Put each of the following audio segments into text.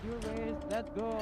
your race, let's go!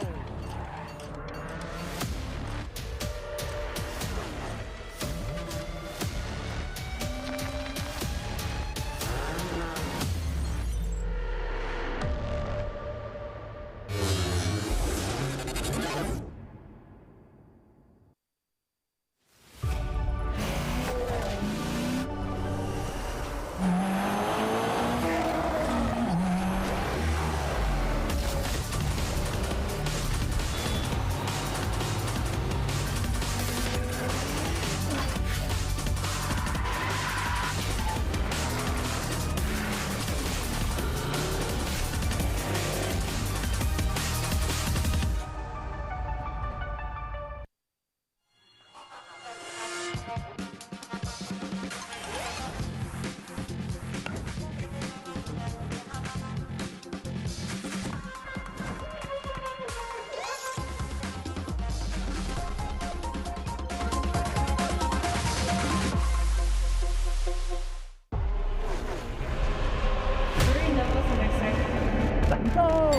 Go!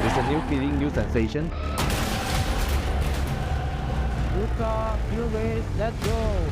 It's a new feeling, new sensation. Good car, your race, let's go!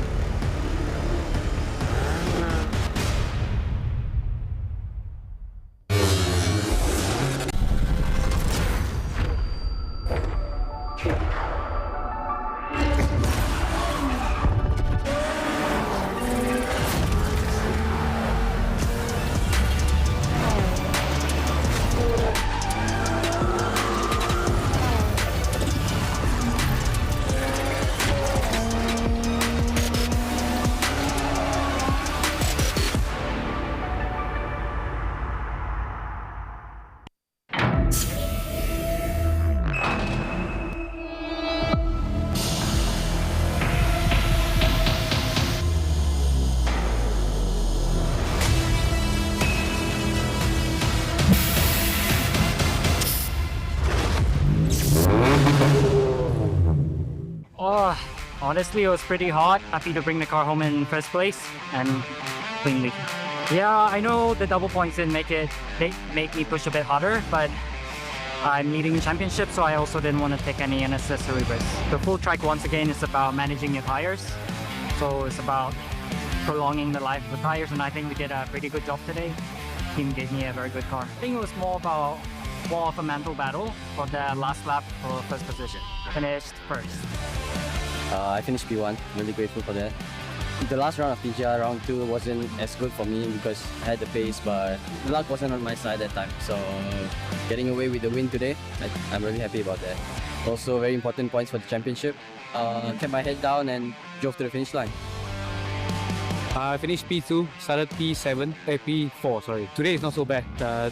Oh, honestly, it was pretty hot. Happy to bring the car home in first place and cleanly. Yeah, I know the double points didn't make me push a bit harder, but I'm leading championship, so I also didn't want to take any unnecessary risks. The full track once again is about managing your tires, so it's about prolonging the life of the tires, and I think we did a pretty good job today. Team gave me a very good car. I think it was more of a mental battle for the last lap for first position. Finished first. I finished P1, really grateful for that. The last round of PGR, round 2, wasn't as good for me because I had the pace, but the luck wasn't on my side that time. So getting away with the win today, I'm really happy about that. Also very important points for the championship. Kept my head down and drove to the finish line. I finished P2, started P7, P4, sorry. Today is not so bad.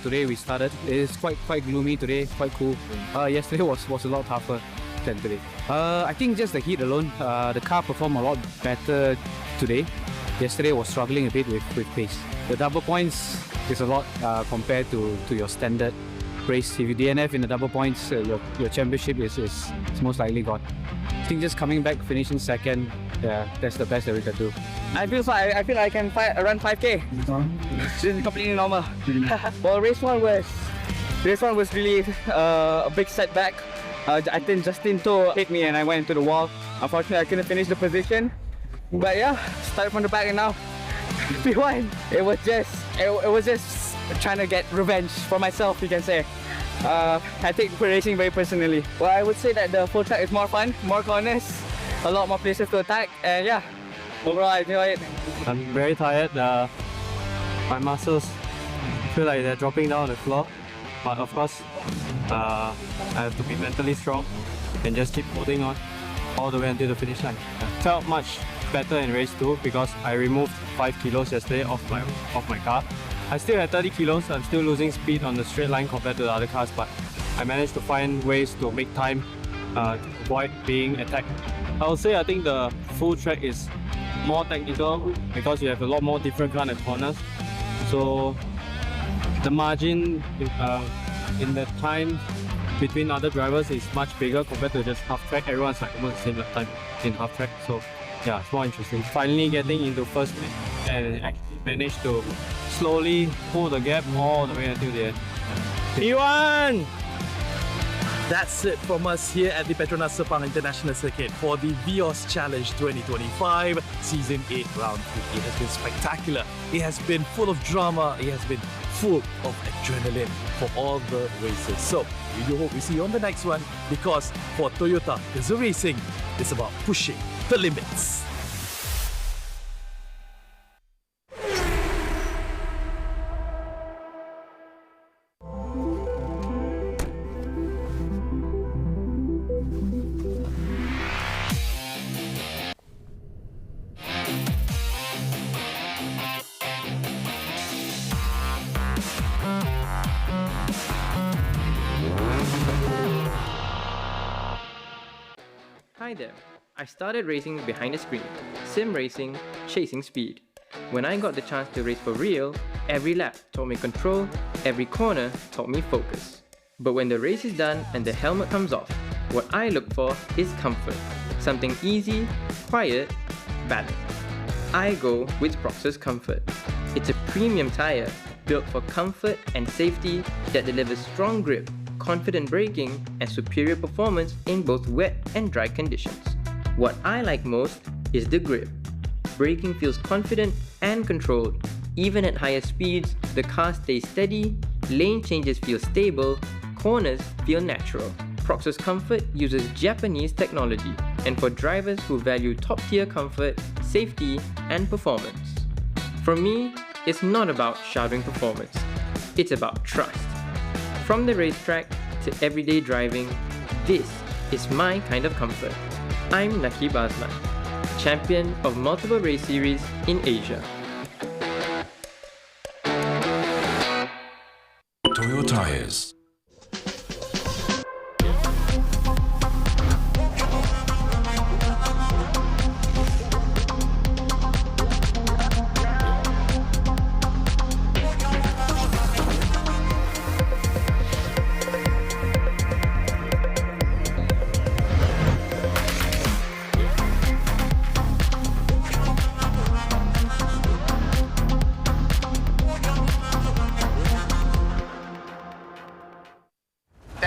Today we started. It is quite gloomy today, quite cool. Yesterday was a lot tougher than today. I think just the heat alone, the car performed a lot better today. Yesterday was struggling a bit with pace. The double points is a lot compared to your standard race. If you DNF in the double points, your championship is most likely gone. I think just coming back, finishing second, yeah, that's the best that we can do. I feel I can run 5k. This is completely normal. Well, race one was really a big setback. I think Justin Toe hit me and I went into the wall. Unfortunately, I couldn't finish the position. But yeah, started from the back and now P1. It was just trying to get revenge for myself, you can say. I take racing very personally. Well, I would say that the full track is more fun, more corners, a lot more places to attack, and yeah, overall I enjoy it. I'm very tired. My muscles feel like they're dropping down on the floor, but of course I have to be mentally strong and just keep holding on all the way until the finish line. Felt much better in race 2 because I removed 5 kilos yesterday off my car. I still had 30 kilos. I'm still losing speed on the straight line compared to the other cars, but I managed to find ways to make time to avoid being attacked. I think the full track is more technical because you have a lot more different kind of corners. So the margin in the time between other drivers is much bigger compared to just half track. Everyone's like almost the same time in half track. So yeah, it's more interesting. Finally getting into first place and actually managed to slowly pull the gap all the way until the end. P1! That's it from us here at the Petronas Sepang International Circuit for the Vios Challenge 2025 Season 8 Round 3. It has been spectacular. It has been full of drama. It has been full of adrenaline for all the races. So, we do hope we see you on the next one, because for Toyota Gazoo Racing, it's about pushing the limits. Hi there. I started racing behind a screen, sim racing, chasing speed. When I got the chance to race for real, every lap taught me control, every corner taught me focus. But when the race is done and the helmet comes off, what I look for is comfort. Something easy, quiet, balanced. I go with Proxus Comfort. It's a premium tire built for comfort and safety that delivers strong grip, confident braking, and superior performance in both wet and dry conditions. What I like most is the grip. Braking feels confident and controlled. Even at higher speeds, the car stays steady, lane changes feel stable, corners feel natural. Proxus Comfort uses Japanese technology, and for drivers who value top-tier comfort, safety, and performance. For me, it's not about shouting performance. It's about trust. From the racetrack to everyday driving, this is my kind of comfort. I'm Nakib Azman, champion of multiple race series in Asia. Toyo Tires.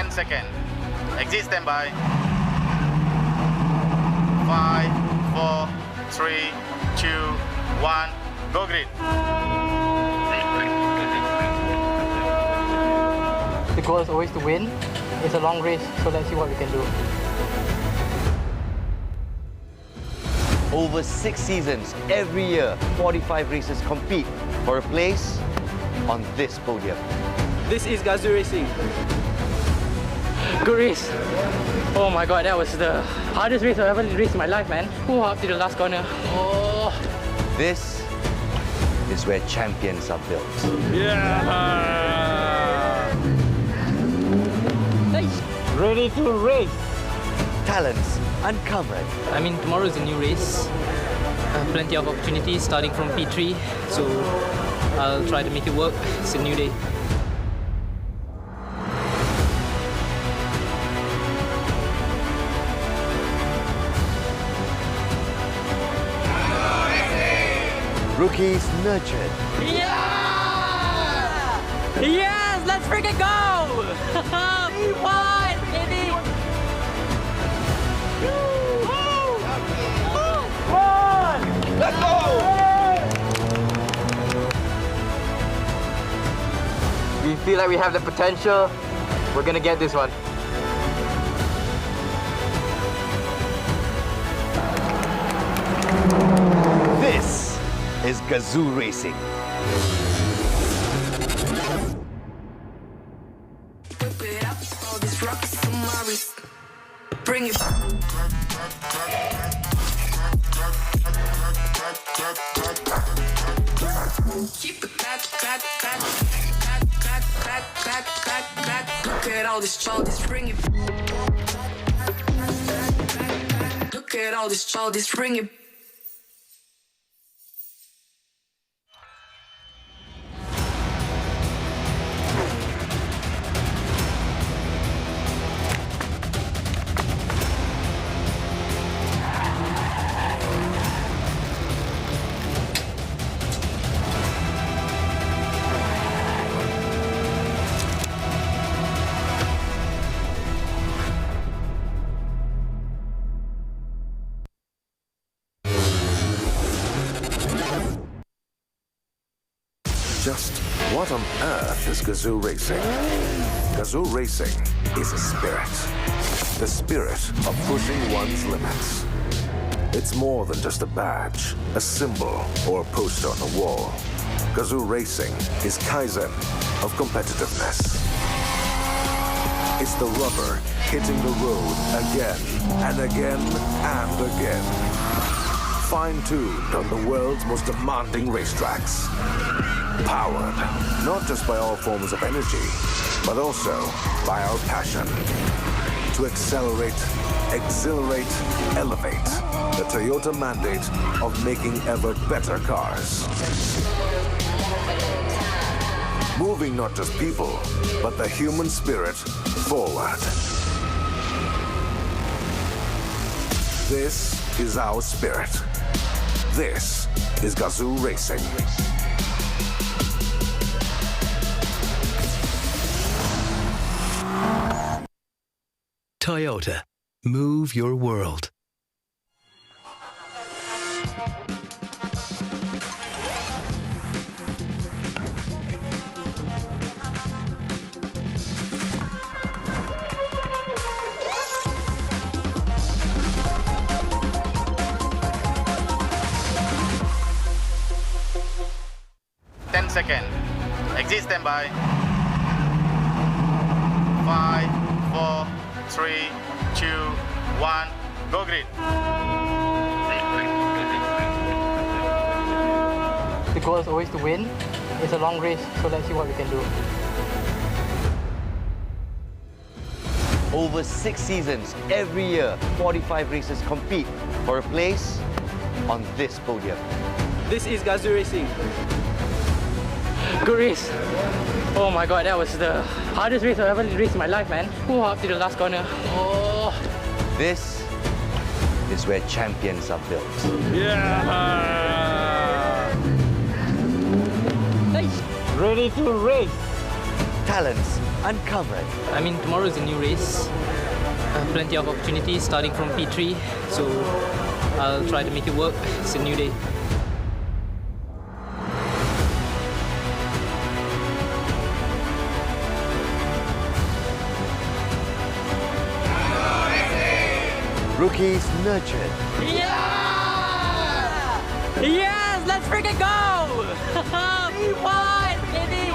Second. Exit standby. 5, 4, 3, 2, 1. Go green. The goal is always to win. It's a long race, so let's see what we can do. Over 6 seasons, every year, 45 racers compete for a place on this podium. This is Gazoo Racing. Good race. Oh my god, that was the hardest race I've ever raced in my life, man. Oh, up to the last corner. Oh. This is where champions are built. Yeah! Nice. Ready to race. Talents uncovered. I mean, tomorrow is a new race. Plenty of opportunities starting from P3, so I'll try to make it work. It's a new day. Rookies nurtured. Yeah! Yes, let's freaking go! P1, baby! Let's go! We feel like we have the potential. We're gonna get this one. This is Gazoo Racing. Bring it. Keep it back. Look at all this childish. Bring it. Look at all this childish. Bring it. What on earth is Gazoo Racing? Gazoo Racing is a spirit. The spirit of pushing one's limits. It's more than just a badge, a symbol, or a poster on the wall. Gazoo Racing is Kaizen of competitiveness. It's the rubber hitting the road again and again and again. Fine-tuned on the world's most demanding racetracks. Powered not just by all forms of energy, but also by our passion. To accelerate, exhilarate, elevate the Toyota mandate of making ever better cars. Moving not just people, but the human spirit forward. This is our spirit. This is Gazoo Racing. Toyota. Move your world. Second. Exit standby. 5, 4, 3, 2, 1. Go grid. The goal is always to win. It's a long race, so let's see what we can do. Over 6 seasons, every year, 45 racers compete for a place on this podium. This is Gazoo Racing. Good race. Oh my god, that was the hardest race I've ever raced in my life, man. Up to the last corner. Oh. This is where champions are built. Yeah! Nice. Ready to race. Talents uncovered. I mean, tomorrow is a new race. Plenty of opportunities starting from P3, so I'll try to make it work. It's a new day. Rookies nurtured. Yeah! Yes! Let's freaking go! We won, baby!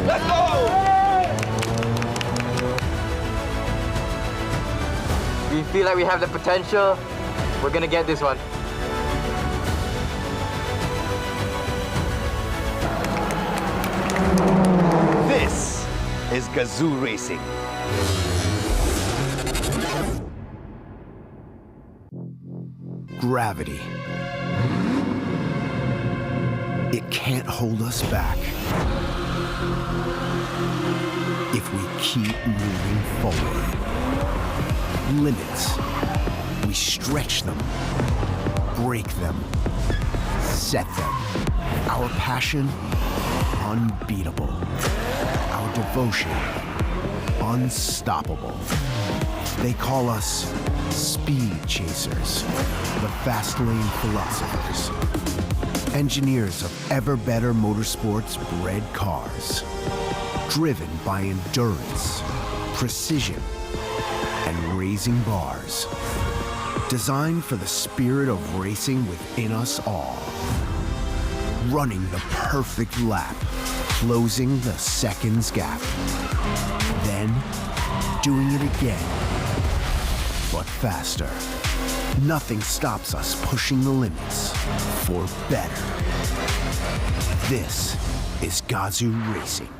Let's go! We feel like we have the potential. We're gonna get this one. This is Gazoo Racing. Gravity. It can't hold us back if we keep moving forward. Limits. We stretch them, break them, set them. Our passion, unbeatable. Our devotion, unstoppable. They call us speed chasers, the fast lane philosophers. Engineers of ever better motorsports bred cars. Driven by endurance, precision, and raising bars. Designed for the spirit of racing within us all. Running the perfect lap, closing the seconds gap. Then, doing it again, but faster. Nothing stops us pushing the limits for better. This is Gazoo Racing.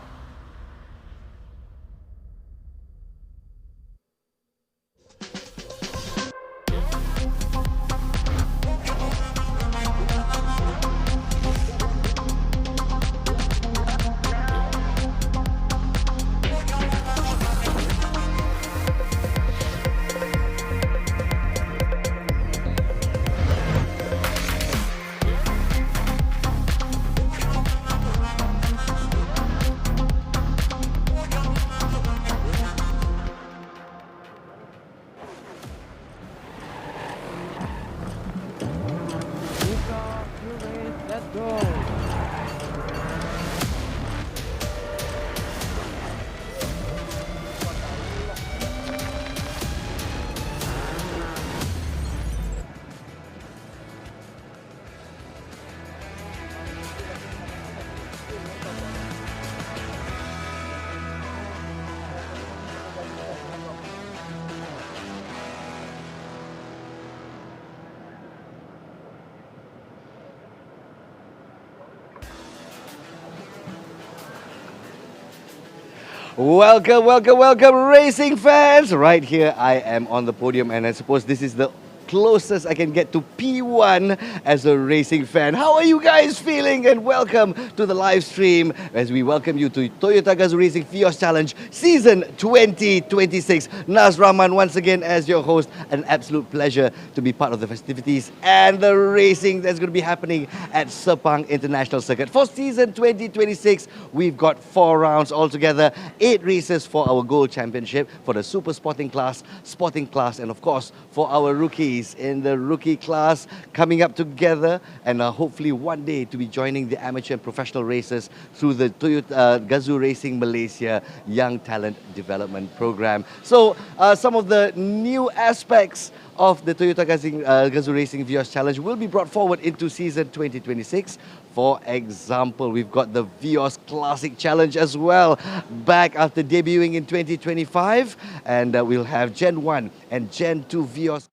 Welcome, welcome, welcome, racing fans! Right here, I am on the podium, and I suppose this is the closest I can get to P1 as a racing fan. How are you guys feeling? And welcome to the live stream as we welcome you to Toyota Gazoo Racing Vios Challenge Season 2026. Naz Rahman once again as your host. An absolute pleasure to be part of the festivities and the racing that's going to be happening at Sepang International Circuit. For Season 2026, we've got 4 rounds altogether, 8 races for our Gold Championship, for the Super Sporting class, and of course for our rookies in the rookie class coming up together, and hopefully one day to be joining the amateur and professional racers through the Toyota Gazoo Racing Malaysia Young Talent Development Program. So some of the new aspects of the Toyota Gazoo Racing Vios Challenge will be brought forward into season 2026. For example, we've got the Vios Classic Challenge as well, back after debuting in 2025, and we'll have Gen 1 and Gen 2 Vios.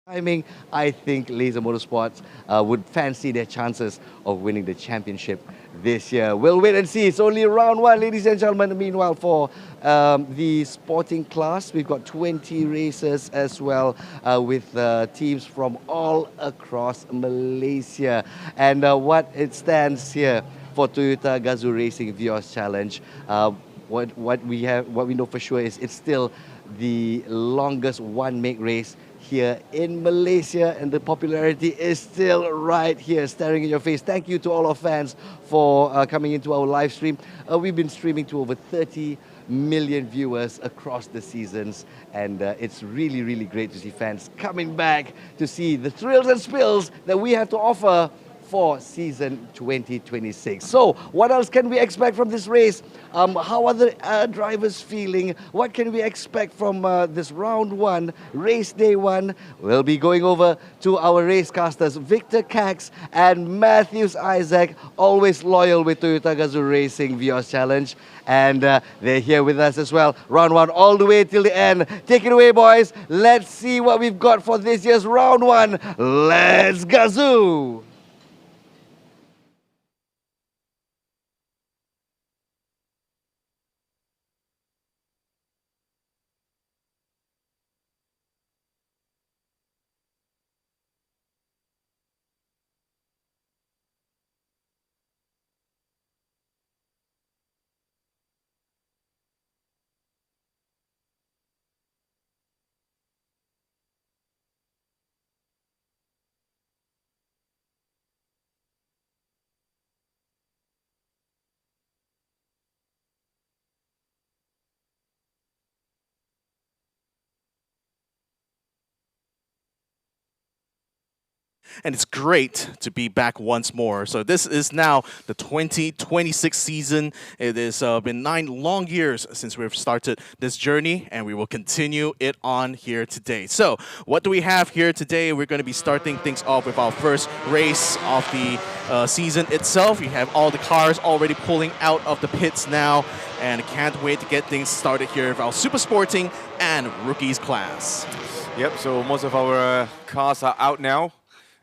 Timing, I think Laser Motorsports would fancy their chances of winning the championship this year. We'll wait and see. It's only round 1, ladies and gentlemen. Meanwhile, for the sporting class, we've got 20 racers as well, with teams from all across Malaysia. And what it stands here for Toyota Gazoo Racing Vios Challenge, what we know for sure is it's still the longest one-make race here in Malaysia, and the popularity is still right here, staring in your face. Thank you to all our fans for coming into our live stream. We've been streaming to over 30 million viewers across the seasons, and it's really, really great to see fans coming back to see the thrills and spills that we have to offer for season 2026. So, what else can we expect from this race? How are the drivers feeling? What can we expect from this round 1, race day 1? We'll be going over to our racecasters, Victor Cax and Matthews Isaac, always loyal with Toyota Gazoo Racing Vios Challenge. And they're here with us as well. Round 1 all the way till the end. Take it away, boys. Let's see what we've got for this year's round 1. Let's Gazoo! And it's great to be back once more. So this is now the 2026 season. It has been 9 long years since we've started this journey, and we will continue it on here today. So what do we have here today? We're going to be starting things off with our first race of the season itself. We have all the cars already pulling out of the pits now, and can't wait to get things started here with our Super Sporting and Rookies class. Yep, so most of our cars are out now.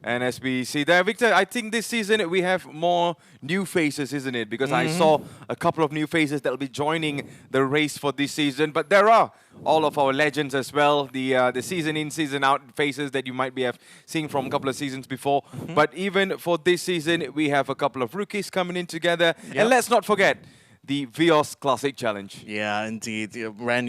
And as we see there, Victor, I think this season we have more new faces, isn't it? Because I saw a couple of new faces that will be joining the race for this season. But there are all of our legends as well, the season in, season out faces that you might be have seen from a couple of seasons before. But even for this season, we have a couple of rookies coming in together. And let's not forget the Vios Classic Challenge. Yeah, indeed. A brand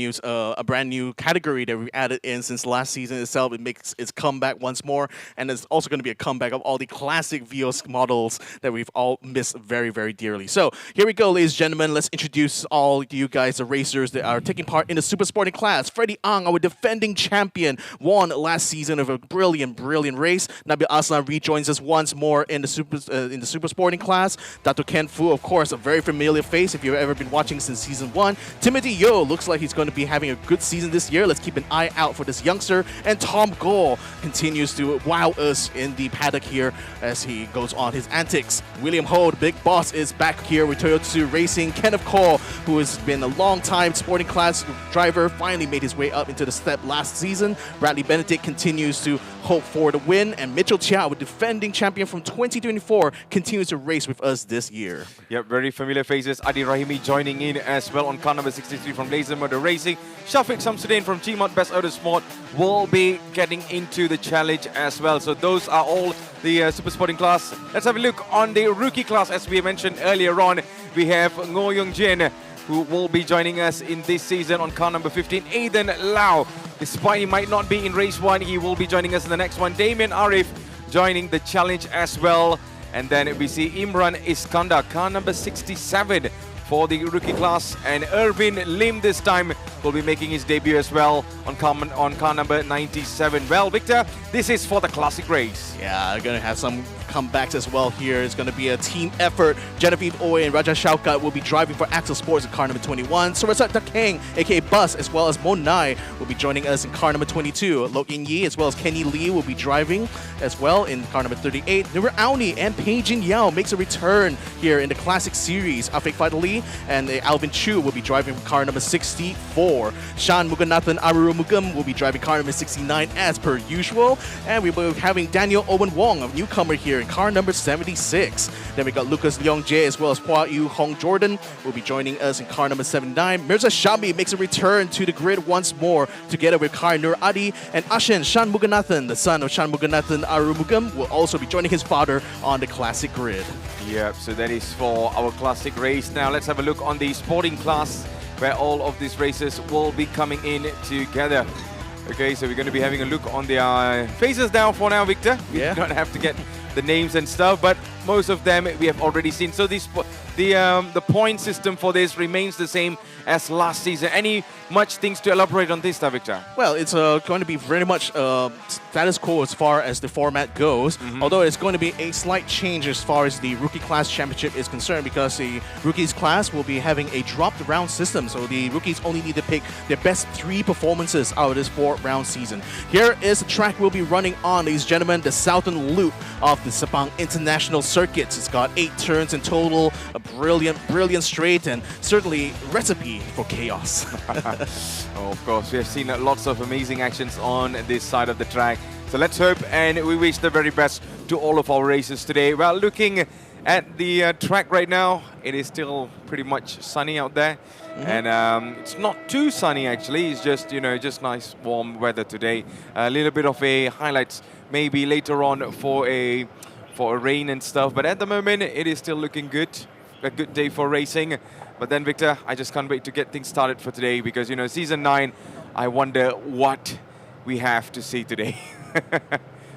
new category that we added in since last season itself. It makes its comeback once more, and it's also going to be a comeback of all the classic Vios models that we've all missed very, very dearly. So here we go, ladies and gentlemen. Let's introduce all you guys, the racers that are taking part in the super sporting class. Freddie Ang, our defending champion, won last season of a brilliant race. Nabil Aslan rejoins us once more in the super sporting class. Dato Ken Fu, of course, a very familiar face if you've ever been watching since season 1. Timothy Yo looks like he's going to be having a good season this year. Let's keep an eye out for this youngster. And Tom Gore continues to wow us in the paddock here as he goes on his antics. William Ho, the big boss, is back here with Toyotsu Racing. Kenneth Cole, who has been a long-time sporting class driver, finally made his way up into the step last season. Bradley Benedict continues to hope for the win. And Mitchell Chia, our defending champion from 2024, continues to race with us this year. Yep, very familiar faces. Adi Rahimi joining in as well on car number 63 from Laser Motor Racing. Shafiq Samsudin from Gmod Best Auto Sport will be getting into the challenge as well. So those are all the super sporting class. Let's have a look on the rookie class. As we mentioned earlier on, we have Ngo Young Jin, who will be joining us in this season on car number 15. Aidan Lau, despite he might not be in race 1, he will be joining us in the next one. Damien Arif joining the challenge as well. And then we see Imran Iskandar, car number 67 for the rookie class. And Irvin Lim this time will be making his debut as well on car number 97. Well, Victor, this is for the classic race. Yeah, going to have some comebacks as well here. It's going to be a team effort. Genevieve Oy and Raja Shaukat will be driving for Axel Sports in car number 21. Surasat Dakeng, aka Bus, as well as Mon Nai will be joining us in car number 22. Lok In Yi as well as Kenny Lee will be driving as well in car number 38. Nura Auni and Pei Jin Yao makes a return here in the classic series. Afik Fadli and Alvin Chu will be driving car number 64. Shan Muganathan Arurumugam will be driving car number 69 as per usual. And we will be having Daniel Owen Wong, a newcomer here in car number 76. Then we got Lucas Leong Jae as well as Hua Yu Hong Jordan will be joining us in car number 79. Mirza Shami makes a return to the grid once more together with Kar Nur Adi, and Ashen Shan Muganathan, the son of Shan Muganathan Arumugam, will also be joining his father on the classic grid. Yep, so that is for our classic race. Now let's have a look on the sporting class where all of these races will be coming in together. Okay, so we're going to be having a look on the faces now for now, Victor. We don't have to get the names and stuff, but most of them we have already seen. So the point system for this remains the same as last season. Any much things to elaborate on this, Victor? Well, it's going to be very much status quo as far as the format goes, although it's going to be a slight change as far as the Rookie Class Championship is concerned, because the Rookies Class will be having a dropped round system, so the Rookies only need to pick their best 3 performances out of this 4-round season. Here is the track we'll be running on, ladies and gentlemen, the southern loop of the Sepang International Circuits. It's got 8 turns in total, a brilliant straight, and certainly recipe for chaos. Oh, of course, we have seen lots of amazing actions on this side of the track. So let's hope and we wish the very best to all of our racers today. Well, looking at the track right now, it is still pretty much sunny out there. And it's not too sunny actually, it's just, you know, just nice warm weather today. A little bit of a highlights maybe later on for a rain and stuff, but at the moment it is still looking good. A good day for racing. But then, Victor, I just can't wait to get things started for today because, you know, Season 9, I wonder what we have to see today.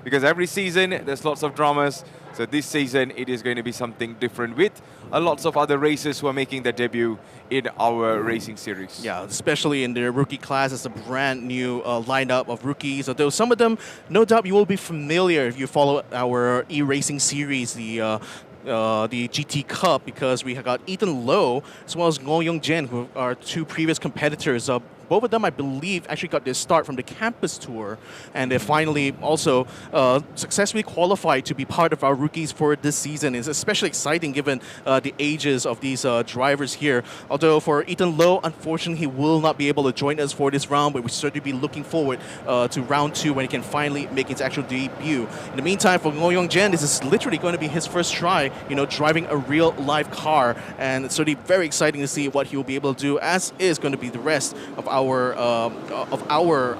Because every season, there's lots of dramas. So this season, it is going to be something different with lots of other racers who are making their debut in our racing series. Yeah, especially in the rookie class, it's a brand new lineup of rookies. Although some of them, no doubt you will be familiar if you follow our e-racing series, the GT Cup, because we have got Ethan Lowe as well as Ngo Young Jen, who are 2 previous competitors of both of them, I believe, actually got their start from the campus tour, and they finally also successfully qualified to be part of our rookies for this season. It's especially exciting given the ages of these drivers here. Although for Ethan Lowe, unfortunately, he will not be able to join us for this round, but we certainly be looking forward to round 2 when he can finally make his actual debut. In the meantime, for Ngo Yong Jen, this is literally going to be his first try, driving a real live car, and it's certainly very exciting to see what he will be able to do, as is going to be the rest of our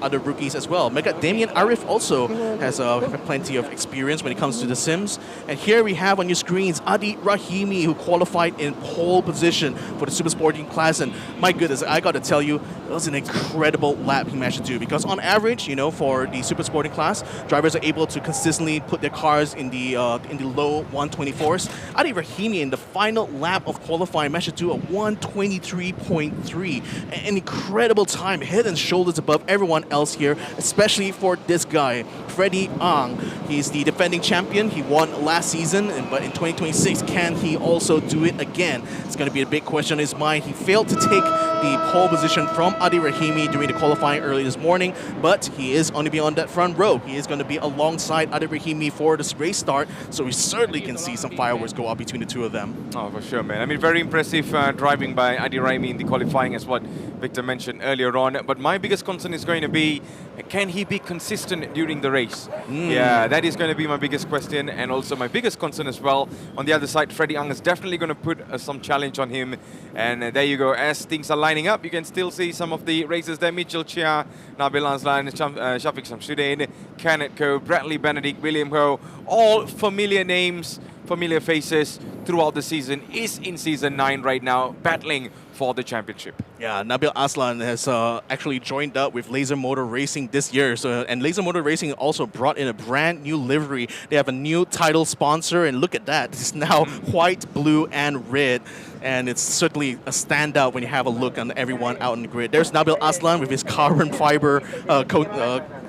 other rookies as well. Mega Damien Arif also has plenty of experience when it comes to the Sims. And here we have on your screens Adi Rahimi, who qualified in pole position for the Super Sporting class. And my goodness, I got to tell you, it was an incredible lap he managed to do, because on average, for the Super Sporting class, drivers are able to consistently put their cars in the low 124s. Adi Rahimi in the final lap of qualifying managed to do a 123.3, an incredible time, head and shoulders above everyone else here, especially for this guy, Freddie Ang. He's the defending champion. He won last season, but in 2026, can he also do it again? It's going to be a big question in his mind. He failed to take the pole position from Adi Rahimi during the qualifying early this morning, but he is going to be on that front row. He is going to be alongside Adi Rahimi for this race start, so we certainly can see some fireworks go up between the two of them. Oh, for sure, man. I mean, very impressive driving by Adi Rahimi in the qualifying, as what Victor mentioned earlier on. But my biggest concern is going to be, can he be consistent during the race? Yeah, that is going to be my biggest question, and also my biggest concern as well. On the other side, Freddie Ang is definitely going to put some challenge on him. And there you go. As things are lining up, you can still see some of the races there. Mitchell Chia, Nabil Anslan, Shafiq Shamsuddin, Kenneth Ko, Bradley Benedict, William Ho, all familiar names, familiar faces throughout the season, is in Season 9 right now, battling for the championship. Yeah, Nabil Aslan has actually joined up with Laser Motor Racing this year. And Laser Motor Racing also brought in a brand new livery. They have a new title sponsor, and look at that. It's now white, blue, and red. And it's certainly a standout when you have a look on everyone out on the grid. There's Nabil Aslan with his carbon fiber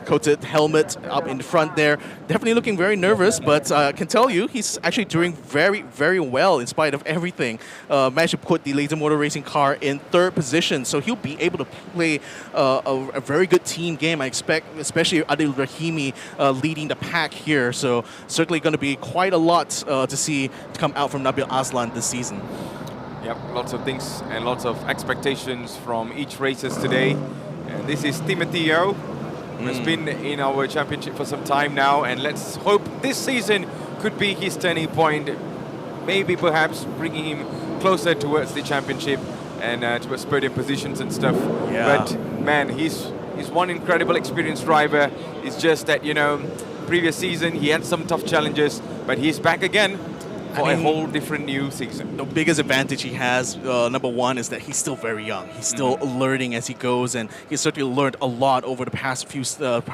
coated helmet up in the front there. Definitely looking very nervous, but I can tell you he's actually doing very, very well in spite of everything. Managed to put the Laser Motor Racing car in 3rd position, so he'll be able to play a very good team game, I expect, especially Adil Rahimi leading the pack here. So certainly going to be quite a lot to see to come out from Nabil Aslan this season. Yep, lots of things and lots of expectations from each races today. And this is Timothy Yeo, who has been in our championship for some time now, and let's hope this season could be his turning point, maybe perhaps bringing him closer towards the championship and towards podium positions and stuff. Yeah. But man, he's one incredible experienced driver. It's just that, previous season he had some tough challenges, but he's back again for a whole different new season. The biggest advantage he has, number one, is that he's still very young. He's still learning as he goes, and he's certainly learned a lot over the past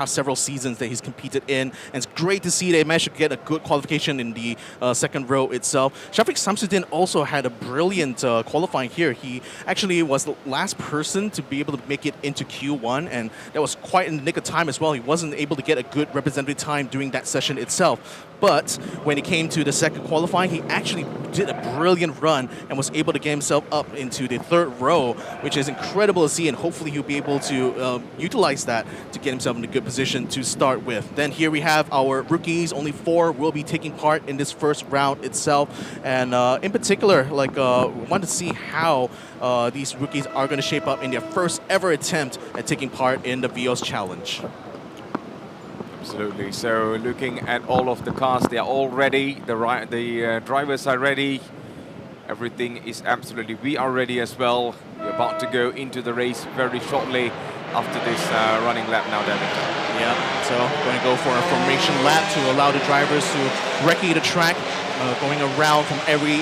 several seasons that he's competed in. And it's great to see they managed to get a good qualification in the second row itself. Shafiq Samsudin also had a brilliant qualifying here. He actually was the last person to be able to make it into Q1, and that was quite in the nick of time as well. He wasn't able to get a good representative time during that session itself. But when it came to the second qualifying, he actually did a brilliant run and was able to get himself up into the 3rd row, which is incredible to see, and hopefully he'll be able to utilize that to get himself in a good position to start with. Then here we have our rookies. Only 4 will be taking part in this first round itself, and in particular, we want to see how these rookies are going to shape up in their first ever attempt at taking part in the Vios Challenge. Absolutely. So looking at all of the cars, they are all ready. The drivers are ready. Everything is absolutely. We are ready as well. We're about to go into the race very shortly after this running lap now, David. Yeah. So going to go for a formation lap to allow the drivers to recce the track, going around from every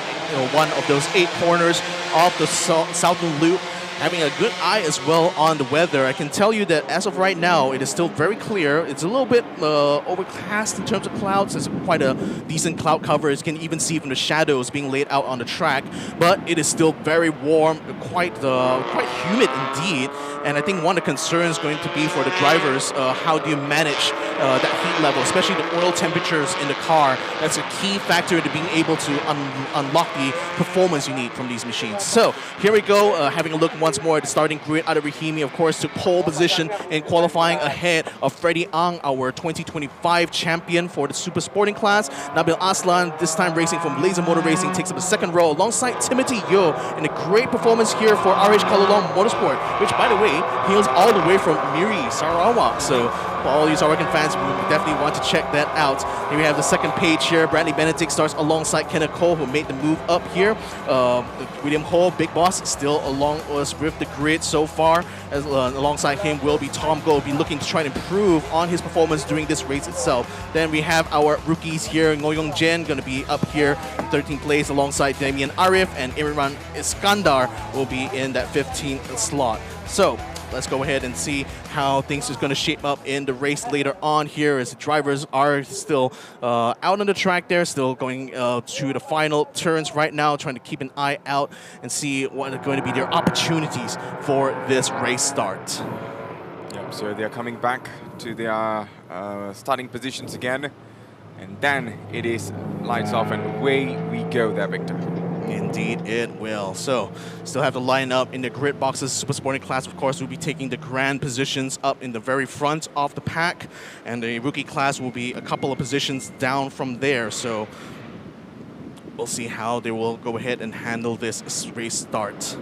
one of those 8 corners of the southern loop. Having a good eye as well on the weather. I can tell you that as of right now, it is still very clear. It's a little bit overcast in terms of clouds. It's quite a decent cloud cover. As you can even see from the shadows being laid out on the track. But it is still very warm, quite humid indeed. And I think one of the concerns going to be for the drivers, how do you manage that heat level, especially the oil temperatures in the car. That's a key factor to being able to unlock the performance you need from these machines. So here we go, having a look once more at the starting grid. Ada Rahimi, of course, took pole position in qualifying ahead of Freddie Ang, our 2025 champion for the super sporting class. Nabil Aslan, this time racing from Laser Motor Racing, takes up the second row alongside Timothy Yo in a great performance here for RH Kalalong Motorsport, which, by the way, hails all the way from Miri, Sarawak. So for all you Sarawakan fans, we definitely want to check that out. Here we have the second page here. Bradley Benedict starts alongside Kenneth Cole, who made the move up here. William Hall, Big Boss, still along us with the grid so far. Alongside him will be Tom Go, be looking to try and improve on his performance during this race itself. Then we have our rookies here. Ngoyong Jen going to be up here in 13th place alongside Damian Arif, and Imran Iskandar will be in that 15th slot. So let's go ahead and see how things is going to shape up in the race later on here, as the drivers are still out on the track there, still going through the final turns right now, trying to keep an eye out and see what are going to be their opportunities for this race start. Yep, so they're coming back to their starting positions again, and then it is lights off and away we go there, Victor. Indeed it will. So, still have to line up in the grid boxes. Super Sporting class, of course, will be taking the grand positions up in the very front of the pack, and the rookie class will be a couple of positions down from there. So, we'll see how they will go ahead and handle this race start.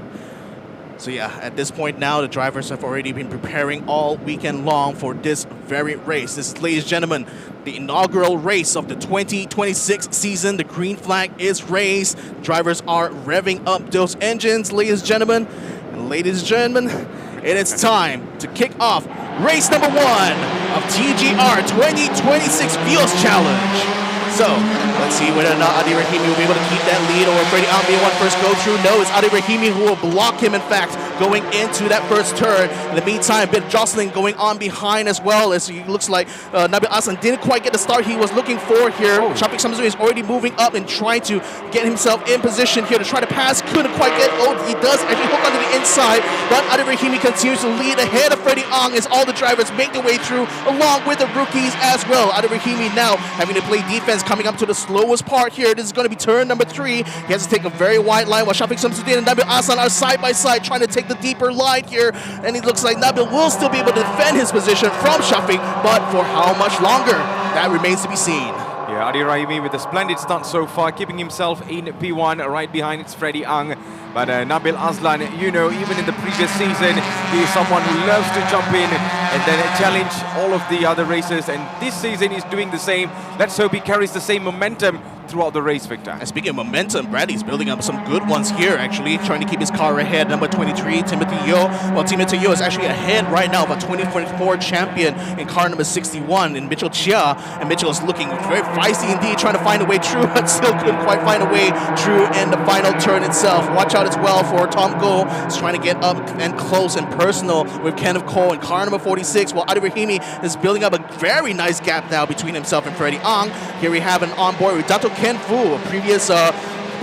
So yeah, at this point now, the drivers have already been preparing all weekend long for this very race. This is, ladies and gentlemen, the inaugural race of the 2026 season. The green flag is raised. Drivers are revving up those engines, ladies and gentlemen. And ladies and gentlemen, it is time to kick off race number 1 of TGR 2026 Vios Challenge. So, let's see whether or not Adi Rahimi will be able to keep that lead, or Freddie Ang being one first go through. No, it's Adi Rahimi who will block him, in fact, going into that first turn. In the meantime, a bit of jostling going on behind as well, as it looks like Nabil Aslan didn't quite get the start he was looking for here. Shafiq Samsudin is already moving up and trying to get himself in position here to try to pass. Couldn't quite get, he does actually hook onto the inside, but Adi Rahimi continues to lead ahead of Freddie Ang as all the drivers make their way through, along with the rookies as well. Adi Rahimi now having to play defense, coming up to the slowest part here. This is going to be turn number 3. He has to take a very wide line, while Shafiq Samsudin and Nabil Aslan are side by side trying to take the deeper line here, and it looks like Nabil will still be able to defend his position from Shafiq, but for how much longer, that remains to be seen. Yeah, Adi Rahimi with a splendid start so far, keeping himself in P1. Right behind it's Freddie Ang. But Nabil Aslan, you know, even in the previous season, he is someone who loves to jump in and then challenge all of the other racers. And this season he's doing the same. Let's hope he carries the same momentum throughout the race, Victor. And speaking of momentum, Bradley's building up some good ones here, actually, trying to keep his car ahead. Number 23, Timothy Yo. Well, Timothy Yo is actually ahead right now of a 2024 champion in car number 61 in Mitchell Chia. And Mitchell is looking very feisty indeed, trying to find a way through, but still couldn't quite find a way through in the final turn itself. Watch out as well for Tom Go. He's trying to get up and close and personal with Kenneth Cole in car number 46, while Adi Rahimi is building up a very nice gap now between himself and Freddie Ang. Here we have an onboard with Dato Ken Fu, a previous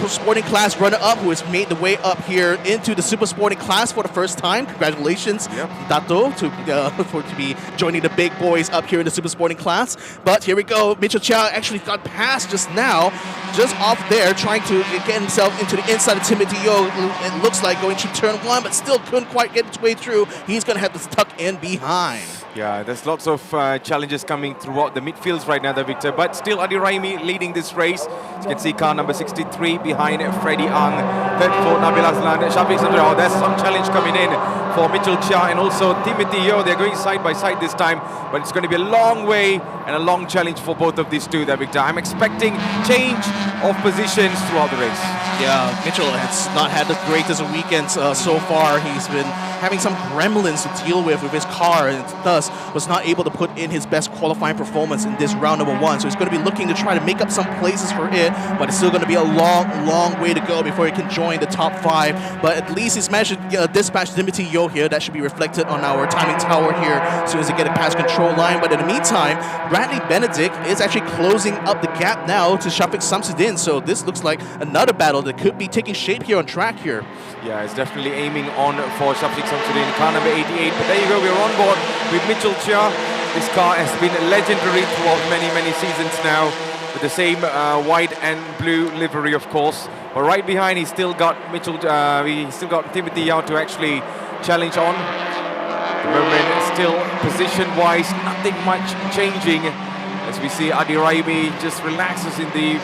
sporting class runner-up who has made the way up here into the super sporting class for the first time. Congratulations, Dato, to be joining the big boys up here in the super sporting class. But here we go. Mitchell Chia actually got past just now, just off there, trying to get himself into the inside of Timothy Yo. It looks like going through turn 1, but still couldn't quite get his way through. He's going to have to tuck in behind. Yeah, there's lots of challenges coming throughout the midfields right now, Victor. But still, Adi Rahimi leading this race. As you can see, car number 63 behind Freddie Ang. Third for Nabil Aslan. Shafiq Samsudin. Oh, there's some challenge coming in for Mitchell Chia and also Timothy Yo. They're going side by side this time, but it's going to be a long way and a long challenge for both of these two there, Victor. I'm expecting change of positions throughout the race. Yeah, Mitchell has not had the greatest of weekends so far. He's been having some gremlins to deal with his car, and thus was not able to put in his best qualifying performance in this round number 1. So he's going to be looking to try to make up some places for it, but it's still going to be a long way to go before he can join the top 5. But at least he's managed to dispatch Timothy Yo here. That should be reflected on our timing tower here as soon as they get it past control line. But in the meantime, Bradley Benedict is actually closing up the gap now to Shafiq Samsudin. So this looks like another battle that could be taking shape here on track here. Yeah, it's definitely aiming on for Shafiq Samsudin, car number 88. But there you go, we're on board with Mitchell Chia. This car has been legendary throughout many seasons now, with the same white and blue livery, of course. But right behind, he's still got he's still got Timothy Yao to actually challenge on. The moment still position-wise, nothing much changing. As we see Adi Raimi just relaxes in the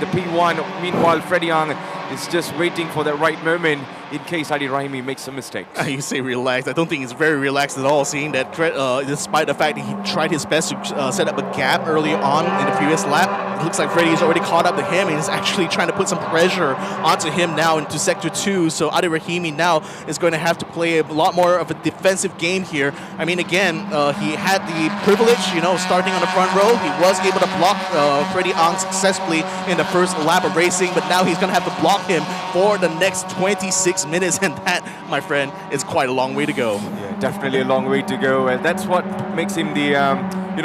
P1. Meanwhile, Freddie Ang is just waiting for that right moment in case Adi Raimi makes a mistake. You say relaxed. I don't think he's very relaxed at all, seeing that despite the fact that he tried his best to set up a gap early on in the previous lap, it looks like Freddie is already caught up to him and is actually trying to put some pressure onto him now into Sector 2. So Adi Rahimi now is going to have to play a lot more of a defensive game here. I mean, again, he had the privilege, starting on the front row. He was able to block Freddie Ang successfully in the first lap of racing, but now he's going to have to block him for the next 26 minutes, and that, my friend, is quite a long way to go. Yeah, definitely a long way to go, and that's what makes him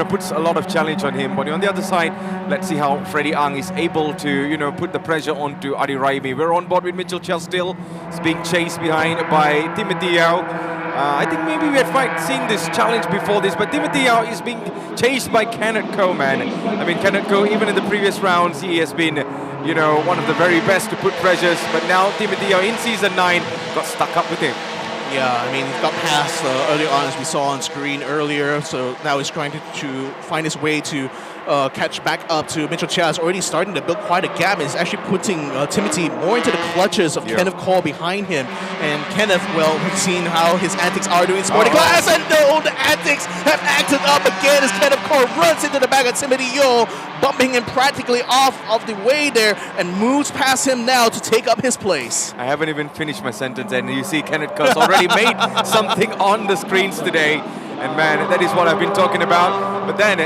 puts a lot of challenge on him. But on the other side, let's see how Freddie Ang is able to, put the pressure onto Adi Raimi. We're on board with Mitchell Chell still. He's being chased behind by Timothy Yao. I think maybe we had seen this challenge before this, but Timothy Yao is being chased by Kenneth Koh, man. I mean, Kenneth Koh, even in the previous rounds, he has been, one of the very best to put pressures. But now Timothy Yao in Season 9 got stuck up with him. Yeah, I mean, he got past early on, as we saw on screen earlier, so now he's trying to find his way to catch back up to Mitchell Chia. Is already starting to build quite a gap. Is actually putting Timothy more into the clutches of Kenneth Cole behind him. And Kenneth, well, we've seen how his antics are doing sporting class, and no, the antics have acted up again as Kenneth Cole runs into the back of Timothy Yo, bumping him practically off of the way there, and moves past him now to take up his place. I haven't even finished my sentence, and you see Kenneth Cole's already made something on the screens today. And man, that is what I've been talking about. But then,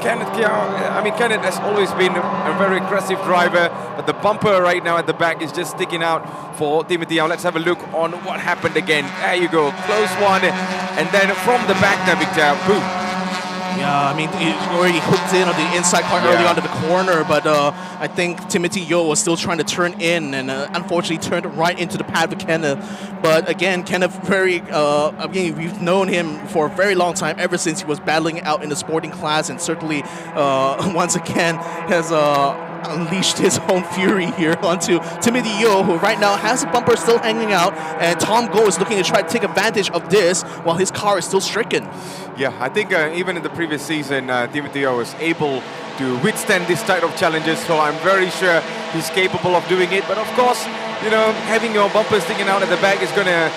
Kenneth has always been a very aggressive driver, but the bumper right now at the back is just sticking out for Timothy Yao. Let's have a look on what happened again. There you go, close one. And then from the back now, Victor, boom. Yeah, I mean, he already hooked in on the inside quite early onto the corner, but I think Timothy Yo was still trying to turn in and unfortunately turned right into the path of Kenneth. But again, Kenneth, we've known him for a very long time, ever since he was battling out in the sporting class, and certainly once again has unleashed his own fury here onto Timothy Yo, who right now has a bumper still hanging out, and Tom Go is looking to try to take advantage of this while his car is still stricken. Yeah, I think even in the previous season, Timothy Yo was able to withstand this type of challenges, so I'm very sure he's capable of doing it. But of course, having your bumper sticking out at the back is going to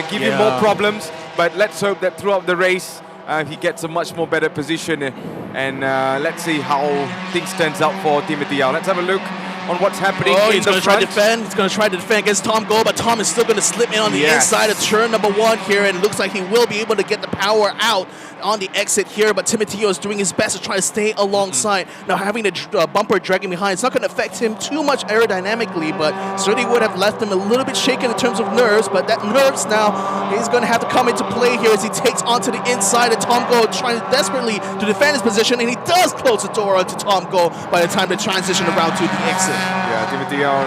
give him more problems. But let's hope that throughout the race, he gets a much more better position, and let's see how things turns out for Timothy Yao. Let's have a look on what's happening. He's going to try to defend. He's going to try to defend against Tom Go, but Tom is still going to slip in on the inside of turn number 1 here, and it looks like he will be able to get the power out on the exit here, but Timothy Yo is doing his best to try to stay alongside. Now, having the bumper dragging behind, it's not going to affect him too much aerodynamically, but certainly would have left him a little bit shaken in terms of nerves, but that nerves now is going to have to come into play here as he takes onto the inside, and Tom Go trying desperately to defend his position, and he does close the door onto Tom Go by the time they transition around to the exit. Yeah, Timothy Yao,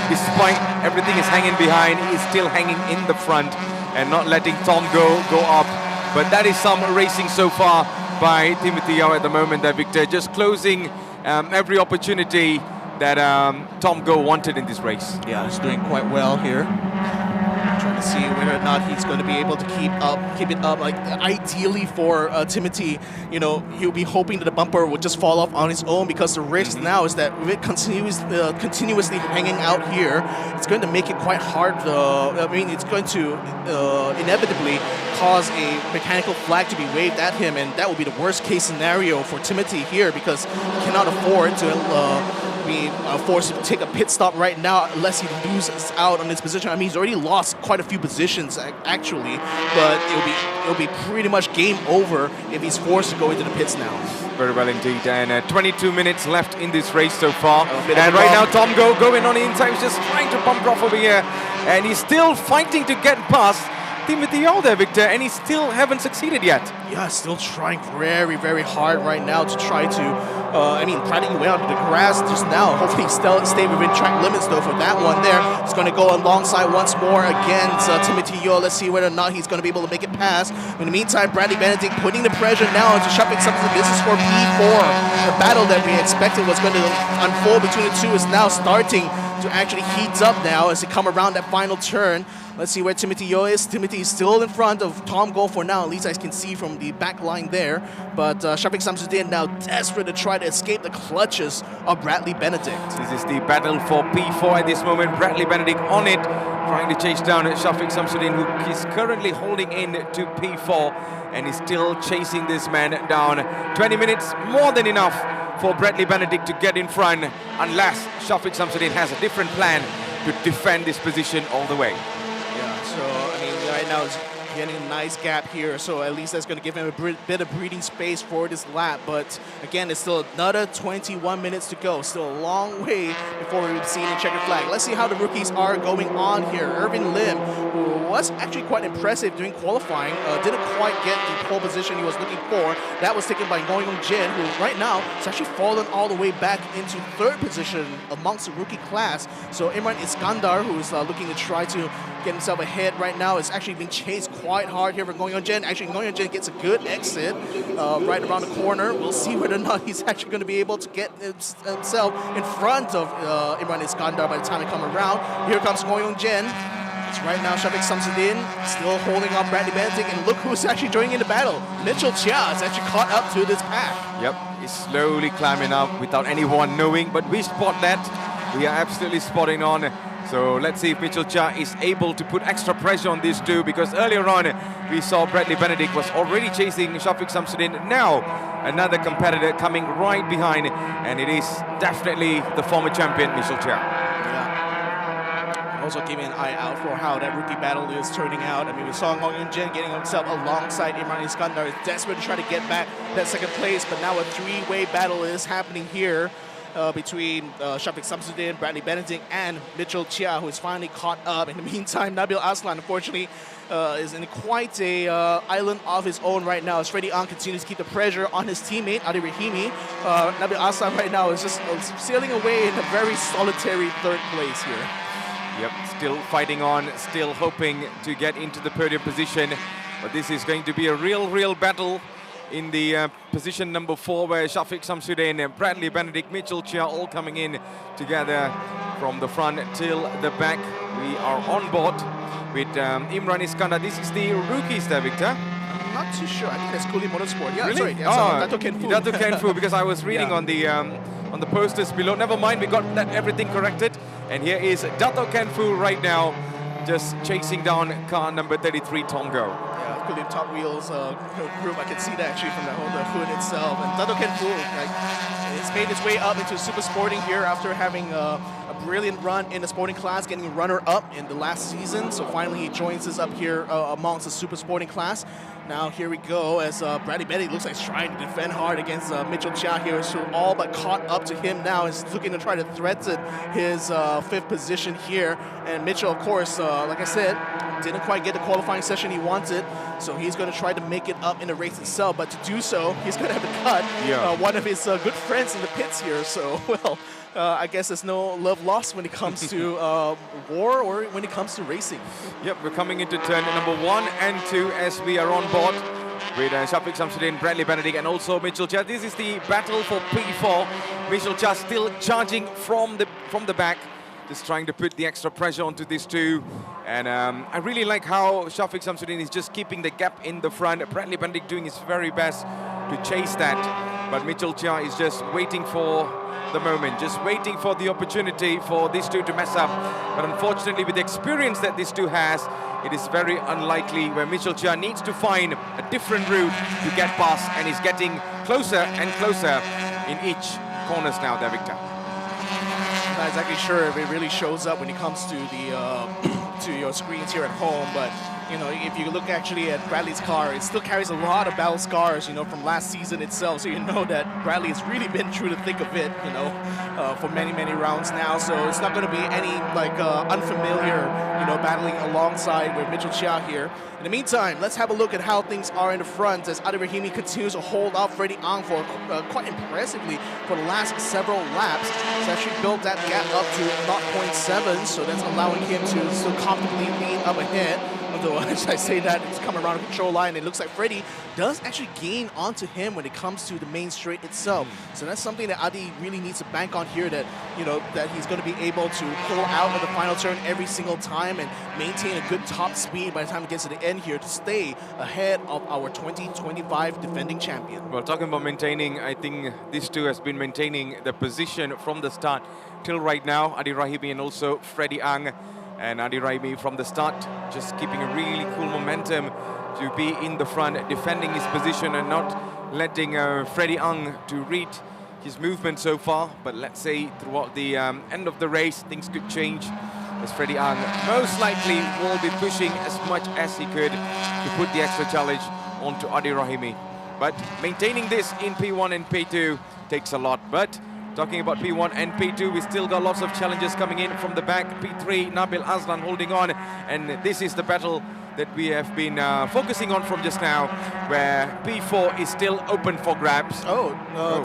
despite everything is hanging behind, he is still hanging in the front and not letting Tom go up. But that is some racing so far by Timothy Yao at the moment there, Victor. Just closing every opportunity that Tom Go wanted in this race. Yeah, he's doing quite well here. Trying to see whether or not he's going to be able to keep it up. Like, ideally for Timothy, he'll be hoping that the bumper would just fall off on its own, because the risk now is that with it continuously hanging out here, it's going to make it quite hard. It's going to inevitably cause a mechanical flag to be waved at him, and that would be the worst case scenario for Timothy here, because he cannot afford to be forced to take a pit stop right now unless he loses out on his position. I mean, he's already lost quite a few positions actually, but it'll be pretty much game over if he's forced to go into the pits now. Very well indeed, and 22 minutes left in this race so far. And right now, Tom Go going on the inside, he's just trying to bump off over here, and he's still fighting to get past Timothy Yao there, Victor, and he still haven't succeeded yet. Yeah, still trying very, very hard right now to try to, practically way onto the grass just now. Hopefully stay within track limits though for that one there. He's going to go alongside once more against Timothy Yao. Let's see whether or not he's going to be able to make it past. In the meantime, Bradley Benedict putting the pressure now into shoving something to business for P4. The battle that we expected was going to unfold between the two is now starting. to actually heat up now as they come around that final turn. Let's see where Timothy Yeo is. Timothy is still in front of Tom Goh for now, at least I can see from the back line there. But Shafiq Samsudin now desperate to try to escape the clutches of Bradley Benedict. This is the battle for P4 at this moment. Bradley Benedict on it, trying to chase down Shafiq Samsudin, who is currently holding in to P4 and is still chasing this man down. 20 minutes, more than enough for Bradley Benedict to get in front, unless Shafiq Samsudin has a different plan to defend this position all the way. So, I mean, right now it's getting a nice gap here, so at least that's going to give him a bit of breathing space for this lap. But again, it's still another 21 minutes to go. Still a long way before we've seen a checkered flag. Let's see how the rookies are going on here. Irvin Lim, who was actually quite impressive during qualifying, didn't quite get the pole position he was looking for. That was taken by Ngoy Yong Jin, who right now has actually fallen all the way back into third position amongst the rookie class. So Imran Iskandar, who is looking to try to get himself ahead right now, is actually being chased quite hard here for Ngoy Yong Jin. Actually, Ngoy Yong Jin gets a good exit right around the corner. We'll see whether or not he's actually going to be able to get himself in front of Imran Iskandar by the time they come around. Here comes Ngoy Yong Jin. It's right now Shafiq Samsudin still holding on Bradley Benedict, and look who's actually joining in the battle. Mitchell Chia has actually caught up to this pack. Yep, he's slowly climbing up without anyone knowing, but we spot that. We are absolutely spotting on. So let's see if Mitchell Chia is able to put extra pressure on these two, because earlier on we saw Bradley Benedict was already chasing Shafiq Samsudin. Now another competitor coming right behind, and it is definitely the former champion Mitchell Chia. Also keeping an eye out for how that rookie battle is turning out. I mean, we saw Ngoy Yong Jin getting himself alongside Imran Iskandar. He's desperate to try to get back that second place, but now a three-way battle is happening here between Shafiq Samsudin, Bradley Benedict, and Mitchell Chia, who is finally caught up. In the meantime, Nabil Aslan, unfortunately, is in quite a island of his own right now, as Freddie Ang continues to keep the pressure on his teammate, Adi Rahimi. Nabil Aslan right now is just sailing away in a very solitary third place here. Yep, still fighting on, still hoping to get into the podium position. But this is going to be a real battle in the position number 4, where Shafiq Samsudin and Bradley Benedict, Mitchell Chia all coming in together from the front till the back. We are on board with Imran Iskandar. This is the rookies there, Victor. I'm not too sure. I think that's Kuli Motorsport. Yeah, really? sorry. Yeah, Dato Ken Fu. Dato Ken Fu, because I was reading on the posters below. Never mind, we got that everything corrected. And here is Dato Ken Fu right now, just chasing down car number 33, Tom Goh. Yeah, Kuli Top Wheels group. I can see that actually from the hood itself. And Dato Ken Fu, he's made his way up into super sporting here after having a brilliant run in the sporting class, getting runner-up in the last season. So finally he joins us up here amongst the super sporting class. Now here we go as Bradley Benedict looks like he's trying to defend hard against Mitchell Chia here. So all but caught up to him now, is looking to try to threaten his 5th position here. And Mitchell, of course, like I said, didn't quite get the qualifying session he wanted. So he's going to try to make it up in the race itself. But to do so, he's going to have to cut one of his good friends in the pits here. So, well, I guess there's no love lost when it comes to war or when it comes to racing. Yep, we're coming into turn number 1 and 2 as we are on board with Shafiq Samsudin, Bradley Benedict, and also Mitchell Chia. This is the battle for P4. Mitchell Chia still charging from the back, just trying to put the extra pressure onto these two. And I really like how Shafiq Samsudin is just keeping the gap in the front. Bradley Benedict doing his very best to chase that, but Mitchell Chia is just waiting for the moment, just waiting for the opportunity for these two to mess up. But unfortunately, with the experience that these two has, it is very unlikely, where Mitchell Chia needs to find a different route to get past, and he's getting closer and closer in each corners now there, Victor. I'm not exactly sure if it really shows up when it comes to the to your screens here at home, but you know, if you look actually at Bradley's car, it still carries a lot of battle scars, you know, from last season itself. So you know that Bradley has really been through the thick of it, you know, for many rounds now. So it's not going to be any like unfamiliar, you know, battling alongside with Mitchell Chia here. In the meantime, let's have a look at how things are in the front as Adi Rahimi continues to hold off Freddie Ang for quite impressively for the last several laps. He's actually built that gap up to 0.7, so that's allowing him to still comfortably lead up ahead. Although, as I say that, it's coming around the control line, it looks like Freddy does actually gain onto him when it comes to the main straight itself. So that's something that Adi really needs to bank on here, that, you know, that he's going to be able to pull out of the final turn every single time and maintain a good top speed by the time it gets to the end here to stay ahead of our 2025 defending champion. Well, talking about maintaining, I think these two has been maintaining the position from the start till right now. Adi Rahimi and also Freddy Ang. And Adi Rahimi from the start just keeping a really cool momentum to be in the front, defending his position and not letting Freddy Ang to read his movement so far. But let's say throughout the end of the race, things could change, as Freddy Ang most likely will be pushing as much as he could to put the extra challenge onto Adi Rahimi. But maintaining this in P1 and P2 takes a lot. But talking about P1 and P2, we still got lots of challenges coming in from the back. P3, Nabil Aslan holding on, and this is the battle that we have been focusing on from just now, where P4 is still open for grabs.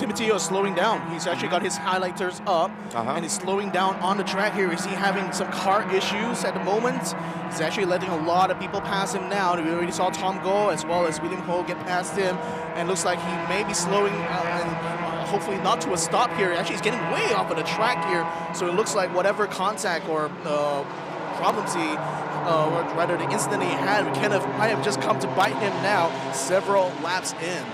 Timothy is slowing down. He's actually got his highlighters up, and he's slowing down on the track here. Is he having some car issues at the moment? He's actually letting a lot of people pass him now. We already saw Tom Go as well as William Ho get past him, and looks like he may be slowing and hopefully not to a stop here. Actually, he's getting way off of the track here, so it looks like whatever contact or problems he, or rather the incident he had, might have just come to bite him now, several laps in.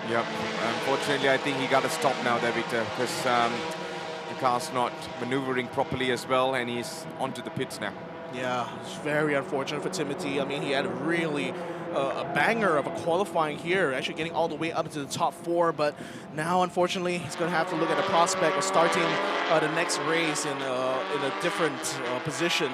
Yep, unfortunately I think he got to stop now there, Victor, because the car's not maneuvering properly as well, and he's onto the pits now. Yeah, it's very unfortunate for Timothy. I mean, he had a really a banger of a qualifying here, actually getting all the way up to the top 4, but now unfortunately he's going to have to look at the prospect of starting the next race in a different position,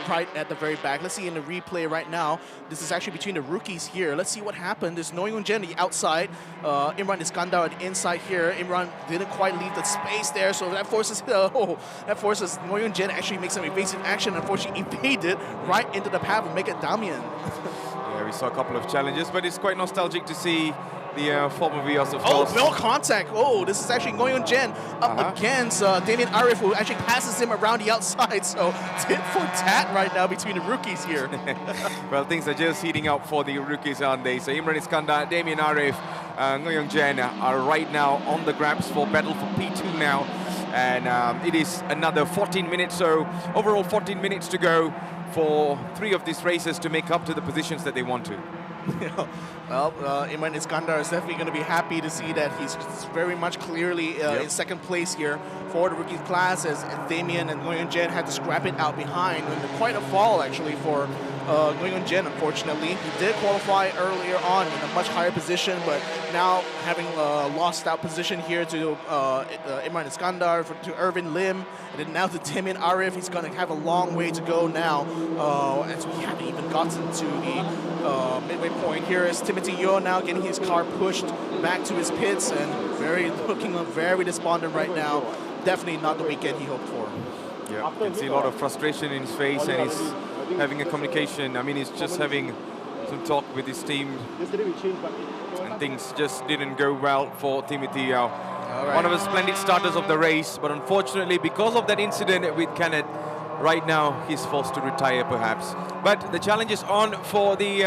right at the very back. Let's see in the replay right now. This is actually between the rookies here. Let's see what happened. There's Noyoung Jen the outside, Imran Iskandar at the inside here. Imran didn't quite leave the space there, so that forces Noyoung Jen actually make some evasive action. Unfortunately, evaded right into the path of Megat Damian. Yeah, we saw a couple of challenges, but it's quite nostalgic to see the former Vios, of course. Oh, no contact. Oh, this is actually Noyoung Jen up against Damien Arif, who actually passes him around the outside. So tit for tat right now between the rookies here. Well, things are just heating up for the rookies, aren't they? So Imran Iskandar, Damien Arif, Noyoung Jen are right now on the grabs for battle for P2 now. And it is another 14 minutes, so overall 14 minutes to go for 3 of these races to make up to the positions that they want to. Well, Imran Iskandar is definitely going to be happy to see that he's very much clearly in second place here for the rookie class, as Damien and Noyoung Jen had to scrap it out behind. And quite a fall, actually, for Noyoung Jen, unfortunately. He did qualify earlier on in a much higher position, but now having lost that position here to Imran Iskandar, to Irvin Lim, and then now to Damien Arif, he's going to have a long way to go now, as we haven't even gotten to the midway point. Here is Timothy Yeo now getting his car pushed back to his pits, and looking very despondent right now. Definitely not the weekend he hoped for. Yeah, you can see a lot of frustration in his face, and he's having a communication. I mean, he's just having some talk with his team, and things just didn't go well for Timothy Yeo. One of the splendid starters of the race, but unfortunately, because of that incident with Kenneth, right now he's forced to retire perhaps. But the challenge is on for the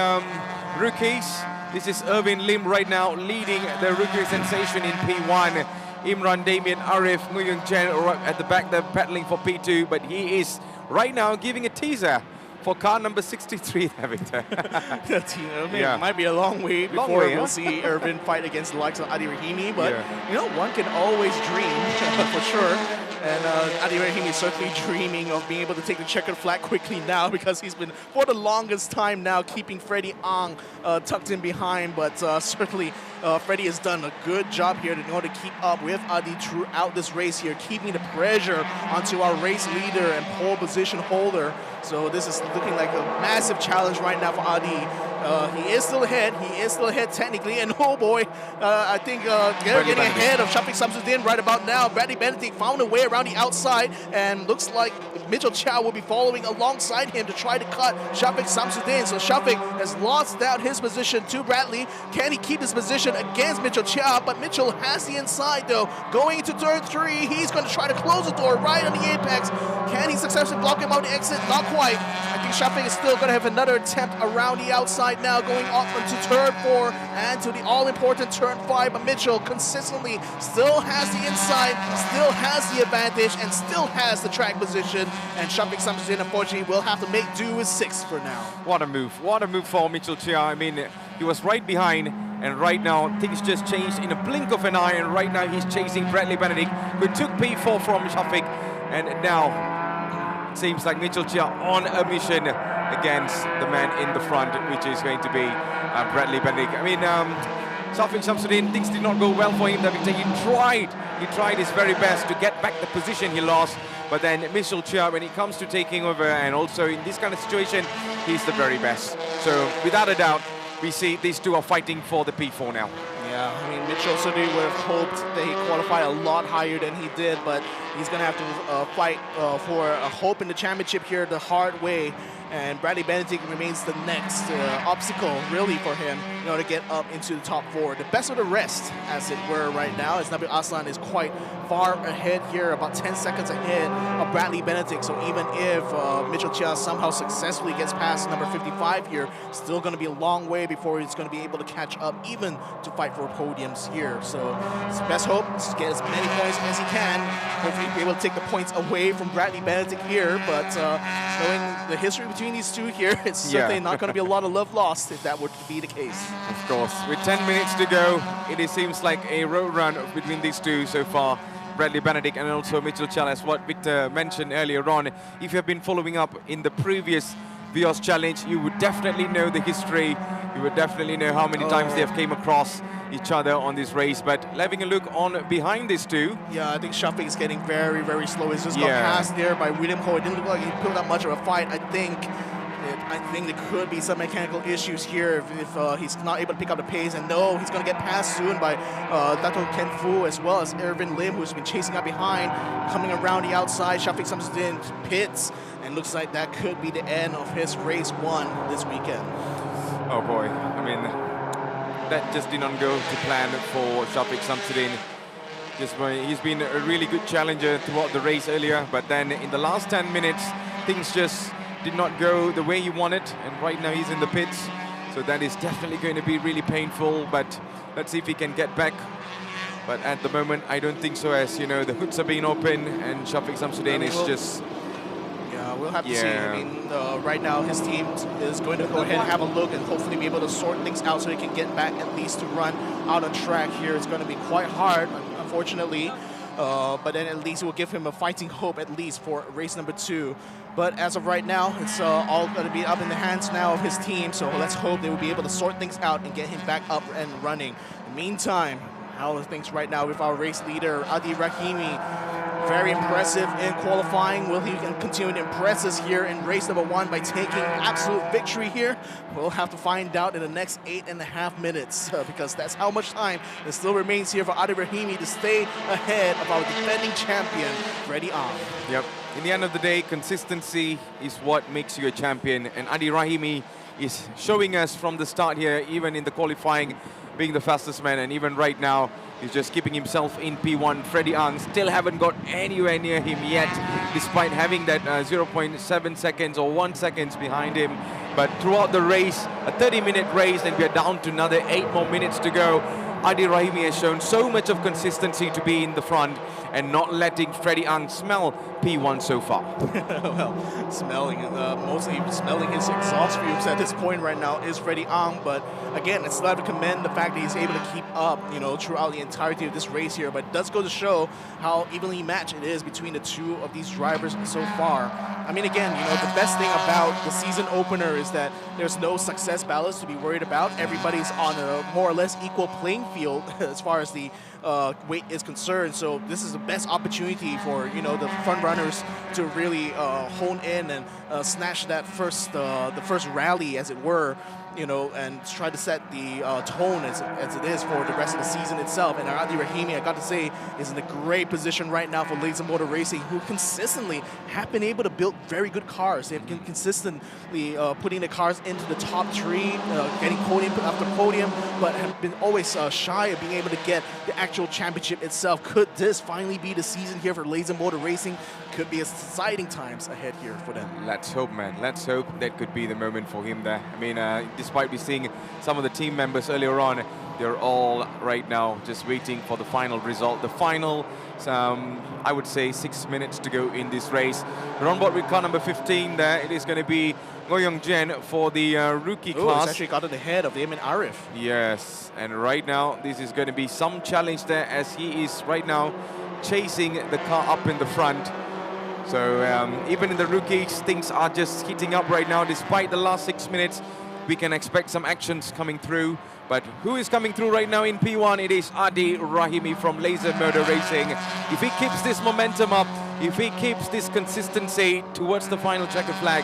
rookies. This is Irvin Lim right now leading the rookie sensation in P1. Imran, Damien, Arif, Noyoung Jen at the back, they're battling for P2, but he is right now giving a teaser for car number 63 there, Victor. It might be a long way before we'll see Irvin fight against the likes of Adi Rahimi, but you know, one can always dream for sure. And Adi Rahimi is certainly dreaming of being able to take the checkered flag quickly now, because he's been, for the longest time now, keeping Freddy Ang tucked in behind. But certainly Freddy has done a good job here in order to keep up with Adi throughout this race here, keeping the pressure onto our race leader and pole position holder. So this is looking like a massive challenge right now for Adi. He is still ahead technically, and oh boy, I think they're getting ahead of Shafiq Samsudin right about now. Bradley Benedict found a way around the outside, and looks like Mitchell Chow will be following alongside him to try to cut Shafiq Samsudin. So Shafiq has lost out his position to Bradley. Can he keep his position? position against Mitchell Chia, but Mitchell has the inside though. Going into turn 3, he's going to try to close the door right on the apex. Can he successfully block him out the exit? Not quite. I think Shafik is still going to have another attempt around the outside now, going off into turn 4 and to the all-important turn 5, but Mitchell consistently still has the inside, still has the advantage, and still has the track position, and Shafik Samsudin unfortunately will have to make do with 6th for now. What a move for Mitchell Chia. I mean, he was right behind, and right now things just changed in a blink of an eye, and right now he's chasing Bradley Benedict, who took P4 from Shafik, and now it seems like Mitchell Chia on a mission against the man in the front, which is going to be Bradley Benedict. I mean, Shafik Samsudin, things did not go well for him. He tried his very best to get back the position he lost, but then Mitchell Chia, when it comes to taking over, and also in this kind of situation, he's the very best. So without a doubt, we see these two are fighting for the P4 now. Yeah, I mean, Mitchell certainly would have hoped that he qualified a lot higher than he did, but he's going to have to fight for a hope in the championship here the hard way. And Bradley Benedict remains the next obstacle, really, for him, to get up into the top 4. The best of the rest, as it were, right now, as Nabil Aslan is quite far ahead here, about 10 seconds ahead of Bradley Benedict. So even if Mitchell Chia somehow successfully gets past number 55 here, still going to be a long way before he's going to be able to catch up, even to fight for podiums here. So his best hope is to get as many points as he can. Hopefully be able to take the points away from Bradley Benedict here, but knowing the history between these two here, it's certainly not going to be a lot of love lost if that were to be the case. Of course, with 10 minutes to go, it seems like a road run between these two so far. Bradley Benedict and also Mitchell Chia, as what Victor mentioned earlier on. If you have been following up in the previous Vios Challenge, you would definitely know the history. You would definitely know how many times they have came across each other on this race. But having a look on behind these two. Yeah, I think Shafik is getting very, very slow. He's just got passed there by William Ho. It didn't look like he put up much of a fight. I think there could be some mechanical issues here if he's not able to pick up the pace. And no, he's going to get passed soon by Dato Ken Fu, as well as Ervin Lim, who's been chasing up behind, coming around the outside. Shafik Samsudin pits, and looks like that could be the end of his race 1 this weekend. Oh boy, I mean, that just did not go to plan for Shafik Samsudin. He's been a really good challenger throughout the race earlier, but then in the last 10 minutes, things just did not go the way he wanted, and right now he's in the pits, so that is definitely going to be really painful, but let's see if he can get back. But at the moment, I don't think so, as you know, the hoods are being open, and Shafik Samsudin is just... Yeah, we'll have to see. I mean, right now his team is going to go ahead and have a look and hopefully be able to sort things out so they can get back at least to run out on track here. It's going to be quite hard, unfortunately. But then at least it will give him a fighting hope at least for race number 2. But as of right now, it's all going to be up in the hands now of his team. So let's hope they will be able to sort things out and get him back up and running. In the meantime, how are things right now with our race leader, Adi Rahimi? Very impressive in qualifying. Will he continue to impress us here in race number 1 by taking absolute victory here? We'll have to find out in the next 8.5 minutes because that's how much time it still remains here for Adi Rahimi to stay ahead of our defending champion, Freddie Ang. Yep. In the end of the day, consistency is what makes you a champion, and Adi Rahimi is showing us from the start here, even in the qualifying, being the fastest man, and even right now, he's just keeping himself in P1. Freddie Ang still haven't got anywhere near him yet, despite having that 0.7 seconds or 1 second behind him. But throughout the race, a 30-minute race, and we're down to another 8 more minutes to go. Adi Rahimi has shown so much of consistency to be in the front and not letting Freddie Ang smell P1 so far. Well, mostly smelling his exhaust fumes at this point right now is Freddie Ang, but again, I still have to commend the fact that he's able to keep up, throughout the entirety of this race here, but it does go to show how evenly matched it is between the two of these drivers so far. I mean, again, the best thing about the season opener is that there's no success balance to be worried about. Everybody's on a more or less equal playing field as far as the weight is concerned. So this is the best opportunity for the front runners to really hone in and snatch that the first rally, as it were. and try to set the tone as it is for the rest of the season itself. And Adi Rahimi, I got to say, is in a great position right now for Laser Motor Racing, who consistently have been able to build very good cars. They've been consistently putting the cars into the top 3, getting podium after podium, but have been always shy of being able to get the actual championship itself. Could this finally be the season here for Laser Motor Racing? Could be exciting times ahead here for them. Let's hope, man. Let's hope that could be the moment for him there. I mean, despite we seeing some of the team members earlier on, they're all right now just waiting for the final result. The final, I would say, 6 minutes to go in this race. We're on board with car number 15 there. It is going to be Ngo Yong Jen for the rookie class. He's actually gotten ahead of Eamon Arif. Yes, and right now this is going to be some challenge there, as he is right now chasing the car up in the front. So even in the rookies, things are just heating up right now. Despite the last 6 minutes, we can expect some actions coming through. But who is coming through right now in P1? It is Adi Rahimi from Laser Motor Racing. If he keeps this momentum up, if he keeps this consistency towards the final checkered flag,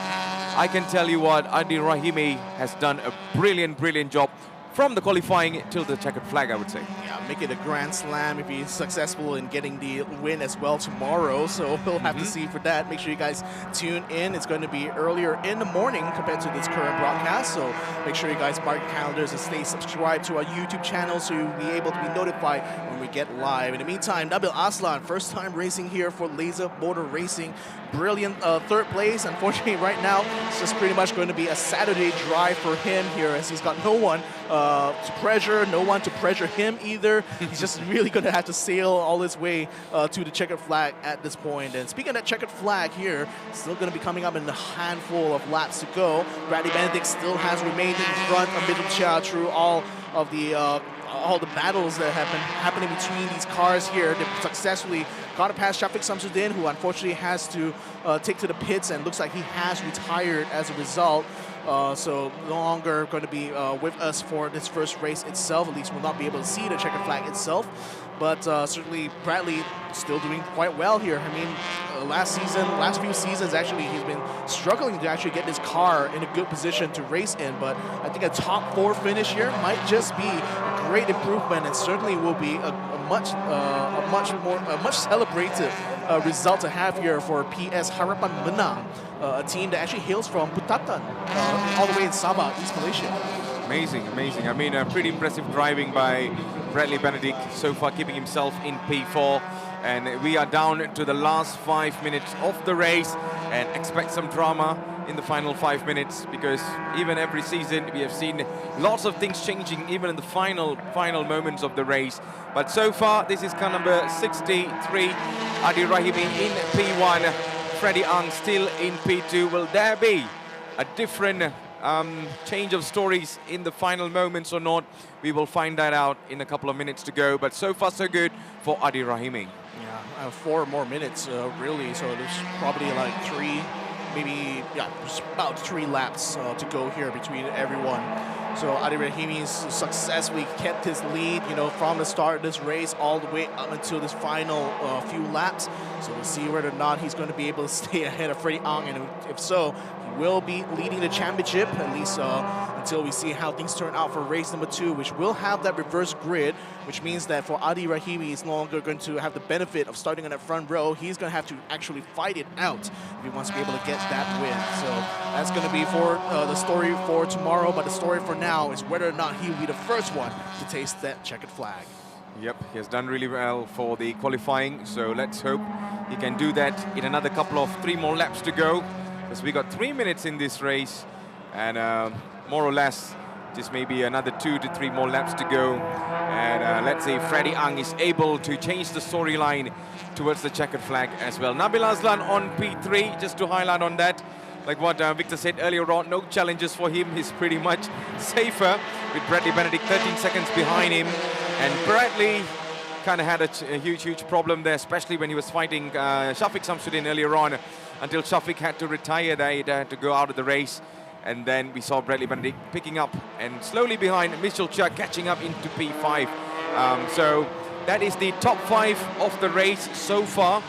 I can tell you what, Adi Rahimi has done a brilliant, brilliant job from the qualifying till the checkered flag, I would say. Yeah, make it a grand slam if he's successful in getting the win as well tomorrow. So we'll have to see for that. Make sure you guys tune in. It's going to be earlier in the morning compared to this current broadcast. So make sure you guys mark your calendars and stay subscribed to our YouTube channel so you'll be able to be notified when we get live. In the meantime, Nabil Aslan, first time racing here for Laser Motor Racing. Brilliant third place. Unfortunately, right now, it's just pretty much going to be a Saturday drive for him here, as he's got no one to pressure, no one to pressure him either. He's just really going to have to sail all his way to the checkered flag at this point. And speaking of that checkered flag here, still going to be coming up in a handful of laps to go. Bradley Benedict still has remained in front of Middle Chia through all the battles that have been happening between these cars here. They've successfully got past Shafiq Samsudin, who unfortunately has to take to the pits, and looks like he has retired as a result. So no longer going to be with us for this first race itself. At least we'll not be able to see the checkered flag itself. But certainly Bradley still doing quite well here. I mean, last few seasons, actually, he's been struggling to actually get his car in a good position to race in. But I think a top 4 finish here might just be a great improvement, and certainly will be a much celebrated result to have here for PS Harapan Menang, a team that actually hails from Putatan, all the way in Sabah, East Malaysia. Amazing, amazing. I mean, pretty impressive driving by Bradley Benedict, so far keeping himself in P4. And we are down to the last 5 minutes of the race, and expect some drama in the final 5 minutes, because even every season we have seen lots of things changing, even in the final moments of the race. But so far, this is car number 63, Adi Rahimi in P1, Freddie Ang still in P2. Will there be a different change of stories in the final moments or not? We will find that out in a couple of minutes to go. But so far, so good for Adi Rahimi. Yeah, 4 more minutes, really. So there's probably like 3, maybe, yeah, about 3 laps to go here between everyone. So Adi Rahimi's successfully kept his lead, from the start of this race all the way up until this final few laps. So we'll see whether or not he's going to be able to stay ahead of Freddie Ang, and if so, he will be leading the championship, at least until we see how things turn out for race number 2, which will have that reverse grid, which means that for Adi Rahimi, he's no longer going to have the benefit of starting on that front row. He's going to have to actually fight it out if he wants to be able to get that win. So that's going to be for the story for tomorrow, but the story for now is whether or not he will be the first one to taste that checkered flag. Yep, he has done really well for the qualifying, so let's hope he can do that in another couple of 3 more laps to go, because we got 3 minutes in this race, and more or less just maybe another 2 to 3 more laps to go. And let's say Freddie Ang is able to change the storyline towards the checkered flag as well. Nabil Aslan on P3, just to highlight on that. Like what Victor said earlier on, no challenges for him. He's pretty much safer with Bradley Benedict 13 seconds behind him. And Bradley kind of had a huge problem there, especially when he was fighting Shafiq Samsudin earlier on, until Shafiq had to retire there. He had to go out of the race. And then we saw Bradley Benedict picking up and slowly behind Mitchell Chia catching up into P5. So that is the top 5 of the race so far.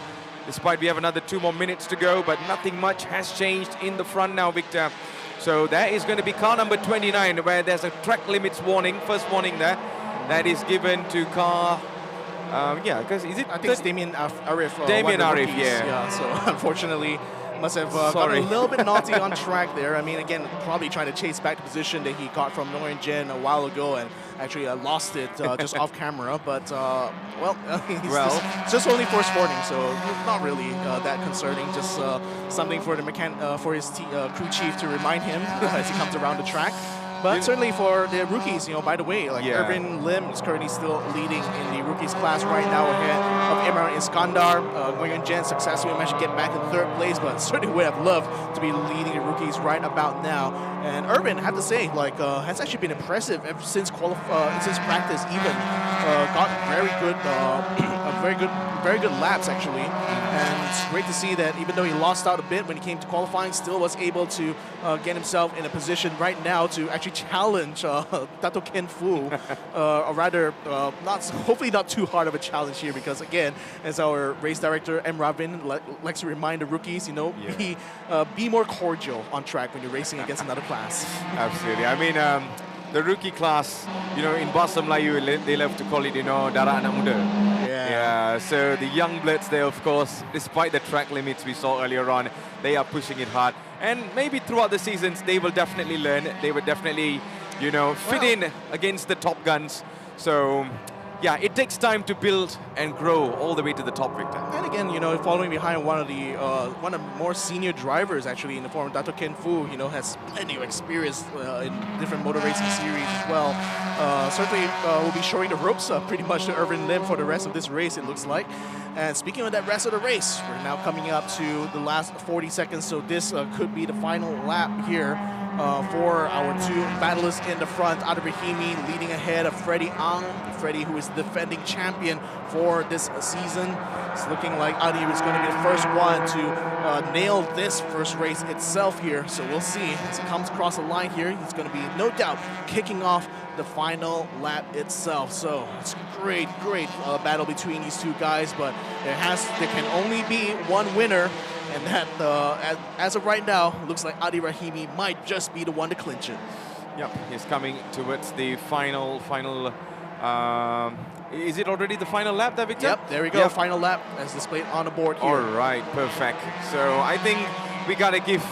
despite we have another 2 more minutes to go, but nothing much has changed in the front now, Victor. So that is going to be car number 29, where there's a track limits warning, first warning there, that is given to car, because is it? I think it's Damien Arif. Damien Arif, yeah. So unfortunately, must have gotten a little bit naughty on track there. I mean, again, probably trying to chase back the position that he got from Nguyen Jen a while ago and actually lost it just off camera. But, it's just only first warning, so not really that concerning. Just something for the for his crew chief to remind him as he comes around the track. But certainly for the rookies, by the way, Irvin Lim is currently still leading in the rookies class right now ahead of Imran Iskandar. Nguyen Jen successfully managed to get back in third place, but certainly would have loved to be leading the rookies right about now. And Irvin, I have to say, has actually been impressive ever since practice. Even got very good laps actually. And it's great to see that even though he lost out a bit when he came to qualifying, still was able to get himself in a position right now to actually challenge Dato Ken Fu, or rather, hopefully not too hard of a challenge here, because again, as our race director M. Ravin likes to remind the rookies, be more cordial on track when you're racing against another class. Absolutely. I mean, the rookie class, in Bahasa Melayu, they love to call it, darah anak muda. Yeah. So the young bloods there, of course, despite the track limits we saw earlier on, they are pushing it hard. And maybe throughout the seasons, they will definitely learn. They will definitely, fit in against the top guns. So, yeah, it takes time to build and grow all the way to the top, Victor. And again, following behind one of the more senior drivers actually in the form of Dato Ken Fu, has plenty of experience in different motor racing series as well. Certainly will be showing the ropes pretty much to Irvin Lim for the rest of this race, it looks like. And speaking of that rest of the race, we're now coming up to the last 40 seconds, so this could be the final lap here for our two battlers in the front. Adi Rahimi leading ahead of Freddie Ang. Freddie, who is the defending champion for this season. It's looking like Adi is going to be the first one to nail this first race itself here. So we'll see as he comes across the line here. He's going to be, no doubt, kicking off the final lap itself. So it's a great battle between these two guys, but there can only be one winner. And that, as of right now, looks like Adi Rahimi might just be the one to clinch it. Yep, he's coming towards the final. Is it already the final lap there, Victor? Yep, there we go. Yep. Final lap as displayed on the board here. All right, perfect. So I think we got to give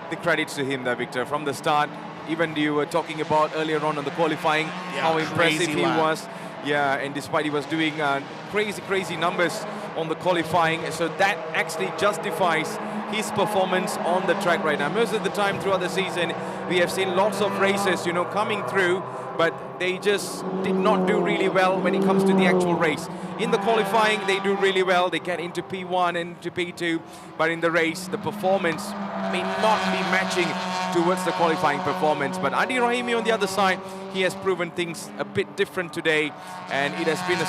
the credits to him there, Victor, from the start. Even you were talking about earlier on the qualifying, how impressive he was. Yeah, and despite he was doing crazy numbers on the qualifying, so that actually justifies his performance on the track right now. Most of the time throughout the season, we have seen lots of races, coming through, but they just did not do really well when it comes to the actual race. In the qualifying, they do really well. They get into P1 and to P2, but in the race, the performance may not be matching towards the qualifying performance. But Adi Rahimi on the other side, he has proven things a bit different today, and it has been a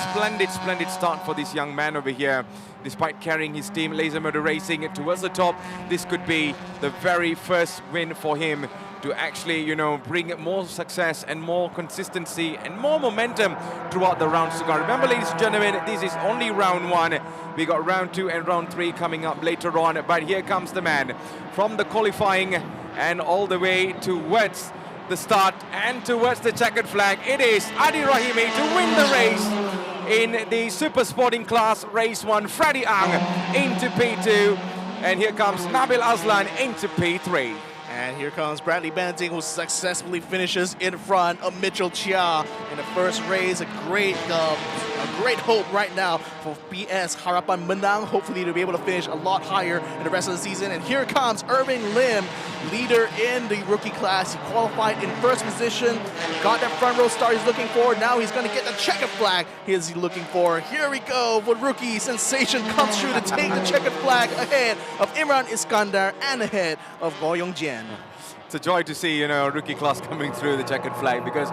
splendid start for this young man over here. Despite carrying his team, Laser Motor Racing, towards the top, this could be the very first win for him to actually, bring more success and more consistency and more momentum throughout the rounds to go. Remember, ladies and gentlemen, this is only round one. We got round 2 and round 3 coming up later on, but here comes the man from the qualifying and all the way towards the start and towards the checkered flag. It is Adi Rahimi to win the race in the Super Sporting class, race 1. Freddie Ang into P2, and here comes Nabil Aslan into P3. And here comes Bradley Banting, who successfully finishes in front of Mitchell Chia in the first race. A great hope right now for BS Harapan Menang, hopefully to be able to finish a lot higher in the rest of the season. And here comes Irving Lim, leader in the rookie class. He qualified in first position, got that front row start he's looking for. Now he's going to get the checkered flag he's looking for. Here we go, for rookie sensation comes through to take the checkered flag ahead of Imran Iskandar and ahead of Go Yong Jian. It's a joy to see, a rookie class coming through the checkered flag, because,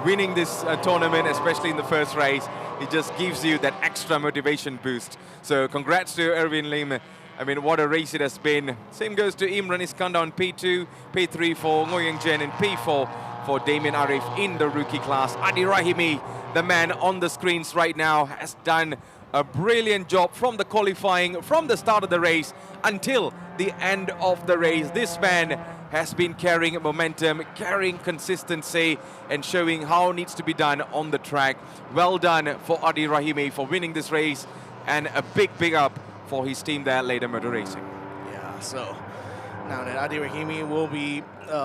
winning this tournament, especially in the first race, it just gives you that extra motivation boost. So congrats to Irvin Lim. I mean, what a race it has been. Same goes to Imran Iskandar on P2, P3 for Ngoyang Jen, and P4 for Damien Arif in the rookie class. Adi Rahimi, the man on the screens right now, has done a brilliant job from the qualifying, from the start of the race until the end of the race. This man has been carrying momentum, carrying consistency, and showing how it needs to be done on the track. Well done for Adi Rahimi for winning this race, and a big up for his team there, Later Motor Racing. Yeah, so now that Adi Rahimi will be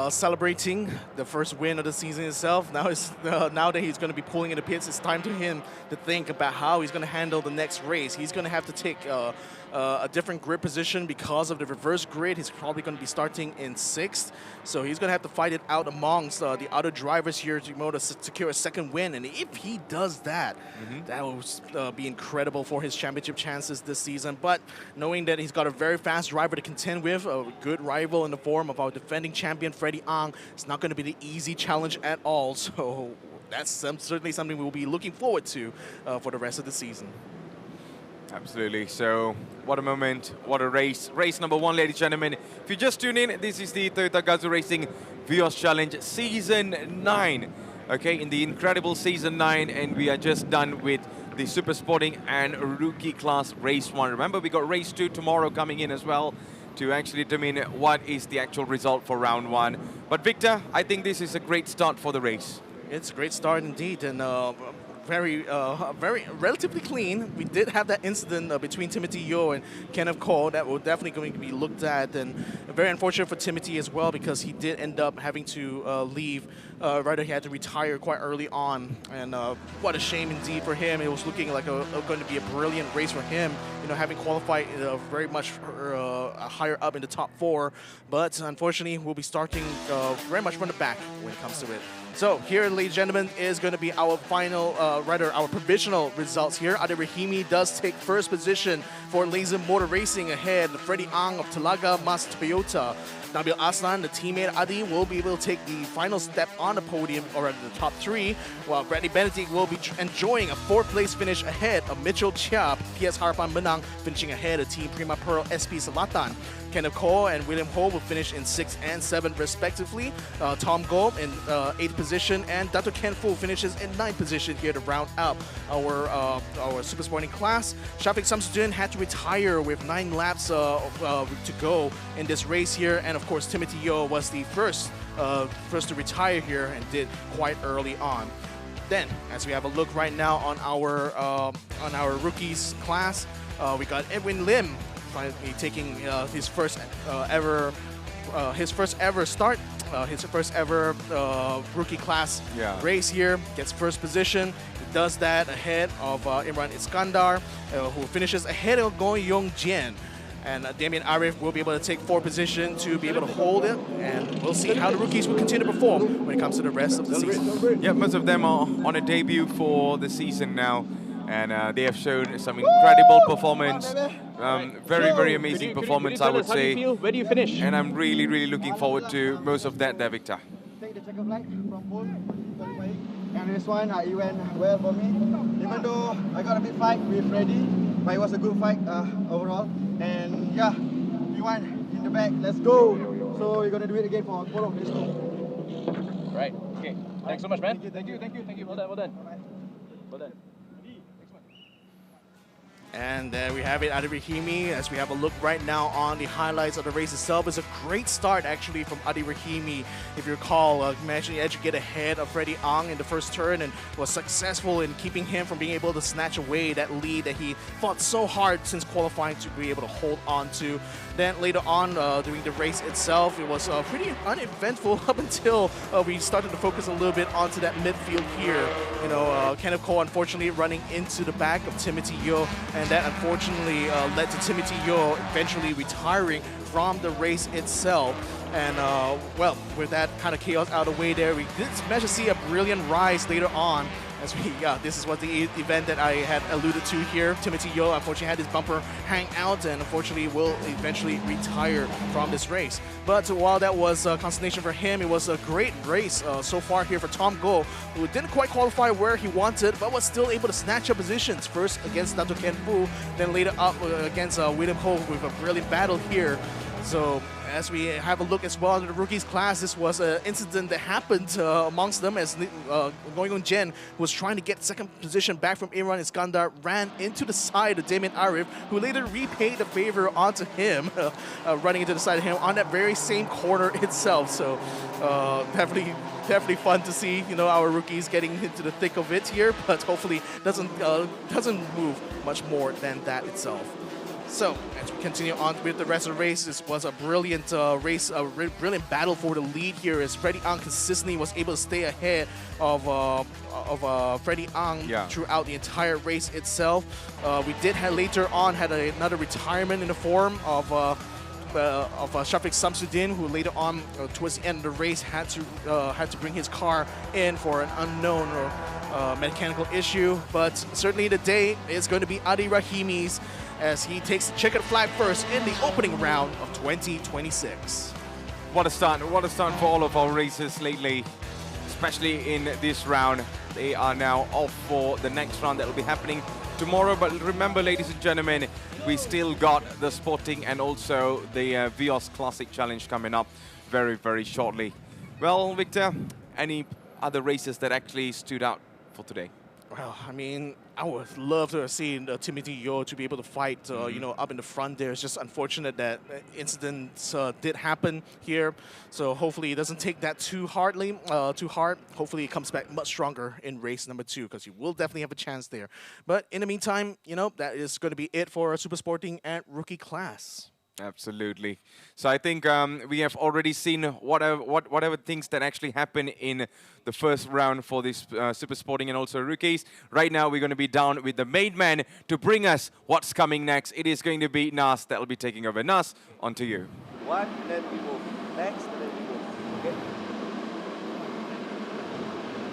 celebrating the first win of the season itself, now that he's going to be pulling in the pits, it's time to him to think about how he's going to handle the next race. He's going to have to take a different grid position because of the reverse grid. He's probably going to be starting in 6th, so he's going to have to fight it out amongst the other drivers here to secure a second win. And if he does that, that will be incredible for his championship chances this season. But knowing that he's got a very fast driver to contend with, a good rival in the form of our defending champion Freddie Ang, it's not going to be the easy challenge at all. So that's certainly something we'll be looking forward to for the rest of the season. Absolutely. So what a moment, what a race. Race number 1, ladies and gentlemen. If you just tune in, this is the Toyota Gazoo Racing Vios Challenge Season 9. Okay, in the incredible Season 9, and we are just done with the Super Sporting and Rookie Class Race 1. Remember, we got Race 2 tomorrow coming in as well to actually determine what is the actual result for Round 1. But Victor, I think this is a great start for the race. It's a great start indeed, and very relatively clean. We did have that incident between Timothy Yeo and Kenneth Cole that will definitely going to be looked at, and very unfortunate for Timothy as well, because he did end up having to leave. Rather, he had to retire quite early on, and what a shame indeed for him. It was looking like going to be a brilliant race for him, you know, having qualified very much higher up in the top 4, but unfortunately we'll be starting very much from the back when it comes to it. So here, ladies and gentlemen, is going to be our final, our provisional results here. Adi Rahimi does take first position for Laser Motor Racing ahead. Freddie Ang of Telaga Mas Toyota. Nabil Aslan, the teammate Adi, will be able to take the final step on the podium, or at the top 3, while Bradley Benedict will be enjoying a 4th place finish ahead of Mitchell Chia, PS Harapan Menang, finishing ahead of Team Prima Pearl SP Selatan. Kenneth Cole and William Ho will finish in 6th and 7th respectively. Tom Gold in 8th position, and Dato Ken Fu finishes in 9th position here to round up our Super Sporting class. Shafiq Samsudin had to retire with 9 laps to go in this race here, and of course Timothy Yeo was the first to retire here and did quite early on. Then, as we have a look right now on our rookies class, we got Edwin Lim finally taking his first ever start, his first ever rookie class race here. Gets first position. He does that ahead of Imran Iskandar, who finishes ahead of Go Yong Jian. And Damien Arif will be able to take 4th position to be able to hold it, and we'll see how the rookies will continue to perform when it comes to the rest of the season. Yeah, most of them are on a debut for the season now, and they have shown some incredible performance. Very amazing performance, I would say. Where do you finish? And I'm really looking forward to most of that there, Victor. Take the checker flag from pole, and this one it went well for me. Even though I got a bit fight with Freddy, but it was a good fight overall. And yeah, we won in the back. Let's go. So we're gonna do it again for Polo. Let's go. Right. Okay. Thanks so much, man. Thank you. Well done. And there we have it, Adi Rahimi. As we have a look right now on the highlights of the race itself, it's a great start actually from Adi Rahimi. If you recall, managed to edge get ahead of Freddie Ang in the first turn and was successful in keeping him from being able to snatch away that lead that he fought so hard since qualifying to be able to hold on to. Then later on during the race itself, it was pretty uneventful up until we started to focus a little bit onto that midfield here. You know, Kenneth Cole unfortunately running into the back of Timothy Yeo, and that unfortunately led to Timothy Yeo eventually retiring from the race itself. And well, with that kind of chaos out of the way there, we did manage to see a brilliant rise later on. As we, this is what the event that I had alluded to here. Timothy Yeo unfortunately had his bumper hang out and unfortunately will eventually retire from this race. But while that was a consternation for him, it was a great race so far here for Tom Go, who didn't quite qualify where he wanted, but was still able to snatch up positions. First against Dato Ken Fu, then later up against William Ho with a brilliant battle here. So as we have a look as well at the rookies class, this was an incident that happened amongst them as Ngoyong Jen was trying to get second position back from Imran Iskandar, ran into the side of Damien Arif, who later repaid the favor onto him, running into the side of him on that very same corner itself. So definitely fun to see, our rookies getting into the thick of it here, but hopefully doesn't move much more than that itself. So, as we continue on with the rest of the race, this was a brilliant race, a brilliant battle for the lead here as Freddie Ang consistently was able to stay ahead of Freddie Ang throughout the entire race itself. We did later on had another retirement in the form of Shafiq Samsudin, who later on, towards the end of the race, had to bring his car in for an unknown mechanical issue. But certainly the day is going to be Adi Rahimi's as he takes the checkered flag first in the opening round of 2026. What a start for all of our racers lately, especially in this round. They are now off for the next round that will be happening tomorrow. But remember, ladies and gentlemen, we still got the Sporting and also the Vios Classic Challenge coming up very, very shortly. Well, Victor, any other races that actually stood out for today? Well, I mean, I would love to have seen Timothy Yeo to be able to fight, up in the front there. It's just unfortunate that incidents did happen here. So hopefully it doesn't take that too hard. Hopefully it comes back much stronger in race number 2, because you will definitely have a chance there. But in the meantime, that is going to be it for our Super Sporting and Rookie class. Absolutely. So I think we have already seen whatever things that actually happen in the first round for this Super Sporting and also rookies. Right now we're going to be down with the main man to bring us what's coming next. It is going to be Nas that will be taking over. Nas, on to you. One, then we move. Next, then we move. Okay.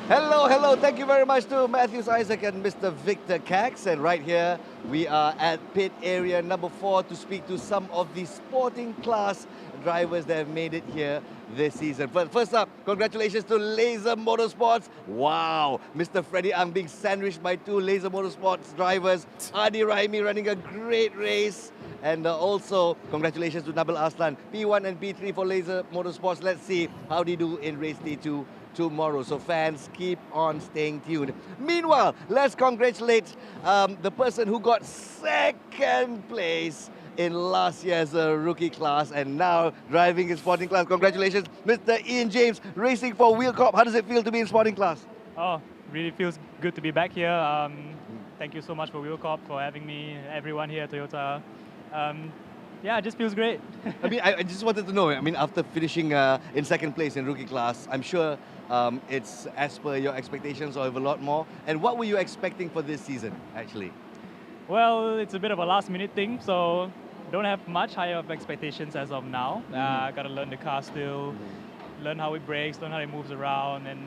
Hello. Thank you very much to Matthews Isaac and Mr. Victor Cax. And right here, we are at pit area number 4 to speak to some of the sporting class drivers that have made it here this season. But first up, congratulations to Laser Motorsports. Wow, Mr. Freddie Ang being sandwiched by 2 Laser Motorsports drivers. Adi Rahimi running a great race. And also, congratulations to Nabil Arslan, P1 and P3 for Laser Motorsports. Let's see how they do in race D2 tomorrow. So fans, keep on staying tuned. Meanwhile, let's congratulate the person who got second place in last year's rookie class and now driving in sporting class. Congratulations, Mr. Ian James, racing for Wheel Corp. How does it feel to be in sporting class? Oh, really feels good to be back here. Thank you so much for Wheel Corp for having me, everyone here at Toyota. Yeah, it just feels great. I mean, I just wanted to know, after finishing in second place in rookie class, I'm sure it's as per your expectations or a lot more. And what were you expecting for this season, actually? Well, it's a bit of a last-minute thing, so don't have much higher of expectations as of now. Got to learn the car still, learn how it brakes, learn how it moves around, and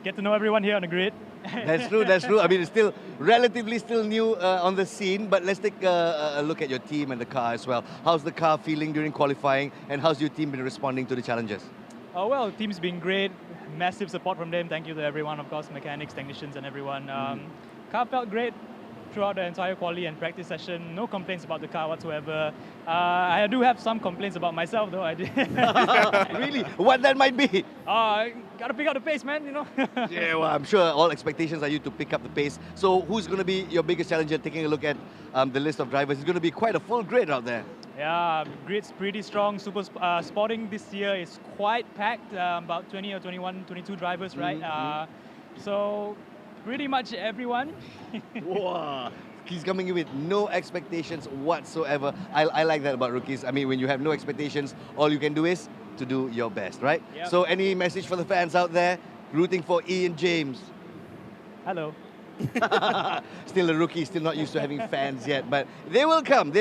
get to know everyone here on the grid. That's true. I mean, it's still relatively new on the scene, but let's take a look at your team and the car as well. How's the car feeling during qualifying, and how's your team been responding to the challenges? Oh, well, the team's been great. Massive support from them. Thank you to everyone, of course, mechanics, technicians, and everyone. Car felt great throughout the entire quali and practice session. No complaints about the car whatsoever. I do have some complaints about myself, though. I did. Really? What that might be? Gotta pick up the pace, man, Yeah, well, I'm sure all expectations are you to pick up the pace. So who's going to be your biggest challenger? Taking a look at the list of drivers, it's going to be quite a full grid out there. Yeah, grid's pretty strong. Super Sporting this year is quite packed. About 20 or 21, 22 drivers, right? So pretty much everyone. Wow. He's coming in with no expectations whatsoever. I like that about rookies. I mean, when you have no expectations, all you can do is to do your best, right? Yep. So any message for the fans out there rooting for Ian James? Hello. Still a rookie, still not used to having fans yet, but they will come.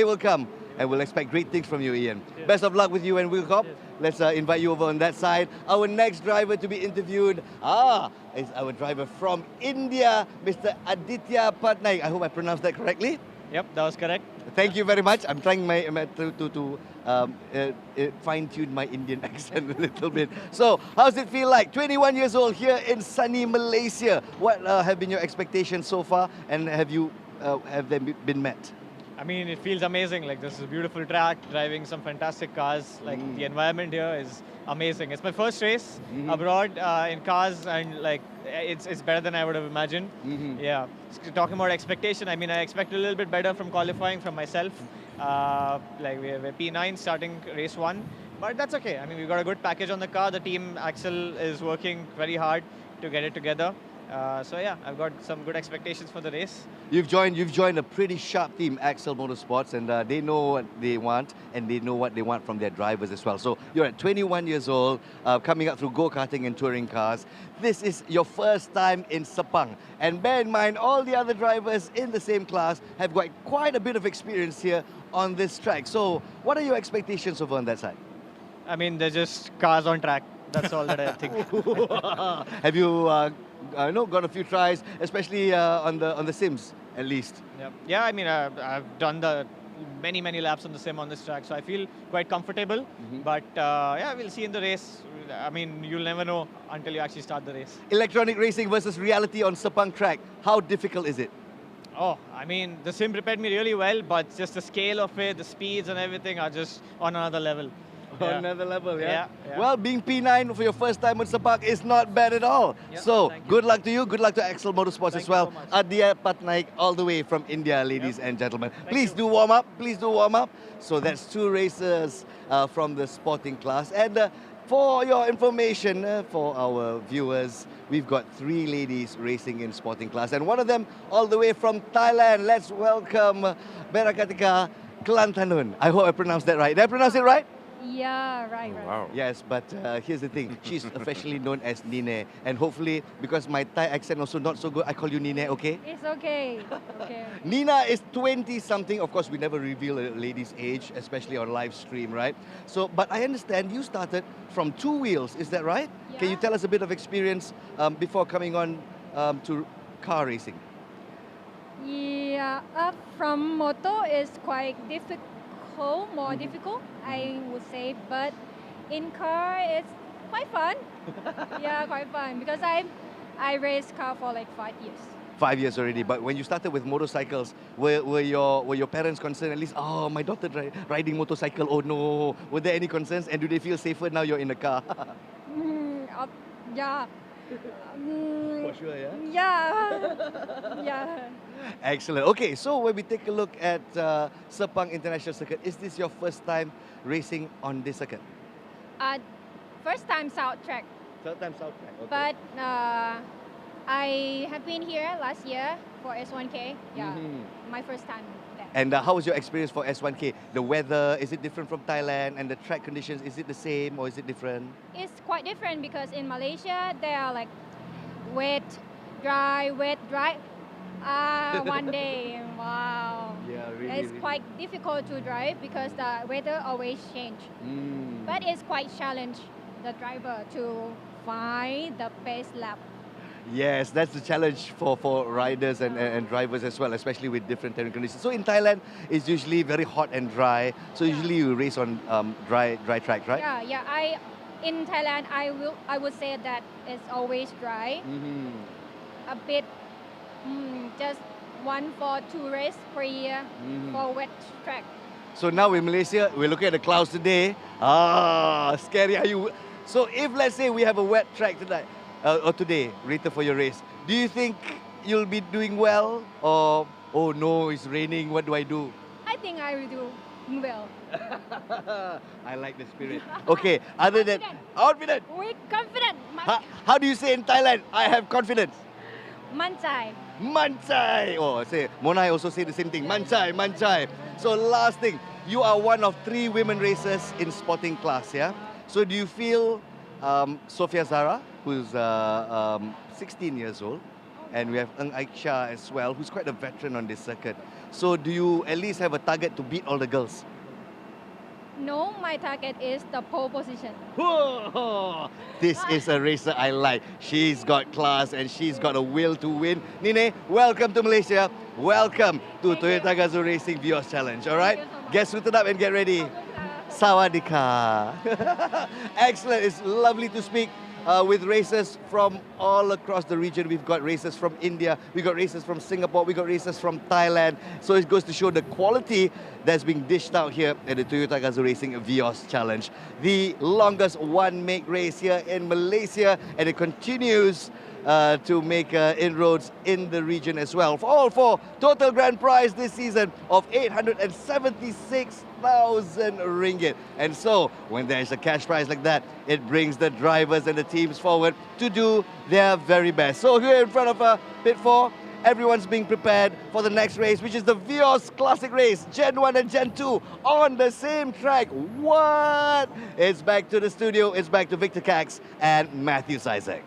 And we'll expect great things from you, Ian. Cheers. Best of luck with you and Wheel Corp. Let's invite you over on that side. Our next driver to be interviewed is our driver from India, Mr. Aditya Patnaik. I hope I pronounced that correctly. Yep, that was correct. Thank you very much. I'm trying to fine-tune my Indian accent a little bit. So, how's it feel like? 21 years old here in sunny Malaysia. What have been your expectations so far, and have they been met? I mean, it feels amazing. Like, this is a beautiful track, driving some fantastic cars. Like, the environment here is amazing. It's my first race abroad in cars, and like, it's better than I would have imagined. Yeah. Talking about expectation, I mean, I expect a little bit better from qualifying from myself. Like, we're P9 starting race 1, but that's okay. I mean, we've got a good package on the car. The team, Axel, is working very hard to get it together. So yeah, I've got some good expectations for the race. You've joined a pretty sharp team, Axel Motorsports, and they know what they want, and they know what they want from their drivers as well. So you're at 21 years old, coming up through go-karting and touring cars. This is your first time in Sepang. And bear in mind, all the other drivers in the same class have got quite a bit of experience here on this track. So what are your expectations over on that side? I mean, they're just cars on track. That's all that I think. Have you got a few tries, especially on the sims at least? Yeah, I mean, I've done the many laps on the sim on this track, so I feel quite comfortable. But yeah, we'll see in the race. I mean, you'll never know until you actually start the race. Electronic racing versus reality on Sepang track. How difficult is it? Oh, I mean, the sim prepared me really well, but just the scale of it, the speeds and everything are just on another level. On another level, yeah? Yeah. Well, being P9 for your first time on Sepang is not bad at all. So, good luck to you. Good luck to Axel Motorsports as well. Adia Patnaik, all the way from India, ladies and gentlemen. Please do warm up. Please do warm up. So, that's 2 racers from the sporting class. And for your information, for our viewers, we've got 3 ladies racing in sporting class. And one of them all the way from Thailand. Let's welcome Berakatika Kelantanun. I hope I pronounced that right. Did I pronounce it right? Yeah, right. Wow. Yes, but here's the thing. She's officially known as Nine. And hopefully, because my Thai accent also not so good, I call you Nine, okay? It's okay. Okay. Nina is 20-something. Of course, we never reveal a lady's age, especially on live stream, right? So, but I understand you started from 2 wheels. Is that right? Yeah. Can you tell us a bit of experience before coming on to car racing? Yeah, from moto is quite difficult. More difficult, I would say, but in car it's quite fun. Yeah, quite fun because I raced car for like 5 years. 5 years already, but when you started with motorcycles, were your parents concerned at least? Oh, my daughter riding motorcycle. Oh no, were there any concerns? And do they feel safer now you're in the car? Yeah. For sure, yeah? Yeah. Yeah. Excellent. Okay, so when we take a look at Sepang International Circuit, is this your first time racing on this circuit? First time South Track. Third time South Track, okay. But I have been here last year for S1K. Yeah, my first time there. And how was your experience for S1K? The weather, is it different from Thailand? And the track conditions, is it the same or is it different? It's quite different because in Malaysia, they are like wet, dry. One day, wow. Yeah, really. It's quite difficult to drive because the weather always change. But it's quite challenge the driver to find the best lap. Yes, that's the challenge for riders and drivers as well, especially with different terrain conditions. So in Thailand, it's usually very hot and dry. So usually you race on dry tracks, right? Yeah. In Thailand, I would say that it's always dry. A bit, just 1 for 2 races per year for wet track. So now in Malaysia, we're looking at the clouds today. Scary. Are you? So if let's say we have a wet track tonight or today, Rita, for your race, do you think you'll be doing well, or oh no, it's raining? What do I do? I think I will do well. I like the spirit. Okay, other than confident. We're confident. How do you say in Thailand? I have confidence. Manchai. Manchai. Oh, say Monai also say the same thing. Manchai, Manchai. So last thing, you are one of 3 women racers in sporting class, yeah? So do you feel Sofia Zara, who's 16 years old, and we have Eng Aiksha as well, who's quite a veteran on this circuit. So do you at least have a target to beat all the girls? No, my target is the pole position. This is a racer I like. She's got class and she's got a will to win. Nine, welcome to Malaysia. Welcome to Toyota Gazoo Racing Vios Challenge. All right? Get suited up and get ready. Sawadika. Excellent. It's lovely to speak with races from all across the region. We've got races from India, we've got races from Singapore, we've got races from Thailand. So it goes to show the quality that's being dished out here at the Toyota Gazoo Racing Vios Challenge. The longest one-make race here in Malaysia, and it continues to make inroads in the region as well. For all four, total grand prize this season of 876,000 ringgit. And so, when there's a cash prize like that, it brings the drivers and the teams forward to do their very best. So here in front of pit 4, everyone's being prepared for the next race, which is the Vios Classic race, Gen 1 and Gen 2 on the same track. What? It's back to the studio, it's back to Victor Cax and Matthew Isaac.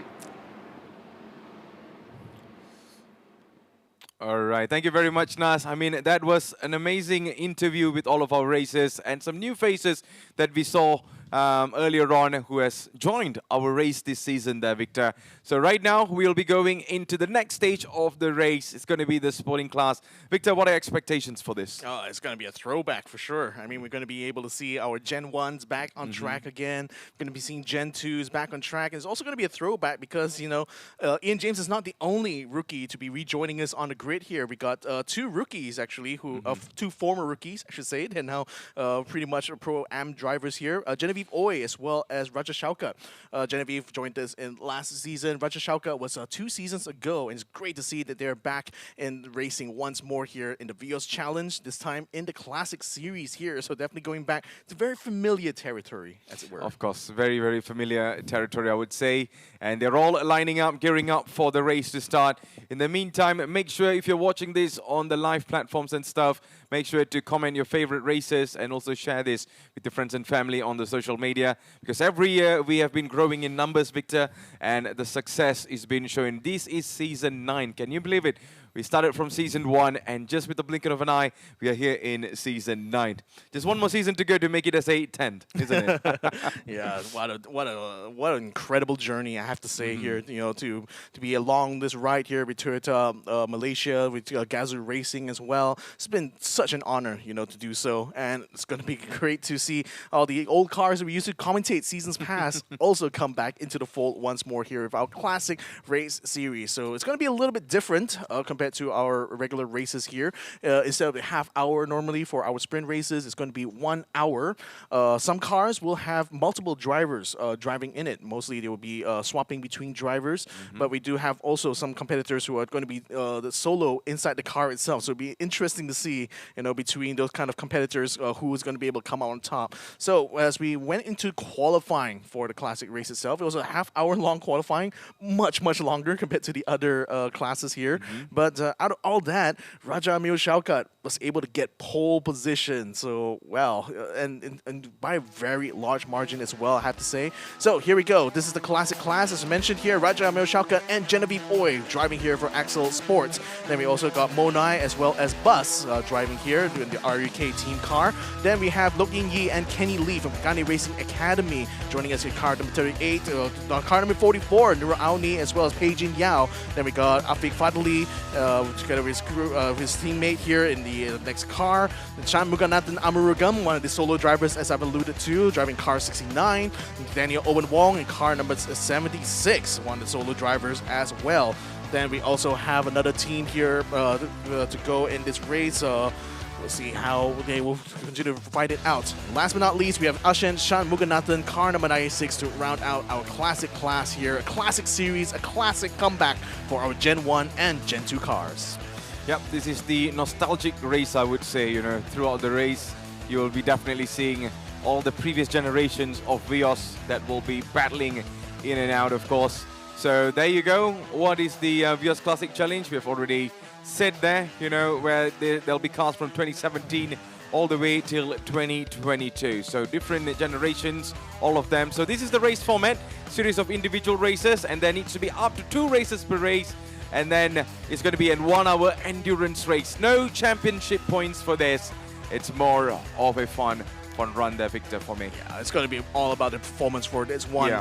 All right, thank you very much, Nas. I mean, that was an amazing interview with all of our racers and some new faces that we saw earlier on who has joined our race this season there, Victor. So right now, we'll be going into the next stage of the race. It's going to be the sporting class. Victor, what are your expectations for this? Oh, it's going to be a throwback for sure. I mean, we're going to be able to see our Gen 1s back on track again. We're going to be seeing Gen 2s back on track. And it's also going to be a throwback because, you know, Ian James is not the only rookie to be rejoining us on the grid here. We got two rookies, actually, who two former rookies, I should say. They're now pretty much Pro-Am drivers here. Genevieve Oy as well as Raja Shaukat. Genevieve joined us in last season. Raja Shaukat was 2 seasons ago, and it's great to see that they're back in racing once more here in the Vios Challenge, this time in the Classic Series here. So definitely going back to very familiar territory, as it were. Of course, very, very familiar territory, I would say. And they're all lining up, gearing up for the race to start. In the meantime, make sure if you're watching this on the live platforms and stuff, make sure to comment your favorite races and also share this with your friends and family on the social media, because every year we have been growing in numbers, Victor, and the success is being shown. This is season 9. Can you believe it? We started from season 1, and just with the blinking of an eye, we are here in season 9. Just one more season to go to make it as 8-10, isn't it? Yeah, what an incredible journey, I have to say here. You know, to be along this ride here with Toyota Malaysia, with Gazoo Racing as well. It's been such an honor, you know, to do so, and it's going to be great to see all the old cars that we used to commentate seasons past also come back into the fold once more here with our classic race series. So it's going to be a little bit different compared to our regular races here. Instead of a half hour normally for our sprint races, it's going to be 1 hour. Some cars will have multiple drivers driving in it. Mostly they will be swapping between drivers, but we do have also some competitors who are going to be the solo inside the car itself. So it'll be interesting to see, you know, between those kind of competitors who is going to be able to come out on top. So as we went into qualifying for the classic race itself, it was a half-hour long qualifying, much longer compared to the other classes here. But out of all that, Raja Shaukat was able to get pole position. So, well, and by a very large margin as well, I have to say. So here we go. This is the classic class, as mentioned here. Raja Shaukat and Genevieve Oy driving here for Axel Sports. Then we also got Monai as well as Bus driving here in the RUK team car. Then we have Lok Yin Yi and Kenny Lee from Gani Racing Academy joining us in car number 38, car number 44, Nura Auni as well as Peijin Yao. Then we got Afiq Fadli together with his teammate here in the next car. Chan Muganathan Amurugam, one of the solo drivers as I've alluded to, driving car 69. Daniel Owen Wong in car number 76, one of the solo drivers as well. Then we also have another team here to go in this race. We'll see how they will continue to fight it out. Last but not least, we have Ashen Shan Muganathan, car number 96, to round out our classic class here. A classic series, a classic comeback for our Gen 1 and Gen 2 cars. Yep, this is the nostalgic race, I would say. You know, throughout the race, you will be definitely seeing all the previous generations of Vios that will be battling in and out, of course. So there you go. What is the Vios Classic Challenge? We have already said there, you know, where there'll be cars from 2017 all the way till 2022. So different generations, all of them. So this is the race format, series of individual races, and there needs to be up to 2 races per race. And then it's going to be a 1 hour endurance race. No championship points for this. It's more of a fun fun run there, Victor, for me. Yeah, it's going to be all about the performance for this one,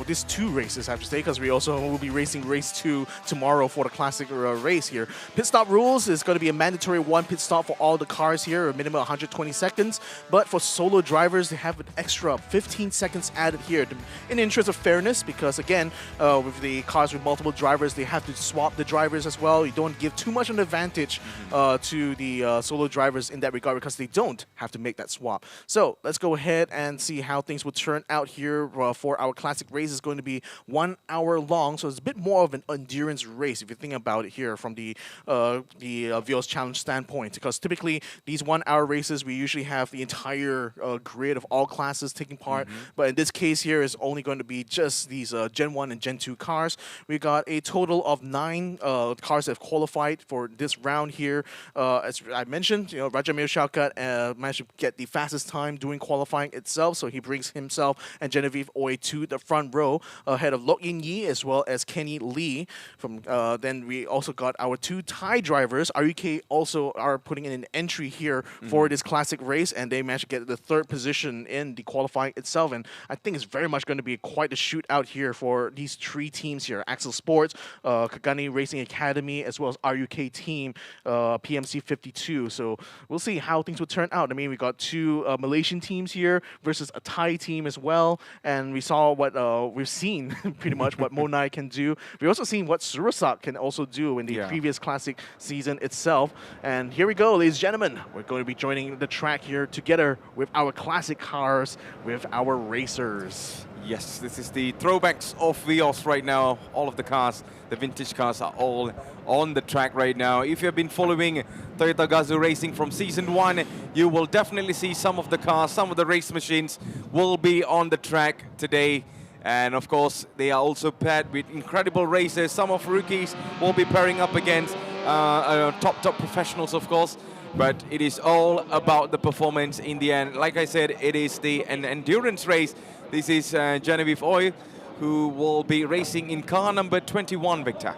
these two races, I have to say, because we also will be racing race 2 tomorrow for the classic race here. Pit stop rules is going to be a mandatory 1 pit stop for all the cars here, a minimum 120 seconds. But for solo drivers, they have an extra 15 seconds added here in the interest of fairness, because again, with the cars with multiple drivers, they have to swap the drivers as well. You don't give too much an advantage to the solo drivers in that regard, because they don't have to make that swap. So let's go ahead and see how things will turn out here for our classic race. Is going to be 1 hour long, so it's a bit more of an endurance race if you think about it here from the Vios Challenge standpoint, because typically these 1 hour races we usually have the entire grid of all classes taking part, but in this case here is only going to be just these Gen 1 and Gen 2 cars. We got a total of 9 cars that have qualified for this round here. As I mentioned, Rajamil Shaukat managed to get the fastest time doing qualifying itself, so he brings himself and Genevieve Oy to the front row ahead of Lok Yin Yi as well as Kenny Lee. From then we also got our 2 Thai drivers. RUK also are putting in an entry here for this classic race, and they managed to get the 3rd position in the qualifying itself. And I think it's very much going to be quite a shootout here for these 3 teams here: Axel Sports, Kagani Racing Academy, as well as RUK team, PMC 52. So we'll see how things will turn out. I mean, we got 2 Malaysian teams here versus a Thai team as well, and we saw what we've seen pretty much what Monai can do. We've also seen what Surasak can also do in the previous classic season itself. And here we go, ladies and gentlemen. We're going to be joining the track here together with our classic cars, with our racers. Yes, this is the throwbacks of Vios right now. All of the cars, the vintage cars, are all on the track right now. If you've been following Toyota Gazoo Racing from Season 1, you will definitely see some of the cars, some of the race machines will be on the track today. And of course, they are also paired with incredible racers. Some of rookies will be pairing up against top professionals, of course. But it is all about the performance in the end. Like I said, it is an endurance race. This is Genevieve Oy, who will be racing in car number 21, Victor.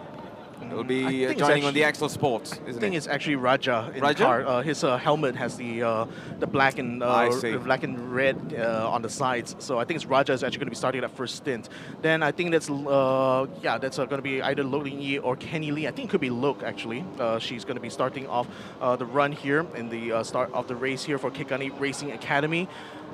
He'll be joining on the Axel Sports, isn't it? I think it's actually Raja in the car. His helmet has the black and red on the sides. So I think it's Raja is actually going to be starting that first stint. Then I think that's going to be either Lo Ling Yi or Kenny Lee. I think it could be Loke actually. She's going to be starting off the run here in the start of the race here for Kikani Racing Academy.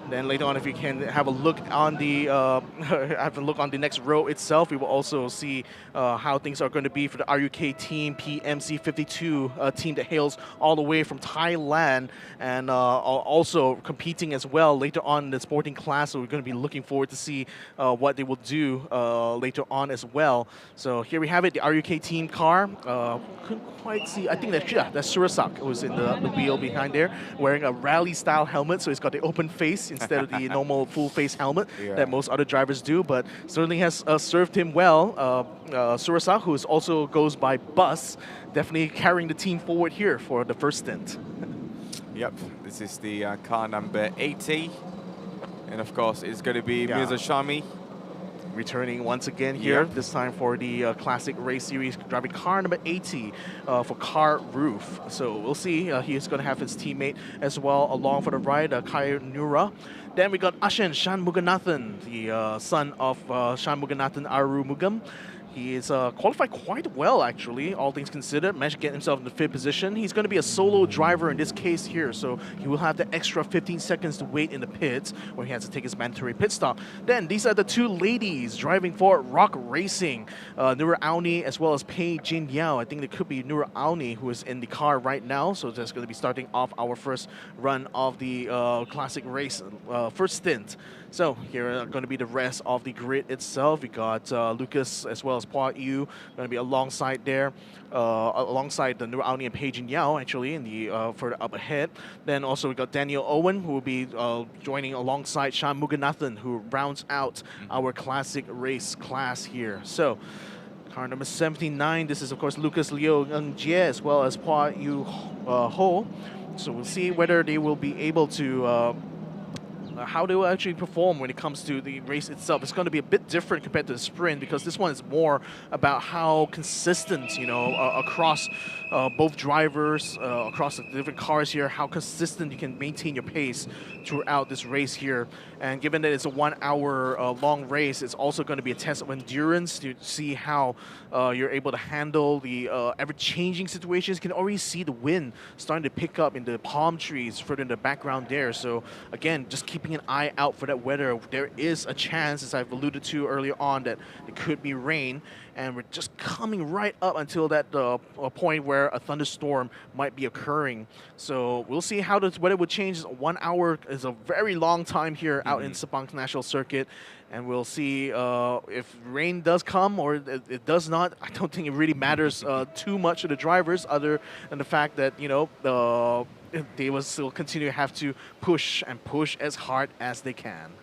Then later on, if you can have a look on the next row itself, we will also see how things are going to be for the RUK team, PMC 52 team that hails all the way from Thailand, and also competing as well later on in the sporting class. So we're going to be looking forward to see what they will do later on as well. So here we have it, the RUK team car. Couldn't quite see. I think that's Surasak who's in the wheel behind there, wearing a rally-style helmet, so he's got the open face instead of the normal full-face helmet that most other drivers do, but certainly has served him well. Surasak, who also goes by Bus, definitely carrying the team forward here for the first stint. Yep, this is the car number 80. And of course, it's going to be Mirza Shami. Returning once again here, this time for the Classic Race Series, driving car number 80 for Car Roof. So we'll see. He's going to have his teammate as well along for the ride, Kai Nura. Then we got Ashen Shan Muganathan, the son of Shan Muganathan Aru Mugam. He is qualified quite well, actually, all things considered. Managed to get himself in the 5th position. He's going to be a solo driver in this case here, so he will have the extra 15 seconds to wait in the pits where he has to take his mandatory pit stop. Then these are the 2 ladies driving for Rock Racing, Nura Auni as well as Pei Jin Yao. I think it could be Nura Auni who is in the car right now, so that's going to be starting off our first run of the Classic Race first stint. So here are going to be the rest of the grid itself. We got Lucas as well as Pua Yu going to be alongside there, alongside the Nura Auni and Pei Jin Yao actually in the further up ahead. Then also we got Daniel Owen who will be joining alongside Shan Muganathan, who rounds out our Classic Race class here. So car number 79, this is of course Lucas Liu Ng Jie as well as Pua Yu Ho. So we'll see whether they will be able to how they will actually perform when it comes to the race itself. It's going to be a bit different compared to the sprint because this one is more about how consistent, you know, across both drivers, across the different cars here, how consistent you can maintain your pace throughout this race here. And given that it's a 1 hour long race, it's also going to be a test of endurance to see how you're able to handle the ever-changing situations. You can already see the wind starting to pick up in the palm trees further in the background there. So again, just keeping an eye out for that weather. There is a chance, as I've alluded to earlier on, that it could be rain. And we're just coming right up until that point where a thunderstorm might be occurring. So we'll see how the weather would change. 1 hour is a very long time here out in Sepang National Circuit. And we'll see if rain does come or it does not. I don't think it really matters too much to the drivers, other than the fact that, you know, they will still continue to have to push and push as hard as they can.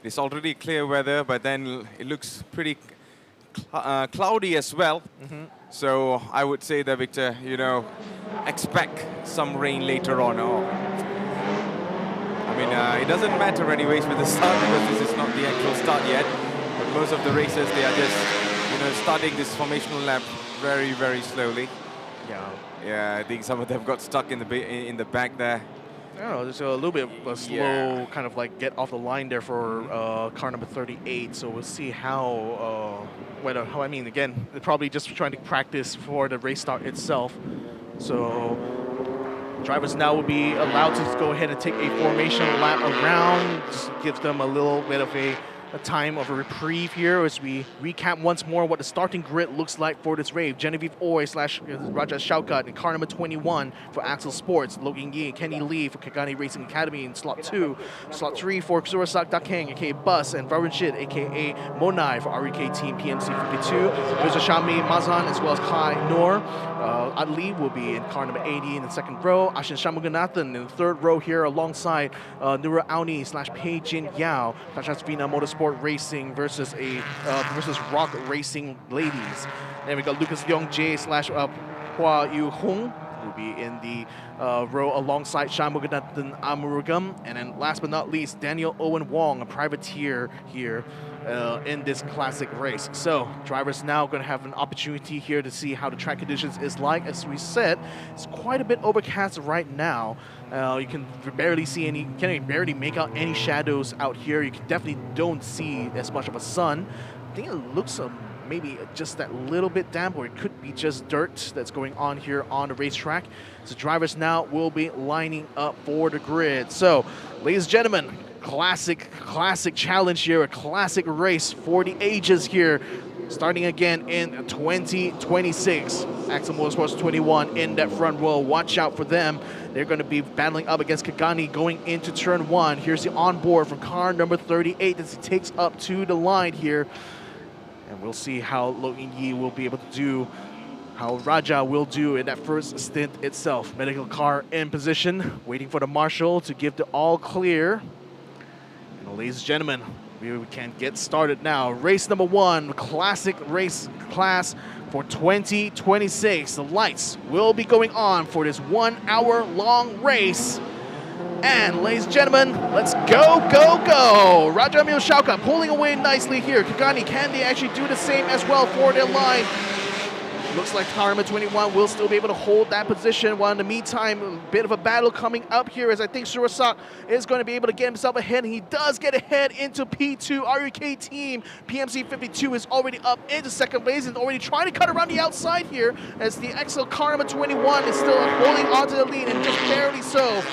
It's already clear weather, but then it looks pretty cloudy as well. So I would say that, Victor, you know, expect some rain later on. I mean, it doesn't matter anyways with the start because this is not the actual start yet. But most of the races, they are just, you know, starting this formational lap very, very slowly. Yeah, I think some of them got stuck in the back there. I don't know, there's a little bit of a slow kind of like get off the line there for car number 38. So we'll see how, I mean, again, they're probably just trying to practice for the race start itself. So drivers now will be allowed to go ahead and take a formation lap around. Just gives them a little bit of a time of a reprieve here as we recap once more what the starting grid looks like for this race. Genevieve Oy / Raja Shaukat in car number 21 for Axel Sports. Logan Yi, Kenny Lee for Kagani Racing Academy in slot 2. Slot 3 for Surasak Dakeng, aka Bus, and Varun Shit, aka Monai for REK Team PMC 52. There's a Shami Mazan as well as Kai Noor. Adli will be in car number 80 in the second row. Ashin Shamuganathan in the third row here alongside Nura Auni / Pei Jin Yao. Tachas Vina Motorsport Racing versus Rock Racing Ladies. Then we got Lucas Leong J / Hua Yu Hung will be in the row alongside Shamuganathan Amurugam. And then last but not least, Daniel Owen Wong, a privateer here in this classic race. So drivers now going to have an opportunity here to see how the track conditions is like. As we said, it's quite a bit overcast right now. You can barely see any, can barely make out any shadows out here. You can definitely don't see as much of a sun. I think it looks maybe just that little bit damp, or it could be just dirt that's going on here on the racetrack. So drivers now will be lining up for the grid. So, ladies and gentlemen, classic challenge here, a classic race for the ages here, starting again in 2026. Axel Motorsports 21 in that front row. Watch out for them. They're going to be battling up against Kagani going into turn 1. Here's the onboard from car number 38 as he takes up to the line here. And we'll see how Lo In-yi will be able to do, how Raja will do in that first stint itself. Medical car in position, waiting for the marshal to give the all clear. And ladies and gentlemen, we can get started now. Race number 1, classic race class for 2026. The lights will be going on for this 1 hour long race. And ladies and gentlemen, let's go, go, go! Raja Mil Shauka pulling away nicely here. Kagani, can they actually do the same as well for their line? Looks like car number 21 will still be able to hold that position, while in the meantime, a bit of a battle coming up here as I think Surasak is going to be able to get himself ahead, and he does get ahead into P2. REK Team PMC 52 is already up into second place and already trying to cut around the outside here as the Excel car number 21 is still holding onto the lead and just barely so.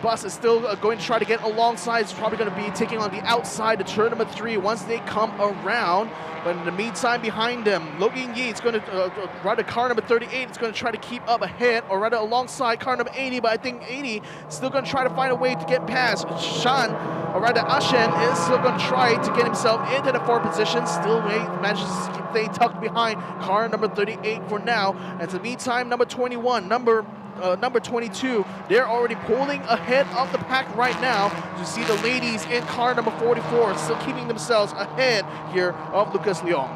Bus is still going to try to get alongside. It's probably going to be taking on the outside to turn number 3 once they come around. But in the meantime, behind them, Logan Yi is going to ride a car number 38. It's going to try to keep up ahead, or rather alongside car number 80. But I think 80 is still going to try to find a way to get past. Shan, or rather Ashen, is still going to try to get himself into the 4th position. Still manages to stay tucked behind car number 38 for now. And in the meantime, number 21, number 22, they're already pulling ahead of the pack right now. You see the ladies in car number 44 still keeping themselves ahead here of Lucas Leong.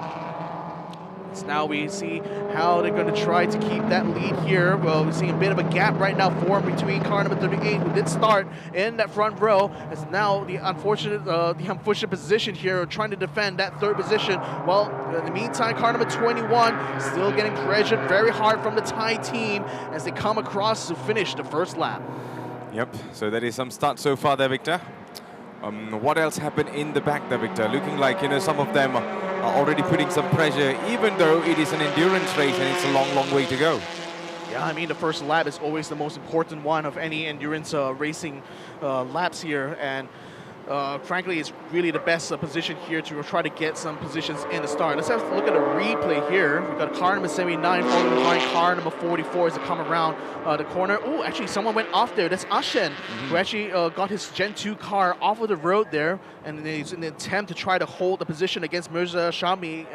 So now we see how they're going to try to keep that lead here. Well, we're seeing a bit of a gap right now formed between car number 38, who did start in that front row. It's now the unfortunate position here, trying to defend that third position. Well, in the meantime, car number 21 still getting pressured very hard from the Thai team as they come across to finish the first lap. Yep, so that is some start so far there, Victor. What else happened in the back there, Victor? Looking like, you know, some of them are already putting some pressure, even though it is an endurance race and it's a long, long way to go. Yeah, I mean, the first lap is always the most important one of any endurance racing laps here. And frankly, it's really the best position here to try to get some positions in the start. Let's have a look at a replay here. We've got car number 79 following behind car number 44 as they come around the corner. Oh, actually, someone went off there. That's Ashen, who actually got his Gen 2 car off of the road there. And he's in an attempt to try to hold the position against Mirza Shami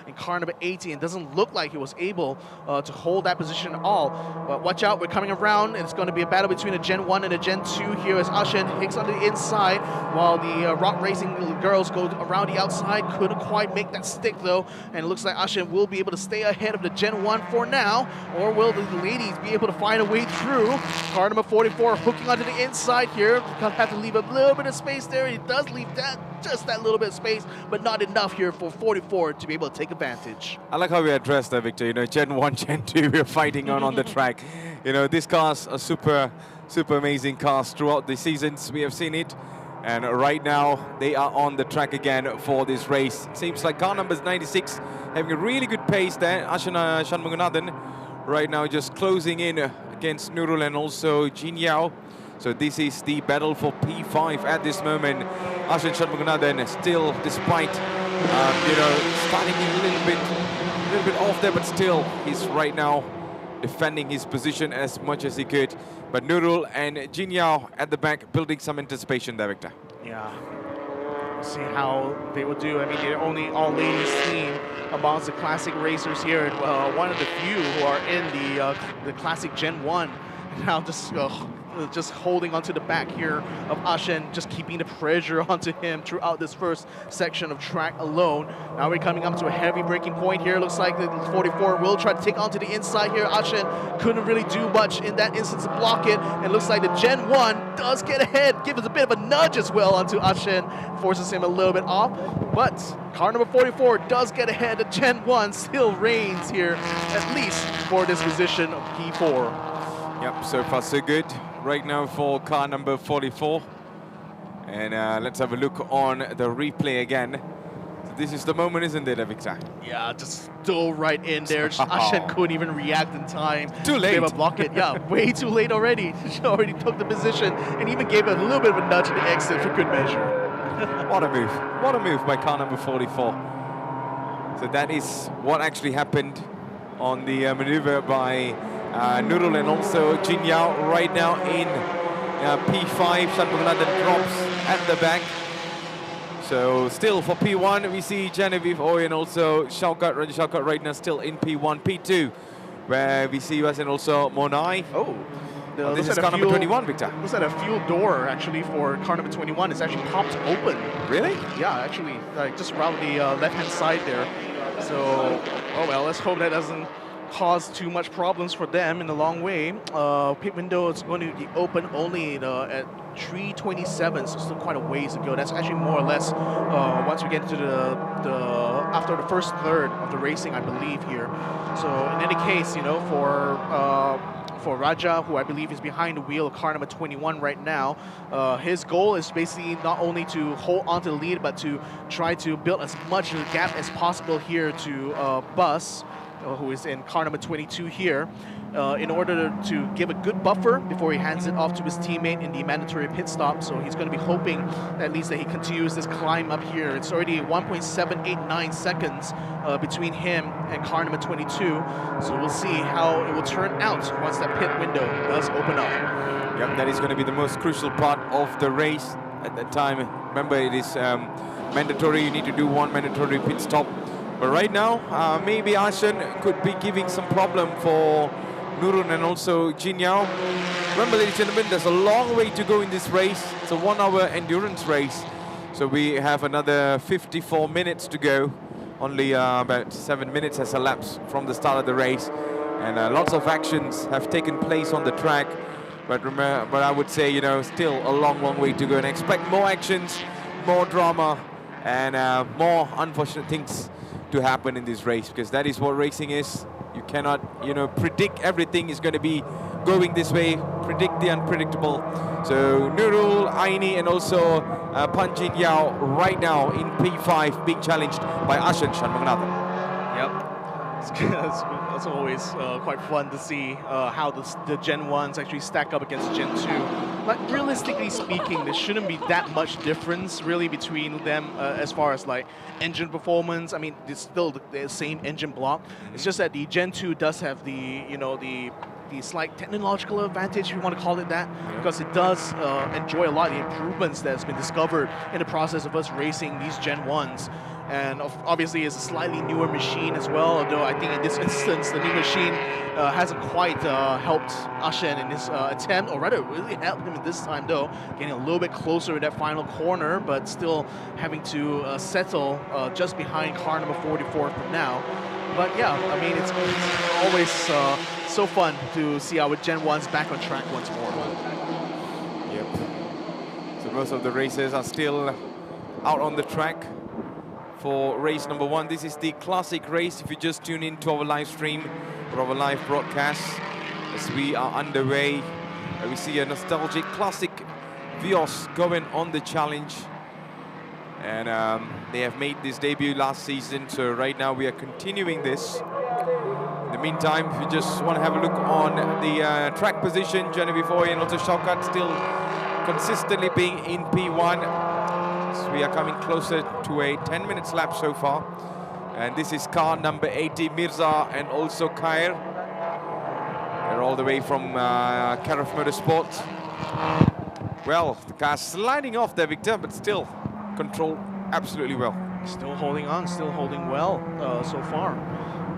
in car number 80. And doesn't look like he was able to hold that position at all. But watch out, we're coming around. It's going to be a battle between a Gen 1 and a Gen 2 here as Ashen hits on the inside while the Rock Racing girls go around the outside. Couldn't quite make that stick though. And it looks like Ashen will be able to stay ahead of the Gen 1 for now. Or will the ladies be able to find a way through? Car number 44 hooking onto the inside here. Gonna have to leave a little bit of space there. He does leave just that little bit of space, but not enough here for 44 to be able to take advantage. I like how we addressed that, Victor. You know, Gen 1, Gen 2, we're fighting on the track. You know, these cars are super amazing cars throughout the seasons. We have seen it. And right now, they are on the track again for this race. Seems like car number 96 having a really good pace there. Ashana Shanmugunathan right now just closing in against Nurul and also Jin Yao. So this is the battle for P5 at this moment. Ashen Shanmugunathan still, despite you know, starting a little bit off there, but still he's right now defending his position as much as he could. But Nurul and Jin Yao at the back building some anticipation there, Victor. Yeah. See how they will do. I mean, they're only all-ladies team amongst the classic racers here, and one of the few who are in the classic Gen 1. Now just holding onto the back here of Ashen, just keeping the pressure onto him throughout this first section of track alone. Now we're coming up to a heavy braking point here. Looks like the 44 will try to take onto the inside here. Ashen couldn't really do much in that instance to block it. And looks like the Gen 1 does get ahead, gives us a bit of a nudge as well onto Ashen, forces him a little bit off. But car number 44 does get ahead. The Gen 1 still reigns here, at least for this position of P4. Yep, so far so good. Right now for car number 44. And let's have a look on the replay again. So this is the moment, isn't it, Victor? Yeah, just dove right in there. Ashen couldn't even react in time. Too late. Gave a block it. Yeah, way too late already. She already took the position and even gave it a little bit of a nudge at the exit for good measure. What a move. What a move by car number 44. So that is what actually happened on the maneuver by Nurul and also Jin Yao right now in P5. Shanmugunathan drops at the back. So still for P1, we see Genevieve Oy and also Shaukat, Raja Shaukat right now still in P1. P2, where we see us and also Monai. This is car number 21, Victor. Looks like a fuel door actually for car number 21. It's actually popped open. Really? Yeah, actually, just around the left-hand side there. So, oh well, let's hope that doesn't cause too much problems for them in the long way. Pit window is going to be open only at 3:27, so still quite a ways to go. That's actually more or less once we get into the after the first third of the racing, I believe here. So in any case, you know, for Raja, who I believe is behind the wheel of car number 21 right now, his goal is basically not only to hold on to the lead, but to try to build as much of a gap as possible here to Bus, who is in car number 22 here, in order to give a good buffer before he hands it off to his teammate in the mandatory pit stop. So he's going to be hoping at least that he continues this climb up here. It's already 1.789 seconds between him and car number 22. So we'll see how it will turn out once that pit window does open up. Yep, that is going to be the most crucial part of the race at that time. Remember, it is mandatory. You need to do one mandatory pit stop. But right now, maybe Ashen could be giving some problem for Nurul and also Jin Yao. Remember, ladies and gentlemen, there's a long way to go in this race. It's a 1 hour endurance race. So we have another 54 minutes to go. Only about 7 minutes has elapsed from the start of the race, and lots of actions have taken place on the track. But I would say, you know, still a long way to go, and expect more actions, more drama, and more unfortunate things to happen in this race, because that is what racing is. You cannot, you know, predict everything is going to be going this way, predict the unpredictable. So Nurul, Aini, and also Pan Jin Yao right now in P5 being challenged by Ashen Shanmugathan. Yep. That's always quite fun to see how the Gen 1s actually stack up against Gen 2. But realistically speaking, there shouldn't be that much difference really between them as far as like engine performance. I mean, it's still the same engine block. It's just that the Gen 2 does have the, you know, the slight technological advantage, if you want to call it that, because it does enjoy a lot of the improvements that's been discovered in the process of us racing these Gen 1s. And obviously it's a slightly newer machine as well, although I think in this instance the new machine hasn't quite helped Ashen in his attempt, or rather really helped him in this time though, getting a little bit closer in that final corner, but still having to settle just behind car number 44 for now. But yeah, I mean, it's always so fun to see our Gen 1s back on track once more. Yep. So most of the racers are still out on the track for race number 1. This is the classic race. If you just tune in to our live stream or our live broadcast, as we are underway, we see a nostalgic classic Vios going on the challenge. And they have made this debut last season, so right now we are continuing this. In the meantime, if you just want to have a look on the track position, Genevieve Foy and also Shaukat still consistently being in P1. So we are coming closer to a 10 minutes lap so far. And this is car number 80, Mirza, and also Kair. They're all the way from Karaf Motorsport. Well, the car's sliding off there, Victor, but still controlled absolutely well. Still holding on, still holding well so far.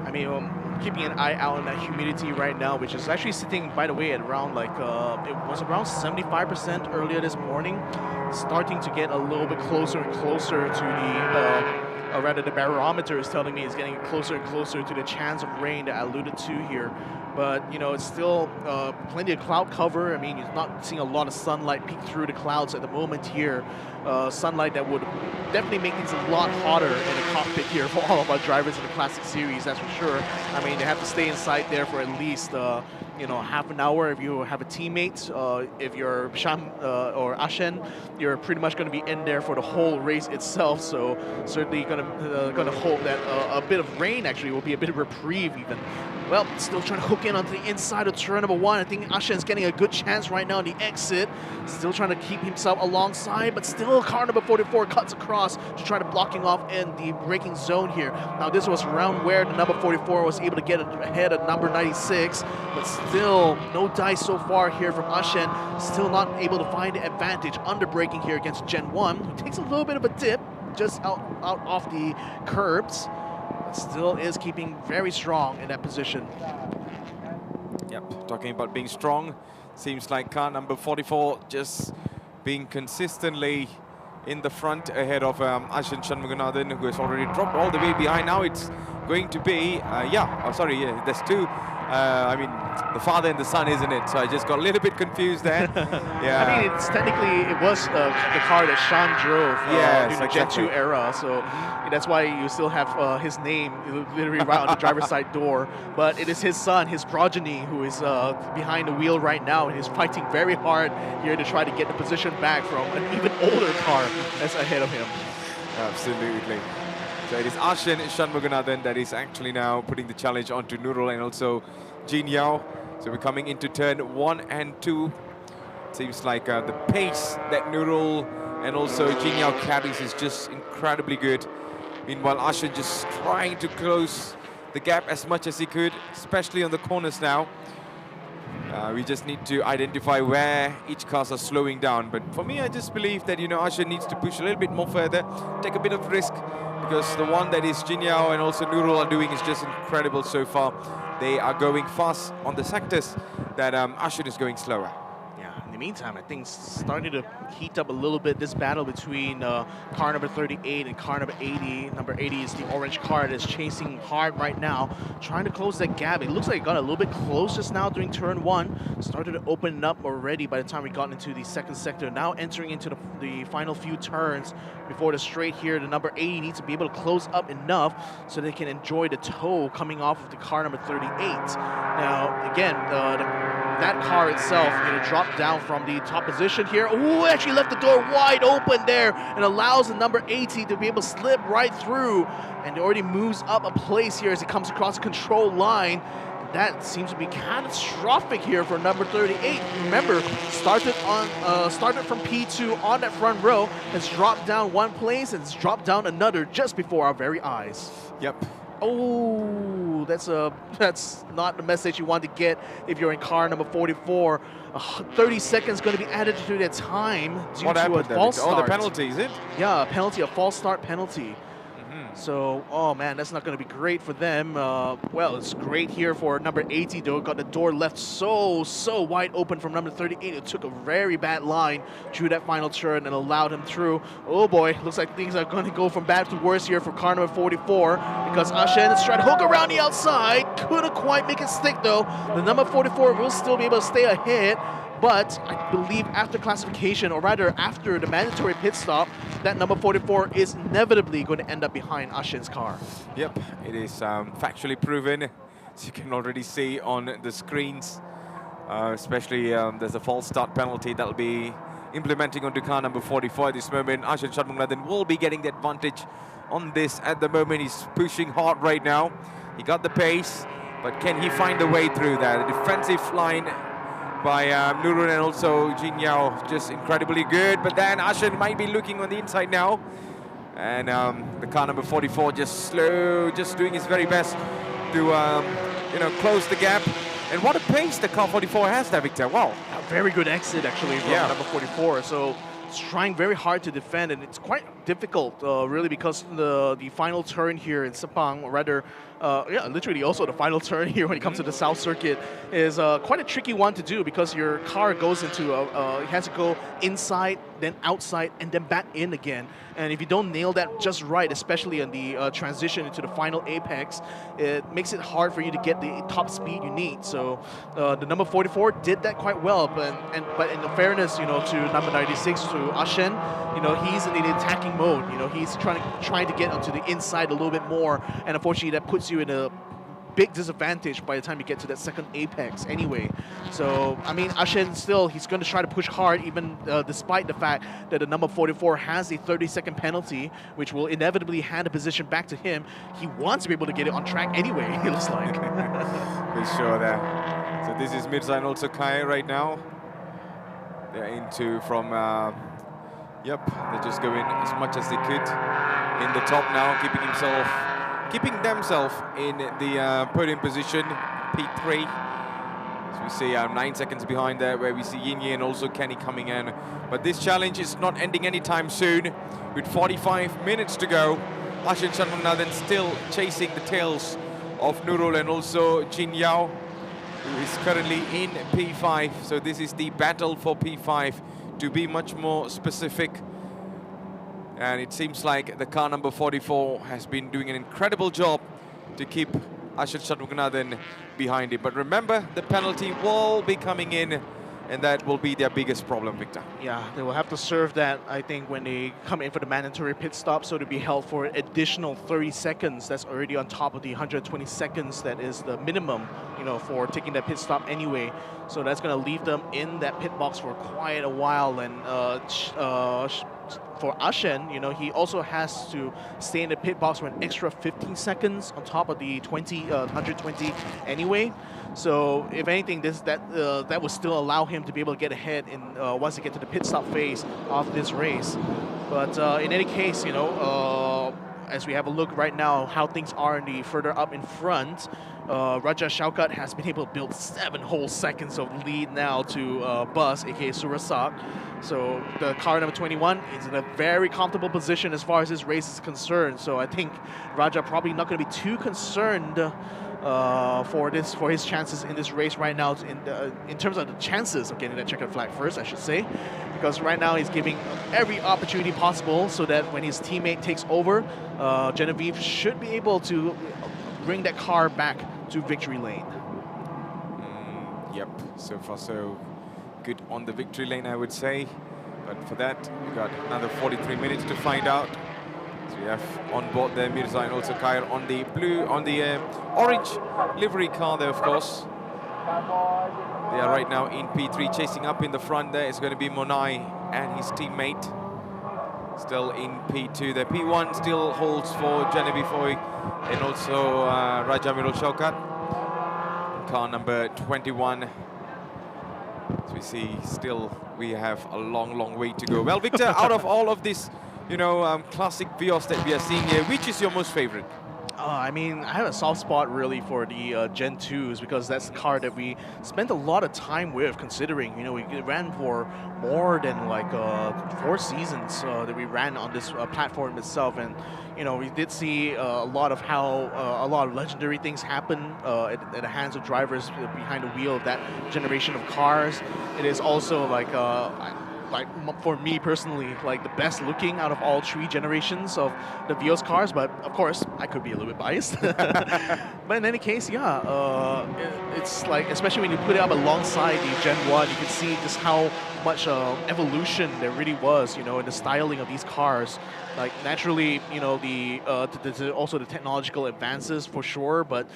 I mean, keeping an eye out on that humidity right now, which is actually sitting, by the way, at around like, it was around 75% earlier this morning, starting to get a little bit closer and closer to the, rather the barometer is telling me it's getting closer and closer to the chance of rain that I alluded to here. But, you know, it's still plenty of cloud cover. I mean, you're not seeing a lot of sunlight peek through the clouds at the moment here. Sunlight that would definitely make things a lot hotter in the cockpit here for all of our drivers in the Classic Series, that's for sure. I mean, they have to stay inside there for at least, you know, half an hour if you have a teammate. If you're Sham or Ashen, you're pretty much going to be in there for the whole race itself. So certainly going to hope that a bit of rain actually will be a bit of reprieve even. Well, still trying to hook in onto the inside of turn number 1. I think Ashen's getting a good chance right now on the exit. Still trying to keep himself alongside, but still car number 44 cuts across to try to blocking off in the braking zone here. Now this was around where the number 44 was able to get ahead of number 96, but still no dice so far here from Ashen. Still not able to find the advantage under braking here against Gen 1, who takes a little bit of a dip just out off the curbs. But still is keeping very strong in that position. Yep, talking about being strong, seems like car number 44 just being consistently in the front ahead of Ashen Shanmugathan, who has already dropped all the way behind. Now it's going to be, there's two. I mean, the father and the son, isn't it? So I just got a little bit confused there. Yeah. I mean, it's technically, it was the car that Sean drove in the Gen 2 era. So that's why you still have his name literally right on the driver's side door. But it is his son, his progeny, who is behind the wheel right now. And he's fighting very hard here to try to get the position back from an even older car that's ahead of him. Absolutely. So it is Ashen Shanmugathan that is actually now putting the challenge onto Nurul and also Jin Yao. So we're coming into turn 1 and 2. Seems like the pace that Nurul and also Jin Yao carries is just incredibly good. Meanwhile, Ashen just trying to close the gap as much as he could, especially on the corners now. We just need to identify where each cars are slowing down. But for me, I just believe that, you know, Ashen needs to push a little bit more further, take a bit of risk, because the one that is Jin Yao and also Nurul are doing is just incredible so far. They are going fast on the sectors that Ashen is going slower. Yeah, in the meantime, I think starting to heat up a little bit, this battle between car number 38 and car number 80. Number 80 is the orange car that is chasing hard right now, trying to close that gap. It looks like it got a little bit close just now during turn 1. Started to open up already by the time we got into the second sector. Now entering into the final few turns before the straight here, the number 80 needs to be able to close up enough so they can enjoy the toe coming off of the car number 38. Now, again, that car itself, dropped down from the top position here. Ooh, actually left the door wide open there and allows the number 80 to be able to slip right through. And it already moves up a place here as it comes across the control line. That seems to be catastrophic here for number 38. Remember, started from P2 on that front row, has dropped down one place and has dropped down another just before our very eyes. Yep. Oh, that's not the message you want to get if you're in car number 44. 30 seconds going to be added to their time due to a false start. Oh, the penalty, is it? Yeah, a false start penalty. So, oh man, that's not going to be great for them. Well, it's great here for number 80, though. Got the door left so wide open from number 38. It took a very bad line through that final turn and allowed him through. Oh boy, looks like things are going to go from bad to worse here for car number 44 because Ashen is trying to hook around the outside. Couldn't quite make it stick, though. The number 44 will still be able to stay ahead. But I believe after classification, or rather after the mandatory pit stop, that number 44 is inevitably going to end up behind Ashen's car. Yep, it is factually proven, as you can already see on the screens. Especially there's a false start penalty that will be implementing onto car number 44 at this moment. Ashen Shanmugathan will be getting the advantage on this at the moment. He's pushing hard right now. He got the pace, but can he find a way through that? The defensive line by Nurul and also Jin Yao, just incredibly good. But then Ashen might be looking on the inside now. And the car number 44 just doing his very best to close the gap. And what a pace the car 44 has there, Victor. Wow. A very good exit, actually, from number 44. So it's trying very hard to defend, and it's quite difficult, really, because the final turn here in Sepang, or rather, literally also the final turn here when it comes to the South Circuit is quite a tricky one to do because your car goes into it has to go inside, then outside, and then back in again. And if you don't nail that just right, especially on the transition into the final apex, it makes it hard for you to get the top speed you need. So the number 44 did that quite well, but in the fairness, to number 96, to Ashen, he's in the attacking mode. He's trying to get onto the inside a little bit more, and unfortunately that puts you in a big disadvantage by the time you get to that second apex anyway. So, I mean, Ashen still, he's going to try to push hard even despite the fact that the number 44 has a 30-second penalty, which will inevitably hand the position back to him. He wants to be able to get it on track anyway, it looks like. For sure there. So this is Mirza and also Kai right now. They're into from... Yep, they're just going as much as they could in the top now, keeping themselves in the podium position, P3. As we see, 9 seconds behind there, where we see Yinyi and also Kenny coming in. But this challenge is not ending anytime soon. With 45 minutes to go, Ashen Shanmugathan still chasing the tails of Nurul and also Jin Yao, who is currently in P5. So this is the battle for P5. To be much more specific, and it seems like the car number 44 has been doing an incredible job to keep Ashen Shanmugathan behind him. But remember, the penalty will be coming in, and that will be their biggest problem, Victor. Yeah, they will have to serve that, I think, when they come in for the mandatory pit stop, so to be held for an additional 30 seconds. That's already on top of the 120 seconds that is the minimum, for taking that pit stop anyway. So that's going to leave them in that pit box for quite a while. And for Ashen, he also has to stay in the pit box for an extra 15 seconds on top of the 120 anyway. So if anything, that will still allow him to be able to get ahead in once they get to the pit stop phase of this race. But in any case, as we have a look right now how things are further up in front, Raja Shaukat has been able to build 7 whole seconds of lead now to Bus, aka Surasak. So the car number 21 is in a very comfortable position as far as this race is concerned. So I think Raja probably not going to be too concerned for his chances in this race right now. In terms of the chances of getting that checkered flag first, I should say, because right now he's giving every opportunity possible so that when his teammate takes over, Genevieve should be able to bring that car back to victory lane. Yep, so far so good on the victory lane, I would say. But for that, we got another 43 minutes to find out. So we have on board there Mirza and also Kyle on the orange livery car there, of course. They are right now in P3, chasing up in the front. There is going to be Monai and his teammate. Still in P2. The P1 still holds for Genevieve Foy and also Raja Mirul Shaukat. Car number 21. So we see still we have a long way to go. Well, Victor, out of all of this, classic Vios that we are seeing here, which is your most favorite? I mean, I have a soft spot really for the Gen 2s because that's the car that we spent a lot of time with, considering, we ran for more than like 4 seasons that we ran on this platform itself. And, we did see a lot of how a lot of legendary things happen at the hands of drivers behind the wheel of that generation of cars. It is also like for me personally, like the best looking out of all 3 generations of the Vios cars, but of course I could be a little bit biased. But in any case, yeah, it's like, especially when you put it up alongside the Gen 1, you can see just how much evolution there really was, in the styling of these cars. Like naturally, also the technological advances for sure, but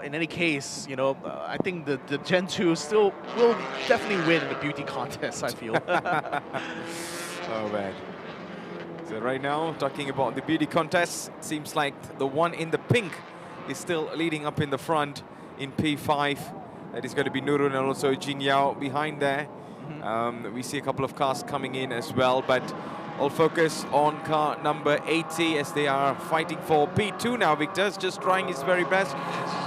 in any case, I think the Gen 2 still will definitely win in the beauty contest, I feel. Oh man. So right now, talking about the beauty contest, seems like the one in the pink is still leading up in the front in P5. That is going to be Nurul and also Jin Yao behind there. We see a couple of cars coming in as well, but all focus on car number 80 as they are fighting for P2 now. Victor's just trying his very best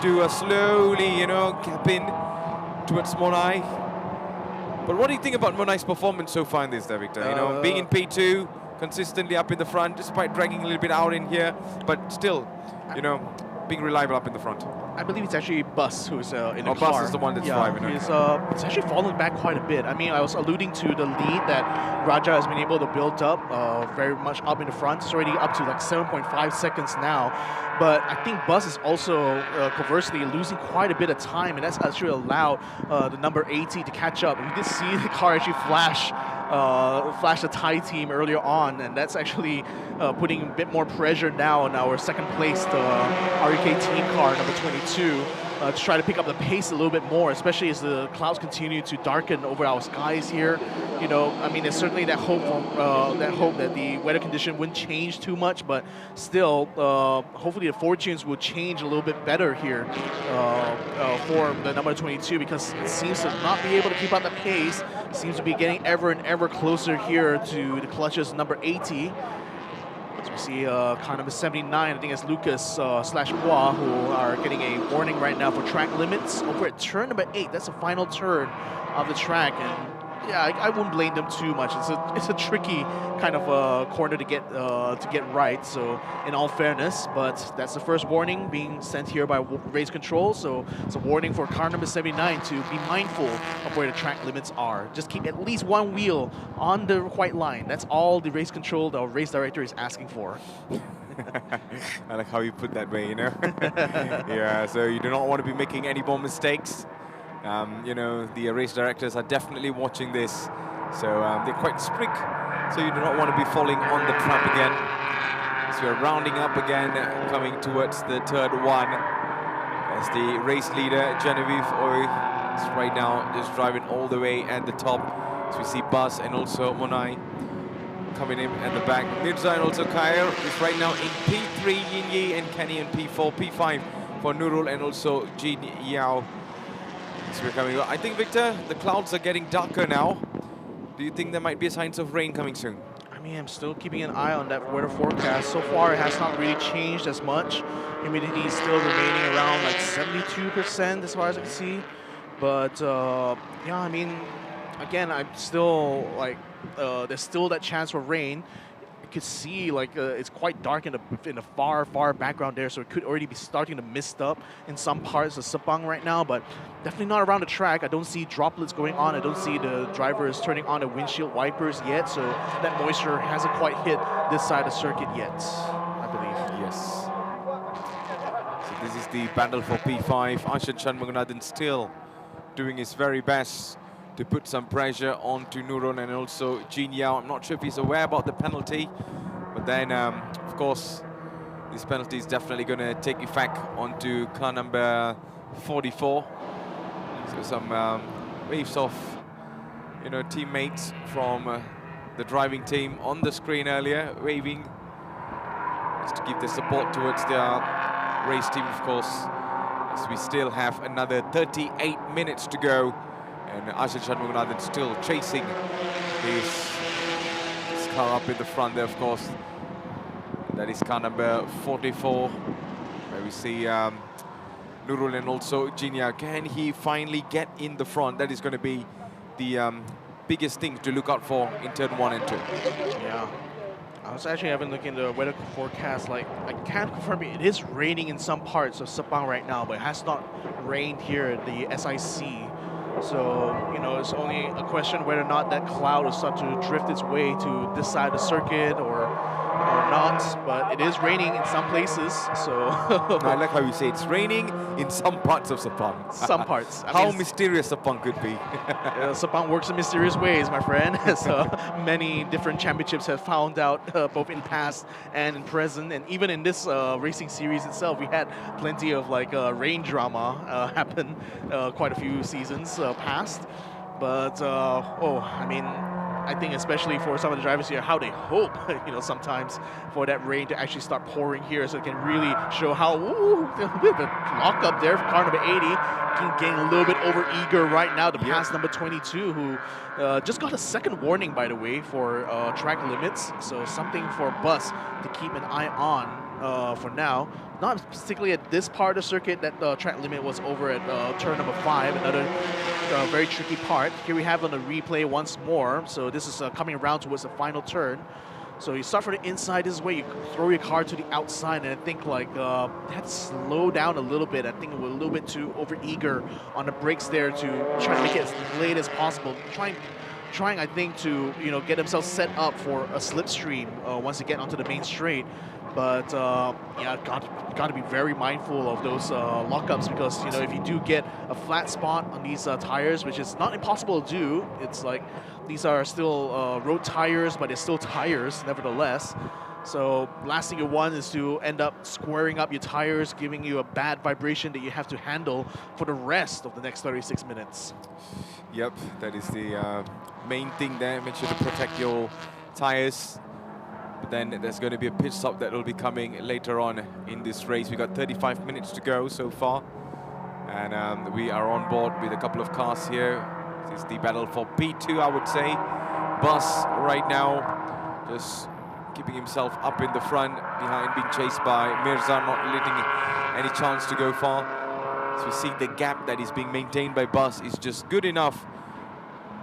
to slowly, cap in towards Monai. But what do you think about Monai's performance so far in this, Victor? Being in P2, consistently up in the front, despite dragging a little bit out in here, but still, being reliable up in the front. I believe it's actually Bus who's in the car. Bus is the one that's driving. He's actually fallen back quite a bit. I mean, I was alluding to the lead that Raja has been able to build up very much up in the front. It's already up to like 7.5 seconds now. But I think Bus is also conversely losing quite a bit of time, and that's actually allowed the number 80 to catch up. We did see the car actually flash the Thai team earlier on, and that's actually putting a bit more pressure now on our second placed REK team car, number 22, to try to pick up the pace a little bit more, especially as the clouds continue to darken over our skies here. I mean, there's certainly that hope that the weather condition wouldn't change too much, but still, hopefully the fortunes will change a little bit better here for the number 22, because it seems to not be able to keep up the pace. It seems to be getting ever and ever closer here to the clutches number 80. So we see car number 79, I think it's Lucas slash Hua, who are getting a warning right now for track limits over at turn number 8. That's the final turn of the track, and yeah, I wouldn't blame them too much. It's a tricky kind of corner to get right. So in all fairness, but that's the first warning being sent here by race control. So it's a warning for car number 79 to be mindful of where the track limits are. Just keep at least one wheel on the white line. That's all the race control, the race director is asking for. I like how you put that way, Yeah, so you do not want to be making any more mistakes. The race directors are definitely watching this, so they're quite strict, so you do not want to be falling on the trap again. So we're rounding up again, coming towards the third one, as the race leader, Genevieve Oy, is right now just driving all the way at the top. So we see Bus and also Monai coming in at the back. Mirza and also Kair is right now in P3, Yin Yi and Kenny in P4, P5 for Nurul and also Jin Yao. So we're coming. I think, Victor, the clouds are getting darker now. Do you think there might be signs of rain coming soon? I mean, I'm still keeping an eye on that weather forecast. So far, it has not really changed as much. Humidity is still remaining around like 72% as far as I can see. But yeah, I mean, again, I'm still like, there's still that chance for rain. You could see like it's quite dark in the far background there, so it could already be starting to mist up in some parts of Sepang right now, but definitely not around the track. I don't see droplets going on. I don't see the drivers turning on the windshield wipers yet, so that moisture hasn't quite hit this side of the circuit yet, I believe. Yes. So this is the battle for P5. Ashad Shanmugathan still doing his very best to put some pressure onto Nurul and also Jin Yao. I'm not sure if he's aware about the penalty, but then, of course, this penalty is definitely going to take effect onto car number 44. So some waves of, you know, teammates from the driving team on the screen earlier, waving just to give the support towards their race team, of course, as we still have another 38 minutes to go. And Ashad Shanmugathan still chasing his car up in the front there, of course. That is car number 44, where we see Nurul and also Jin Yao. Can he finally get in the front? That is going to be the biggest thing to look out for in turn 1 and 2. Yeah. I was actually having a look in the weather forecast. Like, I can't confirm it is raining in some parts of Sepang right now, but it has not rained here at the SIC. So, you know, it's only a question whether or not that cloud will start to drift its way to this side of the circuit or not. But it is raining in some places, so... I like how you say it's raining in some parts of Sepang. Some parts. How mysterious Sepang could be. Sepang works in mysterious ways, my friend. So many different championships have found out, both in past and in present. And even in this racing series itself, we had plenty of like rain drama happen quite a few seasons past. But, oh, I mean, I think especially for some of the drivers here, how they hope, you know, sometimes for that rain to actually start pouring here, so it can really show how, ooh, a bit of a lock up there for car number 80. Getting a little bit over eager right now to pass number 22, who just got a second warning, by the way, for track limits. So something for Bus to keep an eye on for now. Not particularly at this part of the circuit. That track limit was over at turn number 5, another very tricky part. Here we have on the replay once more. So this is coming around towards the final turn. So you start from the inside. This is where you throw your car to the outside, and I think like that slow down a little bit. I think we're a little bit too over eager on the brakes there to try to make it as late as possible. Trying, I think, to get themselves set up for a slipstream once they get onto the main straight. But yeah, got to be very mindful of those lockups, because if you do get a flat spot on these tires, which is not impossible to do, it's like these are still road tires, but it's still tires nevertheless. So last thing you want is to end up squaring up your tires, giving you a bad vibration that you have to handle for the rest of the next 36 minutes. Yep, that is the main thing there. Make sure to protect your tires. But then there's going to be a pit stop that will be coming later on in this race. We got 35 minutes to go so far. And we are on board with a couple of cars here. This is the battle for P2, I would say. Bus right now just keeping himself up in the front, behind, being chased by Mirza, not letting any chance to go far. So we see the gap that is being maintained by Bus is just good enough.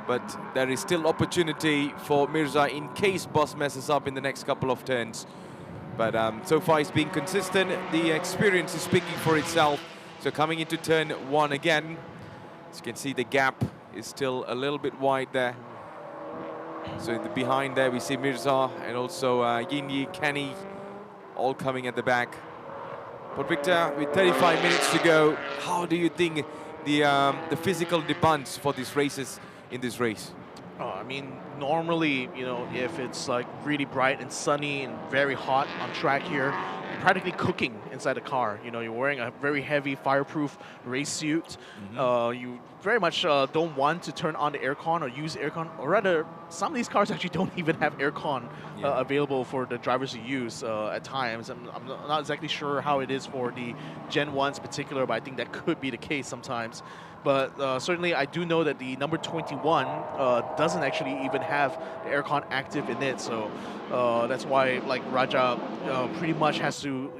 But there is still opportunity for Mirza in case Bus messes up in the next couple of turns. But so far he's been consistent. The experience is speaking for itself. So coming into turn 1 again, as you can see, the gap is still a little bit wide there. So in the behind there we see Mirza and also Yinyi, Kenny, all coming at the back. But Victor, with 35 minutes to go, how do you think the physical demands for these races in this race? I mean, normally, if it's like really bright and sunny and very hot on track here, you're practically cooking inside the car. You're wearing a very heavy fireproof race suit. You very much don't want to turn on the aircon or use aircon, or rather, some of these cars actually don't even have aircon available for the drivers to use at times. I'm not exactly sure how it is for the Gen 1s in particular, but I think that could be the case sometimes. But certainly, I do know that the number 21 doesn't actually even have the aircon active in it. So that's why, like, Raja pretty much has to,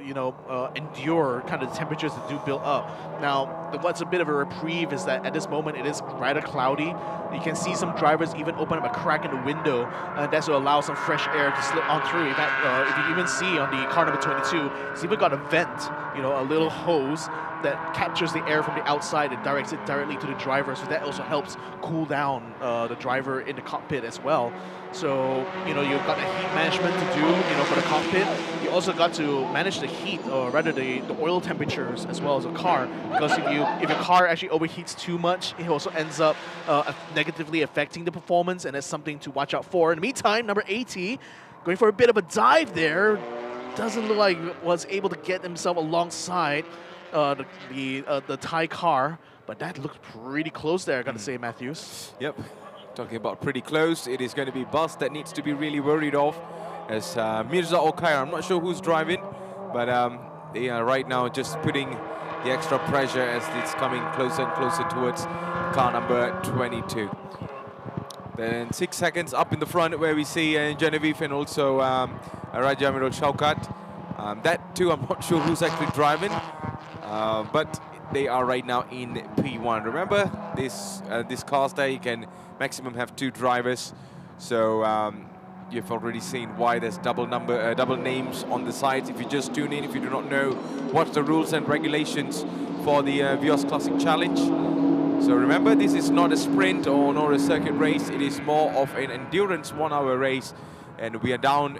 endure kind of the temperatures that do build up. Now, what's a bit of a reprieve is that at this moment it is rather cloudy. You can see some drivers even open up a crack in the window, and that's to allow some fresh air to slip on through. In fact, if you even see on the car number 22, it's even got a vent, a little hose that captures the air from the outside and directs it directly to the driver. So that also helps cool down the driver in the cockpit as well. So, you've got the heat management to do, for the cockpit. You also got to manage the heat, or rather the oil temperatures as well as a car. Because if your car actually overheats too much, it also ends up negatively affecting the performance, and that's something to watch out for. In the meantime, number 80, going for a bit of a dive there, doesn't look like was able to get himself alongside the Thai car, but that looked pretty close there, I gotta say, Matthews. Yep, talking about pretty close, it is going to be Bus that needs to be really worried of, as Mirza or Khair, I'm not sure who's driving, but they are right now just putting the extra pressure as it's coming closer and closer towards car number 22. Then 6 seconds up in the front where we see Genevieve and also Raja Amirul Shaukat. That too, I'm not sure who's actually driving. But they are right now in P1. Remember, this car style, you can maximum have 2 drivers. So you've already seen why there's double names on the sides. If you just tune in, if you do not know what's the rules and regulations for the Vios Classic Challenge. So remember, this is not a sprint or not a circuit race. It is more of an endurance 1-hour race. And we are down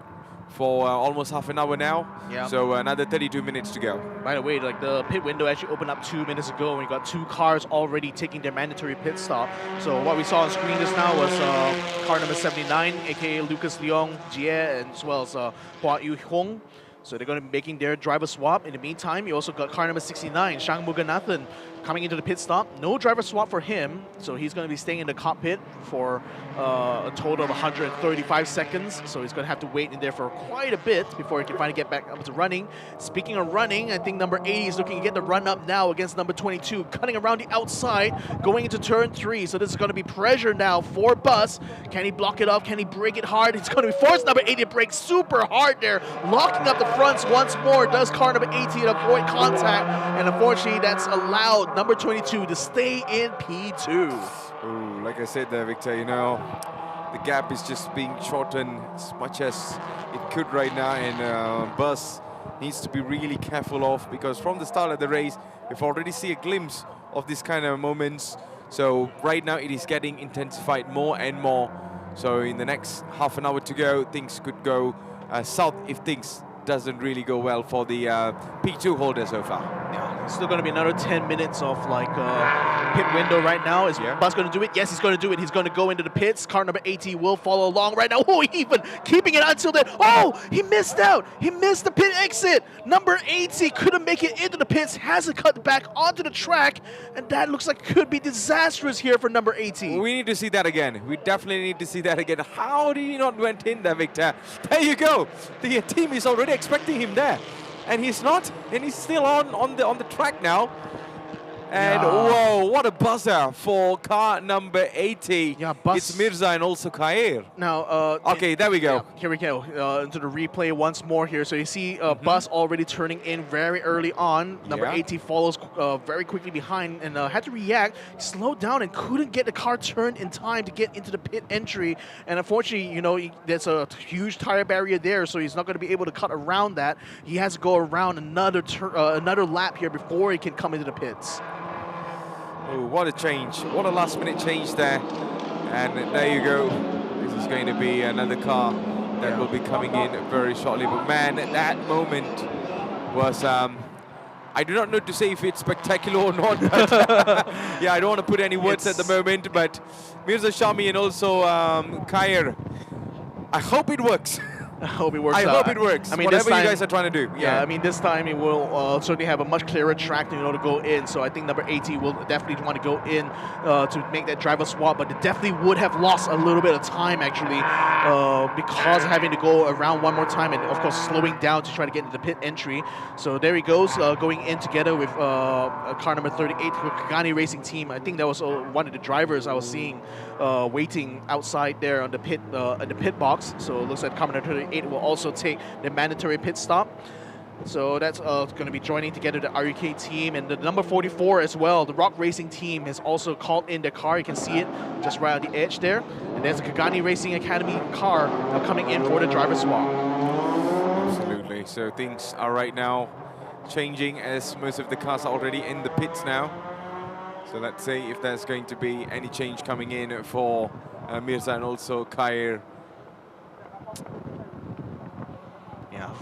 for almost half an hour now. Yeah. So another 32 minutes to go. By the way, like, the pit window actually opened up 2 minutes ago, and we got 2 cars already taking their mandatory pit stop. So what we saw on screen just now was car number 79, aka Lucas Leong Jie, and as well as Hua Yu Hong. So they're going to be making their driver swap. In the meantime, you also got car number 69, Shang Muganathan, coming into the pit stop. No driver swap for him, so he's going to be staying in the cockpit for a total of 135 seconds. So he's going to have to wait in there for quite a bit before he can finally get back up to running. Speaking of running, I think number 80 is looking to get the run up now against number 22, cutting around the outside, going into turn 3. So this is going to be pressure now for Bus. Can he block it up? Can he break it hard? It's going to be forced number 80 to break super hard there, locking up the fronts once more. Does car number 80 avoid contact? And unfortunately, that's allowed number 22 to stay in P2. Ooh, like I said there, Victor, the gap is just being shortened as much as it could right now, and Bus needs to be really careful of, because from the start of the race, we've already seen a glimpse of this kind of moments. So right now it is getting intensified more and more. So in the next half an hour to go, things could go south if things doesn't really go well for the P2 holder so far. Yeah, it's still going to be another 10 minutes of pit window right now. Is Bus going to do it? Yes, he's going to do it. He's going to go into the pits. Car number 80 will follow along right now. Oh, even keeping it until then. Oh, he missed out. He missed the pit exit. Number 80 couldn't make it into the pits, has to cut back onto the track, and that looks like could be disastrous here for number 80. We need to see that again. We definitely need to see that again. How did he not went in there, Victor? There you go. The team is already expecting him there, and he's not, and he's still on the track now. And whoa, what a buzzer for car number 80. Yeah, Bus. It's Mirza and also Khair. Now, okay, there we go. Yeah, here we go into the replay once more here. So you see Bus already turning in very early on. Number 80 follows very quickly behind and had to react, slowed down, and couldn't get the car turned in time to get into the pit entry. And unfortunately, there's a huge tire barrier there, so he's not going to be able to cut around that. He has to go around another lap here before he can come into the pits. Oh, what a change. What a last-minute change there. And there you go. This is going to be another car that will be coming in very shortly. But man, that moment was... I do not know to say if it's spectacular or not. But yeah, I don't want to put any words at the moment. But Mirza Shami and also Khair, I hope it works. I hope it works. I hope it works. I mean, whatever this time, you guys are trying to do. Yeah, I mean, this time it will certainly have a much clearer track to go in. So I think number 80 will definitely want to go in to make that driver swap, but they definitely would have lost a little bit of time actually because of having to go around one more time and of course slowing down to try to get into the pit entry. So there he goes, going in together with car number 38 for Kagani Racing team. I think that was one of the drivers I was seeing waiting outside there on the pit in the pit box. So it looks like car number 38 will also take the mandatory pit stop. So that's going to be joining together the RUK team and the number 44 as well. The Rock Racing team has also called in their car. You can see it just right on the edge there. And there's a Kagani Racing Academy car coming in for the driver swap. Absolutely. So things are right now changing as most of the cars are already in the pits now. So let's see if there's going to be any change coming in for Mirza and also Kair. Yeah,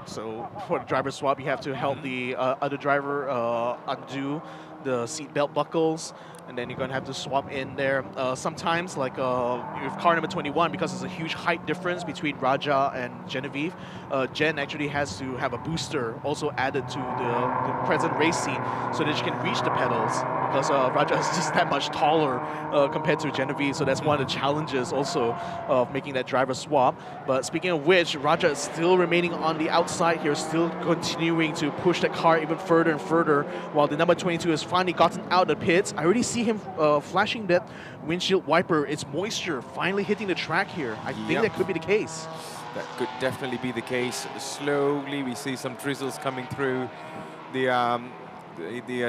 so for the driver swap, you have to help the other driver undo the seat belt buckles, and then you're going to have to swap in there. Sometimes, like with car number 21, because there's a huge height difference between Raja and Genevieve, Jen actually has to have a booster also added to the present race seat so that she can reach the pedals, because Raja is just that much taller compared to Genevieve, so that's one of the challenges also of making that driver swap. But speaking of which, Raja is still remaining on the outside here, still continuing to push that car even further and further, while the number 22 has finally gotten out of the pits. I already see him flashing that windshield wiper. It's moisture finally hitting the track here. I think that could be the case. That could definitely be the case. Slowly we see some drizzles coming through the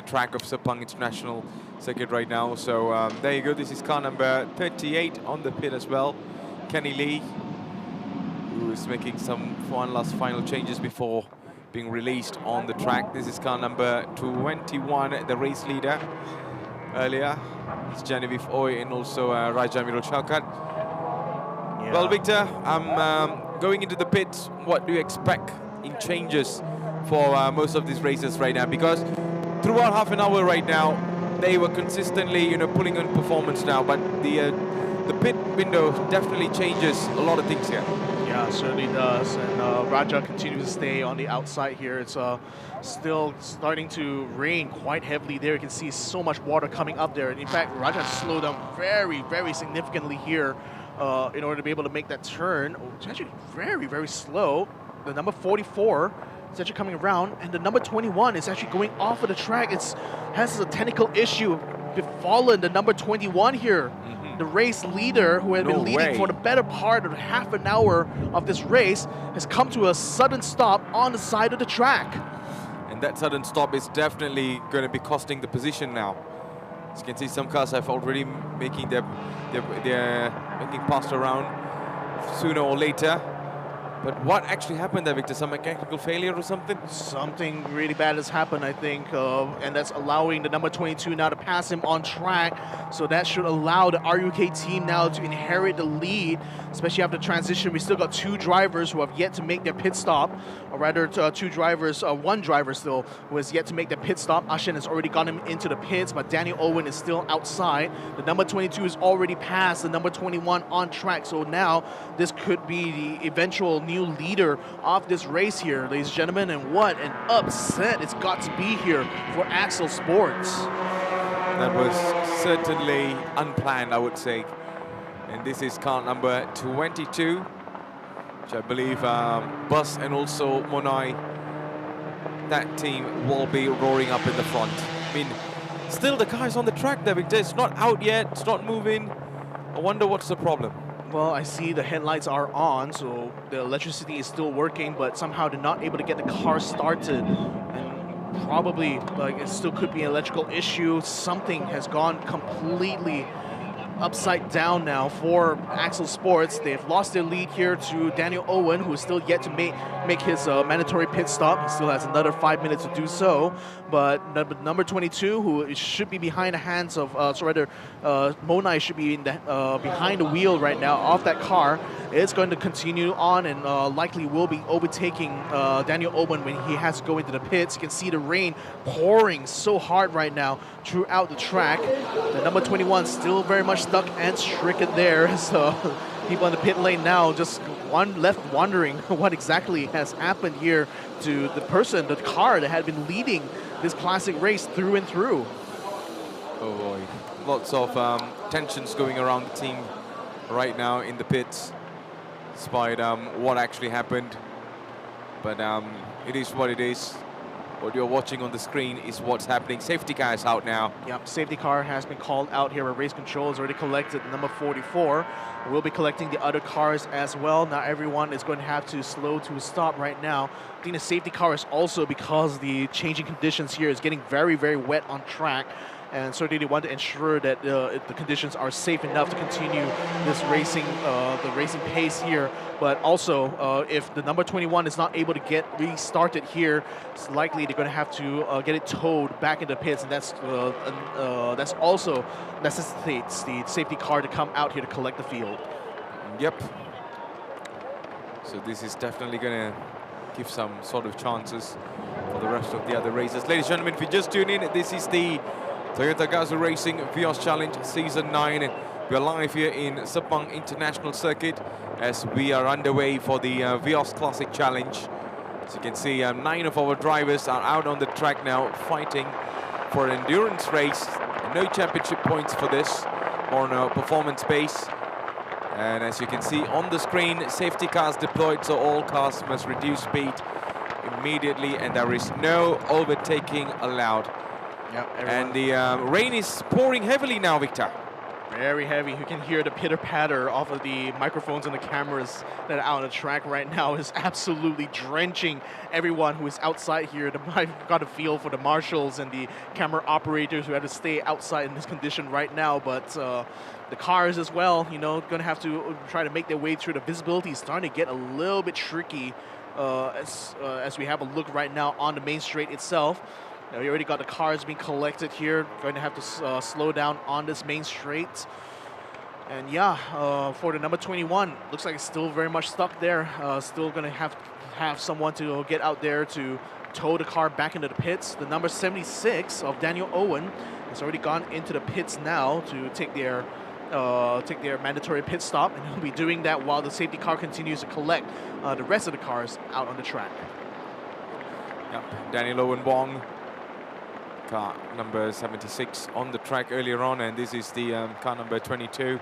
track of Sepang International Circuit right now. So there you go. This is car number 38 on the pit as well. Kenny Lee, who is making some one last final changes before being released on the track. This is car number 21, the race leader. Earlier, it's Genevieve Oy and also Raja Mirul Chaukat. Well, Victor, I'm going into the pits. What do you expect in changes for most of these races right now? Because throughout half an hour right now, they were consistently, pulling on performance now. But the pit window definitely changes a lot of things here. Yeah, it certainly does. And Raja continues to stay on the outside here. It's still starting to rain quite heavily there. You can see so much water coming up there. And in fact, Raja has slowed down very, very significantly here in order to be able to make that turn. It's actually very, very slow. The number 44 is actually coming around, and the number 21 is actually going off of the track. It has a technical issue befallen the number 21 here. The race leader, who had been leading for the better part of half an hour of this race, has come to a sudden stop on the side of the track. And that sudden stop is definitely going to be costing the position now. As you can see, some cars have already making their making past around sooner or later. But what actually happened there, Victor? Some mechanical failure or something? Something really bad has happened, I think, and that's allowing the number 22 now to pass him on track. So that should allow the RUK team now to inherit the lead, especially after transition. We still got two drivers who have yet to make their pit stop, or rather two drivers, one driver still, who has yet to make their pit stop. Ashen has already got him into the pits, but Daniel Owen is still outside. The number 22 is already past the number 21 on track. So now this could be the eventual new leader of this race here, ladies and gentlemen. And what an upset it's got to be here for Axel Sports. That was certainly unplanned, I would say. And this is car number 22, which I believe Bus and also Monai, that team will be roaring up in the front. I mean, still the car is on the track there, Victor. It's not out yet, it's not moving. I wonder what's the problem. Well, I see the headlights are on, so the electricity is still working, but somehow they're not able to get the car started. And probably, like, it still could be an electrical issue. Something has gone completely upside down now for Axel Sports. They've lost their lead here to Daniel Owen, who is still yet to make his mandatory pit stop. He still has another 5 minutes to do so. But number 22, who should be behind the hands of, Monai should be in the, behind the wheel right now of that car, is going to continue on and likely will be overtaking Daniel Owen when he has to go into the pits. You can see the rain pouring so hard right now throughout the track. The number 21 still very much stuck and stricken there, so people in the pit lane now just left wondering what exactly has happened here to the car that had been leading this classic race through and through. Oh boy, lots of tensions going around the team right now in the pits, despite what actually happened. But it is what it is. What you're watching on the screen is what's happening. Safety car is out now. Yep, safety car has been called out here. Race control has already collected number 44. We'll be collecting the other cars as well. Now everyone is going to have to slow to a stop right now. I think the safety car is also because the changing conditions here is getting very, very wet on track. And certainly they want to ensure that the conditions are safe enough to continue this racing, the racing pace here. But also, if the number 21 is not able to get restarted here, it's likely they're going to have to get it towed back into pits, and that's also necessitates the safety car to come out here to collect the field. Yep. So this is definitely going to give some sort of chances for the rest of the other races. Ladies and gentlemen, if you just tune in, this is the Toyota Gazoo Racing Vios Challenge Season 9. We are live here in Sepang International Circuit as we are underway for the Vios Classic Challenge. As you can see, 9 of our drivers are out on the track now fighting for an endurance race. No championship points for this, more on a performance base. And as you can see on the screen, safety cars deployed, so all cars must reduce speed immediately and there is no overtaking allowed. Yep, and the rain is pouring heavily now, Victor. Very heavy. You can hear the pitter-patter off of the microphones and the cameras that are out on the track right now. Is absolutely drenching everyone who is outside here. I've got a feel for the marshals and the camera operators who have to stay outside in this condition right now. But the cars as well, you know, going to have to try to make their way through. The visibility is starting to get a little bit tricky as we have a look right now on the main straight itself. Now, we already got the cars being collected here. Going to have to slow down on this main straight. And yeah, for the number 21, looks like it's still very much stuck there. Still going to have someone to get out there to tow the car back into the pits. The number 76 of Daniel Owen has already gone into the pits now to take their mandatory pit stop, and he'll be doing that while the safety car continues to collect the rest of the cars out on the track. Yep, Daniel Owen Wong, car number 76 on the track earlier on, and this is the car number 22,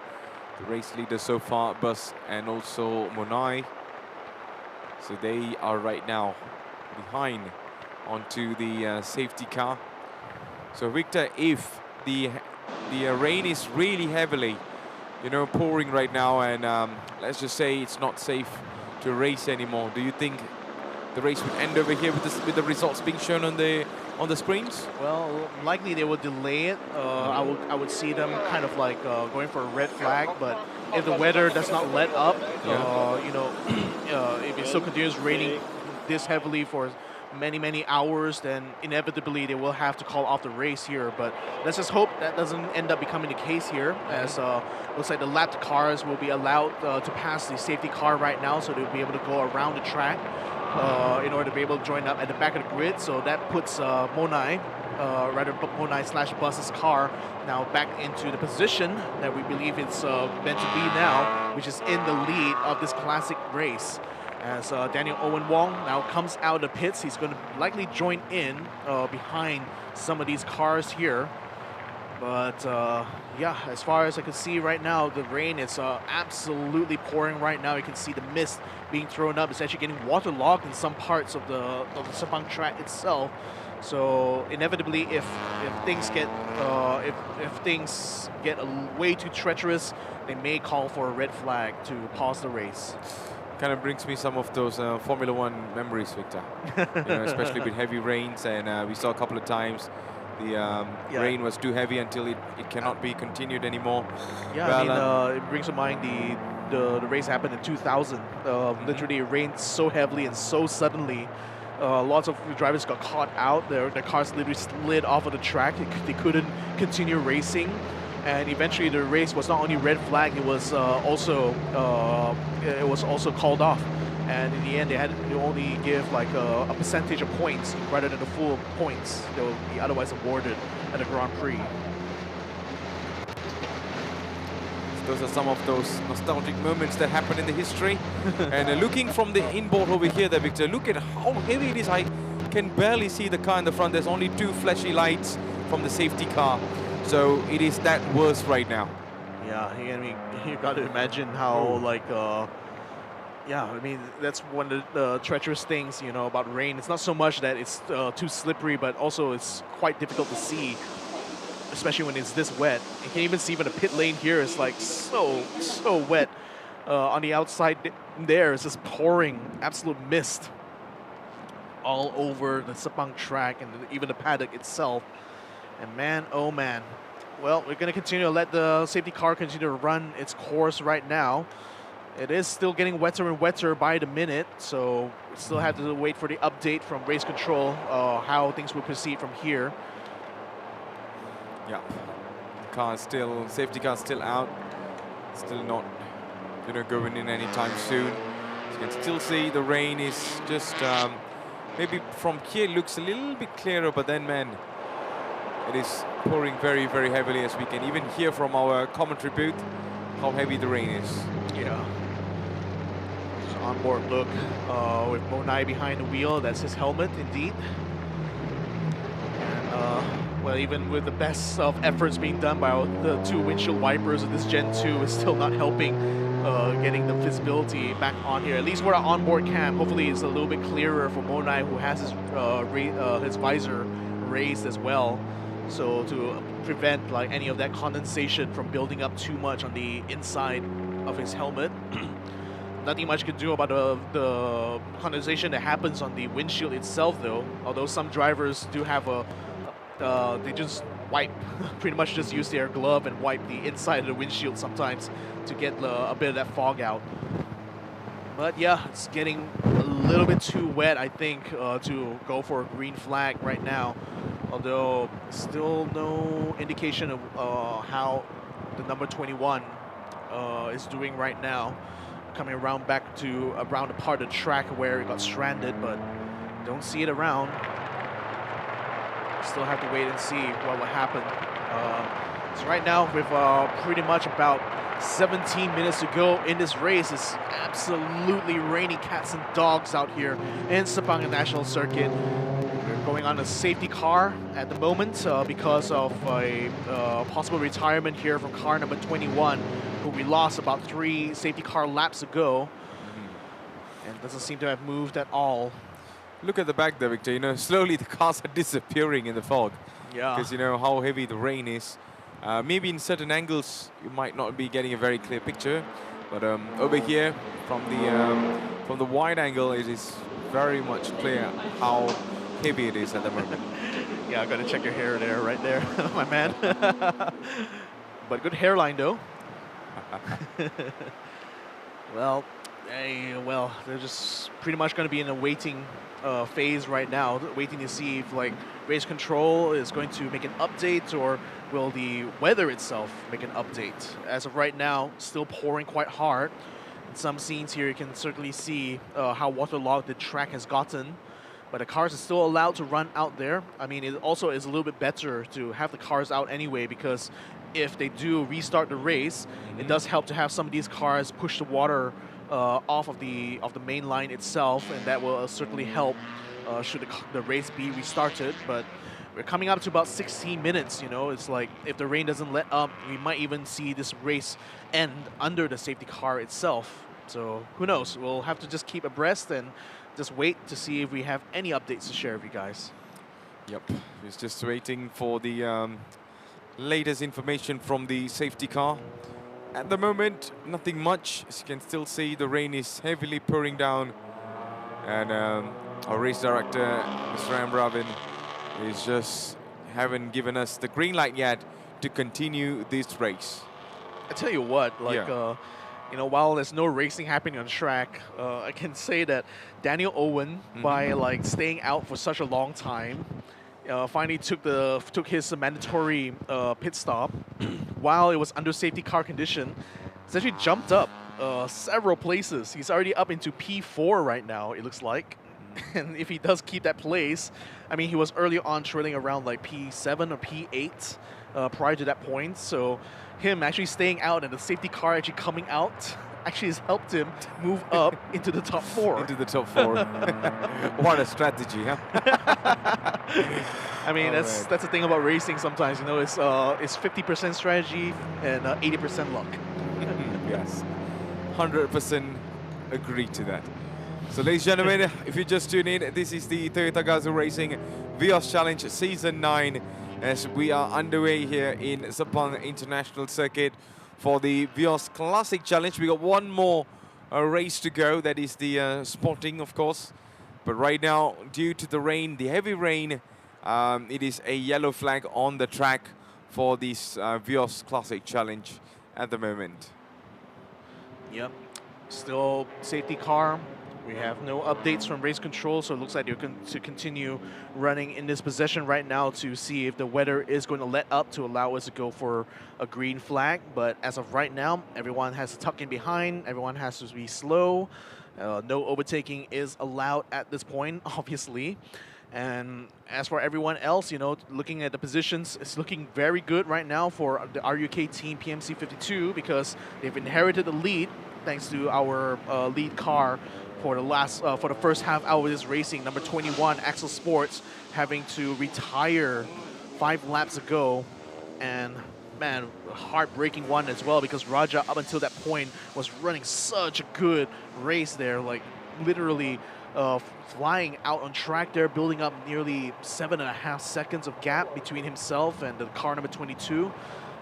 the race leader so far, Bus and also Monai. So they are right now behind onto the safety car. So Victor, if the rain is really heavily, you know, pouring right now, and let's just say it's not safe to race anymore, do you think the race would end over here with the results being shown on the screens? Well, likely they will delay it. I would see them kind of like going for a red flag, but if the weather does not let up, you know, if it still continues raining this heavily for many hours, then inevitably they will have to call off the race here. But let's just hope that doesn't end up becoming the case here, as looks like the lapped cars will be allowed to pass the safety car right now, so they'll be able to go around the track in order to be able to join up at the back of the grid. So that puts Monai / Bus's car now back into the position that we believe it's meant to be now, which is in the lead of this classic race. As Daniel Owen Wong now comes out of the pits, he's going to likely join in behind some of these cars here. But yeah, as far as I can see right now, the rain is absolutely pouring right now. You can see the mist being thrown up. It's actually getting waterlogged in some parts of the Sepang track itself. So inevitably, if things get way too treacherous, they may call for a red flag to pause the race. Kind of brings me some of those Formula One memories, Victor. You know, especially with heavy rains, and we saw a couple of times the rain was too heavy until it cannot be continued anymore. Yeah, well, I mean, it brings to mind the race happened in 2000. Literally, it rained so heavily and so suddenly. Lots of drivers got caught out. Their cars literally slid off of the track. They couldn't continue racing. And eventually, the race was not only red flag; it was also called off. And in the end, they had to only give like a percentage of points rather than the full points that would be otherwise awarded at the Grand Prix. those are some of those nostalgic moments that happened in the history. And looking from the inboard over here there, Victor, look at how heavy it is. I can barely see the car in the front. There's only 2 flashy lights from the safety car. So it is that worse right now. Yeah, I mean, you got to imagine how, like, yeah, I mean, that's one of the treacherous things, you know, about rain. It's not so much that it's too slippery, but also it's quite difficult to see, especially when it's this wet. You can even see even the pit lane here is like so wet. On the outside there, it's just pouring absolute mist all over the Sepang track and even the paddock itself. And man, oh man. Well, we're going to continue to let the safety car continue to run its course right now. It is still getting wetter and wetter by the minute, so we still have to wait for the update from race control, how things will proceed from here. Yeah, the car is still, safety car is still out, still not going in anytime soon. As you can still see the rain is just, maybe from here it looks a little bit clearer, but then man, it is pouring very, very heavily, as we can even hear from our commentary booth how heavy the rain is. Yeah. Onboard look with Monai behind the wheel. That's his helmet, indeed. And, well, even with the best of efforts being done by the 2 windshield wipers of this Gen 2, is still not helping getting the visibility back on here. At least for our onboard cam, hopefully it's a little bit clearer for Monai, who has his visor raised as well. So to prevent like any of that condensation from building up too much on the inside of his helmet. Nothing much you can do about the condensation that happens on the windshield itself, though. Although some drivers do have they just wipe, pretty much just use their glove and wipe the inside of the windshield sometimes to get a bit of that fog out. But yeah, it's getting a little bit too wet, I think, to go for a green flag right now. Although still no indication of how the number 21 is doing right now. Coming around back to around the part of the track where it got stranded, but don't see it around. Still have to wait and see what will happen. So right now, with pretty much about 17 minutes to go in this race, it's absolutely raining cats and dogs out here in Sepang National Circuit. We're going on a safety car at the moment because of a possible retirement here from car number 21, who we lost about 3 safety car laps ago, and doesn't seem to have moved at all. Look at the back there, Victor. You know, slowly the cars are disappearing in the fog. Yeah. Because you know how heavy the rain is. Maybe in certain angles you might not be getting a very clear picture, but over here from the wide angle, it is very much clear how heavy it is at the moment. Yeah, I gotta check your hair there, right there, my man. But good hairline though. Well, they're just pretty much going to be in a waiting phase right now, waiting to see if like race control is going to make an update, or will the weather itself make an update. As of right now, still pouring quite hard. In some scenes here, you can certainly see how waterlogged the track has gotten. But the cars are still allowed to run out there. I mean, it also is a little bit better to have the cars out anyway, because if they do restart the race, it does help to have some of these cars push the water off of the main line itself, and that will certainly help should the race be restarted. But we're coming up to about 16 minutes, you know. It's like if the rain doesn't let up, we might even see this race end under the safety car itself. So who knows? We'll have to just keep abreast and just wait to see if we have any updates to share with you guys. Yep, it's just waiting for the latest information from the safety car. At the moment, nothing much. As you can still see, the rain is heavily pouring down. And our race director, Mr. Amravin, is just haven't given us the green light yet to continue this race. I tell you what, like, you know, while there's no racing happening on track, I can say that Daniel Owen, by like staying out for such a long time, finally took his mandatory pit stop while it was under safety car condition. He's actually jumped up several places. He's already up into P4 right now, it looks like. And if he does keep that place, I mean, he was early on trailing around like P7 or P8 prior to that point. So him actually staying out and the safety car actually coming out actually has helped him move up into the top 4. Into the top 4. What a strategy, huh? I mean, that's the thing about racing sometimes, you know, it's 50% strategy and 80% luck. Yes, 100% agree to that. So ladies and gentlemen, if you just tune in, this is the Toyota Gazoo Racing Vios Challenge Season 9 as we are underway here in Sepang International Circuit for the Vios Classic Challenge. We got one more race to go, that is the spotting, of course. But right now, due to the rain, the heavy rain, it is a yellow flag on the track for this Vios Classic Challenge at the moment. Yep, still safety car. We have no updates from race control, so it looks like they're going to continue running in this position right now to see if the weather is going to let up to allow us to go for a green flag. But as of right now, everyone has to tuck in behind, everyone has to be slow. No overtaking is allowed at this point, obviously. And as for everyone else, you know, looking at the positions, it's looking very good right now for the RUK team PMC 52 because they've inherited the lead thanks to our lead car for the first half hour of this racing. Number 21, Axel Sports, having to retire 5 laps ago, and man, a heartbreaking one as well because Raja up until that point was running such a good race there, like literally flying out on track there, building up nearly 7.5 seconds of gap between himself and the car number 22.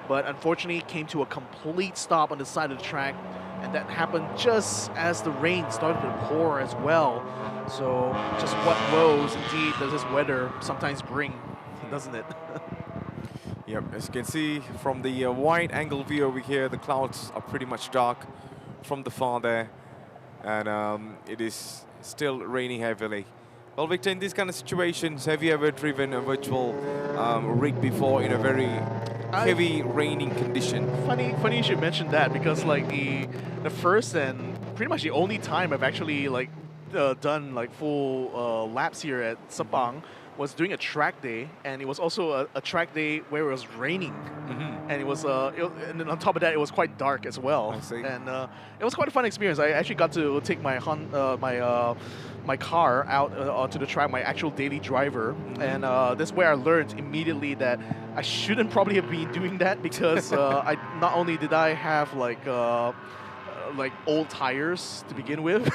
But unfortunately came to a complete stop on the side of the track, and that happened just as the rain started to pour as well. So just what woes indeed does this weather sometimes bring, doesn't it? Yep, as you can see from the wide angle view over here, the clouds are pretty much dark from the far there, and it is still raining heavily. Well, Victor, in these kind of situations, have you ever driven a virtual rig before in a very heavy raining condition? Funny you should mention that because like the first and pretty much the only time I've actually like done like full laps here at Sepang was doing a track day, and it was also a track day where it was raining, and it was and then on top of that it was quite dark as well. I see. And it was quite a fun experience. I actually got to take my my car out onto the track, my actual daily driver, and that's where I learned immediately that I shouldn't probably have been doing that because I not only did I have like old tires to begin with,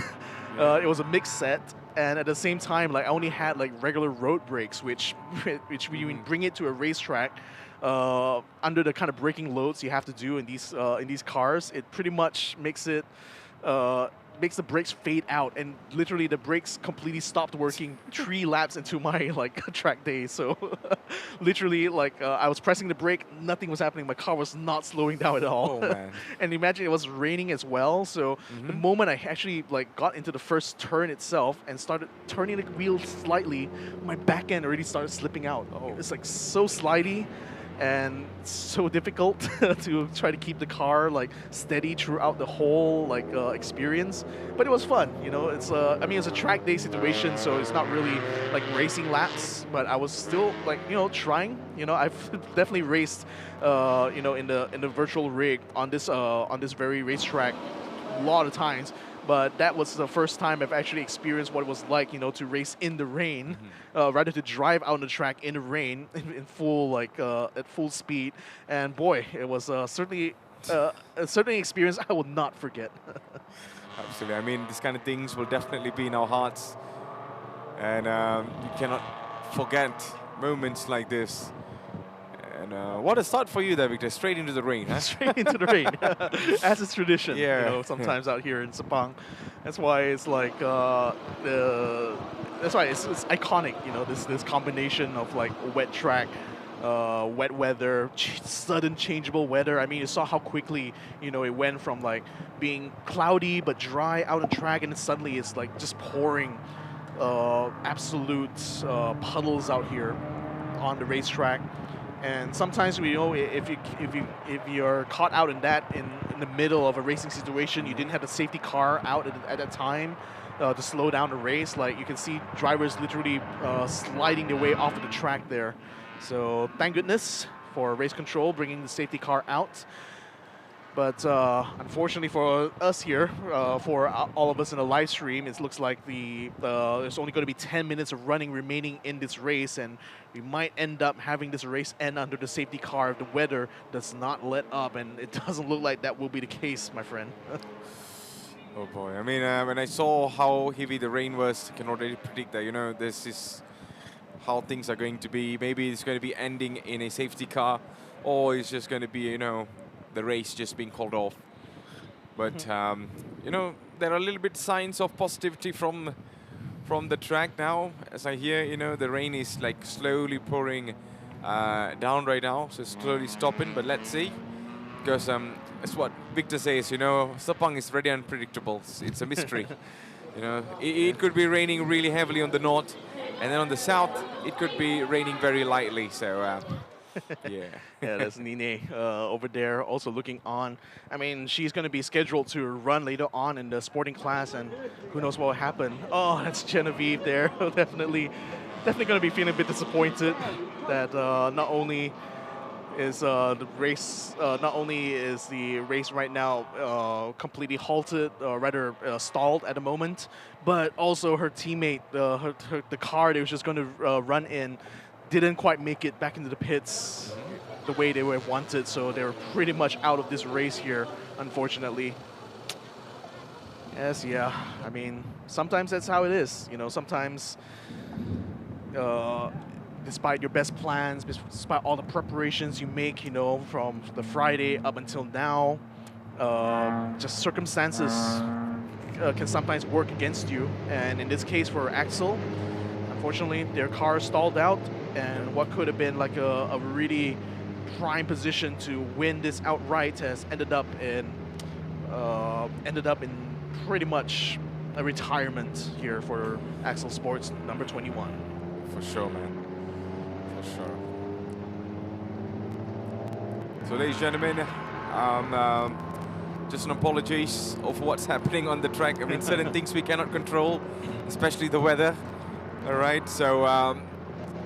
it was a mixed set. And at the same time, like I only had like regular road brakes, which when you bring it to a racetrack, under the kind of braking loads you have to do in these cars, it pretty much makes it makes the brakes fade out, and literally the brakes completely stopped working 3 laps into my like track day. So literally like I was pressing the brake, nothing was happening. My car was not slowing down at all. Oh, man. And imagine it was raining as well. So the moment I actually like got into the first turn itself and started turning the wheel slightly, my back end already started slipping out. It's like so slidey and so difficult to try to keep the car like steady throughout the whole like experience. But it was fun, you know. It's I mean, it's a track day situation, so it's not really like racing laps, but I was still like, you know, trying. You know, I've definitely raced you know, in the virtual rig on this very racetrack a lot of times. But that was the first time I've actually experienced what it was like, you know, to race in the rain, rather to drive out on the track in the rain in full, like at full speed. And boy, it was certainly an experience I will not forget. Absolutely. I mean, these kind of things will definitely be in our hearts, and you cannot forget moments like this. And what a start for you there, Victor. Straight into the rain, huh? Straight into the rain, as is tradition. Yeah. You know, sometimes out here in Sepang. That's why it's like that's why it's iconic. You know, this combination of like wet track, wet weather, sudden changeable weather. I mean, you saw how quickly, you know, it went from like being cloudy but dry out on track, and then suddenly it's like just pouring absolute puddles out here on the racetrack. And sometimes we know if you're caught out in that in the middle of a racing situation, you didn't have the safety car out at that time to slow down the race. Like you can see drivers literally sliding their way off of the track there. So thank goodness for race control bringing the safety car out. But unfortunately for us here, for all of us in the live stream, it looks like there's only going to be 10 minutes of running remaining in this race, and we might end up having this race end under the safety car if the weather does not let up, and it doesn't look like that will be the case, my friend. Oh boy, I mean, when I saw how heavy the rain was, I can already predict that, you know, this is how things are going to be. Maybe it's going to be ending in a safety car, or it's just going to be, you know, the race just being called off. But you know, there are a little bit signs of positivity from the track now. As I hear, you know, the rain is like slowly pouring down right now, so it's slowly stopping. But let's see, because it's what Victor says. You know, Sepang is very unpredictable. It's a mystery. You know, it could be raining really heavily on the north, and then on the south, it could be raining very lightly. So. Yeah, that's Nine over there also looking on. I mean, she's going to be scheduled to run later on in the sporting class, and who knows what will happen. Oh, that's Genevieve there. definitely going to be feeling a bit disappointed that not only is the race right now completely halted, or rather stalled at the moment, but also her teammate, the car they was just going to run in, didn't quite make it back into the pits the way they were wanted, so they were pretty much out of this race here, unfortunately. Yes, yeah. I mean, sometimes that's how it is. You know, sometimes, despite your best plans, despite all the preparations you make, you know, from the Friday up until now, just circumstances can sometimes work against you. And in this case for Axel, unfortunately, their car stalled out, and what could have been like a really prime position to win this outright has ended up in pretty much a retirement here for Axel Sports number 21. For sure, man. For sure. So, ladies and gentlemen, just an apologies of what's happening on the track. I mean, certain things we cannot control, especially the weather. All right, so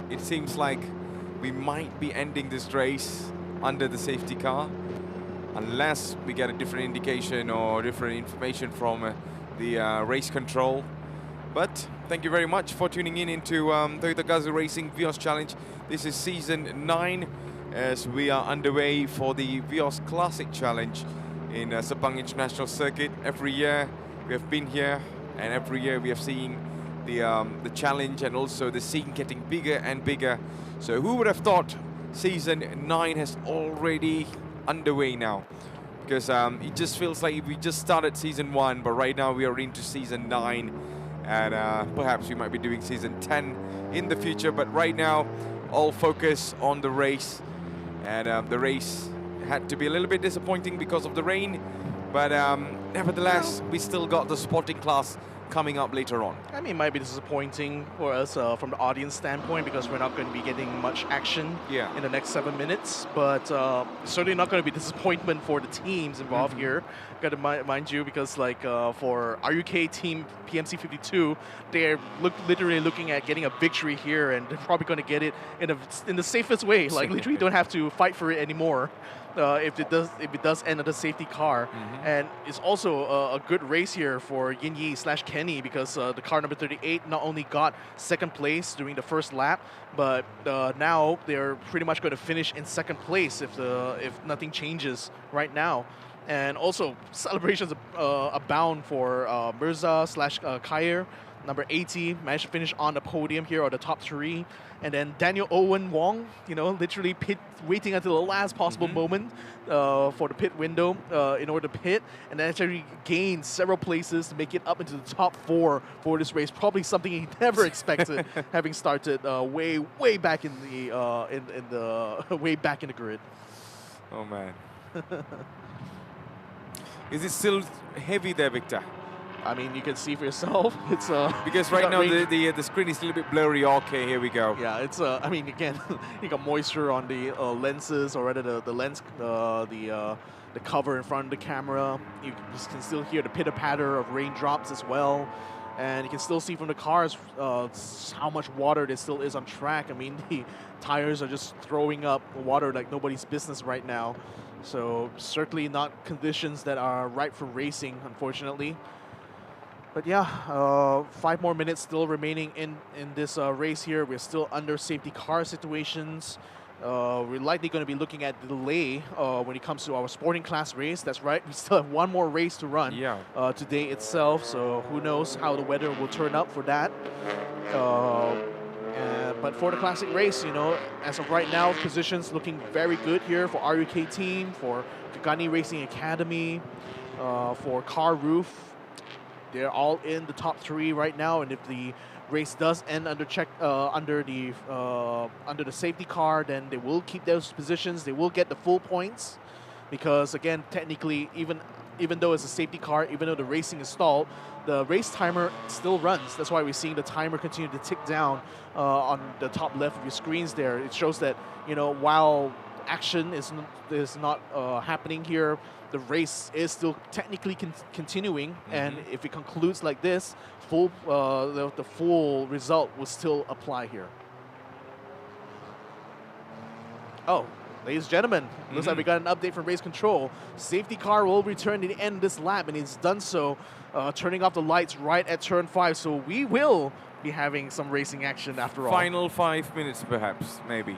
it seems like we might be ending this race under the safety car, unless we get a different indication or different information from the race control. But thank you very much for tuning in into the Gazoo Racing Vios Challenge. This is season 9, as we are underway for the Vios Classic Challenge in Sepang International Circuit. Every year we have been here, and every year we have seen the challenge and also the scene getting bigger and bigger. So who would have thought season 9 has already underway now? Because it just feels like we just started season 1, but right now we are into season 9, and perhaps we might be doing season 10 in the future. But right now, all focus on the race, and the race had to be a little bit disappointing because of the rain, but nevertheless, we still got the sporting class coming up later on. I mean, it might be disappointing for us from the audience standpoint, because we're not going to be getting much action in the next 7 minutes, but certainly not going to be disappointment for the teams involved here. Got to mind you, because like for RUK team PMC 52, they're literally looking at getting a victory here, and they're probably going to get it in the safest way. Like literally don't have to fight for it anymore. If it does end at a safety car. And it's also a good race here for Yin Yi / Kenny, because the car number 38 not only got second place during the first lap, but now they're pretty much going to finish in second place if nothing changes right now. And also celebrations abound for Mirza / Kyer. Number 80 managed to finish on the podium here, or the top 3. And then Daniel Owen Wong, you know, literally waiting until the last possible moment for the pit window in order to pit, and then actually gained several places to make it up into the top 4 for this race. Probably something he never expected, having started way back in the way back in the grid. Oh man. Is it still heavy there, Victor? I mean, you can see for yourself. It's because you right got now rain- the screen is a little bit blurry. Okay, here we go. Yeah, it's I mean, again, you got moisture on the lenses, or rather the lens, the cover in front of the camera. You can still hear the pitter patter of raindrops as well, and you can still see from the cars how much water there still is on track. I mean, the tires are just throwing up water like nobody's business right now. So certainly not conditions that are right for racing, unfortunately. But yeah, 5 more minutes still remaining in this race here. We're still under safety car situations. We're likely going to be looking at delay when it comes to our sporting class race. That's right, we still have 1 more race to run today itself. So who knows how the weather will turn up for that. But for the classic race, you know, as of right now, positions looking very good here for RUK team, for Kagani Racing Academy, for Car Roof. They're all in the top 3 right now, and if the race does end under the safety car, then they will keep those positions. They will get the full points, because again, technically, even though it's a safety car, even though the racing is stalled, the race timer still runs. That's why we're seeing the timer continue to tick down on the top left of your screens there. It shows that, you know, while action is not happening here, the race is still technically continuing, and if it concludes like this, the full result will still apply here. Oh, ladies and gentlemen, looks like we got an update from race control. Safety car will return at the end of this lap, and it's done so, turning off the lights right at turn 5. So we will be having some racing action after all. Final 5 minutes, perhaps, maybe.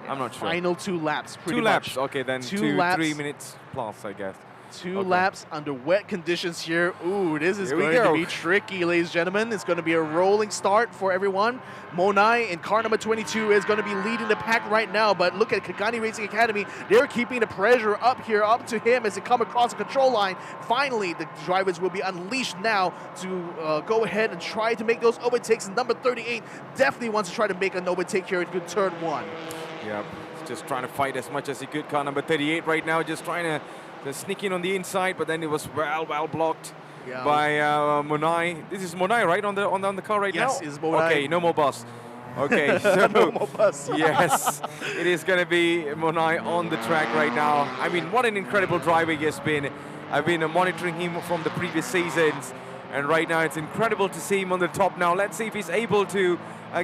I'm not sure. Final 2 laps, pretty much. 2 laps, okay, then 2 laps. 3 minutes plus, I guess. 2 laps under wet conditions here. Ooh, this is going to be tricky, ladies and gentlemen. It's going to be a rolling start for everyone. Monai in car number 22 is going to be leading the pack right now, but look at Kagani Racing Academy. They're keeping the pressure up here, up to him as they come across the control line. Finally, the drivers will be unleashed now to go ahead and try to make those overtakes. Number 38 definitely wants to try to make an overtake here in turn 1. Yep, just trying to fight as much as he could. Car number 38 right now, just trying to sneak in on the inside, but then it was well blocked by Monai. This is Monai, right, on the car right now? Yes, it's Monai. Okay, no more bus. Okay, so no more bus. Yes, it is going to be Monai on the track right now. I mean, what an incredible driver he has been. I've been monitoring him from the previous seasons, and right now it's incredible to see him on the top now. Let's see if he's able to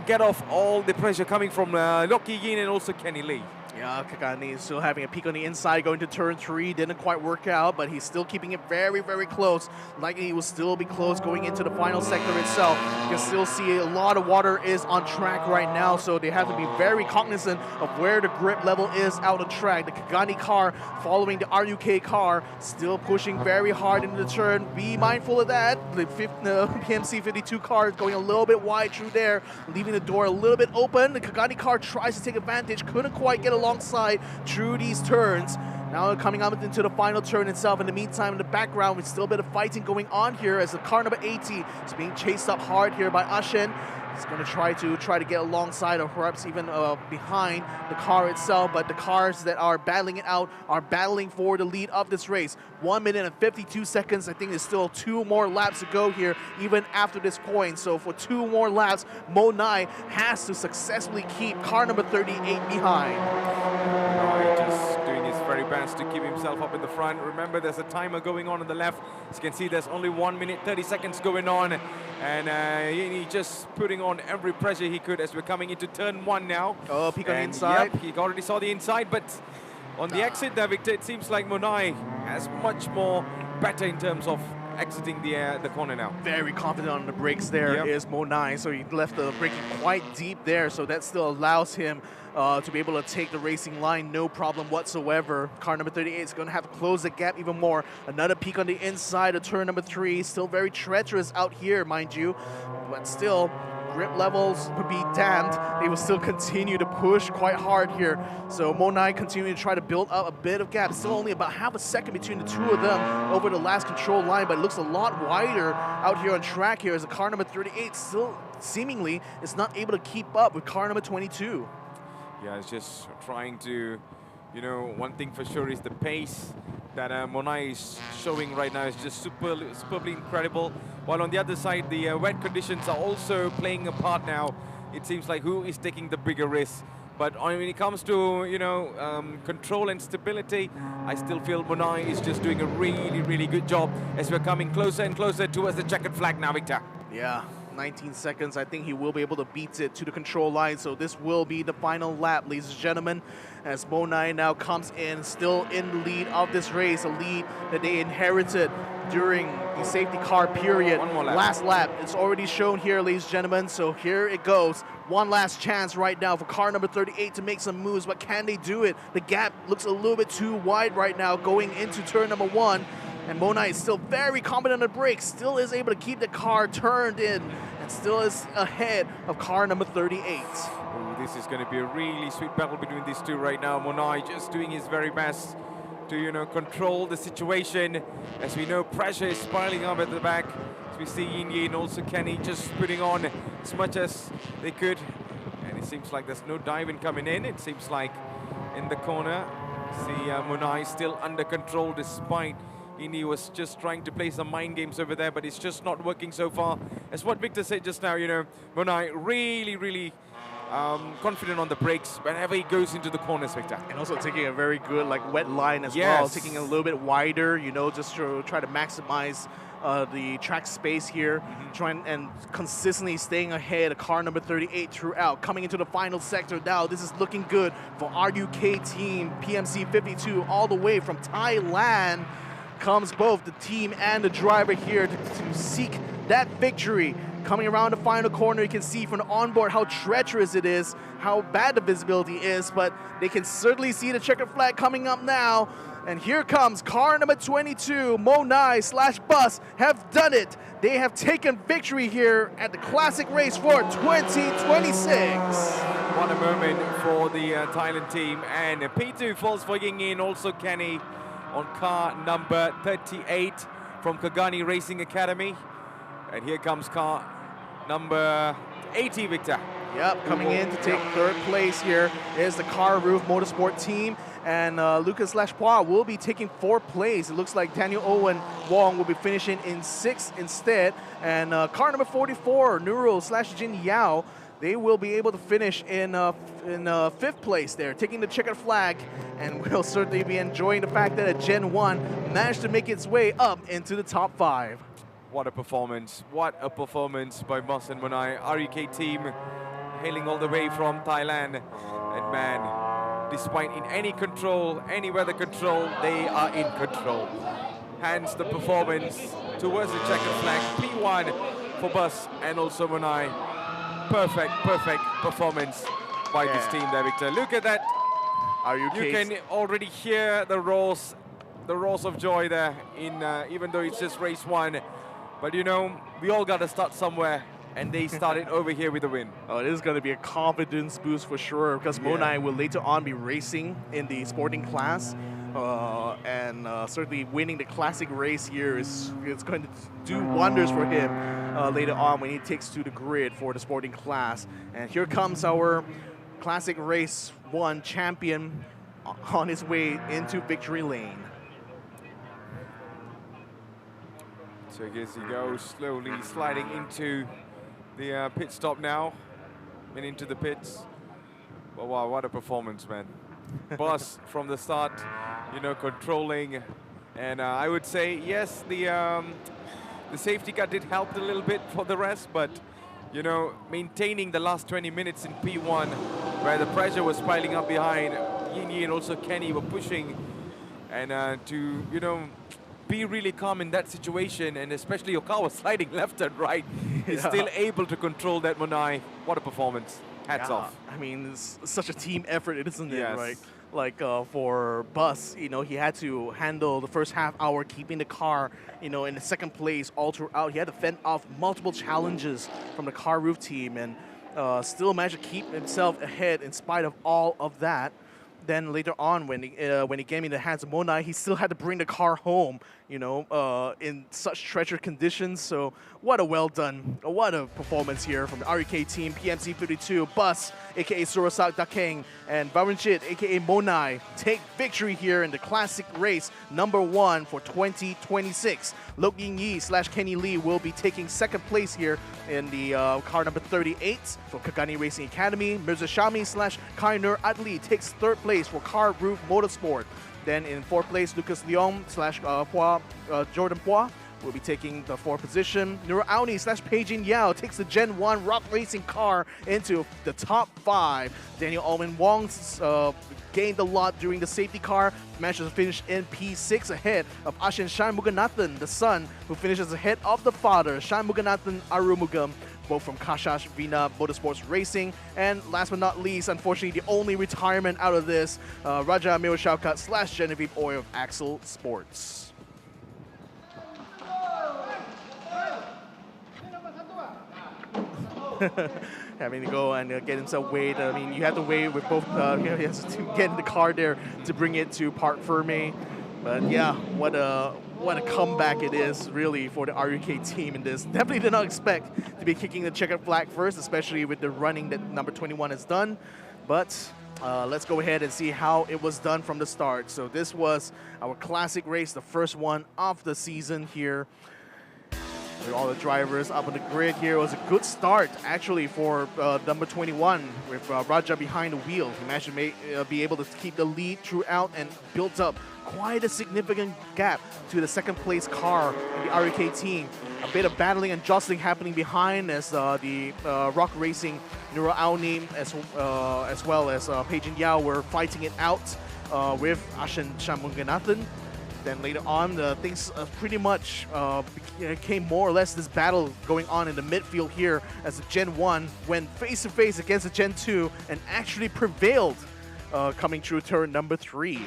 get off all the pressure coming from Loki Yin and also Kenny Lee. Yeah, Kagani is still having a peek on the inside, going to turn 3. Didn't quite work out, but he's still keeping it very, very close. Likely he will still be close going into the final sector itself. You can still see a lot of water is on track right now, so they have to be very cognizant of where the grip level is out on track. The Kagani car following the RUK car, still pushing very hard into the turn. Be mindful of that. The PMC 52 car is going a little bit wide through there, leaving the door a little bit open. The Kagani car tries to take advantage, couldn't quite get alongside through these turns. Now coming up into the final turn itself. In the meantime, in the background, with still a bit of fighting going on here as the car number 80 is being chased up hard here by Ashen. He's going to try to get alongside, or perhaps even behind the car itself, but the cars that are battling it out are battling for the lead of this race. 1 minute and 52 seconds. I think there's still 2 more laps to go here, even after this point. So for 2 more laps, Monai has to successfully keep car number 38 behind. Just doing his very best to keep himself up in the front. Remember, there's a timer going on the left. As you can see, there's only 1 minute 30 seconds going on, and he's just putting on every pressure he could as we're coming into turn 1 now. Oh, peek on the inside. Yep, he already saw the inside, but on the exit there, Victor, it seems like Monai has much more better in terms of exiting the corner now. Very confident on the brakes there is Monai, so he left the braking quite deep there, so that still allows him to be able to take the racing line, no problem whatsoever. Car number 38 is going to have to close the gap even more. Another peek on the inside of turn number 3. Still very treacherous out here, mind you, but still, grip levels would be damned. They will still continue to push quite hard here. So Monai continuing to try to build up a bit of gap. Still only about half a second between the 2 of them over the last control line, but it looks a lot wider out here on track here as the car number 38 still seemingly is not able to keep up with car number 22. Yeah, it's just trying to, you know, one thing for sure is the pace that Monai is showing right now is just superbly incredible. while on the other side, the wet conditions are also playing a part now. It seems like who is taking the bigger risk. But when it comes to, control and stability, I still feel Monai is just doing a really, really good job as we're coming closer and closer towards the checkered flag now, Victor. Yeah, 19 seconds. I think he will be able to beat it to the control line. So this will be the final lap, ladies and gentlemen, as Monai now comes in, still in the lead of this race, a lead that they inherited during the safety car period. One more lap. Last lap. It's already shown here, ladies and gentlemen. So here it goes. One last chance right now for car number 38 to make some moves, but can they do it? The gap looks a little bit too wide right now going into turn number 1. And Monai is still very confident on the brakes, still is able to keep the car turned in, and still is ahead of car number 38. Ooh, this is going to be a really sweet battle between these two right now. Monai just doing his very best to, control the situation. As we know, pressure is piling up at the back. As we see Yin and also Kenny just putting on as much as they could. And it seems like there's no diving coming in. It seems like in the corner, see Monai still under control despite Indi was just trying to play some mind games over there, but it's just not working so far. As what Victor said just now, Monai really, really confident on the brakes whenever he goes into the corners, Victor. And also taking a very good wet line as well, taking a little bit wider, just to try to maximize the track space here, trying and consistently staying ahead of car number 38 throughout. Coming into the final sector now, this is looking good for RUK team, PMC 52, all the way from Thailand. Comes both the team and the driver here to seek that victory. Coming around the final corner, you can see from the onboard how treacherous it is, how bad the visibility is, but they can certainly see the checkered flag coming up now. And here comes car number 22, Monai/Bus have done it. They have taken victory here at the Classic Race for 2026. What a moment for the Thailand team. And P2 falls for Ying Yin, also Kenny on car number 38 from Kagani Racing Academy. And here comes car number 80, Victor. Yep, coming in to take third place here is the Car Roof Motorsport team. And Lucas/Pois will be taking fourth place. It looks like Daniel Owen Wong will be finishing in 6th instead. And car number 44, Nuro/Jin Yao, they will be able to finish in 5th place there, taking the checkered flag, and we'll certainly be enjoying the fact that a Gen 1 managed to make its way up into the top 5. What a performance. What a performance by Bus and Monai. RUK team hailing all the way from Thailand. And man, despite in any control, any weather control, they are in control. Hence the performance towards the checkered flag. P1 for Bus and also Monai. Perfect performance by this team there, Victor. Look at that. You can already hear the roars of joy there in even though it's just race 1. But we all got to start somewhere, and they started over here with a win. Oh, this is going to be a confidence boost for sure, because Monai will later on be racing in the sporting class. And certainly winning the classic race here is going to do wonders for him later on when he takes to the grid for the sporting class. And here comes our classic race 1 champion on his way into victory lane. So I guess he goes slowly sliding into the pit stop now and into the pits. But wow, what a performance, man. Bus from the start, controlling. And I would say, yes, the safety car did help a little bit for the rest, but, maintaining the last 20 minutes in P1, where the pressure was piling up behind, Yin and also Kenny were pushing, and to, be really calm in that situation, and especially your car was sliding left and right, is still able to control that Monai. What a performance. Hats off. I mean, it's such a team effort, isn't it, right? Like for Bus, he had to handle the first half hour, keeping the car, in the second place all throughout. He had to fend off multiple challenges from the Car Roof team, and still managed to keep himself ahead in spite of all of that. Then later on, when he came in the hands of Monai, he still had to bring the car home, in such treacherous conditions. So what a well done, what a performance here from the RUK team, PMC 52, Bus, aka Surasak Dakeng, and Varanchit, aka Monai, take victory here in the classic race number 1 for 2026. Lok Yin Yi / Kenny Lee will be taking second place here in the car number 38 for Kagani Racing Academy. Mirza Shami / Kainur Adli takes third place for Car Roof Motorsport. Then in fourth place, Lucas Leong / Jordan Pua will be taking the fourth position. Nura Auni / Peijin Yao takes the Gen 1 Rock Racing car into the top 5. Daniel Alwyn Wong gained a lot during the safety car, managed to finish in P6 ahead of Ashin Shan Muganathan, the son, who finishes ahead of the father, Shan Muganathan Arumugam, both from Kashash Vina Motorsports Racing. And last but not least, unfortunately, the only retirement out of this, Raja Amir Shaukat / Genevieve Oy of Axel Sports. Having to go and get himself weighed. I mean, you have to weigh with both. He has to get in the car there to bring it to Parc Ferme. But yeah, what a comeback it is really for the RUK team in this. Definitely did not expect to be kicking the checkered flag first, especially with the running that number 21 has done. But let's go ahead and see how it was done from the start. So this was our classic race, the first one of the season here. With all the drivers up on the grid here. It was a good start actually for number 21 with Raja behind the wheel. He managed to be able to keep the lead throughout and built up quite a significant gap to the second place car in the RUK team. A bit of battling and jostling happening behind as the Rock Racing Nura Auni as well as Peijin Yao were fighting it out with Ashen Shamunganathan. Then later on, things pretty much became more or less this battle going on in the midfield here as the Gen 1 went face-to-face against the Gen 2 and actually prevailed coming through turn number 3.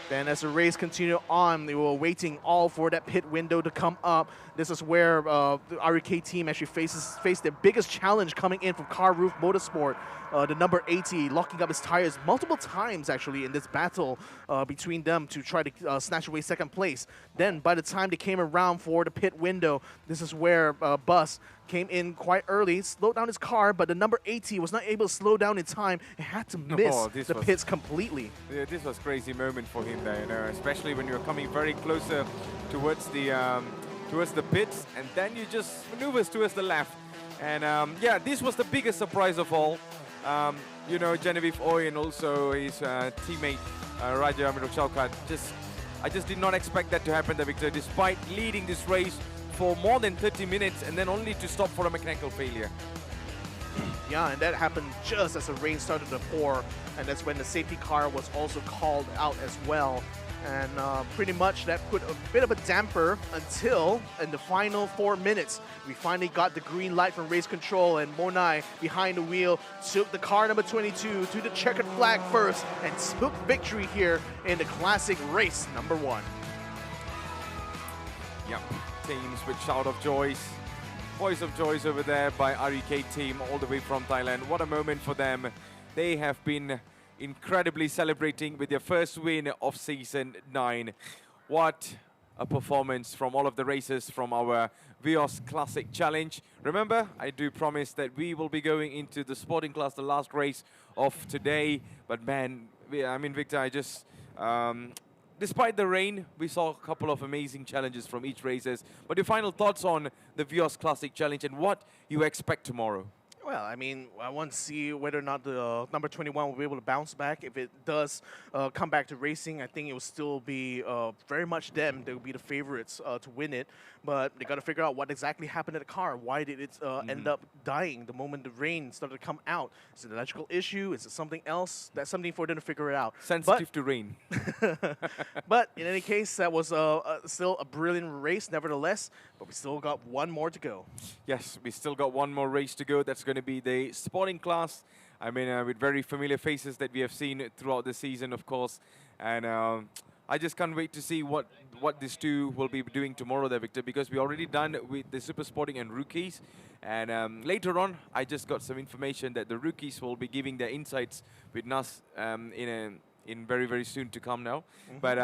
Then as the race continued on, they were waiting all for that pit window to come up. This is where the RUK team actually faced their biggest challenge coming in from Car Roof Motorsport. The number 80 locking up his tires multiple times actually in this battle between them to try to snatch away second place. Then by the time they came around for the pit window, this is where Bus came in quite early, slowed down his car, but the number 80 was not able to slow down in time and had to miss the pits completely. Yeah, this was a crazy moment for him there, you know, especially when you're coming very closer towards the pits, and then you just maneuvers towards the left. And yeah, this was the biggest surprise of all. You know, Genevieve Oy and also his teammate Raja Amirul Chaukat. I just did not expect that to happen, the Victor, despite leading this race for more than 30 minutes and then only to stop for a mechanical failure. Yeah, and that happened just as the rain started to pour, and that's when the safety car was also called out as well. And pretty much that put a bit of a damper until in the final 4 minutes, we finally got the green light from race control, and Monai behind the wheel took the car number 22 to the checkered flag first and took victory here in the classic race number 1. Yep, teams with shout of joys. Voice of joys over there by RUK team all the way from Thailand. What a moment for them. They have been incredibly celebrating with their first win of Season 9. What a performance from all of the racers from our Vios Classic Challenge. Remember, I do promise that we will be going into the sporting class, the last race of today. But man, I mean, Victor, I just... despite the rain, we saw a couple of amazing challenges from each racers. But your final thoughts on the Vios Classic Challenge and what you expect tomorrow? Well, I mean, I want to see whether or not the number 21 will be able to bounce back. If it does come back to racing, I think it will still be very much them. They will be the favorites to win it. But they got to figure out what exactly happened to the car. Why did it end up dying the moment the rain started to come out? Is it an electrical issue? Is it something else? That's something for them to figure it out. Sensitive to rain. But in any case, that was still a brilliant race nevertheless. But we still got one more to go. Yes, we still got one more race to go. That's going to be the sporting class. I mean, with very familiar faces that we have seen throughout the season, of course. And I just can't wait to see what these two will be doing tomorrow there, Victor, because we already done with the Super Sporting and Rookies. And later on, I just got some information that the Rookies will be giving their insights with us in very soon to come now. But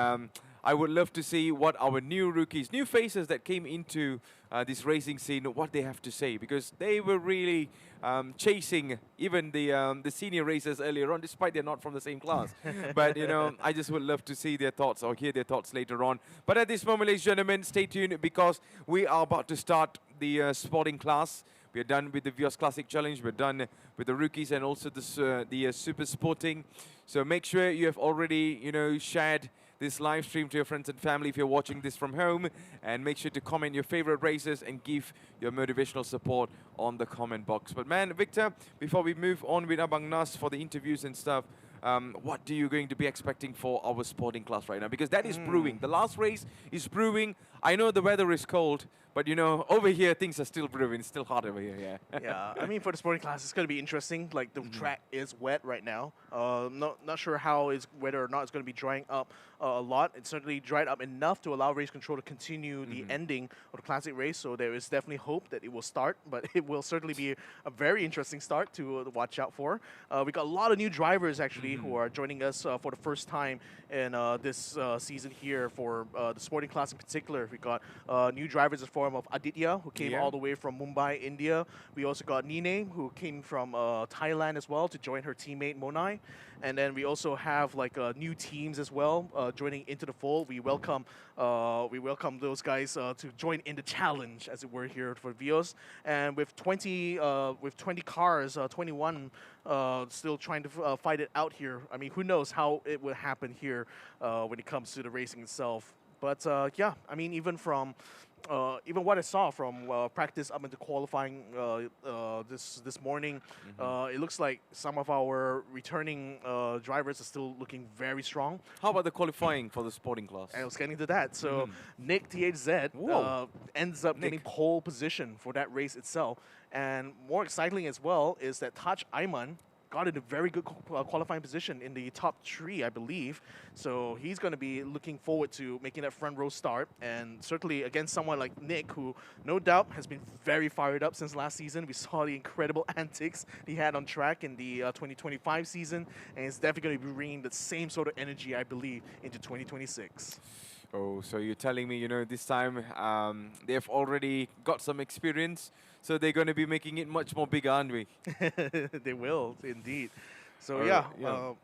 I would love to see what our new rookies, new faces that came into this racing scene, what they have to say, because they were really chasing even the senior racers earlier on, despite they're not from the same class. But you know, I just would love to see their thoughts or hear their thoughts later on. But at this moment, ladies and gentlemen, stay tuned because we are about to start the sporting class. We're done with the Vios Classic Challenge. We're done with the rookies and also the super sporting. So make sure you have already, you know, shared this live stream to your friends and family if you're watching this from home, and make sure to comment your favorite races and give your motivational support on the comment box. But man, Victor, before we move on with Abang Nas for the interviews and stuff, what are you going to be expecting for our sporting class right now? Because that is brewing. The last race is brewing. I know the weather is cold, but you know, over here things are still brewing. It's still hot over here. Yeah. Yeah, I mean, for the sporting class, it's going to be interesting. Like, the track is wet right now. Not sure whether or not it's going to be drying up a lot. It's certainly dried up enough to allow race control to continue the ending of the classic race. So there is definitely hope that it will start, but it will certainly be a very interesting start to watch out for. We got a lot of new drivers actually who are joining us for the first time in this season here for the sporting class in particular. We got new drivers in the form of Aditya, who came all the way from Mumbai, India. We also got Nine, who came from Thailand as well to join her teammate Monai. And then we also have like new teams as well joining into the fold. We welcome those guys to join in the challenge, as it were, here for Vios. And with 20 cars, 21 still trying to fight it out here. I mean, who knows how it will happen here when it comes to the racing itself. But yeah, I mean, even what I saw from practice up into qualifying this morning, it looks like some of our returning drivers are still looking very strong. How about the qualifying for the sporting class? I was getting to that. So Nick THZ ends up getting pole position for that race itself. And more exciting as well is that Taj Aiman got in a very good qualifying position in the top 3, I believe. So he's going to be looking forward to making that front row start. And certainly against someone like Nick, who no doubt has been very fired up since last season. We saw the incredible antics he had on track in the 2025 season. And it's definitely going to be bringing the same sort of energy, I believe, into 2026. Oh, so you're telling me, you know, this time they've already got some experience, so they're going to be making it much more bigger, aren't we? They will, indeed. So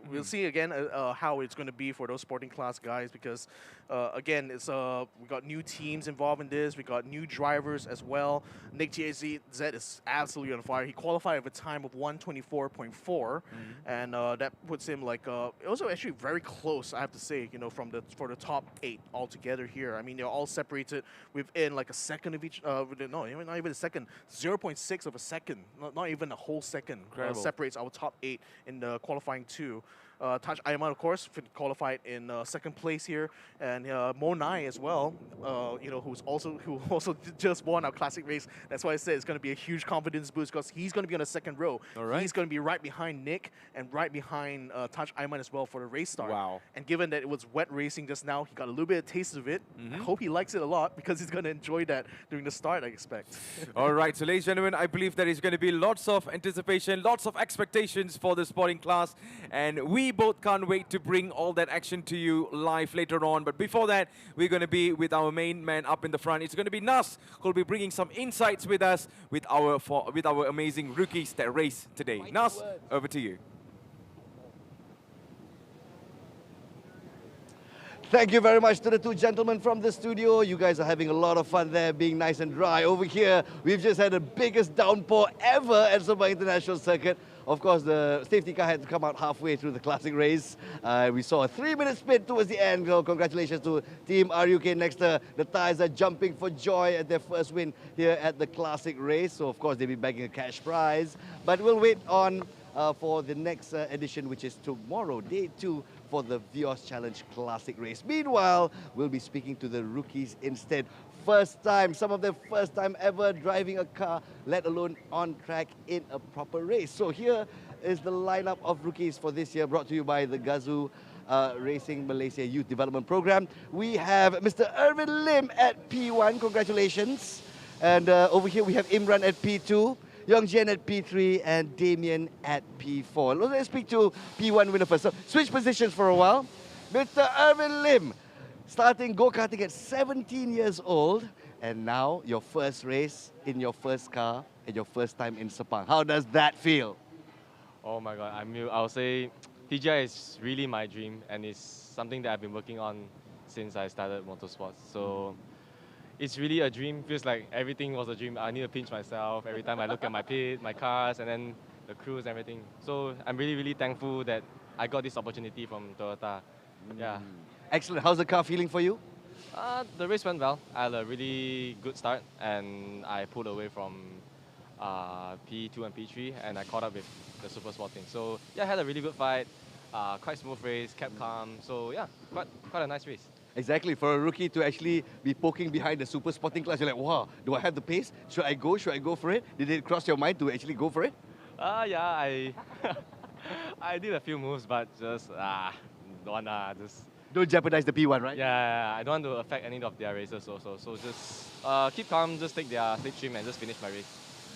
we'll see again how it's going to be for those sporting class guys, because again, it's we got new teams involved in this. We got new drivers as well. Nick THZ is absolutely on fire. He qualified at a time of 124.4, and that puts him like also actually very close, I have to say. You know, for the top 8 altogether here. I mean, they're all separated within like a second of each. No, not even a second. 0.6 of a second. Not even a whole second separates our top 8 in the qualifying 2. Taj Aiman, of course, qualified in second place here, and Monai as well. You know, who also just won our classic race. That's why I said it's going to be a huge confidence boost, because he's going to be on the second row. All right. He's going to be right behind Nick and right behind Taj Aiman as well for the race start. Wow. And given that it was wet racing just now, he got a little bit of taste of it. I hope he likes it a lot, because he's going to enjoy that during the start, I expect. All right, so ladies and gentlemen, I believe there is going to be lots of anticipation, lots of expectations for the sporting class, and we both can't wait to bring all that action to you live later on. But before that, we're going to be with our main man up in the front. It's going to be Nas, who'll be bringing some insights with us with our amazing rookies that race today. Nas, over to you. Thank you very much to the 2 gentlemen from the studio. You guys are having a lot of fun there, being nice and dry. Over here, we've just had the biggest downpour ever at Sabah International Circuit. Of course, the safety car had to come out halfway through the classic race. We saw a 3-minute split towards the end. So congratulations to Team RUK Nexter. The Thais are jumping for joy at their first win here at the classic race. So of course, they'll be bagging a cash prize. But we'll wait on for the next edition, which is tomorrow, day 2, for the Vios Challenge Classic race. Meanwhile, we'll be speaking to the rookies instead. First time, some of them first time ever driving a car, let alone on track in a proper race. So here is the lineup of rookies for this year, brought to you by the Gazoo Racing Malaysia Youth Development Program. We have Mr. Irvin Lim at P1, congratulations. And over here we have Imran at P2. Yongjian at P3 and Damien at P4. Let's speak to P1 winner first. So switch positions for a while. Mr. Irvin Lim, starting go-karting at 17 years old, and now your first race in your first car and your first time in Sepang. How does that feel? Oh my God, I'll say TGI is really my dream, and it's something that I've been working on since I started motorsports. So it's really a dream. Feels like everything was a dream. I need to pinch myself every time I look at my pit, my cars, and then the crews and everything. So I'm really, really thankful that I got this opportunity from Toyota. Yeah. Excellent. How's the car feeling for you? The race went well. I had a really good start, and I pulled away from P2 and P3, and I caught up with the Super Sporting. So yeah, I had a really good fight. Quite smooth race, kept calm. So yeah, quite a nice race. Exactly, for a rookie to actually be poking behind the Super Sporting class, you're like, wow, do I have the pace? Should I go? Should I go for it? Did it cross your mind to actually go for it? Yeah, I I did a few moves, but just don't jeopardize the P1, right? Yeah, I don't want to affect any of their races also. So just keep calm, just take their slipstream and just finish my race.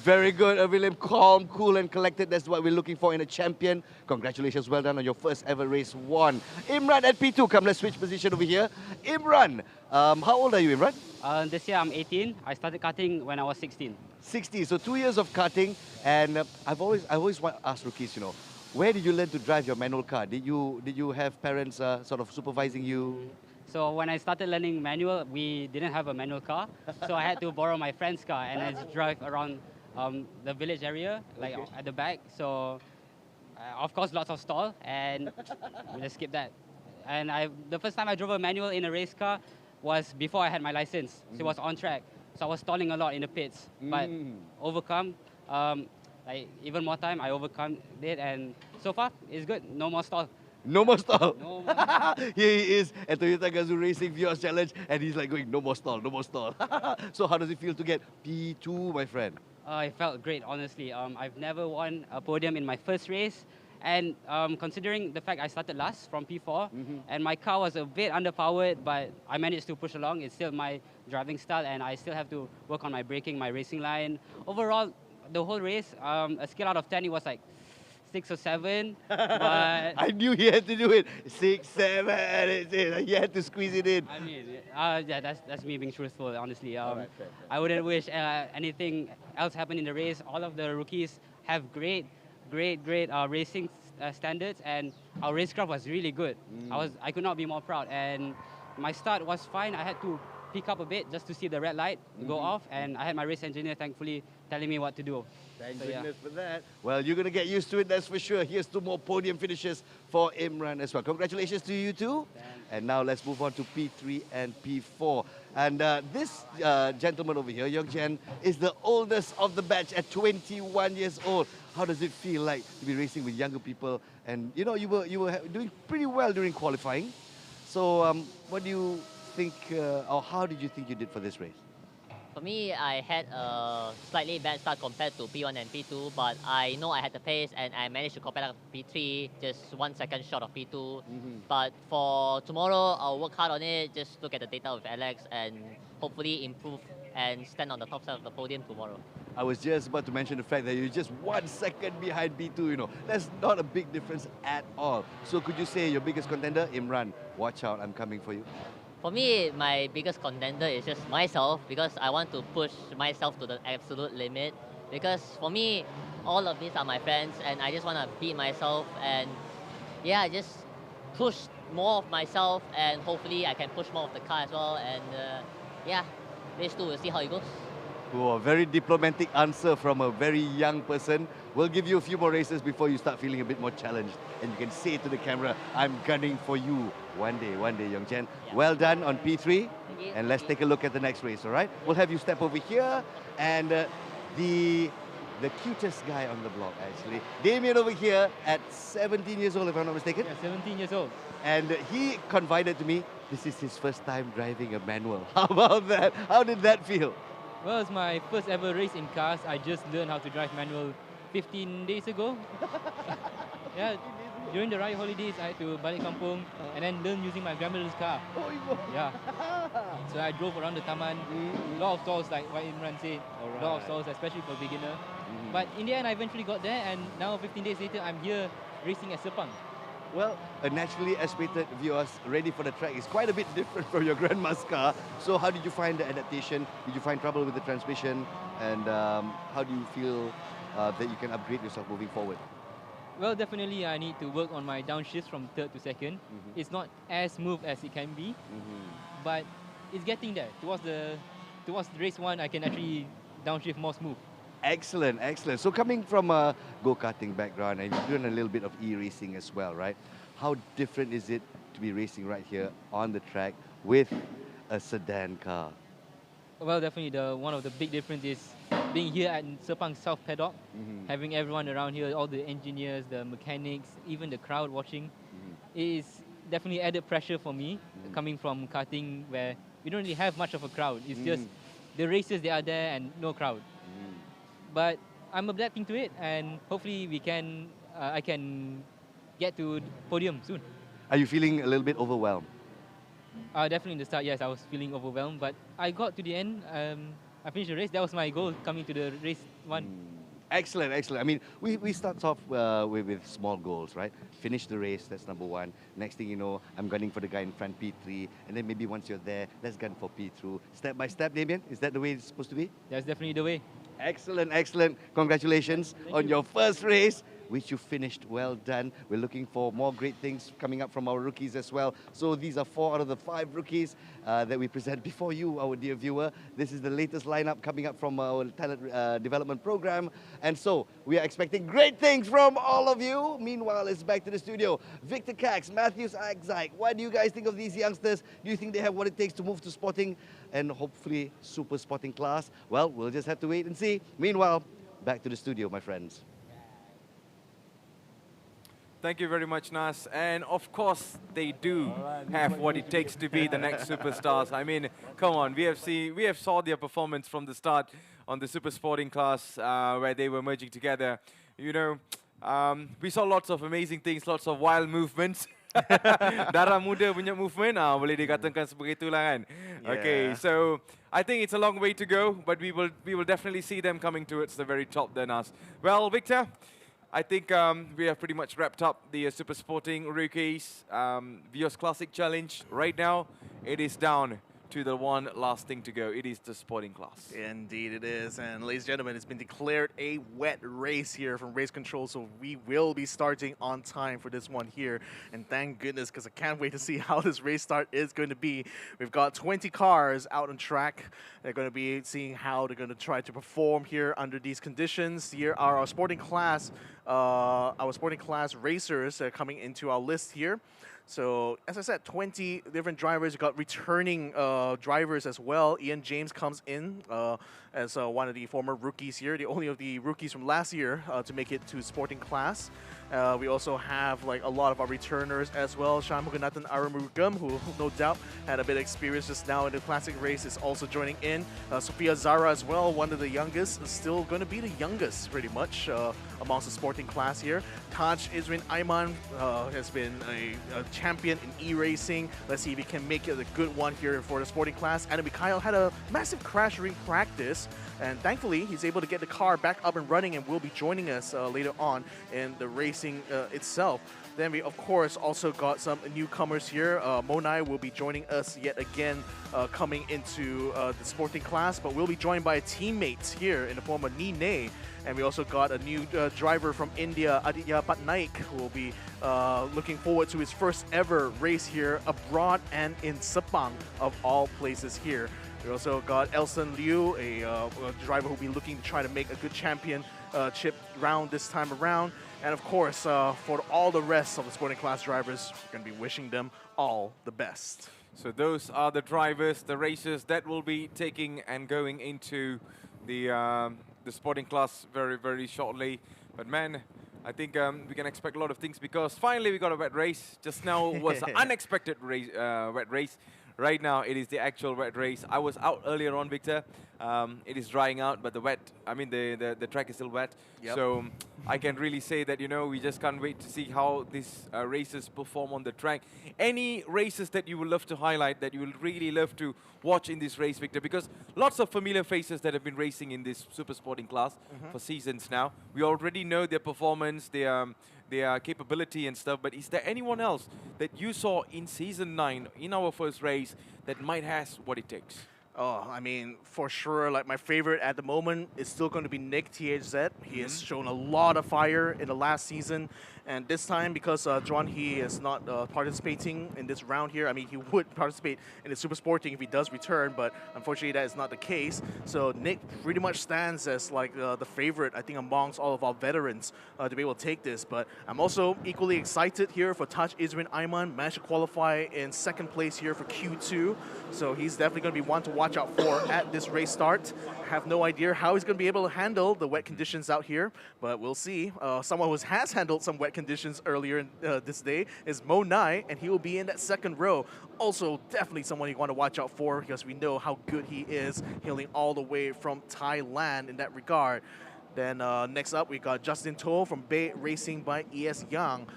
Very good, William. Calm, cool, and collected. That's what we're looking for in a champion. Congratulations, well done on your first ever race won. Imran at P2. Come, let's switch position over here. Imran, how old are you, Imran? This year I'm 18. I started karting when I was 16. 16. So 2 years of karting, and I always want to ask rookies, you know, where did you learn to drive your manual car? Did you have parents sort of supervising you? So when I started learning manual, we didn't have a manual car, so I had to borrow my friend's car and I just drive around the village area, like at the back. So of course lots of stall, and we just skip that. And the first time I drove a manual in a race car was before I had my license. So it was on track. So I was stalling a lot in the pits, but overcome. Like even more time, I overcome it, and so far it's good. No more stall. No more stall. No more. Here he is at Toyota Gazoo Racing Vios Challenge, and he's like going, no more stall, no more stall. So how does it feel to get P2, my friend? It felt great, honestly. I've never won a podium in my first race, and considering the fact I started last from P4, and my car was a bit underpowered, but I managed to push along. It's still my driving style, and I still have to work on my braking, my racing line. Overall, the whole race, a scale out of 10, it was like 6 or 7. But I knew he had to do it. 6, 7. He had to squeeze it in. I mean, yeah, that's me being truthful, honestly. Right, fair. I wouldn't wish anything else happen in the race. All of the rookies have great racing standards, and our racecraft was really good. I could not be more proud. And my start was fine. I had to pick up a bit just to see the red light go off, and I had my race engineer thankfully telling me what to do. Thank goodness for that. Well, you're going to get used to it, that's for sure. Here's 2 more podium finishes for Imran as well. Congratulations to you too. Thanks. And now let's move on to P3 and P4. And this gentleman over here, Yongjian, is the oldest of the batch at 21 years old. How does it feel like to be racing with younger people? And you know, you were doing pretty well during qualifying. So what do you think, or how did you think you did for this race? For me, I had a slightly bad start compared to P1 and P2, but I know I had the pace and I managed to compare P3, just 1 second short of P2. But for tomorrow, I'll work hard on it, just look at the data with Alex and hopefully improve and stand on the top side of the podium tomorrow. I was just about to mention the fact that you're just 1 second behind P2, you know. That's not a big difference at all. So could you say your biggest contender, Imran, watch out, I'm coming for you? For me, my biggest contender is just myself, because I want to push myself to the absolute limit. Because for me, all of these are my friends and I just want to beat myself and yeah, just push more of myself and hopefully I can push more of the car as well. And yeah, race 2, we'll see how it goes. Oh, a very diplomatic answer from a very young person. We'll give you a few more races before you start feeling a bit more challenged. And you can say to the camera, I'm gunning for you. One day, Yongjian. Yeah. Well done on P3. And let's take a look at the next race, all right? We'll have you step over here. And the cutest guy on the block, actually. Damien over here at 17 years old, if I'm not mistaken. Yeah, 17 years old. And he confided to me, this is his first time driving a manual. How about that? How did that feel? Well, it's my first ever race in cars. I just learned how to drive manual 15 days ago. Yeah, during the ride holidays, I had to balik kampung and then learn using my grandmother's car. Yeah. So I drove around the taman. A lot of stalls, like what Imran said. A lot of stalls, especially for beginner. But in the end, I eventually got there, and now 15 days later, I'm here racing at Sepang. Well, a naturally aspirated Vios ready for the track is quite a bit different from your grandma's car. So how did you find the adaptation? Did you find trouble with the transmission? And how do you feel that you can upgrade yourself moving forward? Well, definitely I need to work on my downshifts from third to second. It's not as smooth as it can be, but it's getting there. Towards the race one, I can actually downshift more smooth. Excellent, excellent. So coming from a go-karting background and you're doing a little bit of e-racing as well, right? How different is it to be racing right here on the track with a sedan car? Well, definitely one of the big difference is being here at Sepang South Paddock, having everyone around here, all the engineers, the mechanics, even the crowd watching, is definitely added pressure for me, coming from karting where we don't really have much of a crowd. It's just the races, they are there and no crowd. But I'm adapting to it, and hopefully I can get to podium soon. Are you feeling a little bit overwhelmed? Definitely in the start, yes, I was feeling overwhelmed, but I got to the end. I finished the race. That was my goal coming to the race one. Excellent, excellent. I mean, we start off with small goals, right? Finish the race, that's number one. Next thing you know, I'm gunning for the guy in front, P3. And then maybe once you're there, let's gun for P2. Step by step, Damien, is that the way it's supposed to be? That's definitely the way. Excellent, excellent. Congratulations on your first race, which you finished well done. We're looking for more great things coming up from our rookies as well. So these are 4 out of the 5 rookies that we present before you, our dear viewer. This is the latest lineup coming up from our talent development program. And so we are expecting great things from all of you. Meanwhile, it's back to the studio. Victor Cax, Matthews Agzike, what do you guys think of these youngsters? Do you think they have what it takes to move to spotting and hopefully super spotting class? Well, we'll just have to wait and see. Meanwhile, back to the studio, my friends. Thank you very much, Nas. And of course, they do have what it takes to be the next superstars. I mean, come on, we have saw their performance from the start on the super sporting class where they were merging together. You know, we saw lots of amazing things, lots of wild movements. Darah muda punya movement, boleh dikatakan seperti itulah kan. Okay, so I think it's a long way to go, but we will definitely see them coming towards the very top then, Nas. Well, Victor, I think we have pretty much wrapped up the Super Sporting Rookies Vios Classic Challenge. Right now, it is down to the one last thing to go. It is the sporting class. Indeed it is. And ladies and gentlemen, it's been declared a wet race here from Race Control, so we will be starting on time for this one here. And thank goodness, because I can't wait to see how this race start is going to be. We've got 20 cars out on track. They're going to be seeing how they're going to try to perform here under these conditions. Here are our sporting class racers coming into our list here. So, as I said, 20 different drivers. We've got returning drivers as well. Ian James comes in as one of the former rookies here, the only of the rookies from last year to make it to sporting class. We also have like a lot of our returners as well. Shanmuganathan Aramurugam, who no doubt had a bit of experience just now in the classic race, is also joining in. Sophia Zara as well, one of the youngest, still going to be the youngest pretty much amongst the sporting class here. Taj Izrin Ayman has been a champion in e-racing. Let's see if he can make it a good one here for the sporting class. And Mikhail had a massive crash during practice, and thankfully he's able to get the car back up and running and will be joining us later on in the racing itself. Then we, of course, also got some newcomers here. Monai will be joining us yet again coming into the sporting class, but we'll be joined by teammates here in the form of Nine. And we also got a new driver from India, Aditya Patnaik, who will be looking forward to his first ever race here abroad and in Sepang, of all places here. We also got Elson Liu, a driver who will be looking to try to make a good championship round this time around. And of course, for all the rest of the sporting class drivers, we're going to be wishing them all the best. So those are the drivers, the racers that will be taking and going into the sporting class very, very shortly. But man, I think we can expect a lot of things because finally we got a wet race. Just now was an unexpected race, wet race. Right now it is the actual wet race. I was out earlier on, Victor. It is drying out, but the track is still wet. Yep. So I can really say that, we just can't wait to see how these racers perform on the track. Any races that you would love to highlight, that you will really love to watch in this race, Victor? Because lots of familiar faces that have been racing in this super sporting class for seasons now. We already know their performance, their capability and stuff, but is there anyone else that you saw in Season 9, in our first race, that might has what it takes? Oh, I mean, for sure, like my favorite at the moment is still going to be Nick THZ. He has shown a lot of fire in the last season. And this time, because John He is not participating in this round here, I mean, he would participate in the Super Sporting if he does return, but unfortunately that is not the case. So Nick pretty much stands as like the favorite, I think, amongst all of our veterans to be able to take this. But I'm also equally excited here for Taj Izrin Aiman, managed to qualify in second place here for Q2. So he's definitely going to be one to watch out for at this race start. I have no idea how he's going to be able to handle the wet conditions out here, but we'll see. Someone who has handled some wet conditions earlier in, this day is Mo Nai, and he will be in that second row. Also, definitely someone you want to watch out for because we know how good he is, hailing all the way from Thailand in that regard. Then next up, we got Justin To from Bay Racing by ES Young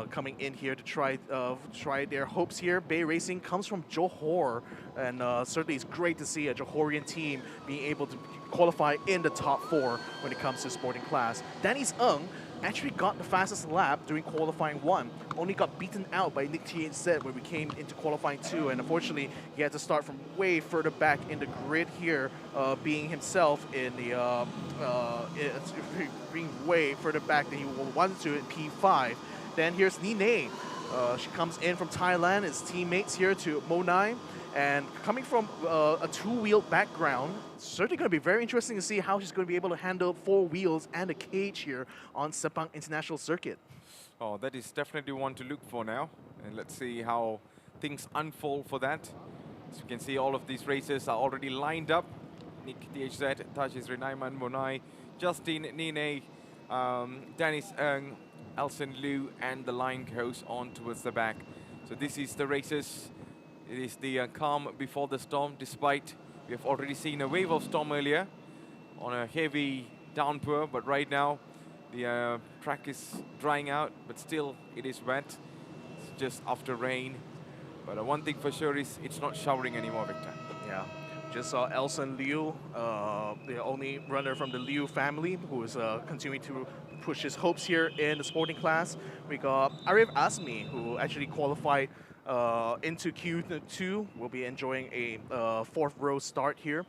coming in here to try their hopes here. Bay Racing comes from Johor, and certainly it's great to see a Johorian team being able to qualify in the top 4 when it comes to sporting class. Danny's Ng actually got the fastest lap during qualifying 1, only got beaten out by Nick THZ when we came into qualifying 2, and unfortunately he had to start from way further back in the grid here, being himself in the being way further back than he wanted to in P5. Then here's Nine. She comes in from Thailand, as teammates here to Monai. And coming from a 2-wheel background, certainly going to be very interesting to see how she's going to be able to handle 4 wheels and a cage here on Sepang International Circuit. Oh, that is definitely one to look for now. And let's see how things unfold for that. As you can see, all of these racers are already lined up. Nick THZ, Tajis Renaiman, Monai, Justin Nine, Dennis Ng, Elson Liu, and the line goes on towards the back. So this is the races. It is the calm before the storm, despite we have already seen a wave of storm earlier on a heavy downpour, but right now the track is drying out, but still it is wet. It's just after rain. But one thing for sure is it's not showering anymore, Victor. Yeah. Just saw Elson Liu, the only runner from the Liu family, who is continuing to push his hopes here in the sporting class. We got Arif Asmi, who actually qualified into Q2. We'll be enjoying a 4th row start here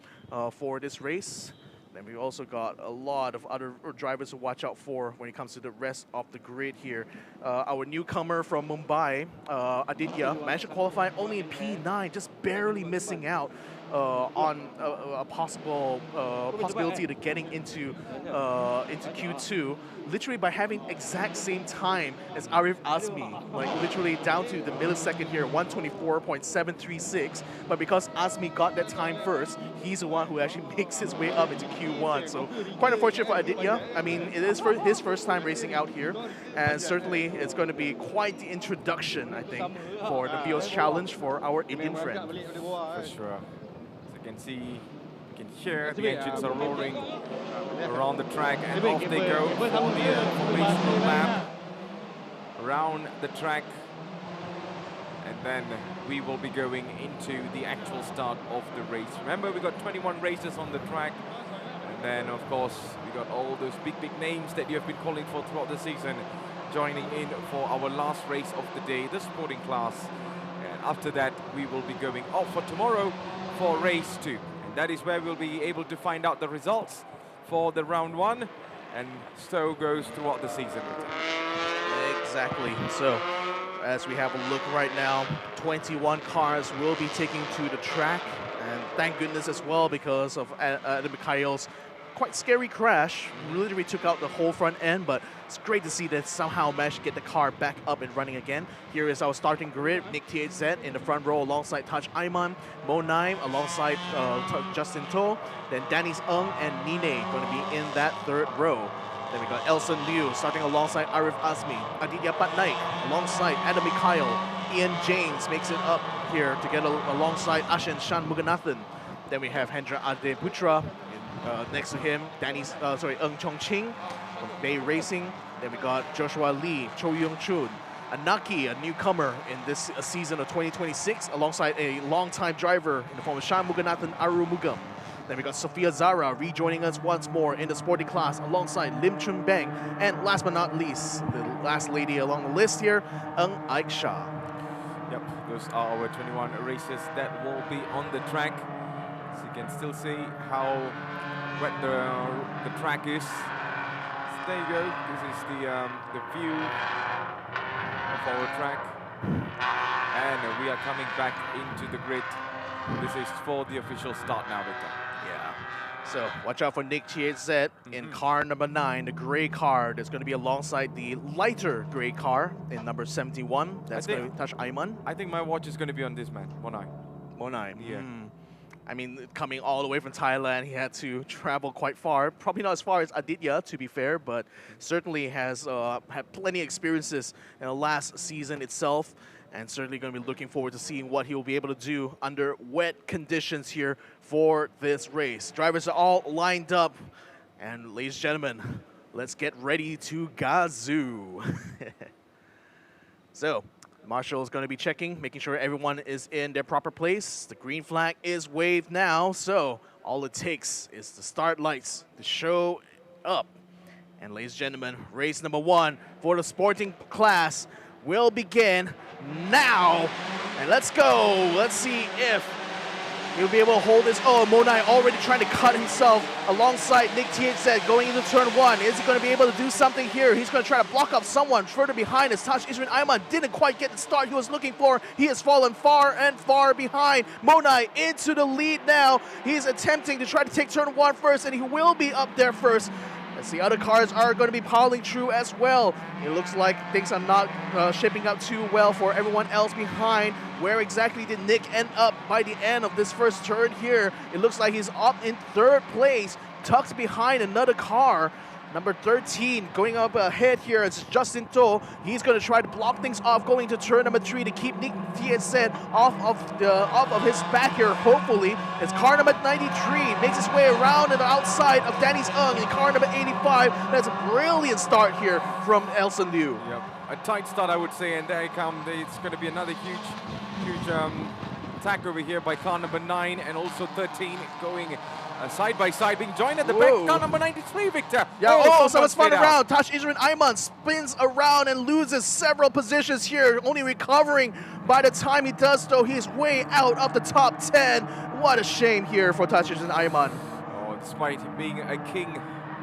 for this race. Then we also got a lot of other drivers to watch out for when it comes to the rest of the grid here. Our newcomer from Mumbai, Aditya, managed to qualify only in P9, just barely missing out on a possibility to getting into Q2, literally by having exact same time as Arif Asmi, like literally down to the millisecond here, 124.736. But because Asmi got that time first, he's the one who actually makes his way up into Q1. So quite unfortunate for Aditya. I mean, it is for his first time racing out here, and certainly it's going to be quite the introduction, I think, for the Vios Challenge for our Indian friend. For sure. You can see, you can hear the engines are roaring around the track, and off they go for the formational lap around the track, and then we will be going into the actual start of the race. Remember, we got 21 racers on the track, and then of course we got all those big names that you have been calling for throughout the season joining in for our last race of the day, the sporting class. And after that we will be going off for tomorrow for race 2, and that is where we'll be able to find out the results for the round 1, and so goes throughout the season. Exactly. So as we have a look right now, 21 cars will be taking to the track, and thank goodness as well, because of Adam Mikhail's quite scary crash. Literally took out the whole front end, but it's great to see that somehow managed to get the car back up and running again. Here is our starting grid. Nick THZ in the front row alongside Taj Aiman, Mo Naim alongside Justin To, then Danny's Ng and Nine going to be in that 3rd row. Then we got Elson Liu starting alongside Arif Asmi, Aditya Patnaik alongside Adam Mikhail, Ian James makes it up here together alongside Ashen Shan Muganathan. Then we have Hendra Adeputra next to him. Eng Chongqing from Bay Racing. Then we got Joshua Lee, Cho Young-chun, Anaki, a newcomer in this season of 2026, alongside a long-time driver in the form of Shan Muganathan Arumugam. Then we got Sophia Zara rejoining us once more in the sporting class alongside Lim Chun Beng. And last but not least, the last lady along the list here, Eng Aiksha. Yep, those are our 21 racers that will be on the track. So you can still see how wet the track is. So there you go. This is the view of our track. And we are coming back into the grid. This is for the official start now, Victor. Yeah. So watch out for Nick THZ in car number 9, the gray car that's going to be alongside the lighter gray car in number 71. That's going to be Tash Aiman. I think my watch is going to be on this man, Monai. Monai. Yeah. I mean, coming all the way from Thailand, he had to travel quite far. Probably not as far as Aditya, to be fair, but certainly has had plenty of experiences in the last season itself. And certainly going to be looking forward to seeing what he'll be able to do under wet conditions here for this race. Drivers are all lined up. And ladies and gentlemen, let's get ready to Gazoo. So, Marshall is going to be checking, making sure everyone is in their proper place. The green flag is waved now, so all it takes is the start lights to show up. And ladies and gentlemen, race number 1 for the sporting class will begin now. And let's go. Let's see if he'll be able to hold his own. Monai already trying to cut himself alongside Nick THZ going into turn 1. Is he going to be able to do something here? He's going to try to block up someone further behind as Tash Isrin Aiman didn't quite get the start he was looking for. He has fallen far and far behind. Monai into the lead now. He's attempting to try to take turn 1 first, and he will be up there first. As the other cars are going to be piling through as well. It looks like things are not shaping up too well for everyone else behind. Where exactly did Nick end up by the end of this first turn here? It looks like he's up in 3rd place, tucked behind another car. Number 13 going up ahead here is Justin To. He's going to try to block things off going to turn number 3 to keep Nick THZ off of his back here, hopefully. As car number 93 makes its way around to the outside of Danny's Ung in car number 85. That's a brilliant start here from Elson Liu. Yep. A tight start, I would say, and there he comes. It's going to be another huge attack over here by car number 9 and also 13 going side by side, being joined at the back. Car number 93, Victor. Yeah, someone spun around. Tash Isrin Aiman spins around and loses several positions here, only recovering by the time he does, though. He's way out of the top 10. What a shame here for Tash Isrin Aiman. Oh, despite being a king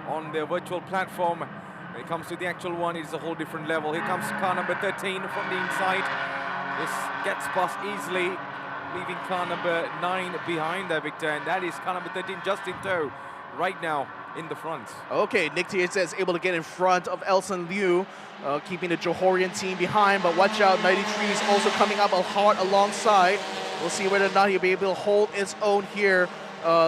on the virtual platform, when it comes to the actual one, it's a whole different level. Here comes car number 13 from the inside. This gets past easily, leaving car number 9 behind there, Victor, and that is car number 13, Justin To, right now in the front. Okay, Nick THZ is able to get in front of Elson Liu, keeping the Johorian team behind, but watch out, 93 is also coming up hard alongside. We'll see whether or not he'll be able to hold his own here.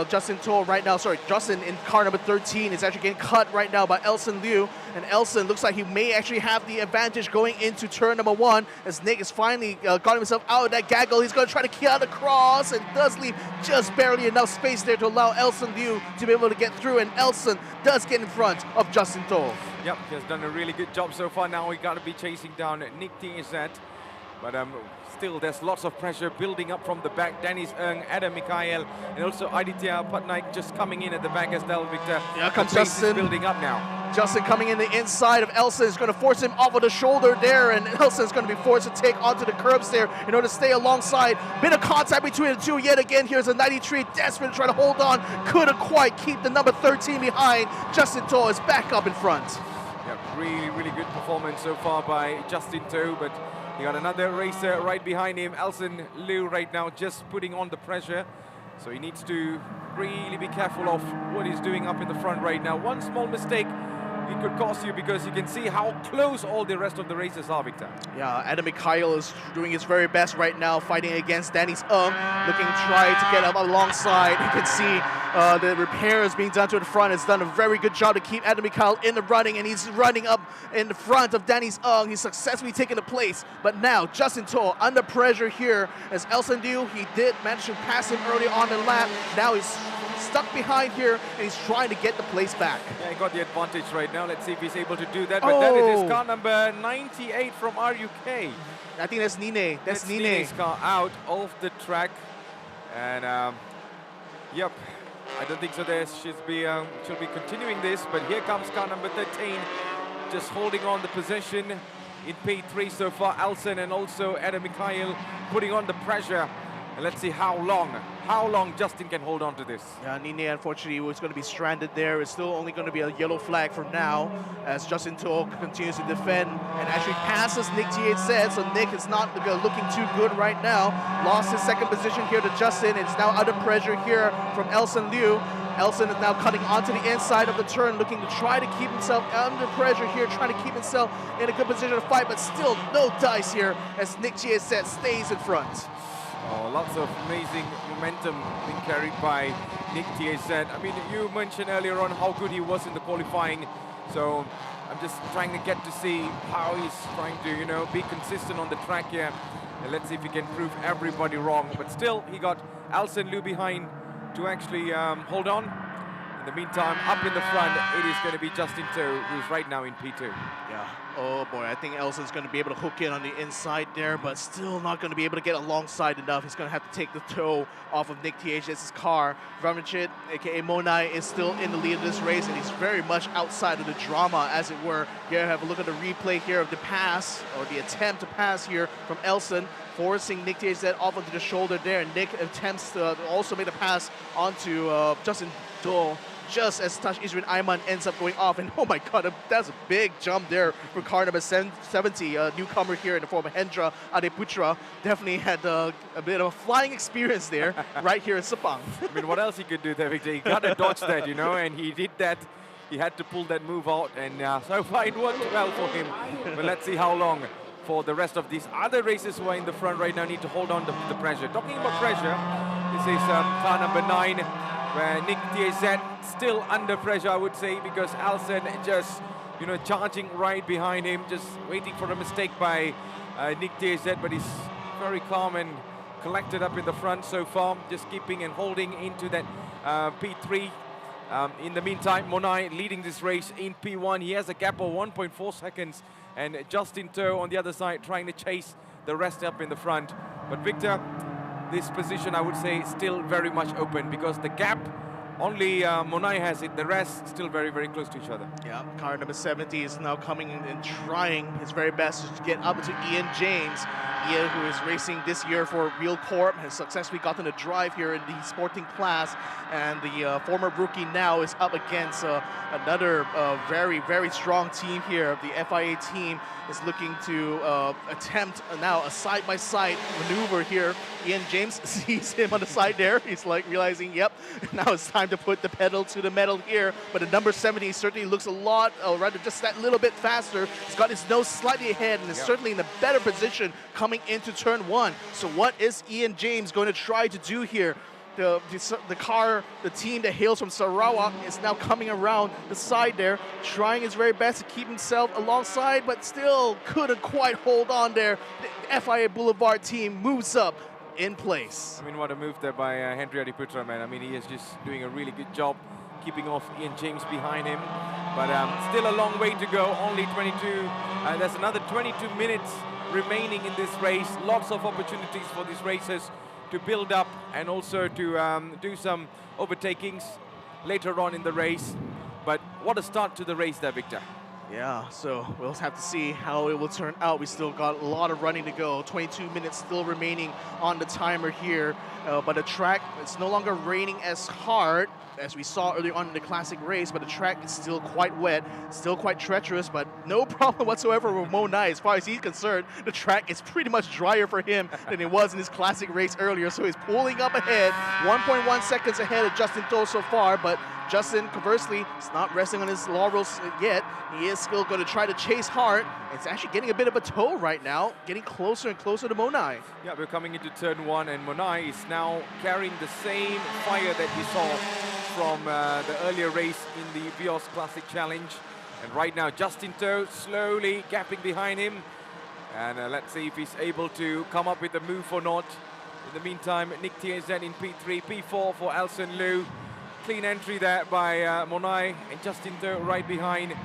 Justin in car number 13 is actually getting cut right now by Elson Liu. And Elson looks like he may actually have the advantage going into turn number 1 as Nick has finally got himself out of that gaggle. He's going to try to kill the cross and does leave just barely enough space there to allow Elson Liu to be able to get through. And Elson does get in front of Justin To. Yep, he has done a really good job so far. Now we got to be chasing down Nick THZ. But still, there's lots of pressure building up from the back. Dennis Ung, Adam Mikhail, and also Aditya Patnaik just coming in at the back as well, Victor. Yeah, comes the pace Justin. is building up now. Justin coming in the inside of Elson is going to force him off of the shoulder there, and Elson is going to be forced to take onto the curbs there in order to stay alongside. Bit of contact between the two yet again. Here's a 93 desperate to try to hold on. Couldn't quite keep the number 13 behind. Justin To is back up in front. Yeah, really good performance so far by Justin To, but you got another racer right behind him, Elson Liu right now just putting on the pressure. So he needs to really be careful of what he's doing up in the front right now. One small mistake it could cost you, because you can see how close all the rest of the races are, Victor. Yeah, Adam Mikhail is doing his very best right now, fighting against Danny's looking to try to get up alongside. You can see the repairs being done to the front. It's done a very good job to keep Adam Mikhail in the running, and he's running up in the front of Danny's He's successfully taken the place, but now Justin To under pressure here as Elson Liu. He did manage to pass him early on the lap. Now he's stuck behind here, and he's trying to get the place back. Yeah, he got the advantage right now. Let's see if he's able to do that. But that is his car number 98 from RUK. I think that's Nine. That's Nine's car out of the track. And, yep, I don't think so. She'll be continuing this. But here comes car number 13, just holding on the position in P3 so far. Elson and also Adam Mikhail putting on the pressure. And let's see how long Justin can hold on to this. Yeah, Nine unfortunately was going to be stranded there. It's still only going to be a yellow flag for now as Justin To continues to defend and actually passes Nick THZ. So Nick is not looking too good right now. Lost his second position here to Justin. It's now under pressure here from Elson Liu. Elson is now cutting onto the inside of the turn, looking to try to keep himself under pressure here, trying to keep himself in a good position to fight, but still no dice here as Nick THZ stays in front. Oh, lots of amazing momentum being carried by Nick THZ. I mean, you mentioned earlier on how good he was in the qualifying, so I'm just trying to get to see how he's trying to, you know, be consistent on the track here. And let's see if he can prove everybody wrong. But still, he got Elson Liu behind to actually hold on. In the meantime, up in the front, it is going to be Justin To, who's right now in P2. Yeah. Oh boy, I think Elson's going to be able to hook in on the inside there, but still not going to be able to get alongside enough. He's going to have to take the toe off of Nick THZ's car. Vramnicit, aka Monai, is still in the lead of this race, and he's very much outside of the drama, as it were. Here, have a look at the replay here of the pass, or the attempt to pass here from Elson, forcing Nick THZ off onto the shoulder there. And Nick attempts to also make the pass onto Justin To, just as Tash Isrin Ayman ends up going off. And oh my god, that's a big jump there for car number 70, newcomer here in the form of Hendra Adeputra. Definitely had a bit of a flying experience there, right here in Sepang. I mean, what else he could do there, Victor? He got to dodge that, you know, and he did that. He had to pull that move out, and so far it worked well for him. But let's see how long for the rest of these other racers who are in the front right now need to hold on to the pressure. Talking about pressure, this is car number 9, where Nick THZ still under pressure, I would say, because Elson just, you know, charging right behind him, just waiting for a mistake by Nick THZ, but he's very calm and collected up in the front so far, just keeping and holding into that P3. In the meantime, Monai leading this race in P1. He has a gap of 1.4 seconds, and Justin To on the other side trying to chase the rest up in the front. But Victor, this position, I would say, is still very much open, because the gap, only Monai has it. The rest still very, very close to each other. Yeah, car number 70 is now coming in and trying his very best to get up to Ian James. Ian, who is racing this year for Real Corp, has successfully gotten a drive here in the sporting class, and the former rookie now is up against another very, very strong team here. The FIA team is looking to attempt now a side-by-side maneuver here. Ian James sees him on the side there. He's like realizing, yep, now it's time to put the pedal to the metal here. But the number 70 certainly looks a lot, or rather just that little bit faster. He's got his nose slightly ahead and is certainly in a better position coming into turn 1. So what is Ian James going to try to do here? The team that hails from Sarawak is now coming around the side there, trying his very best to keep himself alongside, but still couldn't quite hold on there. The FIA Boulevard team moves up in place. I mean, what a move there by Henry Adiputra, man. I mean, he is just doing a really good job keeping off Ian James behind him. But still a long way to go, only 22. There's another 22 minutes remaining in this race. Lots of opportunities for these racers to build up and also to do some overtakings later on in the race. But what a start to the race there, Victor. Yeah, so we'll have to see how it will turn out. We still got a lot of running to go. 22 minutes still remaining on the timer here. But the track, it's no longer raining as hard as we saw earlier on in the classic race, but the track is still quite wet, still quite treacherous, but no problem whatsoever with Monai. As far as he's concerned, the track is pretty much drier for him than it was in his classic race earlier, so he's pulling up ahead, 1.1 seconds ahead of Justin To so far, but Justin, conversely, is not resting on his laurels yet. He is still going to try to chase hard. It's actually getting a bit of a tow right now, getting closer and closer to Monai. Yeah, we're coming into turn 1, and Monai is now carrying the same fire that we saw from the earlier race in the Vios Classic Challenge. And right now, Justin Toh slowly gapping behind him. And let's see if he's able to come up with a move or not. In the meantime, Nick TZ in P3, P4 for Elson Liu. Clean entry there by Monai, and Justin Toh right behind.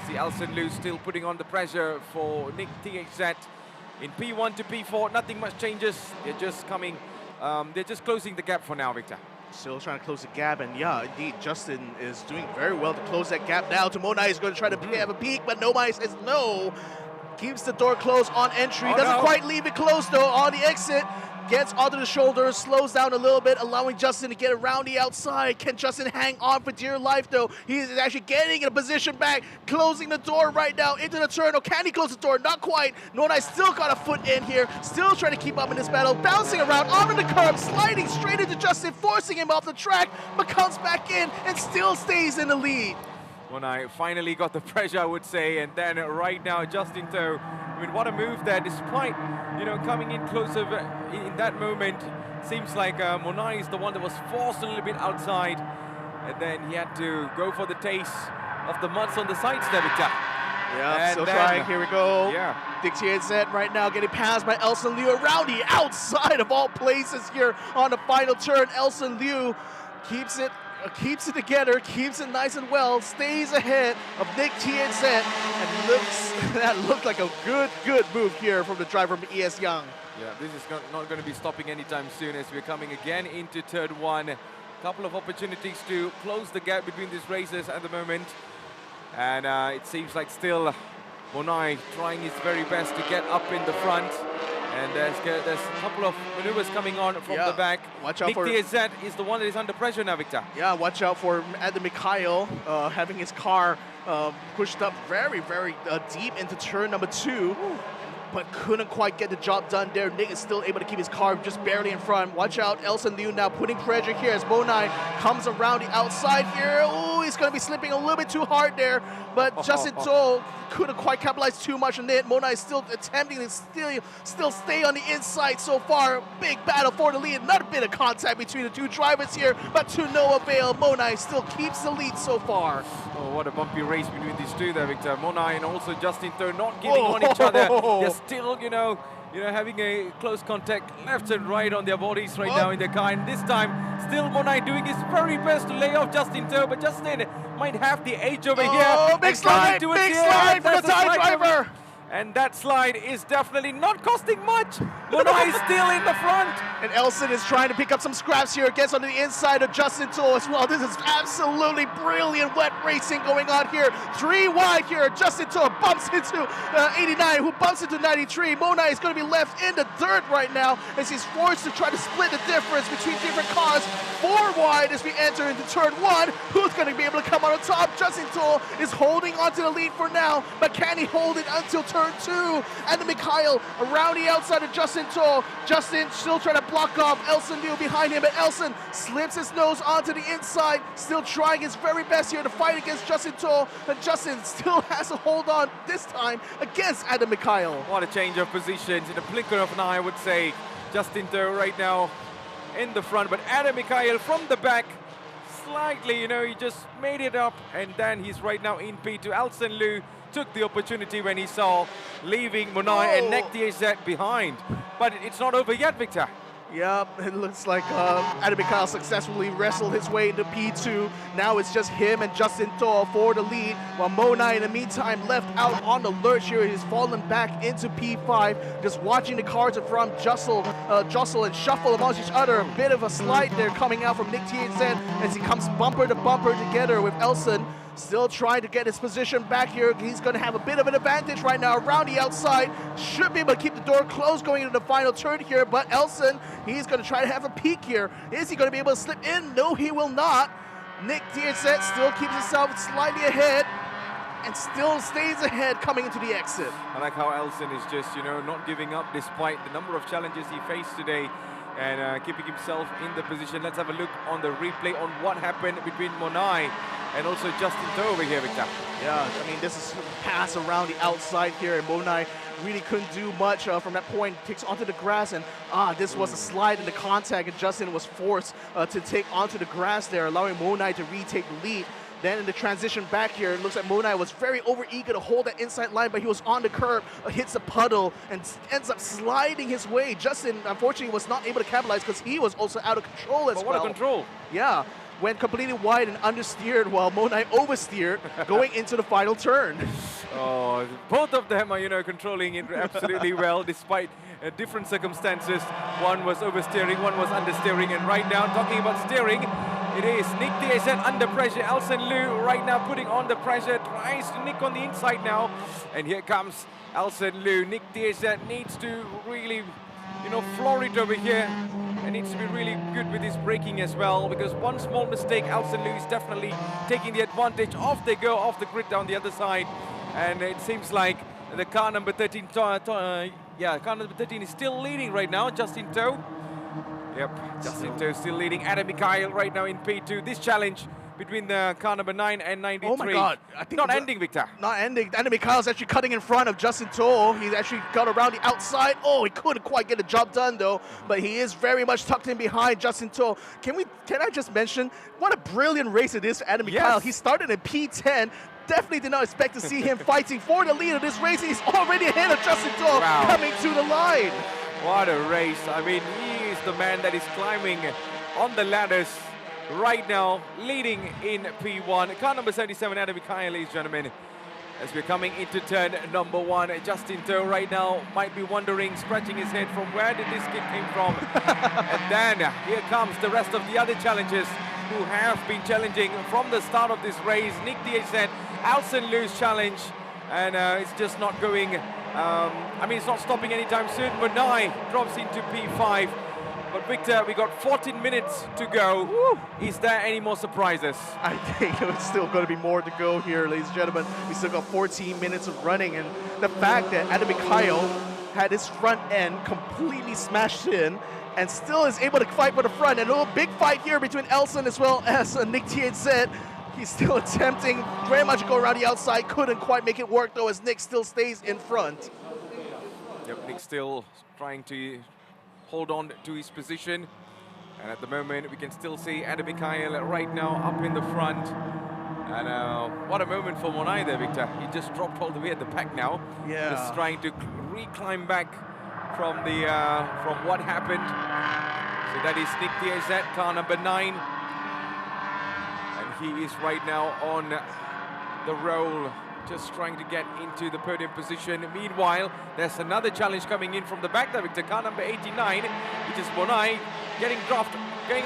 See Elson Liu still putting on the pressure for Nick TZ. In P1 to P4, nothing much changes. They're just coming, they're just closing the gap for now, Victor. Still trying to close the gap, and yeah, indeed, Justin is doing very well to close that gap now. To Monai is going to try to have a peek, but Monai says no. Keeps the door closed on entry, doesn't quite leave it closed though on the exit. Gets onto the shoulders, slows down a little bit, allowing Justin to get around the outside. Can Justin hang on for dear life though? He is actually getting in a position back, closing the door right now into the turn. Oh, can he close the door? Not quite. Nonai still got a foot in here, still trying to keep up in this battle, bouncing around onto the curb, sliding straight into Justin, forcing him off the track, but comes back in and still stays in the lead. Monai finally got the pressure, I would say, and then right now Justin Toh, I mean, what a move there, despite, you know, coming in closer in that moment. Seems like Monai is the one that was forced a little bit outside, and then he had to go for the taste of the muds on the sides there, Victor. Yeah, still trying, here we go. Yeah. Dick TZ right now getting passed by Elson Liu around the outside of all places here on the final turn. Elson Liu keeps it together, keeps it nice and well, stays ahead of Nick TZ, and that looked like a good move here from the driver from ES Young. Yeah, this is not going to be stopping anytime soon as we're coming again into turn 1. A couple of opportunities to close the gap between these races at the moment. And it seems like still Monai trying his very best to get up in the front. And there's a couple of maneuvers coming on from the back. Watch out Nick TZ is the one that is under pressure now, Victor. Yeah, watch out for Adam Mikhail having his car pushed up very deep into turn number 2. But couldn't quite get the job done there. Nick is still able to keep his car just barely in front. Watch out, Elson Liu now putting pressure here as Monai comes around the outside here. Oh, he's going to be slipping a little bit too hard there. But Justin Toh couldn't quite capitalize too much on it. Monai is still attempting to still stay on the inside so far. Big battle for the lead. Not a bit of contact between the two drivers here, but to no avail. Monai still keeps the lead so far. Oh, what a bumpy race between these two there, Victor. Monai and also Justin Toh not giving on each other. They're still, you know, having a close contact left and right on their bodies right now in their car. And this time, still Monai doing his very best to lay off Justin Toh, but Justin might have the edge over here. Big slide for the Thai driver. And that slide is definitely not costing much. Monai is still in the front. And Elson is trying to pick up some scraps here. Gets onto the inside of Justin Toh as well. This is absolutely brilliant wet racing going on here. 3 wide here. Justin Toh bumps into 89, who bumps into 93. Monai is going to be left in the dirt right now as he's forced to try to split the difference between different cars. 4 wide as we enter into turn 1. Who's going to be able to come on top? Justin Toh is holding onto the lead for now, but can he hold it until turn 2? And Mikhail around the outside of Justin Toh. Justin still trying to block off Elson Liu behind him, but Elson slips his nose onto the inside, still trying his very best here to fight against Justin Toh, and Justin still has to hold on this time against Adam Mikhail. What a change of positions in a blink of an eye, I would say. Justin Toh right now in the front, but Adam Mikhail from the back, slightly, you know, he just made it up, and then he's right now in P2. Elson Liu took the opportunity when he saw leaving Monai and Nick TZ behind. But it's not over yet, Victor. Yeah, it looks like Adam Mikhail successfully wrestled his way into P2. Now it's just him and Justin Toh for the lead, while Monai in the meantime left out on the lurch here. He's fallen back into P5, just watching the cars in front jostle and shuffle amongst each other. A bit of a slide there coming out from Nick TZ as he comes bumper to bumper together with Elson. Still trying to get his position back here. He's going to have a bit of an advantage right now around the outside. Should be able to keep the door closed going into the final turn here, but Elson, he's going to try to have a peek here. Is he going to be able to slip in? No, he will not. Nick TZ still keeps himself slightly ahead and still stays ahead coming into the exit. I like how Elson is just, you know, not giving up despite the number of challenges he faced today. and keeping himself in the position. Let's have a look on the replay on what happened between Monai and also Justin To over here, Victor. Yeah, I mean, this is pass around the outside here, and Monai really couldn't do much from that point. Kicks onto the grass, and this was a slide in the contact, and Justin was forced to take onto the grass there, allowing Monai to retake the lead. Then in the transition back here, it looks like Monai was very overeager to hold that inside line, but he was on the curb, hits a puddle, and ends up sliding his way. Justin, unfortunately, was not able to capitalize because he was also out of control as well. What a control. Yeah, went completely wide and understeered while Monai oversteered going into the final turn. Oh, both of them are, controlling it absolutely well despite different circumstances. One was oversteering, one was understeering, and right now, talking about steering, it is Nick DSN under pressure. Elson Liu right now putting on the pressure, tries to nick on the inside now. And here comes Elson Liu. Nick DSN needs to really, floor it over here. And needs to be really good with his braking as well, because one small mistake, Elson Liu is definitely taking the advantage. Off they go, off the grid down the other side. And it seems like the car number 13, car number 13 is still leading right now, Justin To. Yep, Justin To still leading. Adam Mikhail right now in P2. This challenge between the car number 9 and 93. Oh my God. I think not ending, Victor. Not ending. Adam Mikhail's actually cutting in front of Justin To. He's actually got around the outside. Oh, he couldn't quite get the job done though, but he is very much tucked in behind Justin To. Can I just mention what a brilliant race it is for Adam Mikhail. He started in P10. Definitely did not expect to see him fighting for the lead of this race. He's already ahead of Justin To coming to the line. What a race. I mean, he is the man that is climbing on the ladders right now, leading in P1. Car number 77, Adam Mikhail, ladies and gentlemen. As we're coming into turn number 1, Justin To right now might be wondering, scratching his head, from where did this kid came from? And then here comes the rest of the other challengers who have been challenging from the start of this race. Nick DSN, Elson Liu's challenge, and it's just not going, it's not stopping anytime soon. Monai drops into P5. But Victor, we got 14 minutes to go. Woo. Is there any more surprises? I think it's still going to be more to go here, ladies and gentlemen. We still got 14 minutes of running, and the fact that Adam Mikhail had his front end completely smashed in and still is able to fight for the front. And a little big fight here between Elson as well as Nick THZ. He's still attempting very much to go around the outside. Couldn't quite make it work though, as Nick still stays in front. Yep, Nick still trying to hold on to his position. And at the moment, we can still see Adam Mikhail right now up in the front. And what a moment for Monai there, Victor. He just dropped all the way at the back now. Yeah. Just trying to reclimb back from the from what happened. So that is Nick DSZ, car number 9. And he is right now on the roll, just trying to get into the podium position. Meanwhile, there's another challenge coming in from the back there, Victor. Car number 89, which is Monai, getting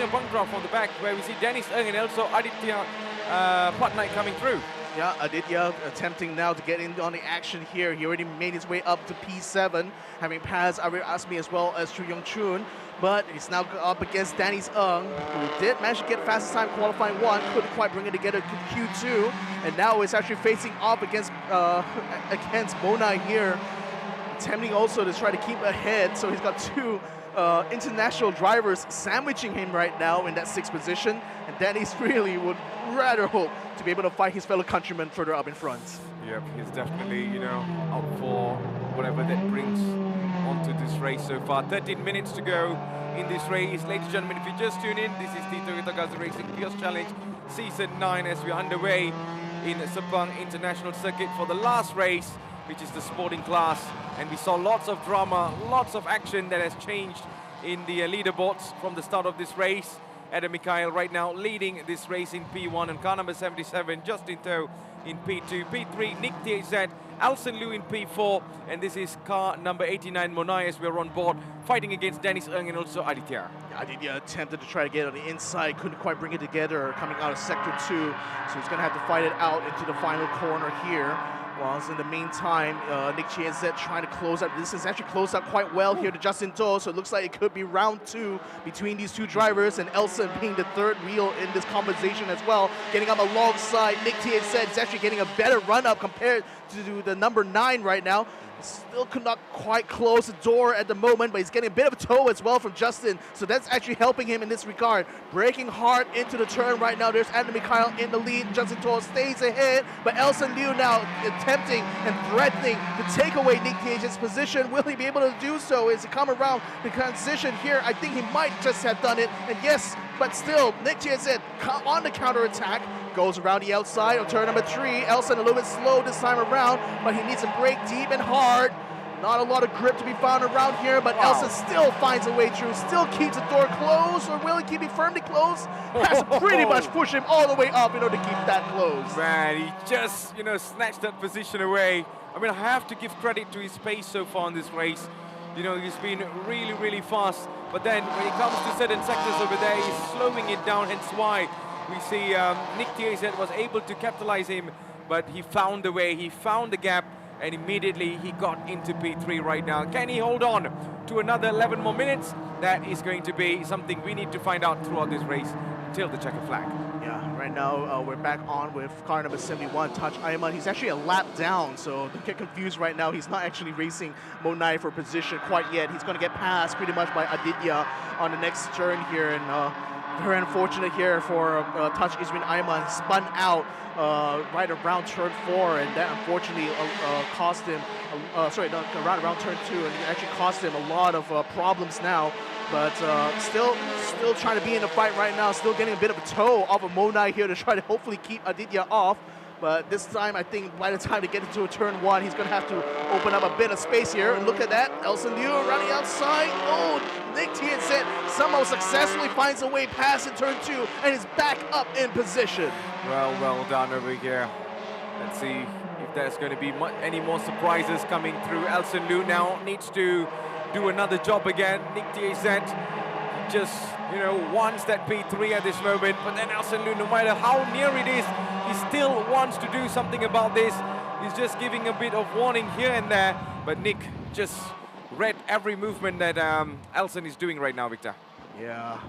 a bunk drop from the back, where we see Dennis Ng and also Aditya Patnaik coming through. Yeah, Aditya attempting now to get in on the action here. He already made his way up to P7, having passed Arir Asmi as well as Chu Yong Chun. But he's now up against Dennis Ng, who did manage to get fastest time qualifying 1, couldn't quite bring it together to Q2, and now is actually facing off against Monai here, attempting also to try to keep ahead. So he's got 2 international drivers sandwiching him right now in that 6th position, and Dennis really would rather hope to be able to fight his fellow countrymen further up in front. Yep, he's definitely, up for whatever that brings onto this race so far. 13 minutes to go in this race. Ladies and gentlemen, if you just tune in, this is the Toyota Gazoo Racing Vios Challenge Season 9 as we're underway in Sepang International Circuit for the last race, which is the sporting class. And we saw lots of drama, lots of action that has changed in the leaderboards from the start of this race. Adam Mikhail right now leading this race in P1, and car number 77, Justin To in P2, P3, Nick THZ, Elson Liu in P4, and this is car number 89, Monai, as we're on board, fighting against Dennis Ng and also Aditya. Aditya attempted to try to get on the inside, couldn't quite bring it together coming out of sector 2, so he's going to have to fight it out into the final corner here. Whilst in the meantime, Nick THZ trying to close up. This has actually closed up quite well here to Justin To, so it looks like it could be round 2 between these 2 drivers, and Elson being the 3rd wheel in this conversation as well, getting up alongside Nick THZ. He's actually getting a better run-up compared to the number 9 right now. Still could not quite close the door at the moment, but he's getting a bit of a toe as well from Justin, so that's actually helping him in this regard. Breaking hard into the turn right now. There's Adam Mikhail in the lead. Justin Toll stays ahead, but Elson Liu now attempting and threatening to take away Nick Tiazet's position. Will he be able to do so? As he come around the transition here, I think he might just have done it, and yes, but still, Nick Tiazet on the counter-attack, goes around the outside of turn number 3. Elson a little bit slow this time around, but he needs to break deep and hard. Not a lot of grip to be found around here, but Elson still finds a way through, still keeps the door closed, or will he keep it firmly closed? Has to pretty much push him all the way up in order to keep that closed. Man, he just, snatched that position away. I mean, I have to give credit to his pace so far in this race. He's been really, really fast, but then when it comes to certain sectors over there, he's slowing it down, hence why we see Nick Tiazet was able to capitalize him, but he found the way, he found the gap, and immediately he got into P3 right now. Can he hold on to another 11 more minutes? That is going to be something we need to find out throughout this race until the checker flag. Yeah, right now we're back on with car number 71, Touch Ayman. He's actually a lap down, so don't get confused right now. He's not actually racing Monai for position quite yet. He's going to get passed pretty much by Aditya on the next turn here, and very unfortunate here for Touch Ismin Ayman. He spun out right around turn 4, and that unfortunately cost him, around turn 2, and it actually cost him a lot of problems now. But still trying to be in the fight right now, still getting a bit of a toe off of Monai here to try to hopefully keep Aditya off. But this time, I think by the time to get into a turn 1, he's going to have to open up a bit of space here. And look at that, Elson Liu running outside. Oh, Nick Tiazet somehow successfully finds a way past in turn 2 and is back up in position. Well done over here. Let's see if there's going to be any more surprises coming through. Elson Liu now needs to do another job again. Nick Tiazet just, wants that P3 at this moment, but then Elson Liu, no matter how near it is, he still wants to do something about this. He's just giving a bit of warning here and there, but Nick just read every movement that Elson is doing right now, Victor. Yeah,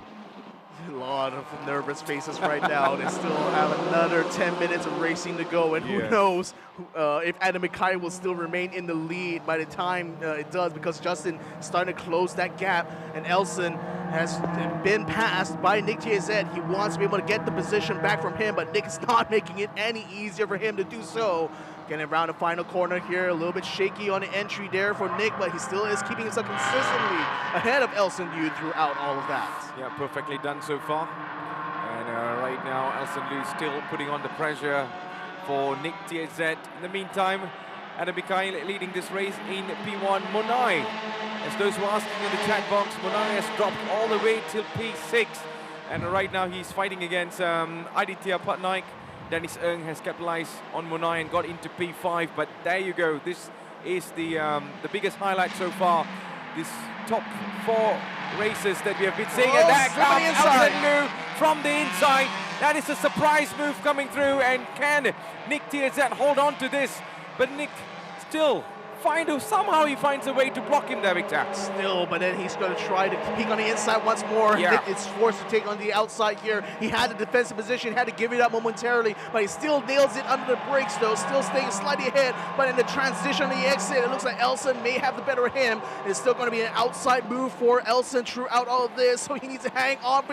a lot of nervous faces right now. They still have another 10 minutes of racing to go, and who knows if Adam Mikhail will still remain in the lead by the time it does, because Justin starting to close that gap, and Elson has been passed by Nick Tiazet. He wants to be able to get the position back from him, but Nick is not making it any easier for him to do so. Getting around the final corner here, a little bit shaky on the entry there for Nick, but he still is keeping himself consistently ahead of Elson Liu throughout all of that. Yeah, perfectly done so far. And right now, Elson Liu still putting on the pressure for Nick Tiazet. In the meantime, Adam Mikhail leading this race in P1. Monai, as those who are asking in the chat box, Monai has dropped all the way till P6. And right now he's fighting against Aditya Patnaik. Dennis Ng has capitalized on Monai and got into P5, but there you go. This is the biggest highlight so far. This top 4 races that we have been seeing, and there comes Elson Liu from the inside. That is a surprise move coming through, and can Nick Tiazet hold on to this? But Nick still somehow he finds a way to block him there, Victor. Still, but then he's going to try to peek on the inside once more. Yeah. It's forced to take on the outside here. He had the defensive position, had to give it up momentarily, but he still nails it under the brakes though, still staying slightly ahead. But in the transition on the exit, it looks like Elson may have the better of him. It's still going to be an outside move for Elson throughout all of this, so he needs to hang on.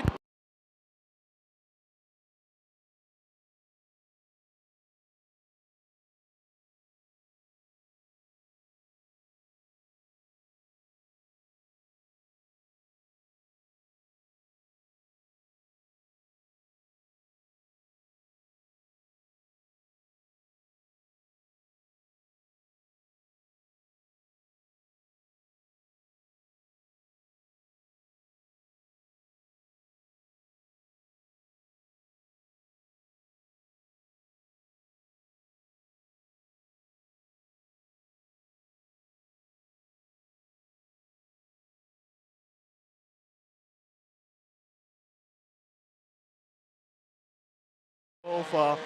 Both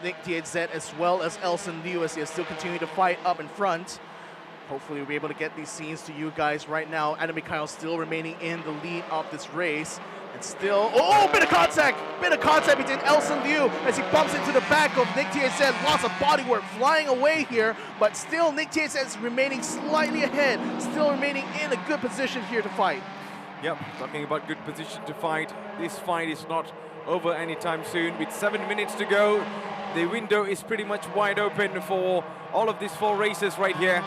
Nick Tiazet as well as Elson Liu, as they still continue to fight up in front. Hopefully we'll be able to get these scenes to you guys right now. Adam Mikhail still remaining in the lead of this race. And still, oh, bit of contact between Elson Liu as he bumps into the back of Nick TSZ. Lots of bodywork flying away here, but still Nick TSZ is remaining slightly ahead, still remaining in a good position here to fight. Yep, talking about good position to fight. This fight is not over anytime soon. With 7 minutes to go, the window is pretty much wide open for all of these 4 races right here.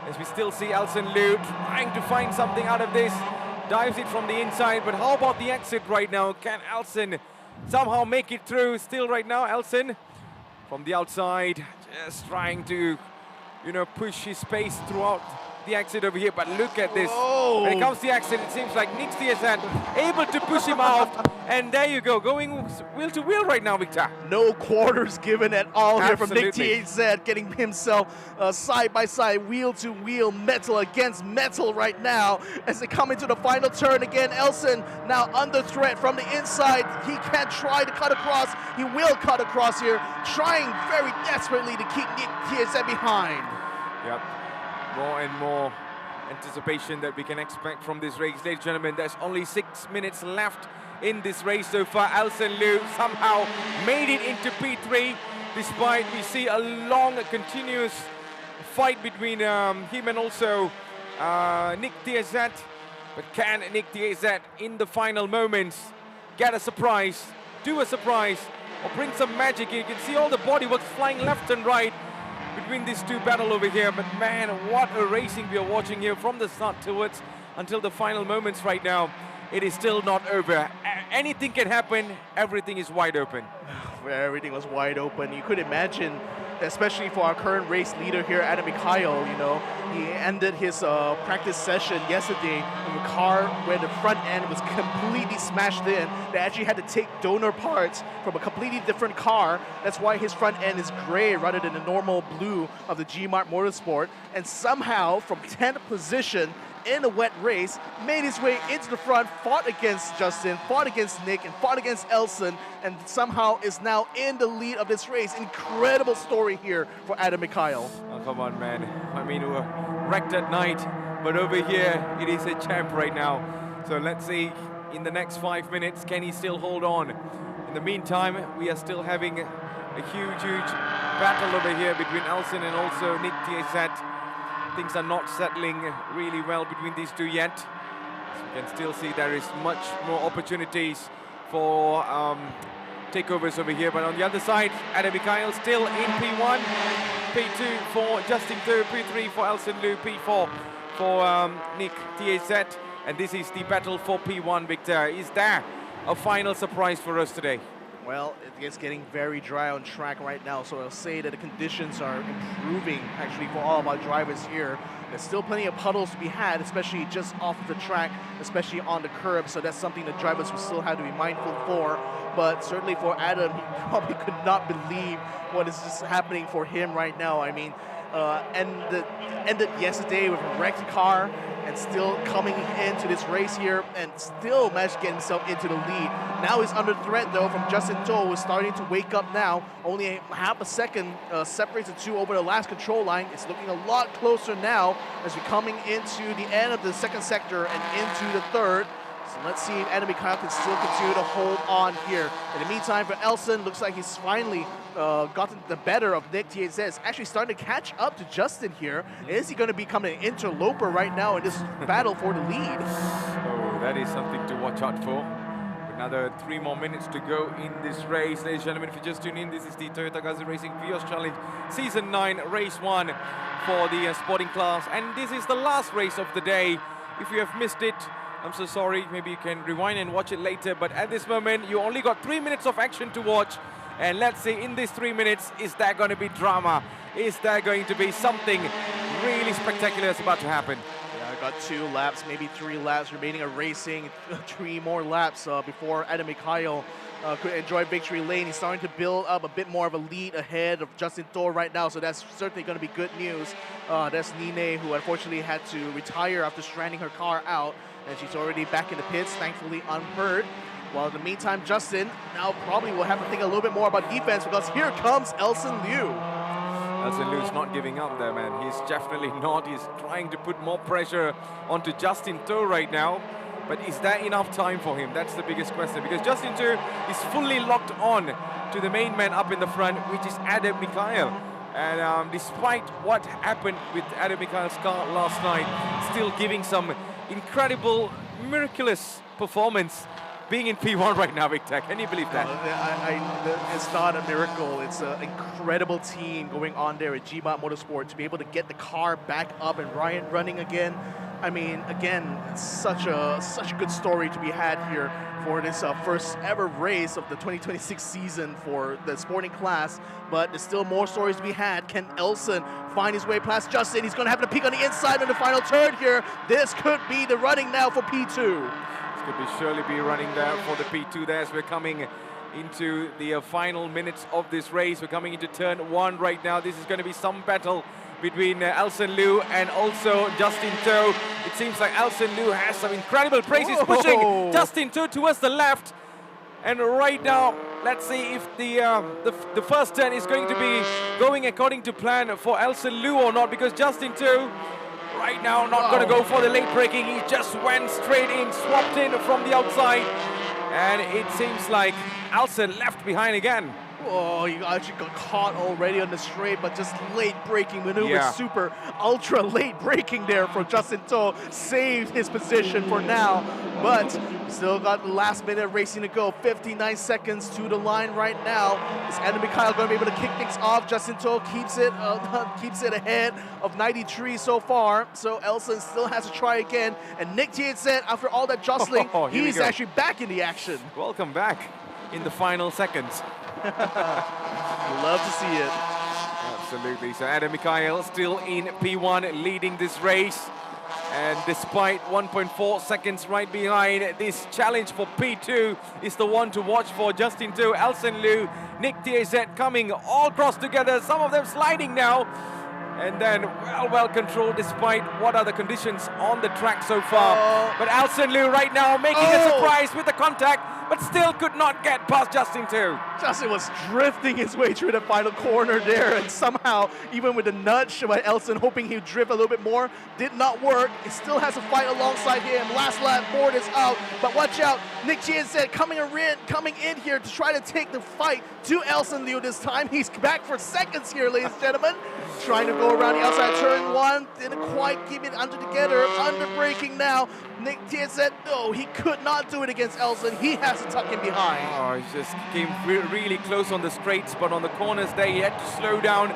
As we still see Elson Liu trying to find something out of this. Dives it from the inside, but how about the exit right now? Can Elson somehow make it through? Still right now, Elson from the outside, just trying to, you know, push his pace throughout the exit over here, but look at this. Whoa. When it comes to the exit, it seems like Nick TSZ able to push him out, and there you go, going wheel to wheel right now, Victor. No quarters given at all here from Nick Absolutely. TSZ, getting himself side by side, wheel to wheel, metal against metal right now as they come into the final turn again. Elson now under threat from the inside. He can try to cut across. He will cut across here, trying very desperately to keep Nick TSZ behind. Yep. More and more anticipation that we can expect from this race. Ladies and gentlemen, there's only 6 minutes left in this race so far. Elson Liu somehow made it into P3, despite we see a long, continuous fight between him and also Nick TSZ. But can Nick TSZ in the final moments get a surprise, do a surprise, or bring some magic in? You can see all the bodyworks flying left and right between these two battle over here. But man, what a racing we are watching here from the start towards until the final moments right now. It is still not over. Anything can happen. Everything is wide open. Everything was wide open. You could imagine, especially for our current race leader here, Adam Mikhail, you know, he ended his practice session yesterday in a car where the front end was completely smashed in. They actually had to take donor parts from a completely different car. That's why his front end is gray rather than the normal blue of the G-Mart Motorsport. And somehow, from 10th position, in a wet race, made his way into the front, fought against Justin, fought against Nick, and fought against Elson, and somehow is now in the lead of this race. Incredible story here for Adam Mikhail. Oh, come on, man. I mean, we were wrecked at night, but over here, it is a champ right now. So let's see, in the next 5 minutes, can he still hold on? In the meantime, we are still having a huge battle over here between Elson and also Nick TSZ. Things are not settling really well between these two yet. So you can still see there is much more opportunities for takeovers over here. But on the other side, Adam Mikhail still in P1, P2 for Justin Tu, P3 for Elson Liu, P4 for Nick TSZ. And this is the battle for P1, Victor. Is there a final surprise for us today? Well, it's getting very dry on track right now, so I'll say that the conditions are improving actually for all of our drivers here. There's still plenty of puddles to be had, especially just off of the track, especially on the curb, so that's something the drivers will still have to be mindful for. But certainly for Adam, he probably could not believe what is just happening for him right now. I mean, ended yesterday with a wrecked car and still coming into this race here and still managed to get himself into the lead. Now he's under threat though from Justin Tu, who's starting to wake up now. Only half a second separates the two over the last control line. It's looking a lot closer now as we're coming into the end of the second sector and into the third. So let's see if Adam Mikhail can still continue to hold on here. In the meantime, for Elson, looks like he's finally gotten the better of Nick TSZ. It's actually starting to catch up to Justin here. Is he going to become an interloper right now in this battle for the lead? Oh, that is something to watch out for. Another 3 more minutes to go in this race. Ladies and gentlemen, if you just tune in, this is the Toyota Gazoo Racing Vios Challenge Season 9, Race 1 for the sporting class. And this is the last race of the day. If you have missed it, I'm so sorry. Maybe you can rewind and watch it later. But at this moment, you only got 3 minutes of action to watch. And let's see, in these 3 minutes, is there going to be drama? Is there going to be something really spectacular that's about to happen? Yeah, I got 2 laps, maybe 3 laps remaining of racing. 3 more laps before Adam Mikhail could enjoy victory lane. He's starting to build up a bit more of a lead ahead of Justin Tu right now, so that's certainly going to be good news. That's Nine, who unfortunately had to retire after stranding her car out, and she's already back in the pits, thankfully unhurt. While in the meantime, Justin now probably will have to think a little bit more about defense, because here comes Elson Liu. Elson Liu's not giving up there, man. He's definitely not. He's trying to put more pressure onto Justin Tu right now. But is that enough time for him? That's the biggest question, because Justin Tu is fully locked on to the main man up in the front, which is Adam Mikhail. And despite what happened with Adam Mikhail's car last night, still giving some incredible, miraculous performance, being in P1 right now, Victor. Can you believe that? It's not a miracle. It's an incredible team going on there at GMAT Motorsport to be able to get the car back up and running again. I mean, again, it's such a good story to be had here for this first ever race of the 2026 season for the sporting class. But there's still more stories to be had. Can Elson find his way past Justin? He's going to have to peek on the inside in the final turn here. This could be the running now for P2. Could surely be running there for the P2 there as we're coming into the final minutes of this race. We're coming into turn 1 right now. This is going to be some battle between Elson Liu and also Justin Tu. It seems like Elson Liu has some incredible pace. He's pushing Justin Tu towards the left. And right now, let's see if the first turn is going to be going according to plan for Elson Liu or not, because Justin Tu right now not going to go for the late braking. He just went straight in, swapped in from the outside, and it seems like Elson left behind again. Oh, he actually got caught already on the straight, but just late braking maneuver, Yeah. super ultra late braking there for Justin Tu, saved his position for now, but still got the last minute racing to go. 59 seconds to the line right now. Is Adam Mikhail going to be able to kick things off? Justin Tu keeps it ahead of 93 so far, so Elson still has to try again. And Nick Tianzet, after all that jostling, Here we he's go. actually back in the action. Welcome back in the final seconds. Love to see it. Absolutely. So Adam Mikhail still in P1, leading this race. And despite 1.4 seconds right behind, this challenge for P2 is the one to watch for. Justin Tu, Elson Liu, Nick Tianzet coming all cross together, some of them sliding now. And then well controlled despite what are the conditions on the track so far. But Elson Liu right now making a surprise with the contact, but still could not get past Justin Tu. Justin was drifting his way through the final corner there, and somehow, even with a nudge by Elson, hoping he'd drift a little bit more, did not work. He still has to fight alongside him. Last lap, board is out, but watch out. Nick Tianzet coming in here to try to take the fight to Elson Liu this time. He's back for seconds here, ladies and gentlemen. Trying to go around the outside turn 1, didn't quite keep it under together, under braking now. Nick Tianzet, no, he could not do it against Elson. He has to tuck him behind. Oh, he just came really close on the straights, but on the corners there he had to slow down.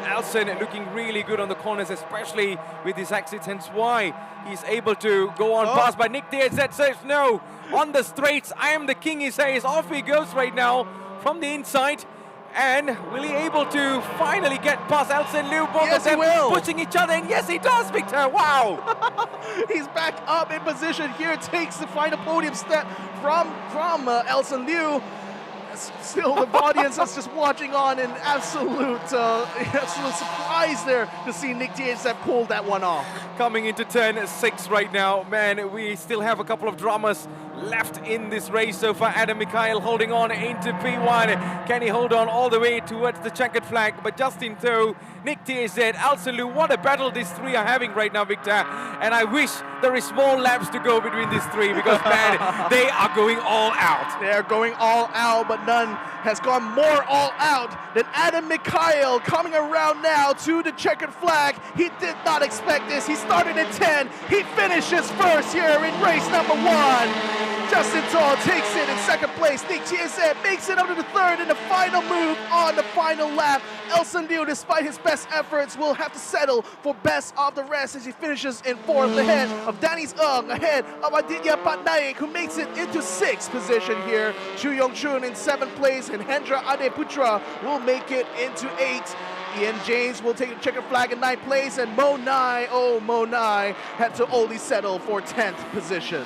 Elson looking really good on the corners, especially with his exits, hence why he's able to go on past. But Nick Tianzet says no, on the straights, I am the king, he says. Off he goes right now from the inside. And will he able to finally get past Elson Liu? Both of them pushing each other, and yes, he does, Victor. Wow! He's back up in position here, takes the final podium step from Elson Liu. Still, the audience is just watching on in absolute surprise there to see Nick Tianzet pull that one off. Coming into turn 6 right now, man, we still have a couple of dramas left in this race so far. Adam Mikhail holding on into P1. Can he hold on all the way towards the checkered flag? But Justin Tu, Nick Tianzet, Elson Liu, what a battle these three are having right now, Victor. And I wish there is more laps to go between these three, because, man, they are going all out. They're going all out, but none has gone more all out than Adam Mikhail coming around now to the checkered flag. He did not expect this. He started in 10. He finishes first here in race number 1. Justin Tu takes it in second place. Nick Tianzet makes it up to the third in the final move on the final lap. Elson Liu, despite his best efforts, will have to settle for best of the rest as he finishes in fourth, ahead of Danis Ng, ahead of Aditya Patnaik, who makes it into sixth position here. Chu Yong-chun in seventh place, and Hendra Adeputra will make it into eighth. Ian James will take the checkered flag in 9th place, and Mo Nai had to only settle for 10th position.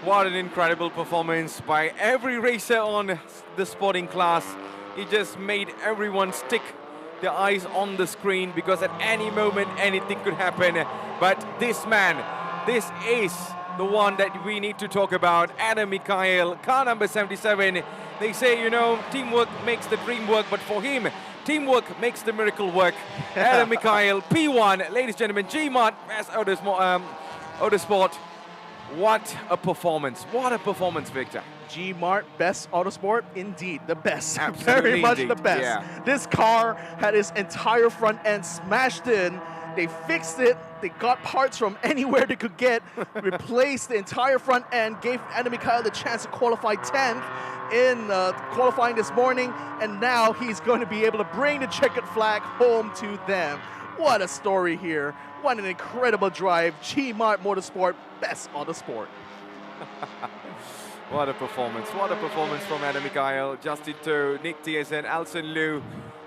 What an incredible performance by every racer on the sporting class. He just made everyone stick their eyes on the screen, because at any moment anything could happen. But this man, this is the one that we need to talk about. Adam Mikhail, car number 77. They say, you know, teamwork makes the dream work, but for him, teamwork makes the miracle work. Adam Mikhail, P1, ladies and gentlemen, GMAT as Autosport. What a performance. What a performance, Victor. G-Mart, best autosport, indeed, the best. Absolutely Very much indeed, the best. yeah. This car had its entire front end smashed in. They fixed it. They got parts from anywhere they could get, replaced the entire front end, gave Adam Mikhail the chance to qualify 10th in qualifying this morning, and now he's going to be able to bring the checkered flag home to them. What a story here. What an incredible drive. G-Mart Motorsport, best autosport. What a performance. What a performance from Adam Mikhail, Justin To, Nick TSN, Alson Liu.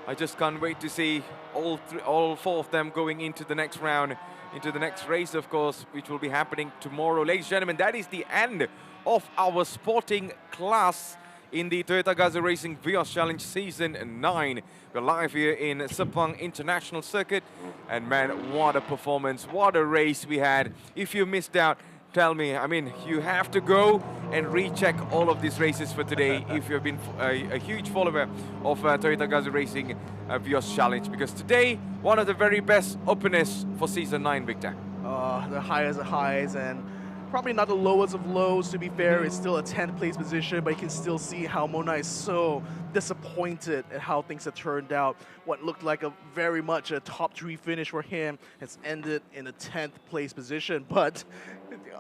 I just can't wait to see all four of them going into the next round, into the next race, of course, which will be happening tomorrow. Ladies and gentlemen, that is the end of our sporting class in the Toyota Gazoo Racing Vios Challenge Season 9. We're live here in Sepang International Circuit. And man, what a performance, what a race we had. If you missed out, tell me. I mean, you have to go and recheck all of these races for today if you've been a huge follower of Toyota Gazoo Racing Vios Challenge, because today, one of the very best openers for Season 9, Victor. The highest of highs and probably not the lowest of lows, to be fair. It's still a 10th place position, but you can still see how Mona is so disappointed at how things have turned out. What looked like a very much a top 3 finish for him has ended in a 10th place position. But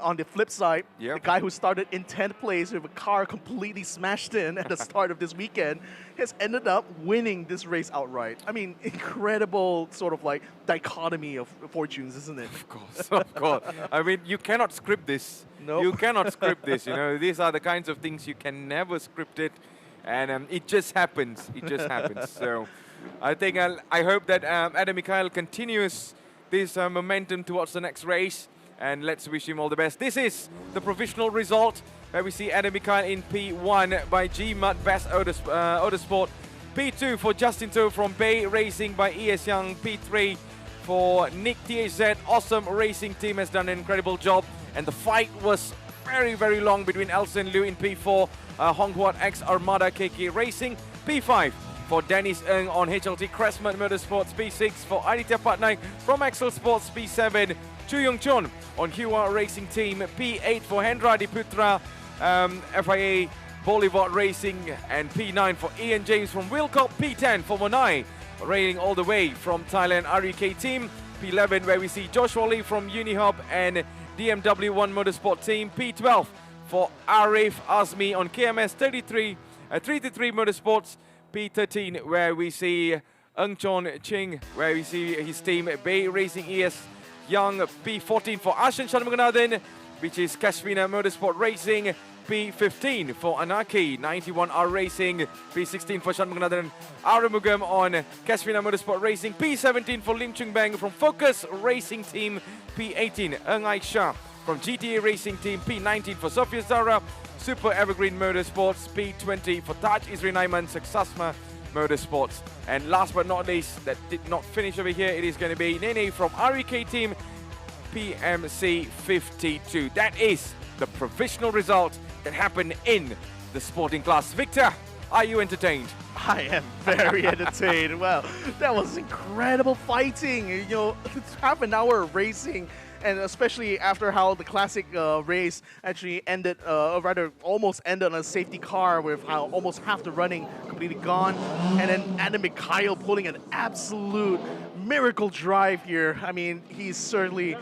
on the flip side, the guy who started in 10th place with a car completely smashed in at the start of this weekend has ended up winning this race outright. I mean, incredible sort of like dichotomy of fortunes, isn't it? Of course, of course. I mean, you cannot script this. No. You cannot script this, you know. These are the kinds of things you can never script it. And it just happens. It just happens. So I think I hope that Adam Mikhail continues this momentum towards the next race. And let's wish him all the best. This is the provisional result where we see Adam Mikhail in P1 by G-Mart Best Autosport. P2 for Justin To from Bay Racing by ES Young. P3 for Nick THZ. Awesome Racing Team has done an incredible job. And the fight was very, very long between Elson Liu in P4. Hong Huat X Armada KK Racing. P5 for Dennis Ng on HLT Crestmont Motorsports. P6 for Aditya Patnaik from Axel Sports. P7 Chu Yong Chon on Hua Racing Team. P8 for Hendra Diputra FIA Boulevard Racing. And P9 for Ian James from Wilcock. P10 for Monai railing all the way from Thailand REK Team. P11 where we see Joshua Lee from Unihub and DMW1 Motorsport Team. P12 for Arif Azmi on KMS 33 Motorsports. P13 where we see Ng Chon Ching, where we see his team Bay Racing ES Young. P14 for Ashan Shanmuganathan, which is Kashmina Motorsport Racing. P15 for Anaki 91R Racing. P16 for Shanmuganathan Arumugam on Kashmina Motorsport Racing. P17 for Lim Chung Bang from Focus Racing Team. P18 Ng Ai Shah from GTA Racing Team. P19 for Sophia Zara Super Evergreen Motorsports. P20 for Taj Isri Naiman Saksasma Motorsports. And last but not least, that did not finish over here, it is going to be Nene from REK Team. PMC 52. That is the provisional result that happened in the sporting class. Victor, are you entertained? I am very entertained. Well, that was incredible fighting. You know, it's half an hour of racing, and especially after how the classic race actually ended, rather almost ended on a safety car with how almost half the running completely gone. And then Adam Mikhail pulling an absolute miracle drive here. I mean, he's certainly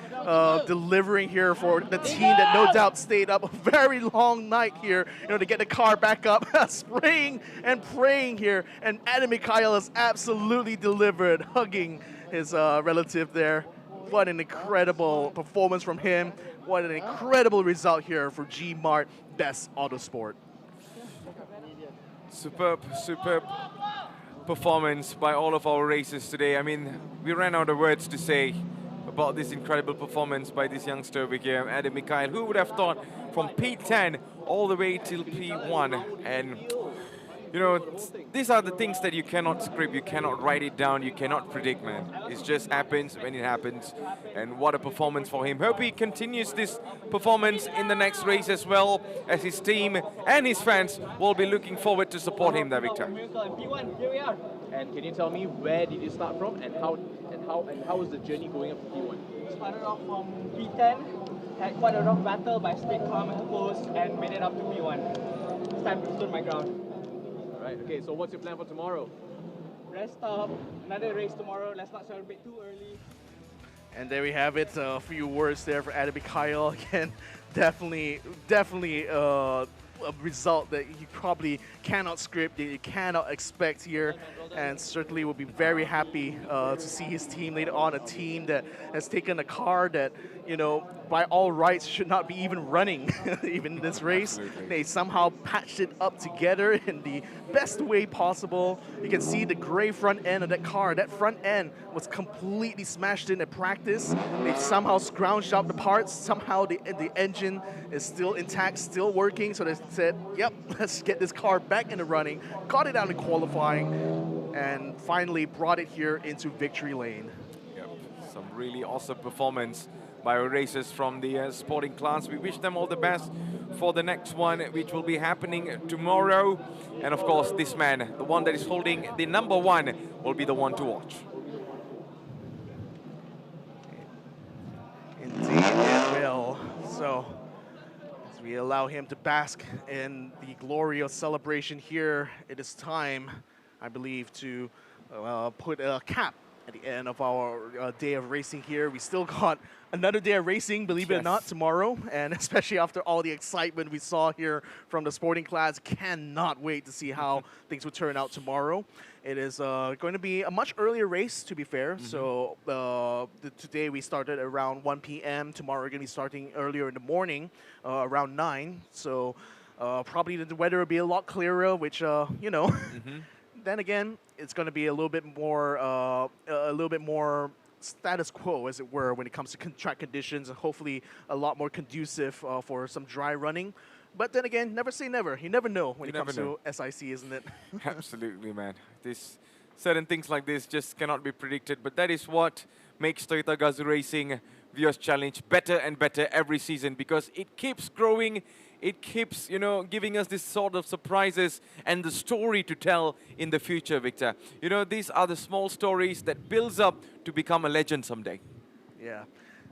delivering here for the team that no doubt stayed up a very long night here, you know, to get the car back up, spraying and praying here. And Adam Mikhail has absolutely delivered, hugging his relative there. What an incredible performance from him. What an incredible result here for G-Mart Best Autosport. Superb, superb performance by all of our racers today. I mean, we ran out of words to say about this incredible performance by this youngster over here, Adam Mikhail. Who would have thought from P10 all the way till P1? And you know, these are the things that you cannot script, you cannot write it down, you cannot predict, man. It just happens when it happens. And what a performance for him. Hope he continues this performance in the next race as well, as his team and his fans will be looking forward to support him there, Victor. And can you tell me where did you start from and how was the journey going up to P1? Started off from P10 had quite a rough battle, but I stayed calm and composed and made it up to P1. It's time to stood my ground. Alright, okay, so what's your plan for tomorrow? Rest up, another race tomorrow, let's not celebrate too early. And there we have it, a few words there for Adam Mikhail. Again, definitely a result that you probably cannot script, that you cannot expect here, and certainly will be very happy to see his team later on, a team that has taken a car that, you know, by all rights should not be even running even in this race. Absolutely. They somehow patched it up together in the best way possible. You can see the gray front end of that car. That front end was completely smashed in at practice. They somehow scrounged out the parts. Somehow the engine is still intact, still working. So they said, yep, let's get this car back into running. Got it out in qualifying and finally brought it here into victory lane. Yep. Some really awesome performance by our racers from the sporting class. We wish them all the best for the next one, which will be happening tomorrow. And of course, this man, the one that is holding the #1, will be the one to watch. Indeed, it will. So, as we allow him to bask in the glory of celebration here, it is time, I believe, to put a cap at the end of our day of racing here. We still got another day of racing, believe it or not, tomorrow. And especially after all the excitement we saw here from the sporting class, cannot wait to see how things will turn out tomorrow. It is going to be a much earlier race, to be fair. So today we started around 1 p.m. Tomorrow we're going to be starting earlier in the morning, around 9. So probably the weather will be a lot clearer, which, you know, then again, it's going to be a little bit more status quo, as it were, when it comes to track conditions, and hopefully a lot more conducive for some dry running. But then again, never say never. You never know when it comes to SIC, isn't it? Absolutely, man. Certain things like this just cannot be predicted, but that is what makes Toyota Gazoo Racing Vios Challenge better and better every season, because it keeps growing. It keeps, you know, giving us this sort of surprises and the story to tell in the future, Victor. You know, these are the small stories that builds up to become a legend someday. Yeah.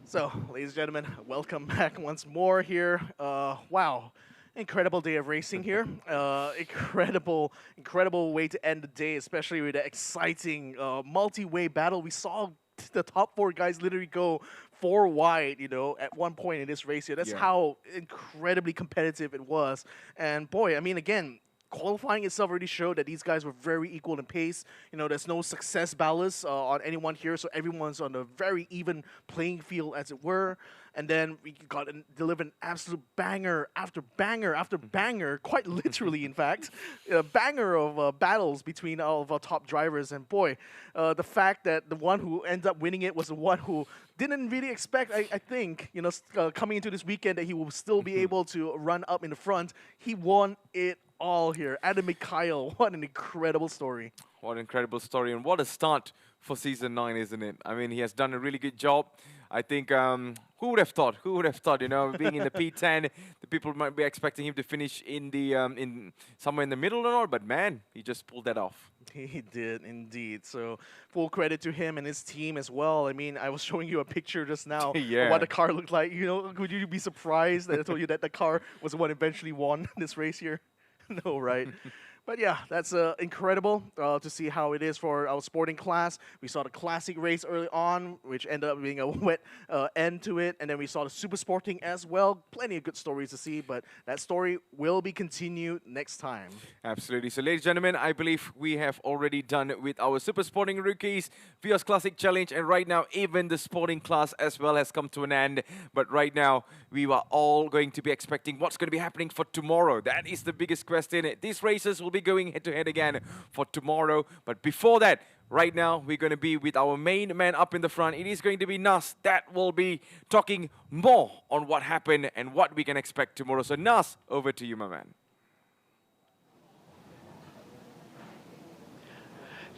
So, ladies and gentlemen, welcome back once more here. Wow. Incredible day of racing here. Incredible way to end the day, especially with the exciting multi-way battle. We saw the top 4 guys literally go 4 wide, you know, at one point in this race here. That's how incredibly competitive it was. And boy, I mean, again, qualifying itself already showed that these guys were very equal in pace. You know, there's no success ballast on anyone here, so everyone's on a very even playing field, as it were. And then we got delivered an absolute banger after banger after banger, quite literally, in fact. A banger of battles between all of our top drivers. And boy, the fact that the one who ended up winning it was the one who didn't really expect, I think, you know, coming into this weekend that he will still be able to run up in the front. He won it all here. Adam Mikhail, what an incredible story. What an incredible story, and what a start for Season 9, isn't it? I mean, he has done a really good job. I think, who would have thought? Who would have thought, you know, being in the P10, the people might be expecting him to finish in the somewhere in the middle or not, but man, he just pulled that off. He did, indeed. So full credit to him and his team as well. I mean, I was showing you a picture just now of what the car looked like. You know, would you be surprised that I told you that the car was the one eventually won this race here? No, right? But yeah, that's incredible to see how it is for our sporting class. We saw the classic race early on, which ended up being a wet end to it. And then we saw the super sporting as well. Plenty of good stories to see, but that story will be continued next time. Absolutely. So, ladies and gentlemen, I believe we have already done with our super sporting rookies, Vios Classic Challenge, and right now even the sporting class as well has come to an end. But right now, we are all going to be expecting what's going to be happening for tomorrow. That is the biggest question. These races will be going head-to-head again for tomorrow. But before that, right now, we're going to be with our main man up in the front. It is going to be Nas that will be talking more on what happened and what we can expect tomorrow. So Nas, over to you, my man.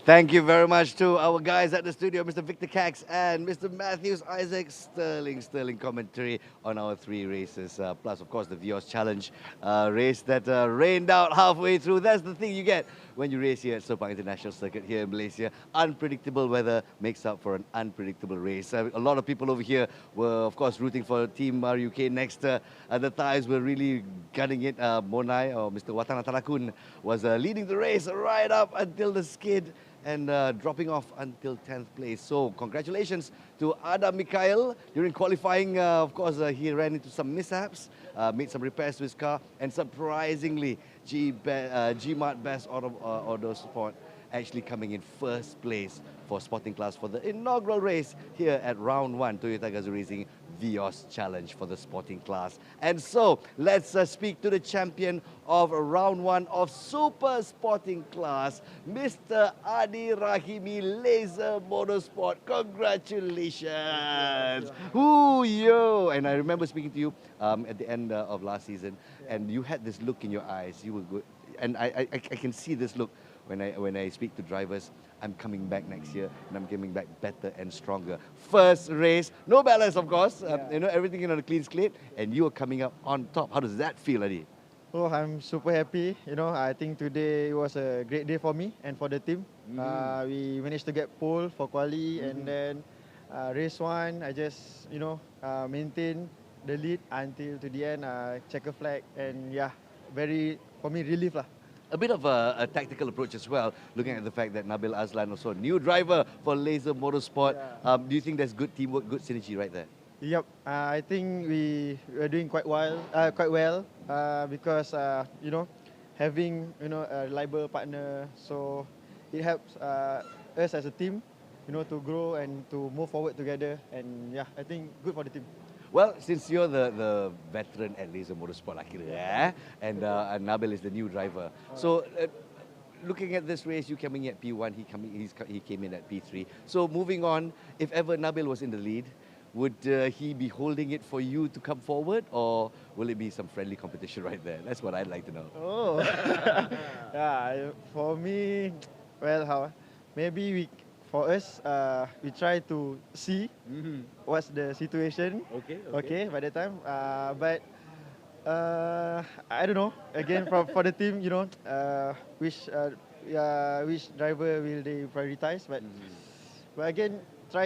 Thank you very much to our guys at the studio, Mr. Victor Cax and Mr. Matthews Isaac. Sterling commentary on our 3 races. Plus, of course, the Vios Challenge race that rained out halfway through. That's the thing you get when you race here at Sepang International Circuit here in Malaysia. Unpredictable weather makes up for an unpredictable race. A lot of people over here were, of course, rooting for Team RUK next. The Thais were really gunning it. Monai, or Mr. Watana Tarakun, was leading the race right up until the skid and dropping off until 10th place. So congratulations to Adam Mikhail. During qualifying, of course, he ran into some mishaps, made some repairs to his car, and surprisingly, GMAT Best Auto Sport actually coming in first place for spotting class for the inaugural race here at round 1, Toyota Gazoo Racing Vios Challenge for the sporting class. And so, let's speak to the champion of round 1 of super sporting class, Mr. Adi Rahimi, Laser Motorsport. Congratulations! Ooh, yo! And I remember speaking to you at the end of last season, and you had this look in your eyes. You were good, and I can see this look when I speak to drivers. I'm coming back next year, and I'm coming back better and stronger. First race, no balance, of course. You know, everything on a clean slate, and you are coming up on top. How does that feel, Adi? Oh, I'm super happy. You know, I think today was a great day for me and for the team. We managed to get pole for quali, and then race 1, I just, you know, maintain the lead until to the end, checker flag, and yeah, very, for me, relief lah. A bit of a tactical approach as well, looking at the fact that Nabil Azlan, also a new driver for Laser Motorsport. Do you think there's good teamwork, good synergy right there? Yep, I think we are doing quite well, because you know, having a reliable partner, so it helps us as a team, you know, to grow and to move forward together. And yeah, I think good for the team. Well, since you're the veteran at Laser Motorsport, and Nabil is the new driver. So, looking at this race, you coming at P1, he came in at P3. So, moving on, if ever Nabil was in the lead, would he be holding it for you to come forward, or will it be some friendly competition right there? That's what I'd like to know. Oh, yeah. For me, well, maybe for us, we try to see what's the situation. Okay. By the time, but I don't know. Again, for the team, you know, which driver will they prioritize? But again,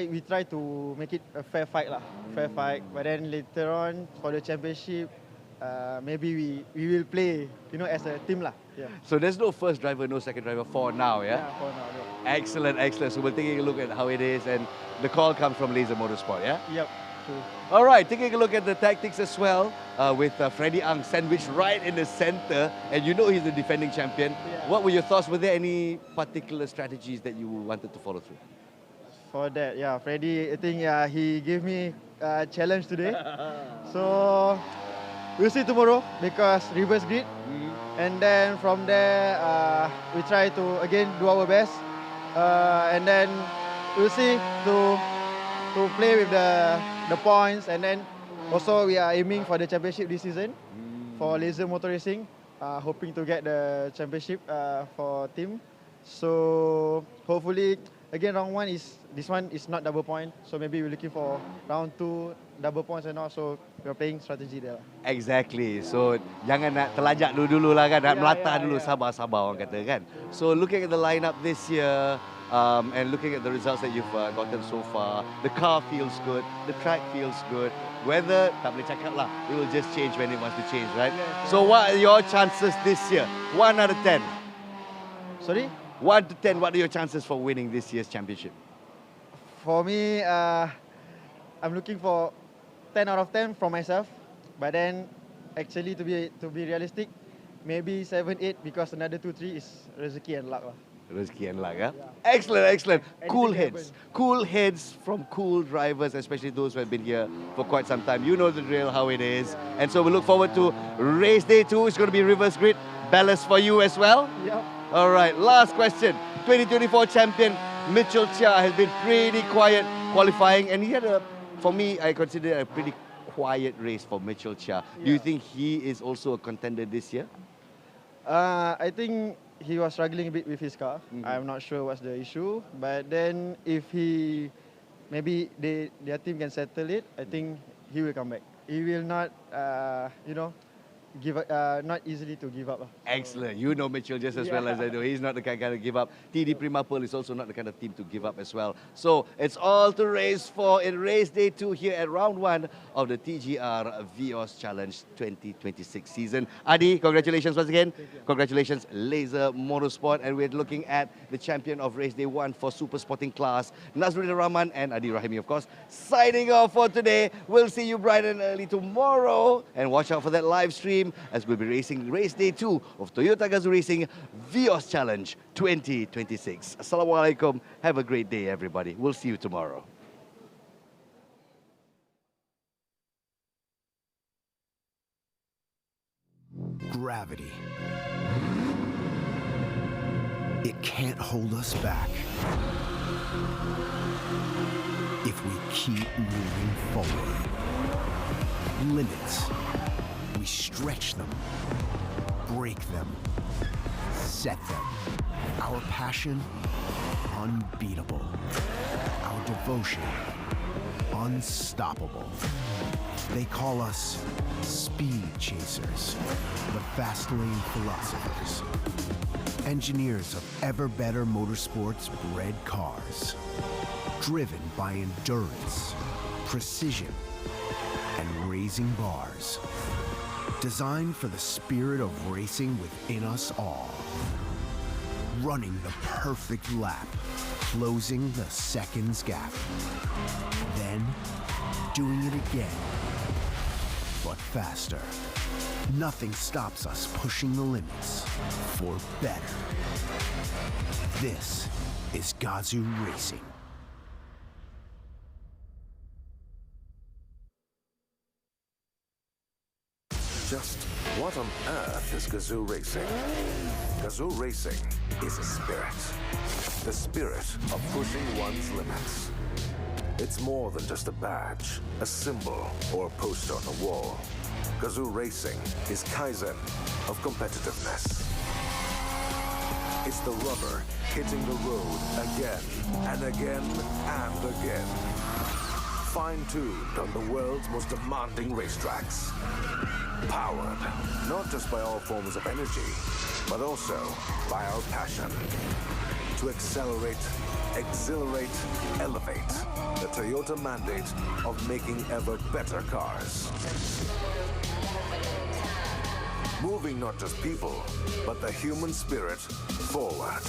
we try to make it a fair fight lah. Fair fight. But then later on for the championship, maybe we will play, you know, as a team lah. Yeah. So there's no first driver, no second driver for now, yeah? Yeah, for now. Yeah. Excellent. So we're taking a look at how it is, and the call comes from Laser Motorsport, yeah? Yep, true. All right, taking a look at the tactics as well, with Freddie Ang sandwiched right in the center, and you know he's the defending champion. Yeah. What were your thoughts? Were there any particular strategies that you wanted to follow through? For that, yeah, Freddie, I think he gave me a challenge today. So we'll see tomorrow, because reverse grid. And then from there, we try to again do our best. And then we'll see to play with the points. And then also we are aiming for the championship this season for Laser Motor Racing, hoping to get the championship for team. So hopefully, again, round 1 this one is not double point. So maybe we're looking for round 2 double points and all. So we're playing strategy there. Exactly. So jangan nak terlajak dulu lah kan, nak melata dulu, sabar-sabar orang kata kan. So looking at the lineup this year, and looking at the results that you've gotten so far, the car feels good, the track feels good. Weather, tak boleh cakap lah, it will just change when it wants to change, right? So what are your chances this year? 1 out of 10. Sorry? 1 to 10, what are your chances for winning this year's championship? For me, I'm looking for 10 out of 10 from myself. But then, actually, to be realistic, maybe 7, 8, because another 2, 3 is rezeki and luck lah. Rezeki and luck, yeah? Excellent. Cool heads from cool drivers, especially those who have been here for quite some time. You know the drill, how it is. And so we look forward to race day 2. It's going to be reverse grid. Ballast for you as well? Yep. All right, last question. 2024 champion Mitchell Chia has been pretty quiet qualifying, and he had for me, I consider it a pretty quiet race for Mitchell Chia. Do you think he is also a contender this year? I think he was struggling a bit with his car. I'm not sure what's the issue, but then if maybe their team can settle it, I think he will come back. He will not, give not easily to give up. Excellent. You know Mitchell just as well as I do. He's not the kind to give up. TD Prima Pearl is also not the kind of team to give up as well. So it's all to race for in race day 2 here at round 1 of the TGR Vios Challenge 2026 season. Adi, congratulations once again. Congratulations, Laser Motorsport. And we're looking at the champion of race day 1 for super sporting class, Nazrul Rahman and Adi Rahimi, of course. Signing off for today. We'll see you bright and early tomorrow. And watch out for that live stream as we'll be racing race day 2 of Toyota Gazoo Racing Vios Challenge 2026. Assalamualaikum. Have a great day, everybody. We'll see you tomorrow. Gravity. It can't hold us back if we keep moving forward. Limits. We stretch them, break them, set them. Our passion, unbeatable. Our devotion, unstoppable. They call us speed chasers, the fast lane philosophers. Engineers of ever better motorsports bred cars. Driven by endurance, precision, and raising bars. Designed for the spirit of racing within us all. Running the perfect lap, closing the seconds gap. Then, doing it again, but faster. Nothing stops us pushing the limits for better. This is Gazoo Racing. Just what on earth is Gazoo Racing? Gazoo Racing is a spirit. The spirit of pushing one's limits. It's more than just a badge, a symbol, or a poster on the wall. Gazoo Racing is Kaizen of competitiveness. It's the rubber hitting the road again and again and again. Fine-tuned on the world's most demanding racetracks. Powered not just by all forms of energy, but also by our passion. To accelerate, exhilarate, elevate the Toyota mandate of making ever better cars. Moving not just people, but the human spirit forward.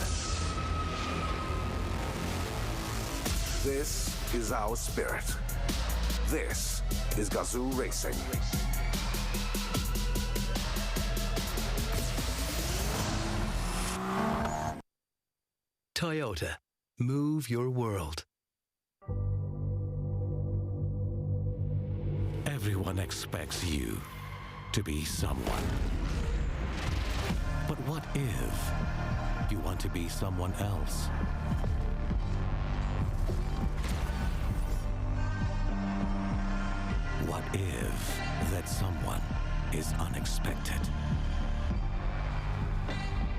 This is our spirit. This is Gazoo Racing. Toyota. Move your world. Everyone expects you to be someone. But what if you want to be someone else? What if that someone is unexpected,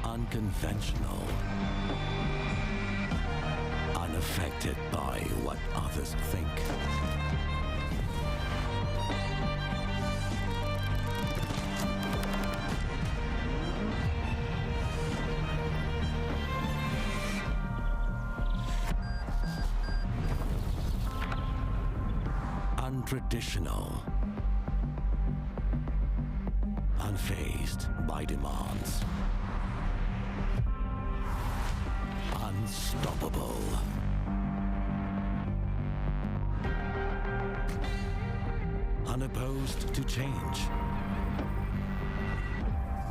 unconventional, unaffected by what others think? Untraditional, unfazed by demands, unstoppable, unopposed to change.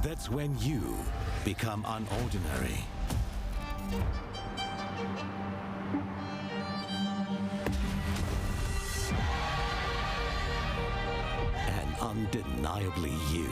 That's when you become unordinary. Undeniably you.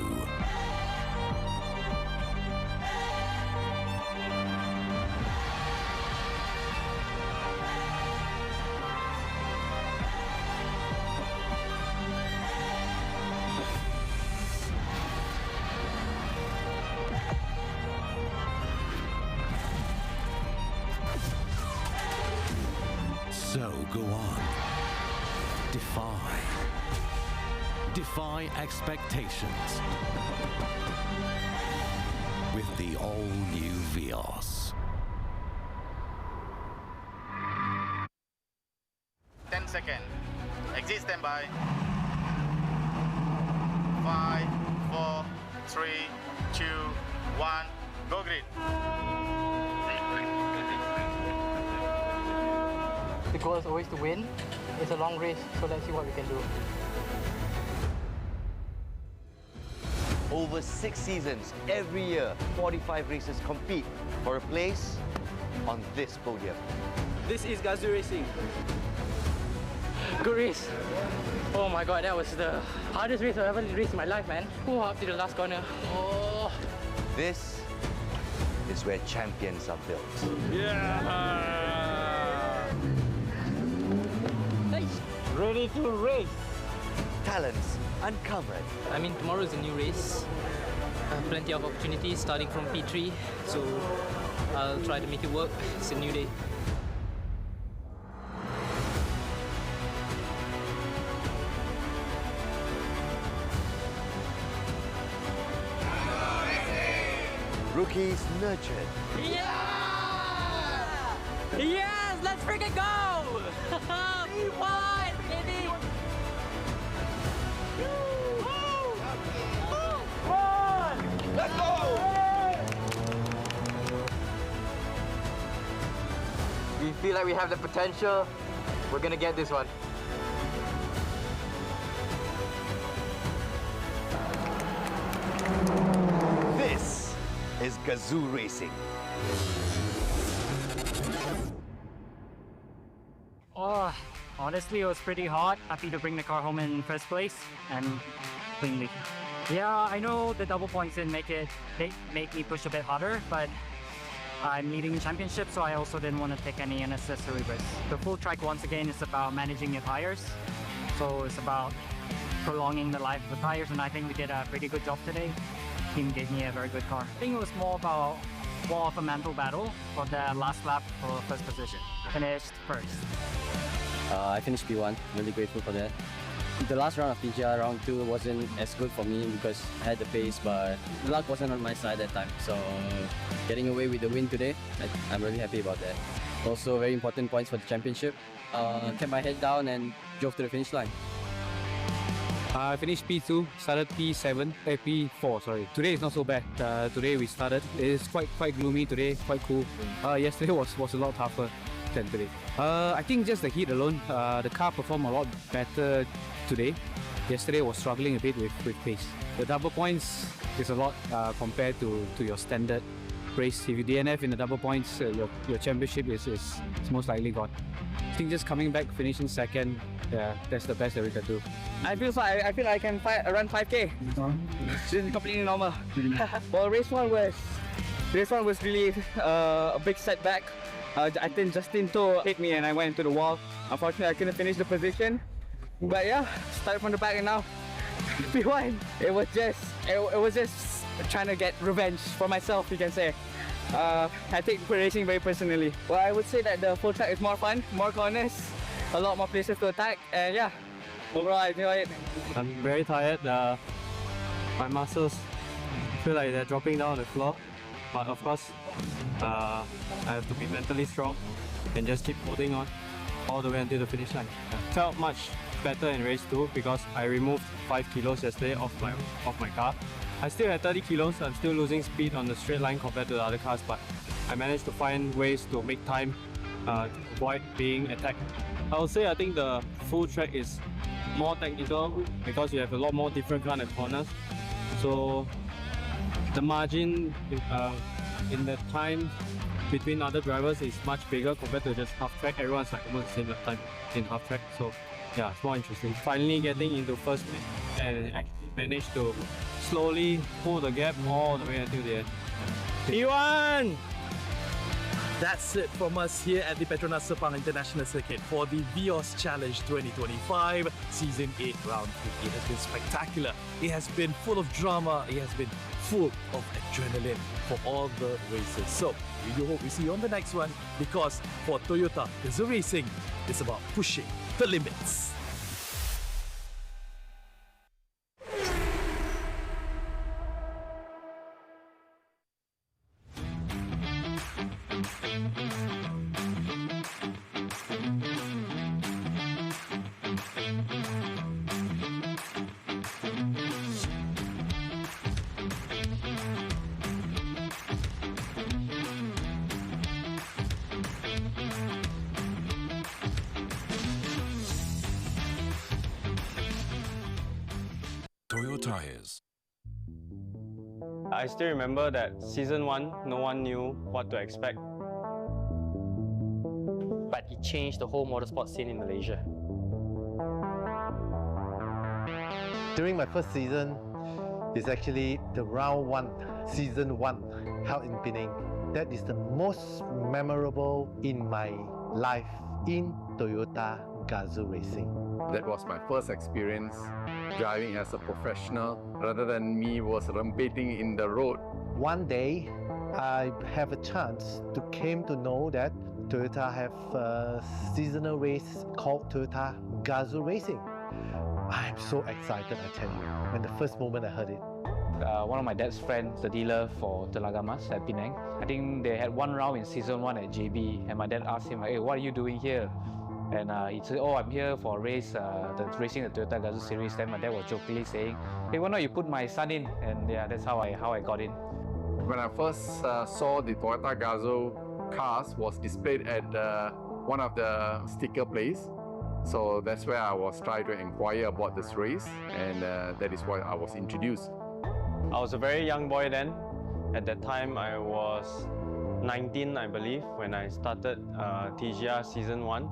go on. Defy expectations with the all-new Vios. 10 seconds. Exit standby. 5, 4, 3, 2, 1. Go grid. The goal is always to win. It's a long race, so let's see what we can do. Over 6 seasons, every year, 45 racers compete for a place on this podium. This is Gazoo Racing. Good race. Oh my god, that was the hardest race I've ever raced in my life, man. Up to the last corner. Oh. This is where champions are built. Ready to race. Talents uncovered. I mean, tomorrow is a new race. Plenty of opportunities starting from P3, so I'll try to make it work. It's a new day. Rookies nurtured. Yeah! Yes, let's freaking go! We won, baby! Let's go! We feel like we have the potential. We're gonna get this one. This is Gazoo Racing. Oh, honestly, it was pretty hot. Happy to bring the car home in first place and cleanly. Yeah, I know the double points didn't make me push a bit harder, but I'm leading the championship, so I also didn't want to take any unnecessary risks. The full track, once again, is about managing your tires. So it's about prolonging the life of the tires, and I think we did a pretty good job today. The team gave me a very good car. I think it was more of a mental battle for the last lap for first position. Finished first. I finished P1, really grateful for that. The last round of PGR, round 2, wasn't as good for me because I had the pace, but the luck wasn't on my side that time. So getting away with the win today, I'm really happy about that. Also very important points for the championship. Kept my head down and drove to the finish line. I finished P2, started P7, P4, sorry. Today is not so bad. Today we started. It's quite gloomy today, quite cool. Yesterday was a lot tougher than today. I think just the heat alone, the car performed a lot better today. Yesterday was struggling a bit with pace. The double points is a lot compared to your standard race. If you DNF in the double points, your championship is most likely gone. I think just coming back, finishing second, yeah, that's the best that we can do. I feel I can run 5K. This is completely normal. Well, race one was really a big setback. I think Justin hit me and I went into the wall. Unfortunately, I couldn't finish the position. But yeah, started from the back and now we won. It was just trying to get revenge for myself, you can say. I take racing very personally. Well, I would say that the full track is more fun, more corners, a lot more places to attack, and yeah, overall I enjoy it. I'm very tired. My muscles feel like they're dropping down on the floor. But of course, I have to be mentally strong and just keep holding on all the way until the finish line. Felt much better in race 2 because I removed 5 kilos yesterday off my car. I still had 30 kilos, I'm still losing speed on the straight line compared to the other cars, but I managed to find ways to make time to avoid being attacked. I think the full track is more technical because you have a lot more different kind of corners. So the margin in the time between other drivers is much bigger compared to just half track. Everyone's like almost the same time in half track. So yeah, it's more interesting. Finally getting into first place and actually managed to slowly pull the gap all the way until the end. P1! That's it from us here at the Petronas Sepang International Circuit for the Vios Challenge 2025 Season 8 Round 3. It has been spectacular. It has been full of drama. It has been full of adrenaline for all the races. So we do hope we see you on the next one because for Toyota Gazoo Racing, is about pushing the limits. Toyo Tires. I still remember that season 1, no one knew what to expect. But it changed the whole motorsport scene in Malaysia. During my first season, it's actually the round 1, season 1, held in Penang. That is the most memorable in my life in Toyota Gazoo Racing. That was my first experience driving as a professional rather than me was rampating in the road. One day, I have a chance to came to know that Toyota have a seasonal race called Toyota Gazoo Racing. I'm so excited, I tell you, when the first moment I heard it. One of my dad's friends, the dealer for Telaga Mas at Penang, I think they had one round in season 1 at JB, and my dad asked him, hey, what are you doing here? And he said, oh, I'm here for a race, racing the Toyota Gazoo series. Then my dad was jokingly saying, hey, why not you put my son in? And yeah, that's how I got in. When I first saw the Toyota Gazoo cars was displayed at one of the sticker place. So that's where I was trying to inquire about this race, and that is why I was introduced. I was a very young boy then. At that time, I was 19, I believe, when I started TGR season 1.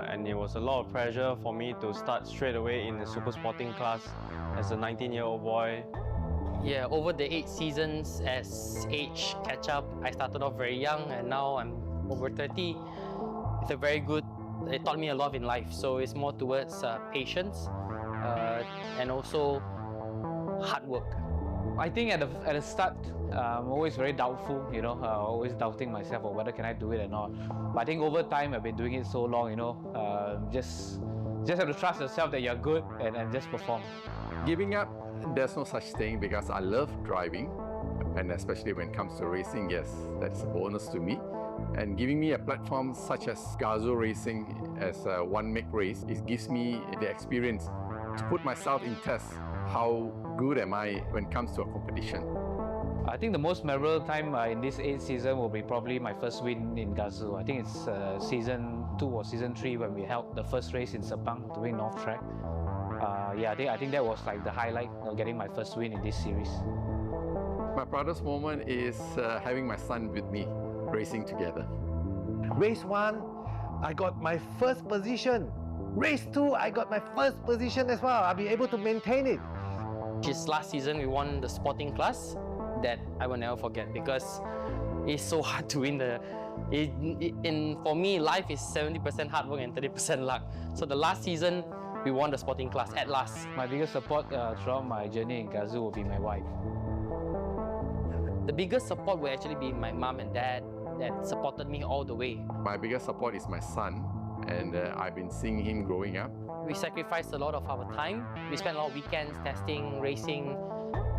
And it was a lot of pressure for me to start straight away in the super sporting class as a 19-year-old boy. Yeah, over the 8 seasons, as age catch up, I started off very young and now I'm over 30. It's a very good, it taught me a lot in life. So it's more towards patience and also hard work. I think at the start, I'm always very doubtful, you know, always doubting myself or whether can I do it or not. But I think over time, I've been doing it so long, you know, just have to trust yourself that you're good and just perform. Giving up, there's no such thing because I love driving, and especially when it comes to racing, yes, that's a bonus to me. And giving me a platform such as Gazoo Racing as a one-make race, it gives me the experience to put myself in test. How good am I when it comes to a competition? I think the most memorable time in this 8th season will be probably my first win in Gazoo. I think it's season 2 or season 3 when we held the first race in Sepang doing North Track. Yeah, I think that was like the highlight, you know, getting my first win in this series. My proudest moment is having my son with me, racing together. Race 1, I got my first position. Race 2, I got my first position as well. I'll be able to maintain it. This last season, we won the sporting class. That I will never forget because it's so hard to win for me, life is 70% hard work and 30% luck. So the last season, we won the sporting class at last. My biggest support throughout my journey in Gazoo will be my wife. The biggest support will actually be my mom and dad that supported me all the way. My biggest support is my son, and I've been seeing him growing up. We sacrificed a lot of our time. We spent a lot of weekends testing, racing.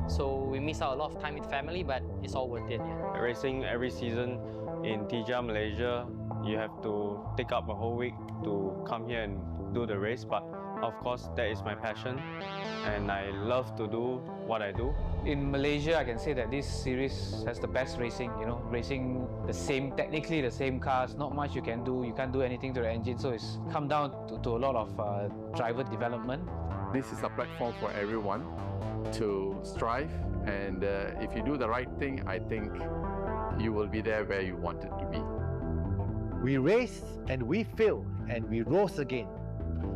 So we miss out a lot of time with family, but it's all worth it. Yeah. Racing every season in TGR Malaysia, you have to take up a whole week to come here and do the race. But of course, that is my passion, and I love to do what I do. In Malaysia, I can say that this series has the best racing. You know, racing technically the same cars. Not much you can do. You can't do anything to the engine, so it's come down to a lot of driver development. This is a platform for everyone to strive, and if you do the right thing, I think you will be there where you wanted to be. We raced and we failed and we rose again.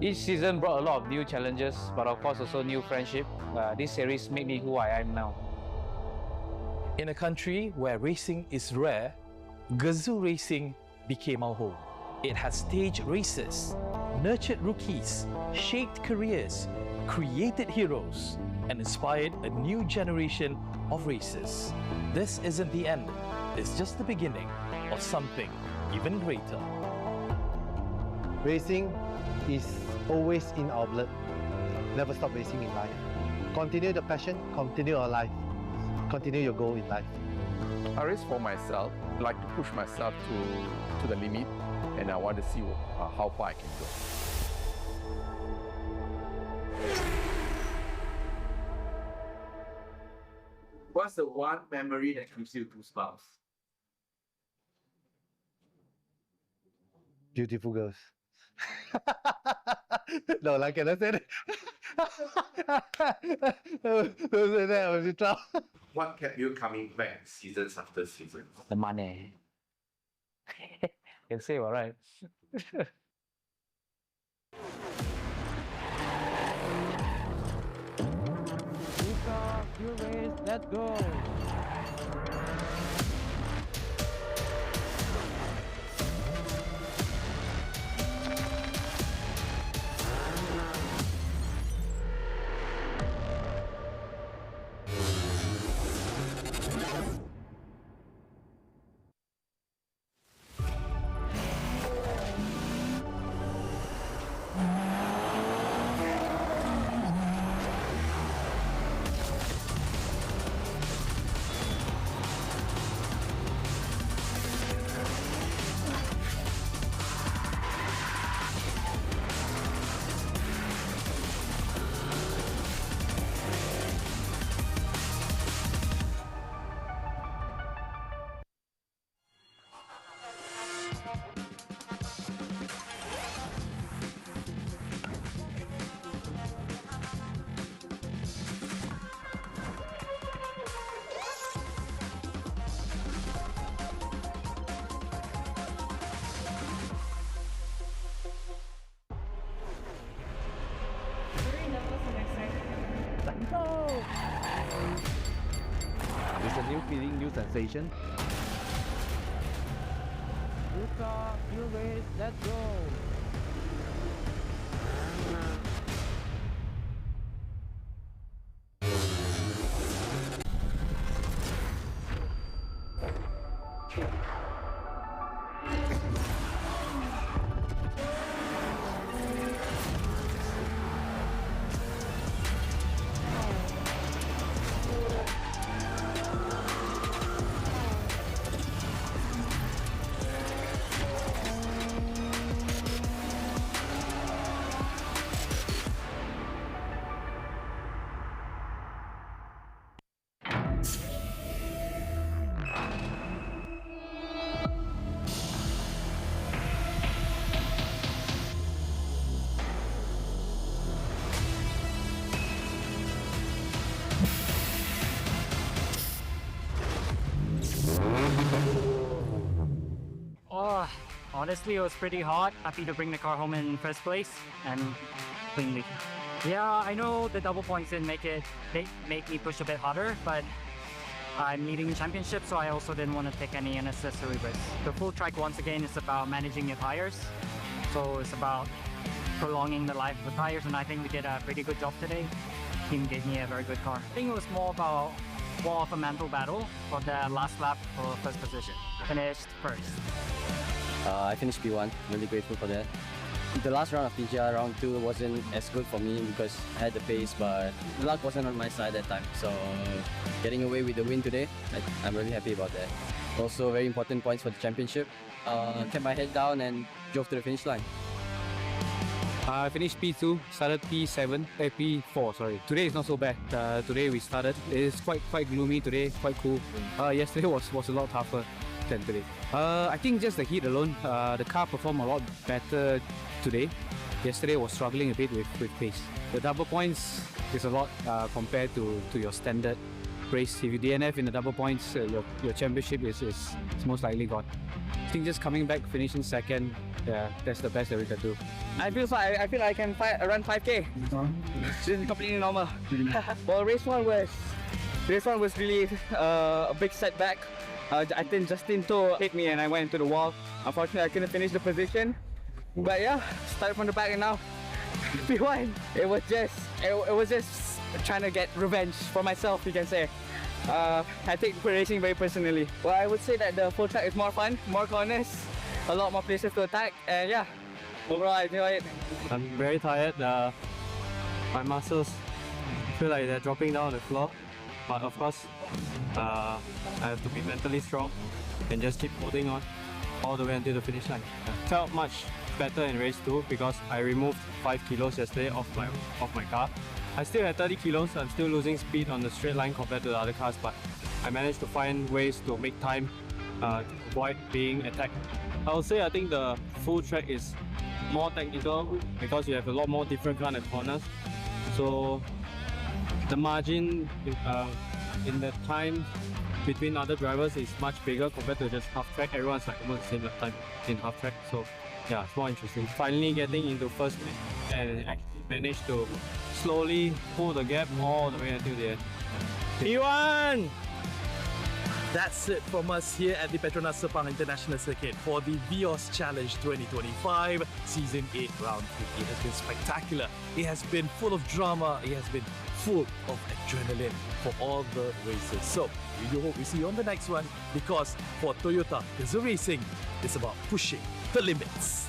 Each season brought a lot of new challenges, but of course also new friendship. This series made me who I am now. In a country where racing is rare, Gazoo Racing became our home. It has staged races, nurtured rookies, shaped careers, created heroes, and inspired a new generation of racers. This isn't the end, it's just the beginning of something even greater. Racing is always in our blood. Never stop racing in life. Continue the passion, continue our life, continue your goal in life. I race for myself, like to push myself to the limit, and I want to see how far I can go. What's the one memory that gives you goosebumps? Beautiful girls. No, like can I say that? Don't say that, I was in trouble. What kept you coming back seasons after seasons? The money. Can say, all right. Let's go. It's a new feeling, new sensation. Good car, new race, let's go. Oh, honestly, it was pretty hot. Happy to bring the car home in first place and cleanly. Yeah, I know the double points didn't make me push a bit harder, but I'm leading the championship, so I also didn't want to take any unnecessary risks. The full track once again is about managing your tires, so it's about prolonging the life of the tires, and I think we did a pretty good job today. Team gave me a very good car. I think it was more of a mental battle for the last lap for first position. Finished first. I finished P1, really grateful for that. The last round of TGR, round 2, wasn't as good for me because I had the pace, but the luck wasn't on my side that time. So getting away with the win today, I'm really happy about that. Also very important points for the championship. Kept my head down and drove to the finish line. I finished P2, started P4, sorry. Today is not so bad. Today we started. It's quite gloomy today, quite cool. Yesterday was a lot tougher than today. I think just the heat alone, the car performed a lot better today. Yesterday was struggling a bit with pace. The double points is a lot compared to your standard race. If you DNF in the double points, your championship is most likely gone. I think just coming back, finishing second, yeah, that's the best that we can do. I feel I can run 5K. This is completely normal. Well, race one was really a big setback. I think Justin hit me and I went into the wall. Unfortunately, I couldn't finish the position. But yeah, started from the back and now P1. It was just trying to get revenge for myself, you can say. I take racing very personally. Well, I would say that the full track is more fun, more corners, a lot more places to attack, and yeah, Overall, I feel it. I'm very tired. My muscles feel like they're dropping down on the floor. But of course, I have to be mentally strong and just keep holding on all the way until the finish line. I felt much better in race 2 because I removed 5 kilos yesterday off my car. I still had 30 kilos. I'm still losing speed on the straight line compared to the other cars, but I managed to find ways to make time to avoid being attacked. I think the full track is more technical because you have a lot more different kind of corners. So the margin in the time between other drivers is much bigger compared to just half track. Everyone's like almost the same time in half track. So yeah, it's more interesting. Finally getting into first place and actually managed to slowly pull the gap all the way until the end. P1! That's it from us here at the Petronas Sepang International Circuit for the Vios Challenge 2025 Season 8 Round 3. It has been spectacular. It has been full of drama. It has been full of adrenaline for all the races. So, we do hope we see you on the next one because for Toyota, Gazoo Racing, it's about pushing the limits.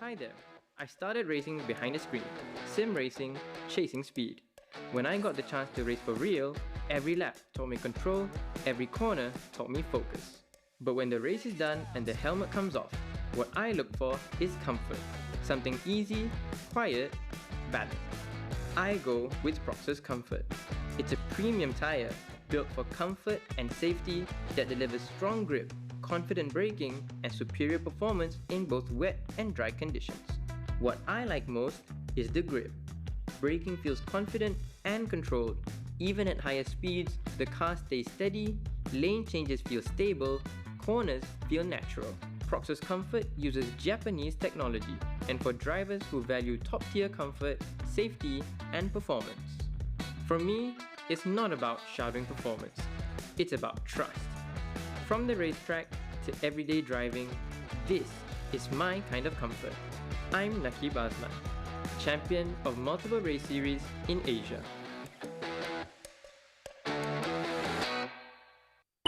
Hi there. I started racing behind the screen, sim racing, chasing speed. When I got the chance to race for real, every lap taught me control, every corner taught me focus. But when the race is done and the helmet comes off, what I look for is comfort. Something easy, quiet, balanced. I go with Proxus Comfort. It's a premium tire built for comfort and safety that delivers strong grip, confident braking, and superior performance in both wet and dry conditions. What I like most is the grip. Braking feels confident and controlled. Even at higher speeds, the car stays steady, lane changes feel stable, corners feel natural. Proxus Comfort uses Japanese technology, and for drivers who value top-tier comfort, safety, and performance. For me, it's not about shouting performance, it's about trust. From the racetrack to everyday driving, this is my kind of comfort. I'm Nakib Azman, champion of multiple race series in Asia.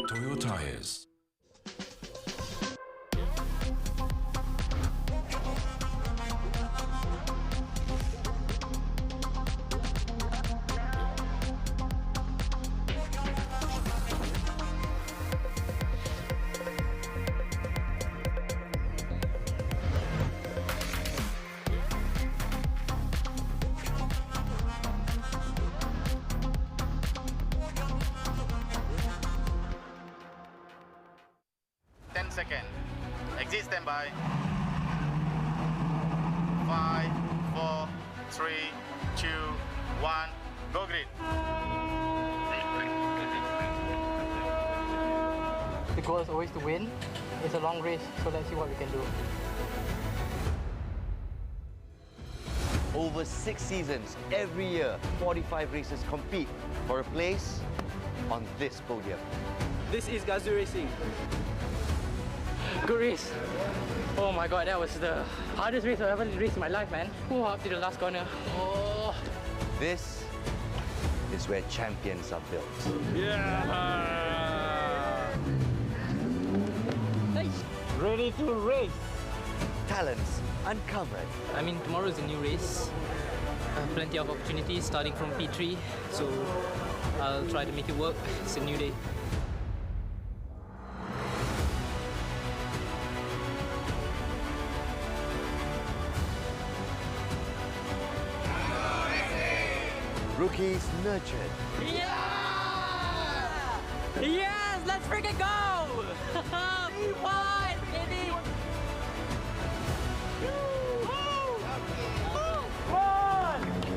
Toyo Tires. Exit standby. 5, 4, 3, 2, 1, go grid. The goal is always to win. It's a long race, so let's see what we can do. Over 6 seasons, every year, 45 racers compete for a place on this podium. This is Gazoo Racing. Good race. Oh my god, that was the hardest race I've ever raced in my life, man. Up to the last corner. Oh. This is where champions are built. Yeah! Nice. Ready to race. Talents uncovered. I mean, tomorrow is a new race. Plenty of opportunities starting from P3, so I'll try to make it work. It's a new day. Rookies nurtured. Yeah! Yes! Let's freaking go! P1, baby!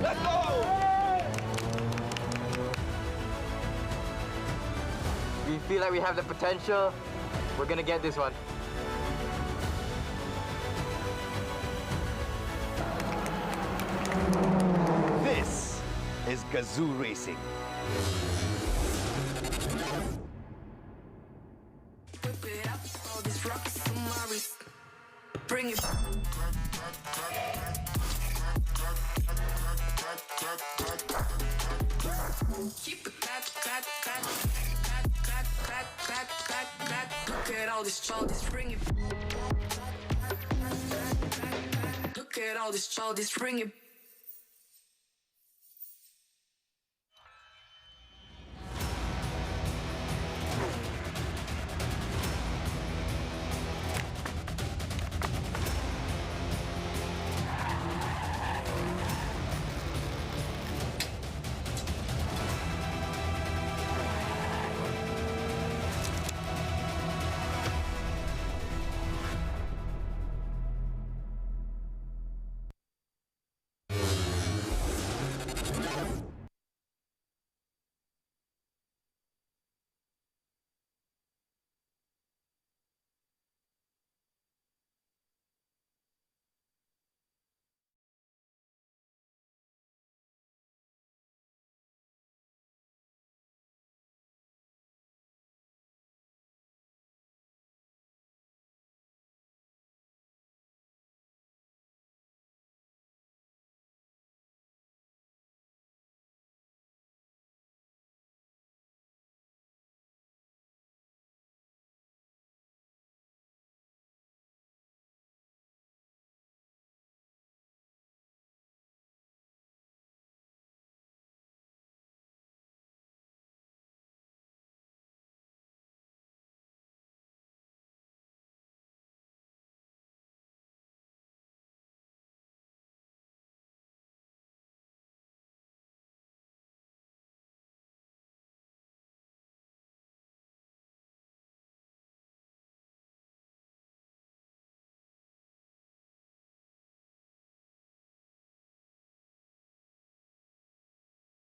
Let's go! We feel like we have the potential. We're gonna get this one. is Gazoo Racing. Bring it. Keep it clap. Look at all this childish, bring it. Look at all this childish, bring it.